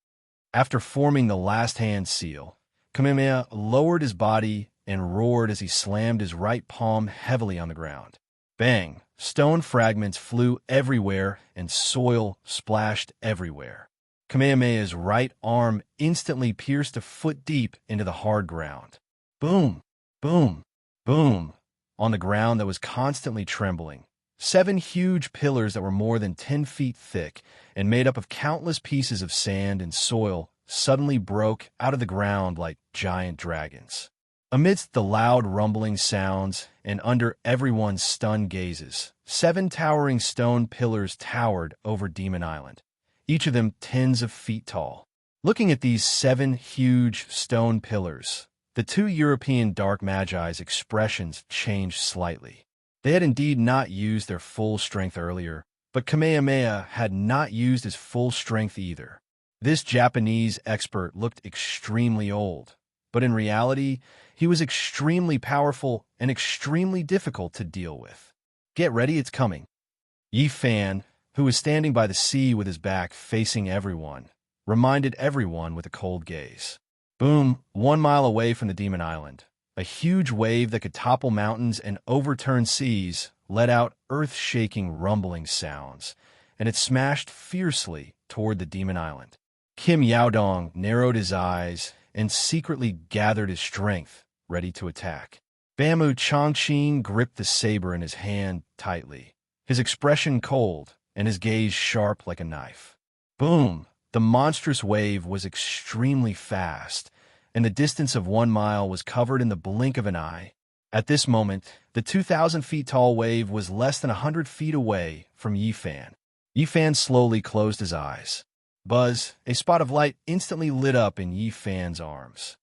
[SPEAKER 1] After forming the last hand seal, Kamehameha lowered his body and roared as he slammed his right palm heavily on the ground. Bang! Stone fragments flew everywhere and soil splashed everywhere. Kamehameha's right arm instantly pierced a foot deep into the hard ground. Boom! Boom! Boom! On the ground that was constantly trembling, 7 huge pillars that were more than 10 feet thick and made up of countless pieces of sand and soil suddenly broke out of the ground like giant dragons. Amidst the loud rumbling sounds and under everyone's stunned gazes, 7 towering stone pillars towered over Demon Island, each of them tens of feet tall. Looking at these 7 huge stone pillars, the two European dark magi's expressions changed slightly. They had indeed not used their full strength earlier, but Kamehameha had not used his full strength either. This Japanese expert looked extremely old, but in reality, he was extremely powerful and extremely difficult to deal with. Get ready, it's coming. Yi Fan, who was standing by the sea with his back facing everyone, reminded everyone with a cold gaze. Boom, 1 mile away from the Demon Island, a huge wave that could topple mountains and overturn seas let out earth-shaking rumbling sounds, and it smashed fiercely toward the Demon Island. Kim Yaodong narrowed his eyes and secretly gathered his strength, ready to attack. Bamu Chongqing gripped the saber in his hand tightly, his expression cold and his gaze sharp like a knife. Boom! The monstrous wave was extremely fast, and the distance of 1 mile was covered in the blink of an eye. At this moment, the 2,000 feet tall wave was less than 100 feet away from Yi Fan. Yi Fan slowly closed his eyes. Buzz, a spot of light instantly lit up in Yi Fan's arms.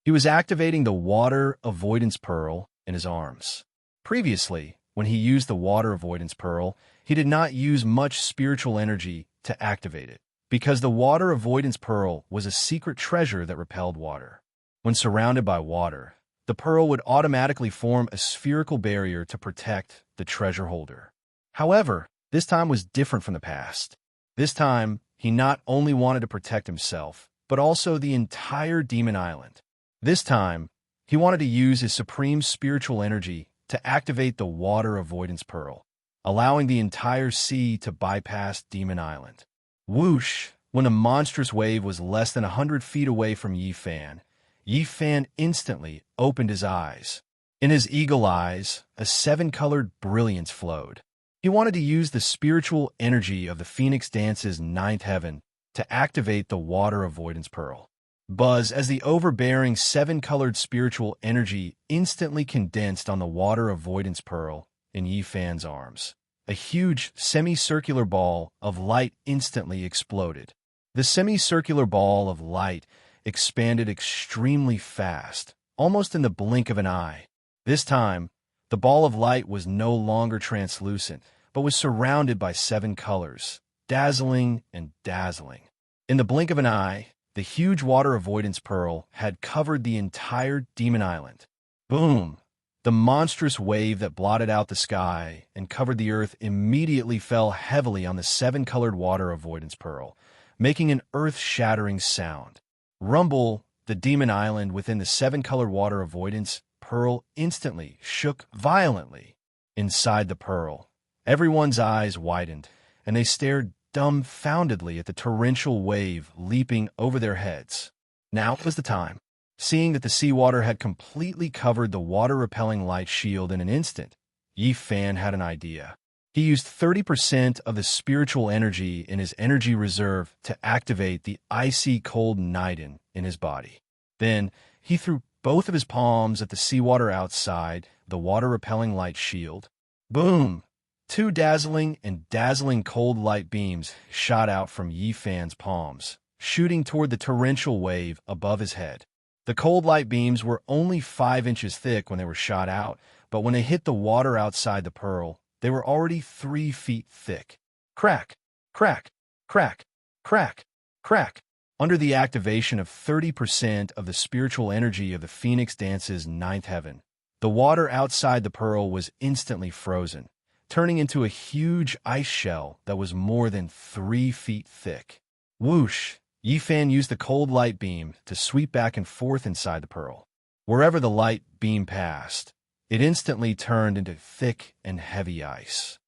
[SPEAKER 1] He was activating the water avoidance pearl in his arms. Previously, when he used the water avoidance pearl, he did not use much spiritual energy to activate it, because the water avoidance pearl was a secret treasure that repelled water. When surrounded by water, the pearl would automatically form a spherical barrier to protect the treasure holder. However, this time was different from the past. This time, he not only wanted to protect himself, but also the entire Demon Island. This time, he wanted to use his supreme spiritual energy to activate the water avoidance pearl, allowing the entire sea to bypass Demon Island. Whoosh! When the monstrous wave was less than 100 feet away from Yi Fan instantly opened his eyes. In his eagle eyes, a 7-colored brilliance flowed. He wanted to use the spiritual energy of the Phoenix Dance's 9th heaven to activate the water avoidance pearl. Buzz, as the overbearing 7-colored spiritual energy instantly condensed on the water avoidance pearl in Yi Fan's arms. A huge semicircular ball of light instantly exploded. The semicircular ball of light expanded extremely fast, almost in the blink of an eye. This time, the ball of light was no longer translucent, but was surrounded by 7 colors, dazzling and dazzling. In the blink of an eye, the huge water avoidance pearl had covered the entire Demon Island. Boom! The monstrous wave that blotted out the sky and covered the earth immediately fell heavily on the 7-colored water avoidance pearl, making an earth-shattering sound. Rumble, the Demon Island within the 7-colored water avoidance pearl instantly shook violently. Inside the pearl, everyone's eyes widened, and they stared dumbfoundedly at the torrential wave leaping over their heads. Now was the time. Seeing that the seawater had completely covered the water-repelling light shield in an instant, Yi Fan had an idea. He used 30% of the spiritual energy in his energy reserve to activate the icy cold Niden in his body. Then, he threw both of his palms at the seawater outside the water-repelling light shield. Boom! 2 dazzling and dazzling cold light beams shot out from Yi Fan's palms, shooting toward the torrential wave above his head. The cold light beams were only 5 inches thick when they were shot out, but when they hit the water outside the pearl, they were already 3 feet thick. Crack! Crack! Crack! Crack! Crack! Under the activation of 30% of the spiritual energy of the Phoenix Dance's 9th heaven, the water outside the pearl was instantly frozen, turning into a huge ice shell that was more than 3 feet thick. Whoosh! Yi Fan used the cold light beam to sweep back and forth inside the pearl. Wherever the light beam passed, it instantly turned into thick and heavy ice.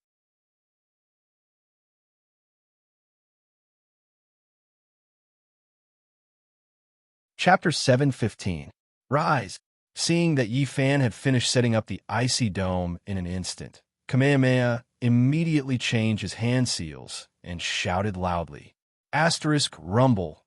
[SPEAKER 1] Chapter 7:15. Rise! Seeing that Yi Fan had finished setting up the icy dome in an instant, Kamehameha immediately changed his hand seals and shouted loudly. Asterisk rumble.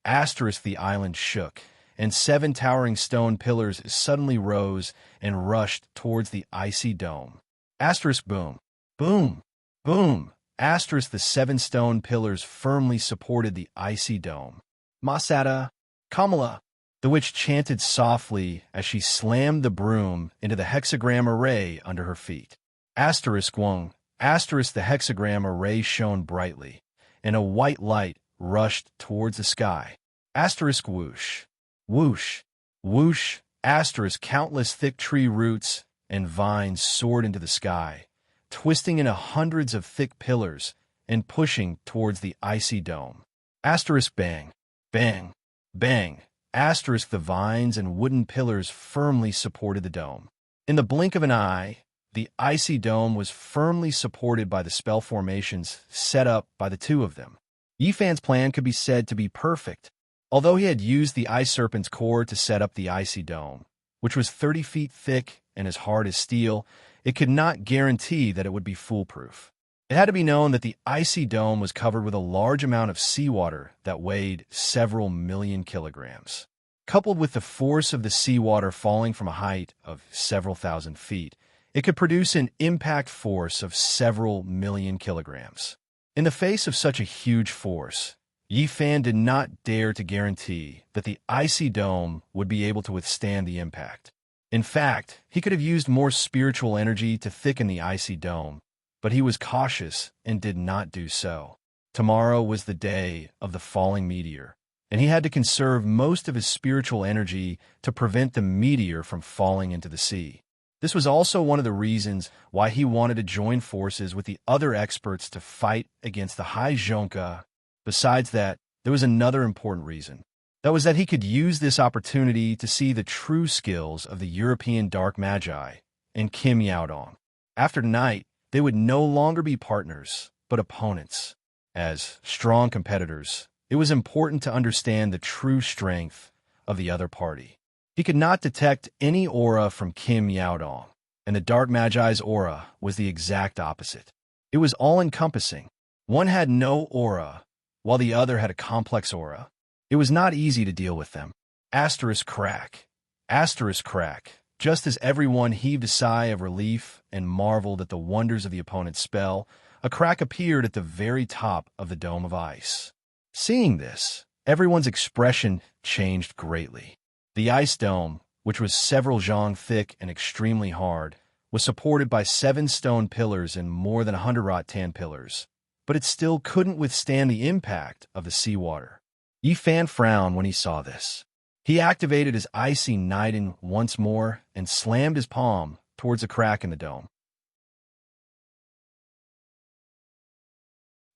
[SPEAKER 1] Asterisk the island shook, and 7 towering stone pillars suddenly rose and rushed towards the icy dome. Asterisk boom. Boom. Boom. Asterisk the 7 stone pillars firmly supported the icy dome. Masada, Kamala. The witch chanted softly as she slammed the broom into the hexagram array under her feet. Asterisk one. Asterisk the hexagram array shone brightly, and a white light rushed towards the sky. Asterisk whoosh. Whoosh. Whoosh. Asterisk countless thick tree roots and vines soared into the sky, twisting into hundreds of thick pillars and pushing towards the icy dome. Asterisk bang. Bang. Bang. Asterisk the vines and wooden pillars firmly supported the dome. In the blink of an eye, the icy dome was firmly supported by the spell formations set up by the two of them. Yifan's plan could be said to be perfect. Although he had used the ice serpent's core to set up the icy dome, which was 30 feet thick and as hard as steel, it could not guarantee that it would be foolproof. It had to be known that the icy dome was covered with a large amount of seawater that weighed several million kilograms. Coupled with the force of the seawater falling from a height of several thousand feet, it could produce an impact force of several million kilograms. In the face of such a huge force, Yifan did not dare to guarantee that the icy dome would be able to withstand the impact. In fact, he could have used more spiritual energy to thicken the icy dome, but he was cautious and did not do so. Tomorrow was the day of the falling meteor, and he had to conserve most of his spiritual energy to prevent the meteor from falling into the sea. This was also one of the reasons why he wanted to join forces with the other experts to fight against the High Zhonka. Besides that, there was another important reason. That was that he could use this opportunity to see the true skills of the European Dark Magi and Kim Yaodong. After tonight, they would no longer be partners, but opponents. As strong competitors, it was important to understand the true strength of the other party. He could not detect any aura from Kim Yaodong, and the Dark Magi's aura was the exact opposite. It was all-encompassing. One had no aura, while the other had a complex aura. It was not easy to deal with them. Asterisk crack. Asterisk crack. Just as everyone heaved a sigh of relief and marveled at the wonders of the opponent's spell, a crack appeared at the very top of the dome of ice. Seeing this, everyone's expression changed greatly. The ice dome, which was several zhang thick and extremely hard, was supported by 7 stone pillars and more than 100 rattan pillars, but it still couldn't withstand the impact of the seawater. Yifan frowned when he saw this. He activated his icy Niden once more and slammed his palm towards a crack in the dome.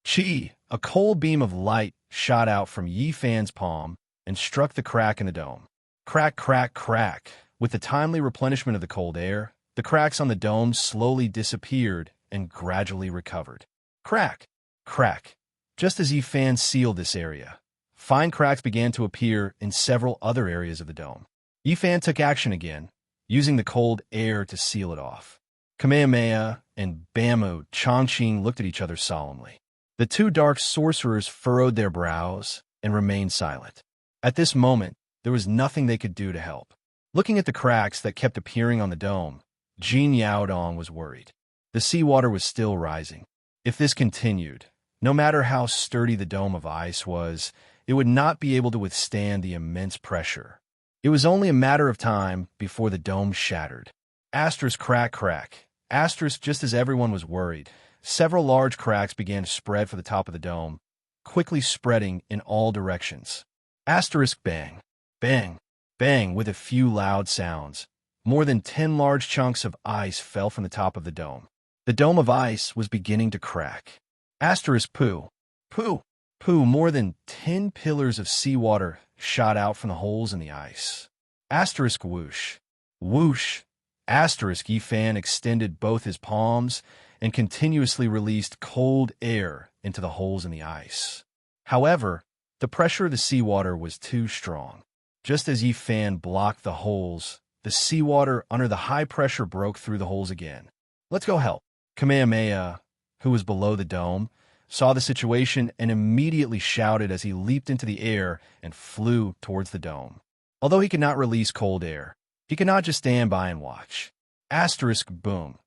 [SPEAKER 1] Chi, a cold beam of light, shot out from Yifan's palm and struck the crack in the dome. Crack, crack, crack. With the timely replenishment of the cold air, the cracks on the dome slowly disappeared and gradually recovered. Crack, crack. Just as Yifan sealed this area, fine cracks began to appear in several other areas of the dome. Yifan took action again, using the cold air to seal it off. Kamehameha and Bamu Chongqing looked at each other solemnly. The two dark sorcerers furrowed their brows and remained silent. At this moment, there was nothing they could do to help. Looking at the cracks that kept appearing on the dome, Jin Yaodong was worried. The seawater was still rising. If this continued, no matter how sturdy the dome of ice was, it would not be able to withstand the immense pressure. It was only a matter of time before the dome shattered. Asterisk crack crack. Asterisk just as everyone was worried, several large cracks began to spread for the top of the dome, quickly spreading in all directions. Asterisk bang. Bang. Bang with a few loud sounds. More than 10 large chunks of ice fell from the top of the dome. The dome of ice was beginning to crack. Asterisk poo. Poo. Poo. More than 10 pillars of seawater shot out from the holes in the ice. Asterisk whoosh. Whoosh. Asterisk Yifan extended both his palms and continuously released cold air into the holes in the ice. However, the pressure of the seawater was too strong. Just as Yifan blocked the holes, the seawater under the high pressure broke through the holes again. Let's go help. Kamehameha, who was below the dome, saw the situation and immediately shouted as he leaped into the air and flew towards the dome. Although he could not release cold air, he could not just stand by and watch. Asterisk boom.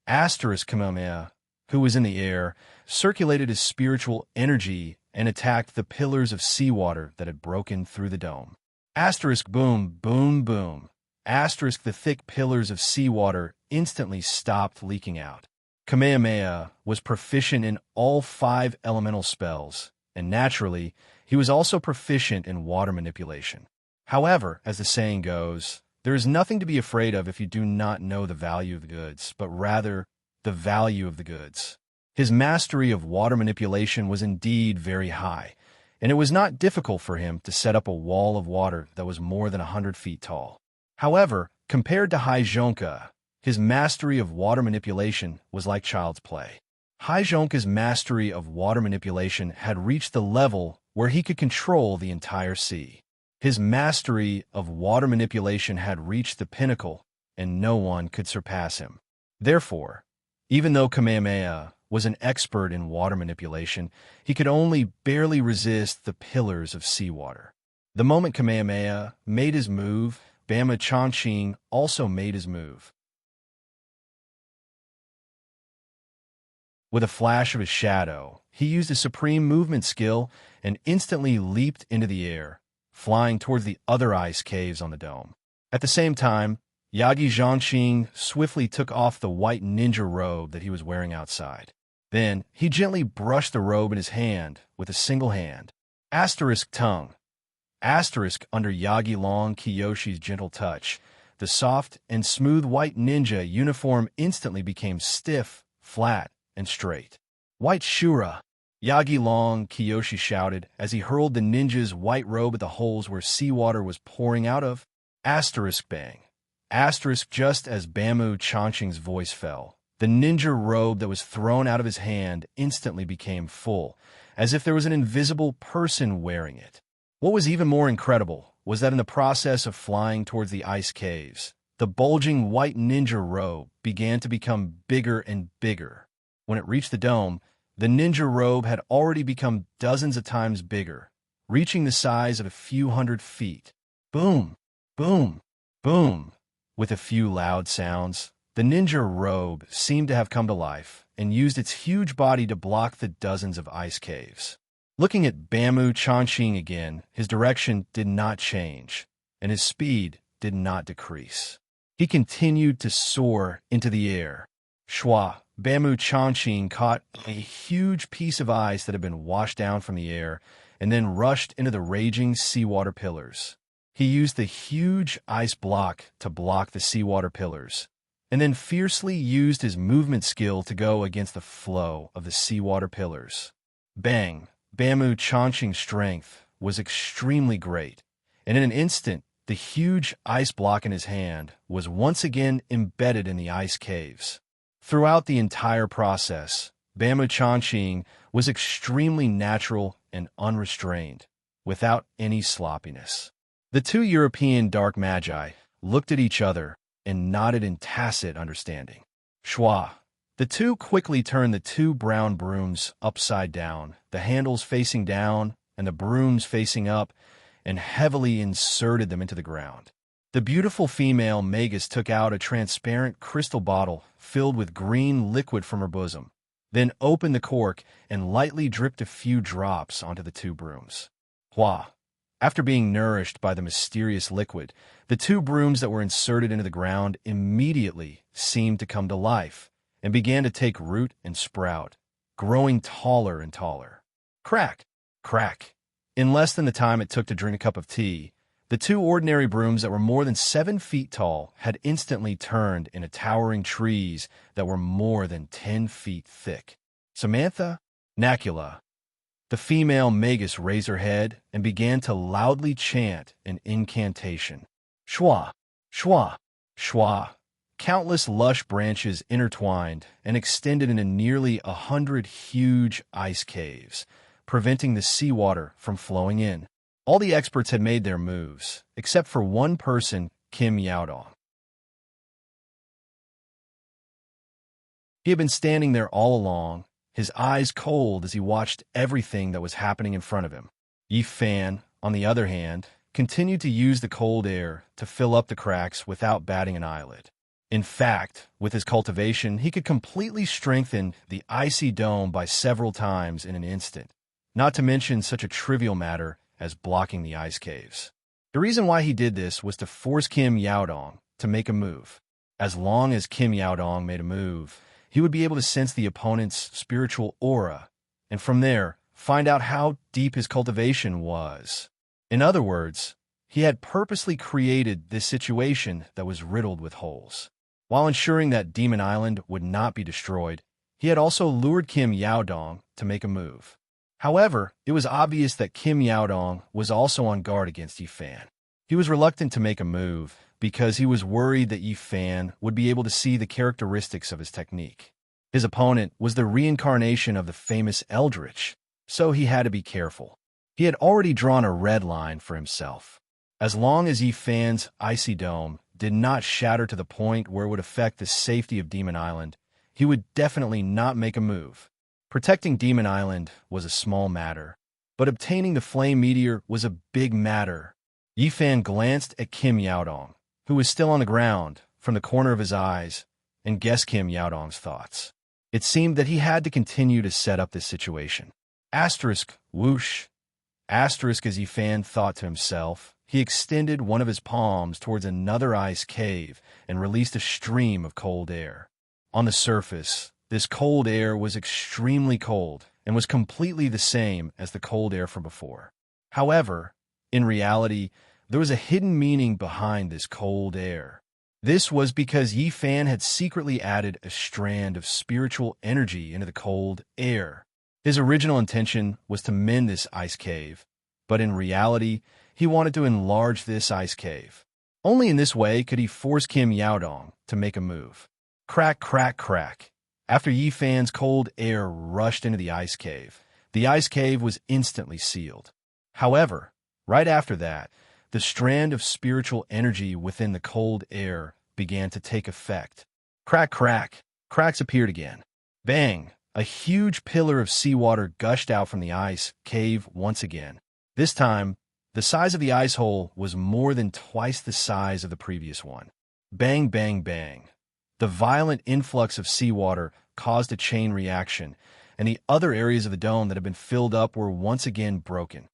[SPEAKER 1] Asterisk Kamehameha, who was in the air, circulated his spiritual energy and attacked the pillars of seawater that had broken through the dome. Asterisk boom, boom, boom. Asterisk the thick pillars of seawater instantly stopped leaking out. Kamehameha was proficient in all 5 elemental spells, and naturally, he was also proficient in water manipulation. However, as the saying goes, there is nothing to be afraid of if you do not know the value of the goods, but rather the value of the goods. His mastery of water manipulation was indeed very high, and it was not difficult for him to set up a wall of water that was more than 100 feet tall. However, compared to Haijonka, his mastery of water manipulation was like child's play. Haijonka's mastery of water manipulation had reached the level where he could control the entire sea. His mastery of water manipulation had reached the pinnacle, and no one could surpass him. Therefore, even though Kamehameha was an expert in water manipulation, he could only barely resist the pillars of seawater. The moment Kamehameha made his move, Bama Chanqing also made his move. With a flash of his shadow, he used a supreme movement skill and instantly leaped into the air, flying towards the other ice caves on the dome. At the same time, Yagi Zhangqing swiftly took off the white ninja robe that he was wearing outside. Then, he gently brushed the robe in his hand with a single hand. Asterisk tongue. Asterisk under Yagi Long Kiyoshi's gentle touch, the soft and smooth white ninja uniform instantly became stiff, flat, and straight. White Shura! Yagi Long Kiyoshi shouted as he hurled the ninja's white robe at the holes where seawater was pouring out of. Asterisk bang. Asterisk just as Bama Chanqing's voice fell. The ninja robe that was thrown out of his hand instantly became full, as if there was an invisible person wearing it. What was even more incredible was that in the process of flying towards the ice caves, the bulging white ninja robe began to become bigger and bigger. When it reached the dome, the ninja robe had already become dozens of times bigger, reaching the size of a few 100 feet. Boom, boom, boom. With a few loud sounds, the ninja robe seemed to have come to life and used its huge body to block the dozens of ice caves. Looking at Bama Chanqing again, his direction did not change, and his speed did not decrease. He continued to soar into the air. Shwa, Bama Chanqing caught a huge piece of ice that had been washed down from the air and then rushed into the raging seawater pillars. He used the huge ice block to block the seawater pillars, and then fiercely used his movement skill to go against the flow of the seawater pillars. Bang! Bama Chanqing's strength was extremely great, and in an instant, the huge ice block in his hand was once again embedded in the ice caves. Throughout the entire process, Bama Chanqing was extremely natural and unrestrained, without any sloppiness. The 2 European dark magi looked at each other and nodded in tacit understanding. Shwa. The two quickly turned the 2 brown brooms upside down, the handles facing down and the brooms facing up, and heavily inserted them into the ground. The beautiful female magus took out a transparent crystal bottle filled with green liquid from her bosom, then opened the cork and lightly dripped a few drops onto the 2 brooms. Hua. After being nourished by the mysterious liquid, the 2 brooms that were inserted into the ground immediately seemed to come to life and began to take root and sprout, growing taller and taller. Crack! Crack! In less than the time it took to drink a cup of tea, the 2 ordinary brooms that were more than 7 feet tall had instantly turned into towering trees that were more than 10 feet thick. Samantha Nacula. The female magus raised her head and began to loudly chant an incantation. Shwa, shwa, shwa. Countless lush branches intertwined and extended into nearly 100 huge ice caves, preventing the seawater from flowing in. All the experts had made their moves, except for one person, Kim Yaodong. He had been standing there all along, his eyes cold as he watched everything that was happening in front of him. Yi Fan, on the other hand, continued to use the cold air to fill up the cracks without batting an eyelid. In fact, with his cultivation, he could completely strengthen the icy dome by several times in an instant, not to mention such a trivial matter as blocking the ice caves. The reason why he did this was to force Kim Yaodong to make a move. As long as Kim Yaodong made a move, he would be able to sense the opponent's spiritual aura, and from there, find out how deep his cultivation was. In other words, he had purposely created this situation that was riddled with holes. While ensuring that Demon Island would not be destroyed, he had also lured Kim Yaodong to make a move. However, it was obvious that Kim Yaodong was also on guard against Yi Fan. He was reluctant to make a move because he was worried that Yi Fan would be able to see the characteristics of his technique. His opponent was the reincarnation of the famous Eldritch, so he had to be careful. He had already drawn a red line for himself. As long as Yi Fan's icy dome did not shatter to the point where it would affect the safety of Demon Island, he would definitely not make a move. Protecting Demon Island was a small matter, but obtaining the flame meteor was a big matter. Yi Fan glanced at Kim Yaodong, who was still on the ground, from the corner of his eyes, and guessed Kim Yaodong's thoughts. It seemed that he had to continue to set up this situation. Asterisk, whoosh. Asterisk, as Yi Fan thought to himself, he extended one of his palms towards another ice cave and released a stream of cold air. On the surface, this cold air was extremely cold and was completely the same as the cold air from before. However, in reality, there was a hidden meaning behind this cold air. This was because Yi Fan had secretly added a strand of spiritual energy into the cold air. His original intention was to mend this ice cave, but in reality, he wanted to enlarge this ice cave. Only in this way could he force Kim Yaodong to make a move. Crack, crack, crack. After Yi Fan's cold air rushed into the ice cave was instantly sealed. However, right after that, the strand of spiritual energy within the cold air began to take effect. Crack, crack. Cracks appeared again. Bang! A huge pillar of seawater gushed out from the ice cave once again. This time, the size of the ice hole was more than twice the size of the previous one. Bang, bang, bang. The violent influx of seawater caused a chain reaction, and the other areas of the dome that had been filled up were once again broken.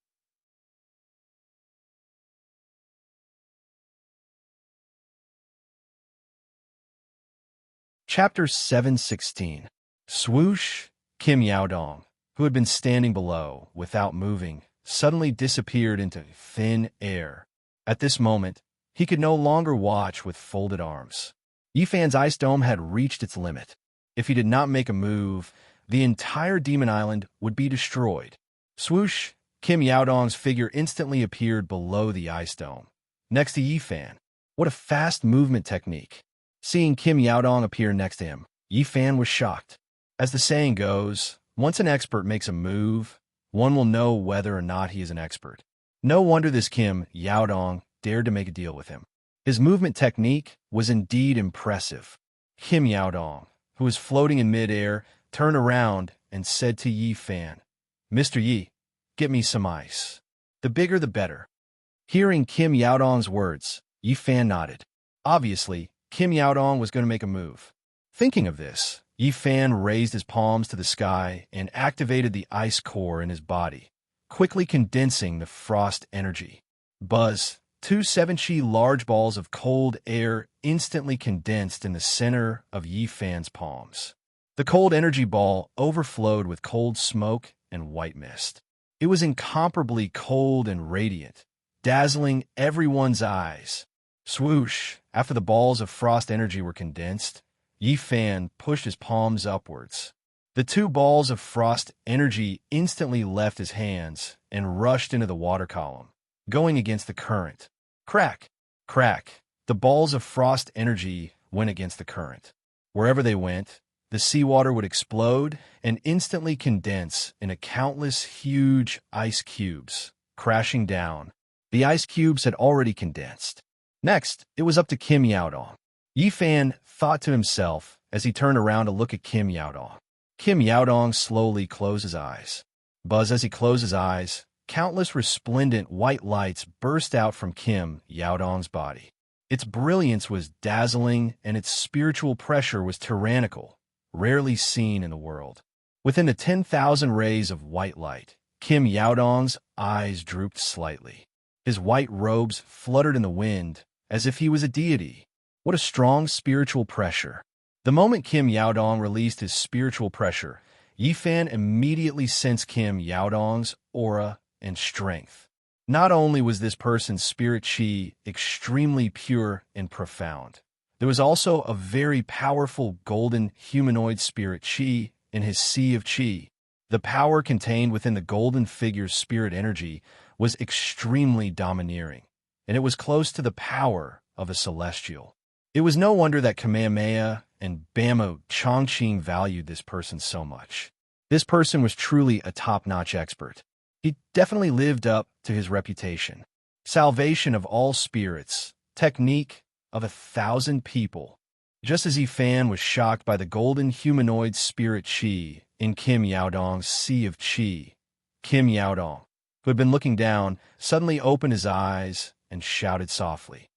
[SPEAKER 1] Chapter 716. Swoosh! Kim Yaodong, who had been standing below without moving, suddenly disappeared into thin air. At this moment, he could no longer watch with folded arms. Yi Fan's ice dome had reached its limit. If he did not make a move, the entire Demon Island would be destroyed. Swoosh! Kim Yaodong's figure instantly appeared below the ice dome, next to Yi Fan. What a fast movement technique! Seeing Kim Yaodong appear next to him, Yi Fan was shocked. As the saying goes, once an expert makes a move, one will know whether or not he is an expert. No wonder this Kim Yaodong dared to make a deal with him. His movement technique was indeed impressive. Kim Yaodong, who was floating in midair, turned around and said to Yi Fan, "Mr. Yi, get me some ice. The bigger the better." Hearing Kim Yaodong's words, Yi Fan nodded. Obviously, Kim Yaodong was going to make a move. Thinking of this, Yi Fan raised his palms to the sky and activated the ice core in his body, quickly condensing the frost energy. Buzz! 2 large balls of cold air instantly condensed in the center of Yi Fan's palms. The cold energy ball overflowed with cold smoke and white mist. It was incomparably cold and radiant, dazzling everyone's eyes. Swoosh! After the balls of frost energy were condensed, Yi Fan pushed his palms upwards. The 2 balls of frost energy instantly left his hands and rushed into the water column, going against the current. Crack! Crack! The balls of frost energy went against the current. Wherever they went, the seawater would explode and instantly condense into countless huge ice cubes, crashing down. The ice cubes had already condensed. Next, it was up to Kim Yaodong. Yi Fan thought to himself as he turned around to look at Kim Yaodong. Kim Yaodong slowly closed his eyes. Buzz, as he closed his eyes, countless resplendent white lights burst out from Kim Yaodong's body. Its brilliance was dazzling, and its spiritual pressure was tyrannical, rarely seen in the world. Within the 10,000 rays of white light, Kim Yaodong's eyes drooped slightly. His white robes fluttered in the wind, as if he was a deity. What a strong spiritual pressure. The moment Kim Yaodong released his spiritual pressure, Yifan immediately sensed Kim Yaodong's aura and strength. Not only was this person's spirit qi extremely pure and profound, there was also a very powerful golden humanoid spirit qi in his sea of qi. The power contained within the golden figure's spirit energy was extremely domineering, and it was close to the power of a celestial. It was no wonder that Kamehameha and Bamo Chongqing valued this person so much. This person was truly a top-notch expert. He definitely lived up to his reputation. Salvation of all spirits, technique of 1,000 people. Just as Yifan was shocked by the golden humanoid spirit qi in Kim Yaodong's sea of qi, Kim Yaodong, who had been looking down, suddenly opened his eyes and shouted softly.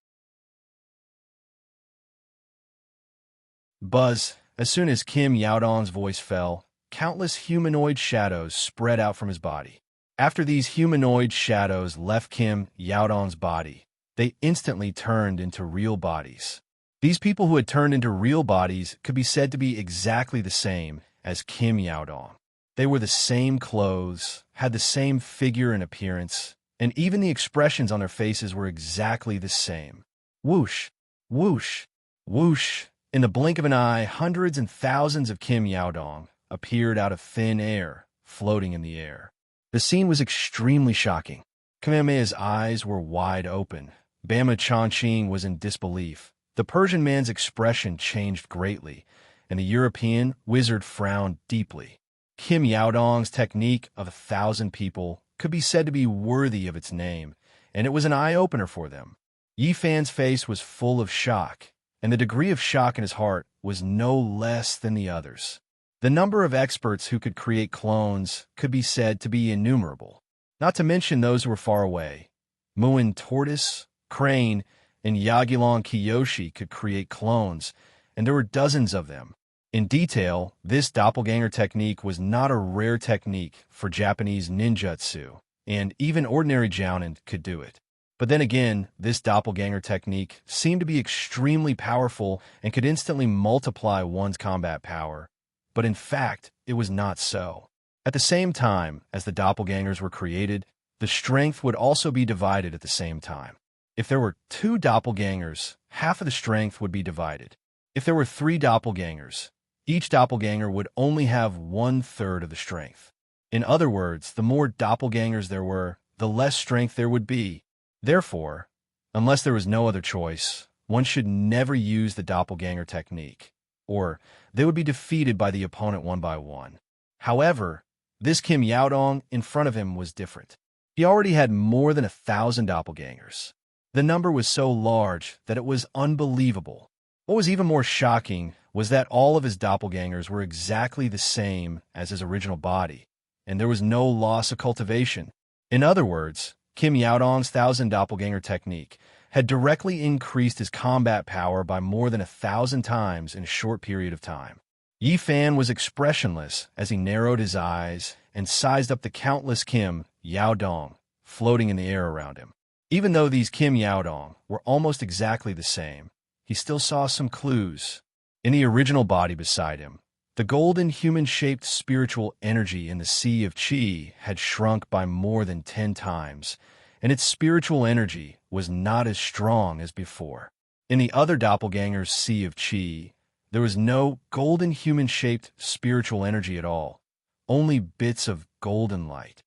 [SPEAKER 1] Buzz! As soon as Kim Yaodong's voice fell, countless humanoid shadows spread out from his body. After these humanoid shadows left Kim Yaodong's body, they instantly turned into real bodies. These people who had turned into real bodies could be said to be exactly the same as Kim Yaodong. They were the same clothes, had the same figure and appearance, and even the expressions on their faces were exactly the same. Whoosh, whoosh, whoosh. In the blink of an eye, hundreds and thousands of Kim Yaodong appeared out of thin air, floating in the air. The scene was extremely shocking. Kamehameha's eyes were wide open. Bama Chongqing was in disbelief. The Persian man's expression changed greatly, and the European wizard frowned deeply. Kim Yaodong's technique of 1,000 people could be said to be worthy of its name, and it was an eye-opener for them. Yifan's face was full of shock, and the degree of shock in his heart was no less than the others. The number of experts who could create clones could be said to be innumerable, not to mention those who were far away. Muin Tortoise, Crane, and Yagilong Kiyoshi could create clones, and there were dozens of them. In detail, this doppelganger technique was not a rare technique for Japanese ninjutsu, and even ordinary jounin could do it. But then again, this doppelganger technique seemed to be extremely powerful and could instantly multiply one's combat power. But in fact, it was not so. At the same time as the doppelgangers were created, the strength would also be divided at the same time. If there were 2 doppelgangers, half of the strength would be divided. If there were 3 doppelgangers, each doppelganger would only have 1/3 of the strength. In other words, the more doppelgangers there were, the less strength there would be. Therefore, unless there was no other choice, one should never use the doppelganger technique, or they would be defeated by the opponent one by one. However, this Kim Yaodong in front of him was different. He already had more than 1,000 doppelgangers. The number was so large that it was unbelievable. What was even more shocking was that all of his doppelgangers were exactly the same as his original body, and there was no loss of cultivation. In other words, Kim Yaodong's 1,000 doppelganger technique had directly increased his combat power by more than 1,000 times in a short period of time. Yifan was expressionless as he narrowed his eyes and sized up the countless Kim Yaodong floating in the air around him. Even though these Kim Yaodong were almost exactly the same, he still saw some clues. In the original body beside him, the golden human-shaped spiritual energy in the sea of qi had shrunk by more than 10 times, and its spiritual energy was not as strong as before. In the other doppelganger's sea of qi, there was no golden human-shaped spiritual energy at all, only bits of golden light.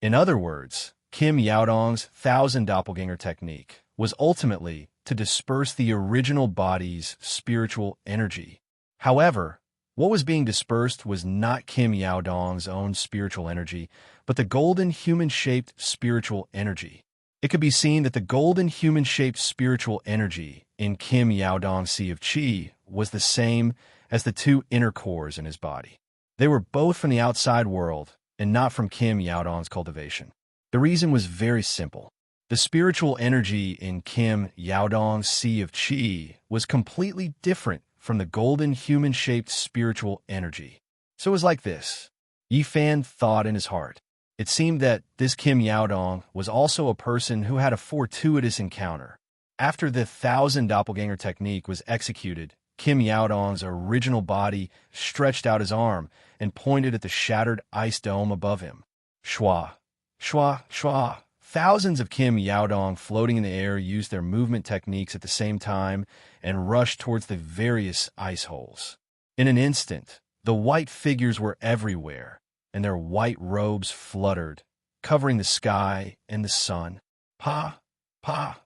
[SPEAKER 1] In other words, Kim Yaodong's 1,000 doppelganger technique was ultimately to disperse the original body's spiritual energy. However, what was being dispersed was not Kim Yaodong's own spiritual energy, but the golden human-shaped spiritual energy. It could be seen that the golden human-shaped spiritual energy in Kim Yaodong's sea of qi was the same as the 2 inner cores in his body. They were both from the outside world and not from Kim Yaodong's cultivation. The reason was very simple. The spiritual energy in Kim Yaodong's sea of qi was completely different from the golden human-shaped spiritual energy. So it was like this. Yi Fan thought in his heart. It seemed that this Kim Yaodong was also a person who had a fortuitous encounter. After the 1,000 doppelganger technique was executed, Kim Yaodong's original body stretched out his arm and pointed at the shattered ice dome above him. Shwa, shwa, shwa. Thousands of Kim Yaodong floating in the air used their movement techniques at the same time and rushed towards the various ice holes. In an instant, the white figures were everywhere, and their white robes fluttered, covering the sky and the sun. Pa, pa.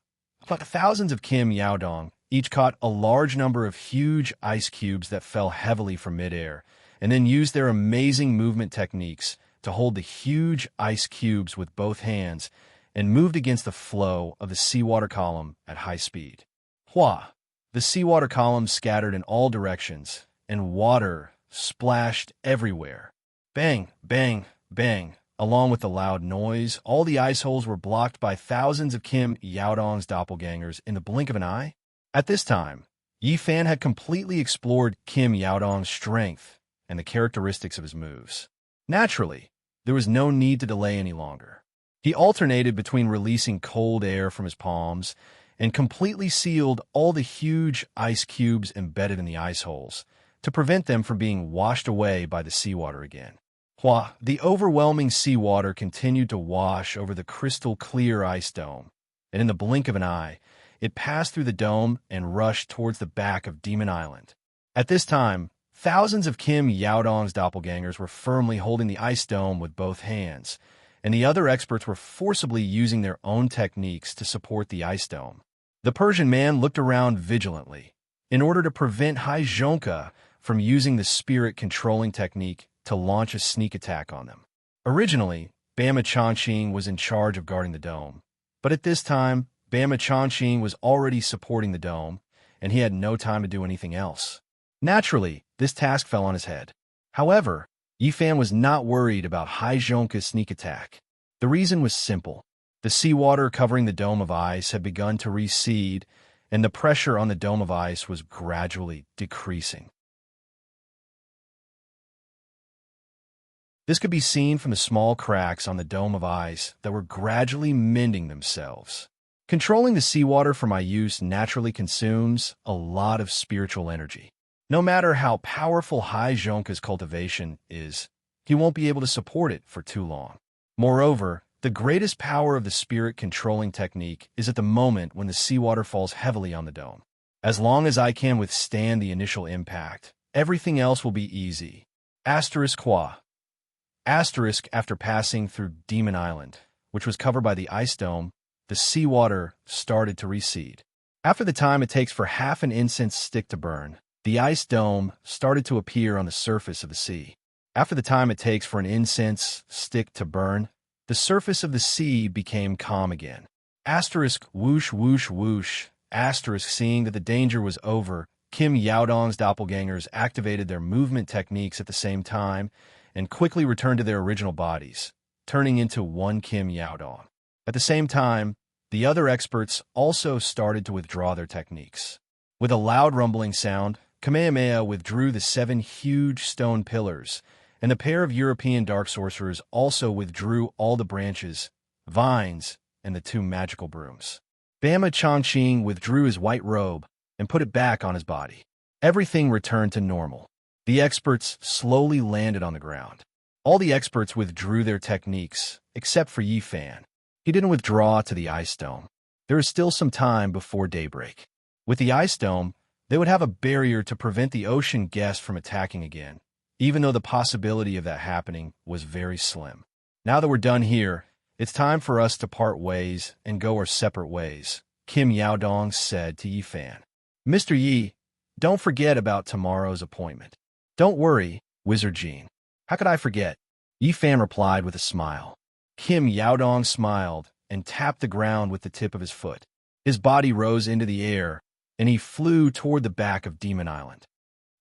[SPEAKER 1] But thousands of Kim Yaodong each caught a large number of huge ice cubes that fell heavily from midair, and then used their amazing movement techniques to hold the huge ice cubes with both hands and moved against the flow of the seawater column at high speed. Hua! The seawater column scattered in all directions, and water splashed everywhere. Bang, bang, bang. Along with the loud noise, all the ice holes were blocked by thousands of Kim Yaodong's doppelgangers in the blink of an eye. At this time, Yi Fan had completely explored Kim Yaodong's strength and the characteristics of his moves. Naturally, there was no need to delay any longer. He alternated between releasing cold air from his palms and completely sealed all the huge ice cubes embedded in the ice holes to prevent them from being washed away by the seawater again. Hua, the overwhelming seawater continued to wash over the crystal-clear ice dome, and in the blink of an eye, it passed through the dome and rushed towards the back of Demon Island. At this time, thousands of Kim Yaodong's doppelgangers were firmly holding the ice dome with both hands, and the other experts were forcibly using their own techniques to support the ice dome. The Persian man looked around vigilantly, in order to prevent Hai Zhonka from using the spirit-controlling technique to launch a sneak attack on them. Originally, Bama Changqing was in charge of guarding the dome, but at this time, Bama Changqing was already supporting the dome, and he had no time to do anything else. Naturally, this task fell on his head. However, Yi Fan was not worried about Hai Zhonka's sneak attack. The reason was simple. The seawater covering the dome of ice had begun to recede, and the pressure on the dome of ice was gradually decreasing. This could be seen from the small cracks on the dome of ice that were gradually mending themselves. Controlling the seawater for my use naturally consumes a lot of spiritual energy. No matter how powerful Hai Zhonka's cultivation is, he won't be able to support it for too long. Moreover, the greatest power of the spirit-controlling technique is at the moment when the seawater falls heavily on the dome. As long as I can withstand the initial impact, everything else will be easy. Asterisk qua. Asterisk after passing through Demon Island, which was covered by the ice dome, the seawater started to recede. After the time it takes for half an incense stick to burn, the ice dome started to appear on the surface of the sea. After the time it takes for an incense stick to burn, the surface of the sea became calm again. Asterisk whoosh whoosh whoosh. Asterisk seeing that the danger was over, Kim Yaodong's doppelgangers activated their movement techniques at the same time and quickly returned to their original bodies, turning into one Kim Yaodong. At the same time, the other experts also started to withdraw their techniques. With a loud rumbling sound, Kamehameha withdrew the 7 huge stone pillars, and the pair of European dark sorcerers also withdrew all the branches, vines, and the 2 magical brooms. Bama Changqing withdrew his white robe and put it back on his body. Everything returned to normal. The experts slowly landed on the ground. All the experts withdrew their techniques, except for Yi Fan. He didn't withdraw to the ice dome. There is still some time before daybreak. With the ice dome, they would have a barrier to prevent the ocean guest from attacking again, even though the possibility of that happening was very slim. Now that we're done here, it's time for us to part ways and go our separate ways, Kim Yaodong said to Yi Fan. Mr. Yi, don't forget about tomorrow's appointment. Don't worry, Wizard Jean. How could I forget? Yi Fan replied with a smile. Kim Yaodong smiled and tapped the ground with the tip of his foot. His body rose into the air, and he flew toward the back of Demon Island.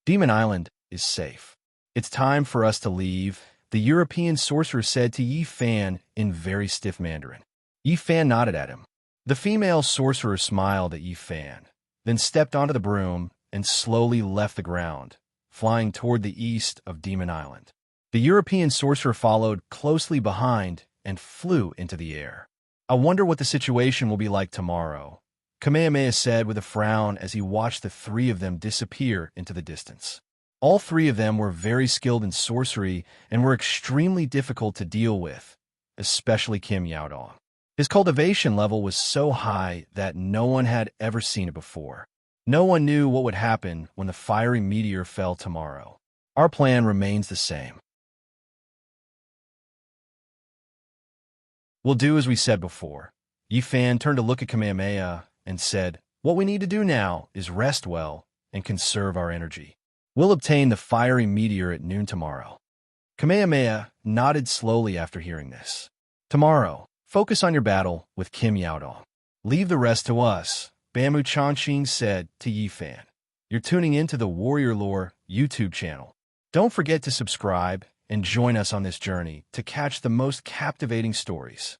[SPEAKER 1] Demon Island is safe. It's time for us to leave, the European sorcerer said to Yi Fan in very stiff Mandarin. Yi Fan nodded at him. The female sorcerer smiled at Yi Fan, then stepped onto the broom and slowly left the ground, flying toward the east of Demon Island. The European sorcerer followed closely behind and flew into the air. "I wonder what the situation will be like tomorrow," Kamehameha said with a frown as he watched the three of them disappear into the distance. All three of them were very skilled in sorcery and were extremely difficult to deal with, especially Kim Yaodong. His cultivation level was so high that no one had ever seen it before. No one knew what would happen when the fiery meteor fell tomorrow. Our plan remains the same. We'll do as we said before. Yi Fan turned to look at Kamehameha and said, "What we need to do now is rest well and conserve our energy. We'll obtain the fiery meteor at noon tomorrow." Kamehameha nodded slowly after hearing this. "Tomorrow, focus on your battle with Kim Yaodong. Leave the rest to us," Bamu Chanxing said to Yi Fan. "You're tuning into the Warrior Lore YouTube channel. Don't forget to subscribe and join us on this journey to catch the most captivating stories.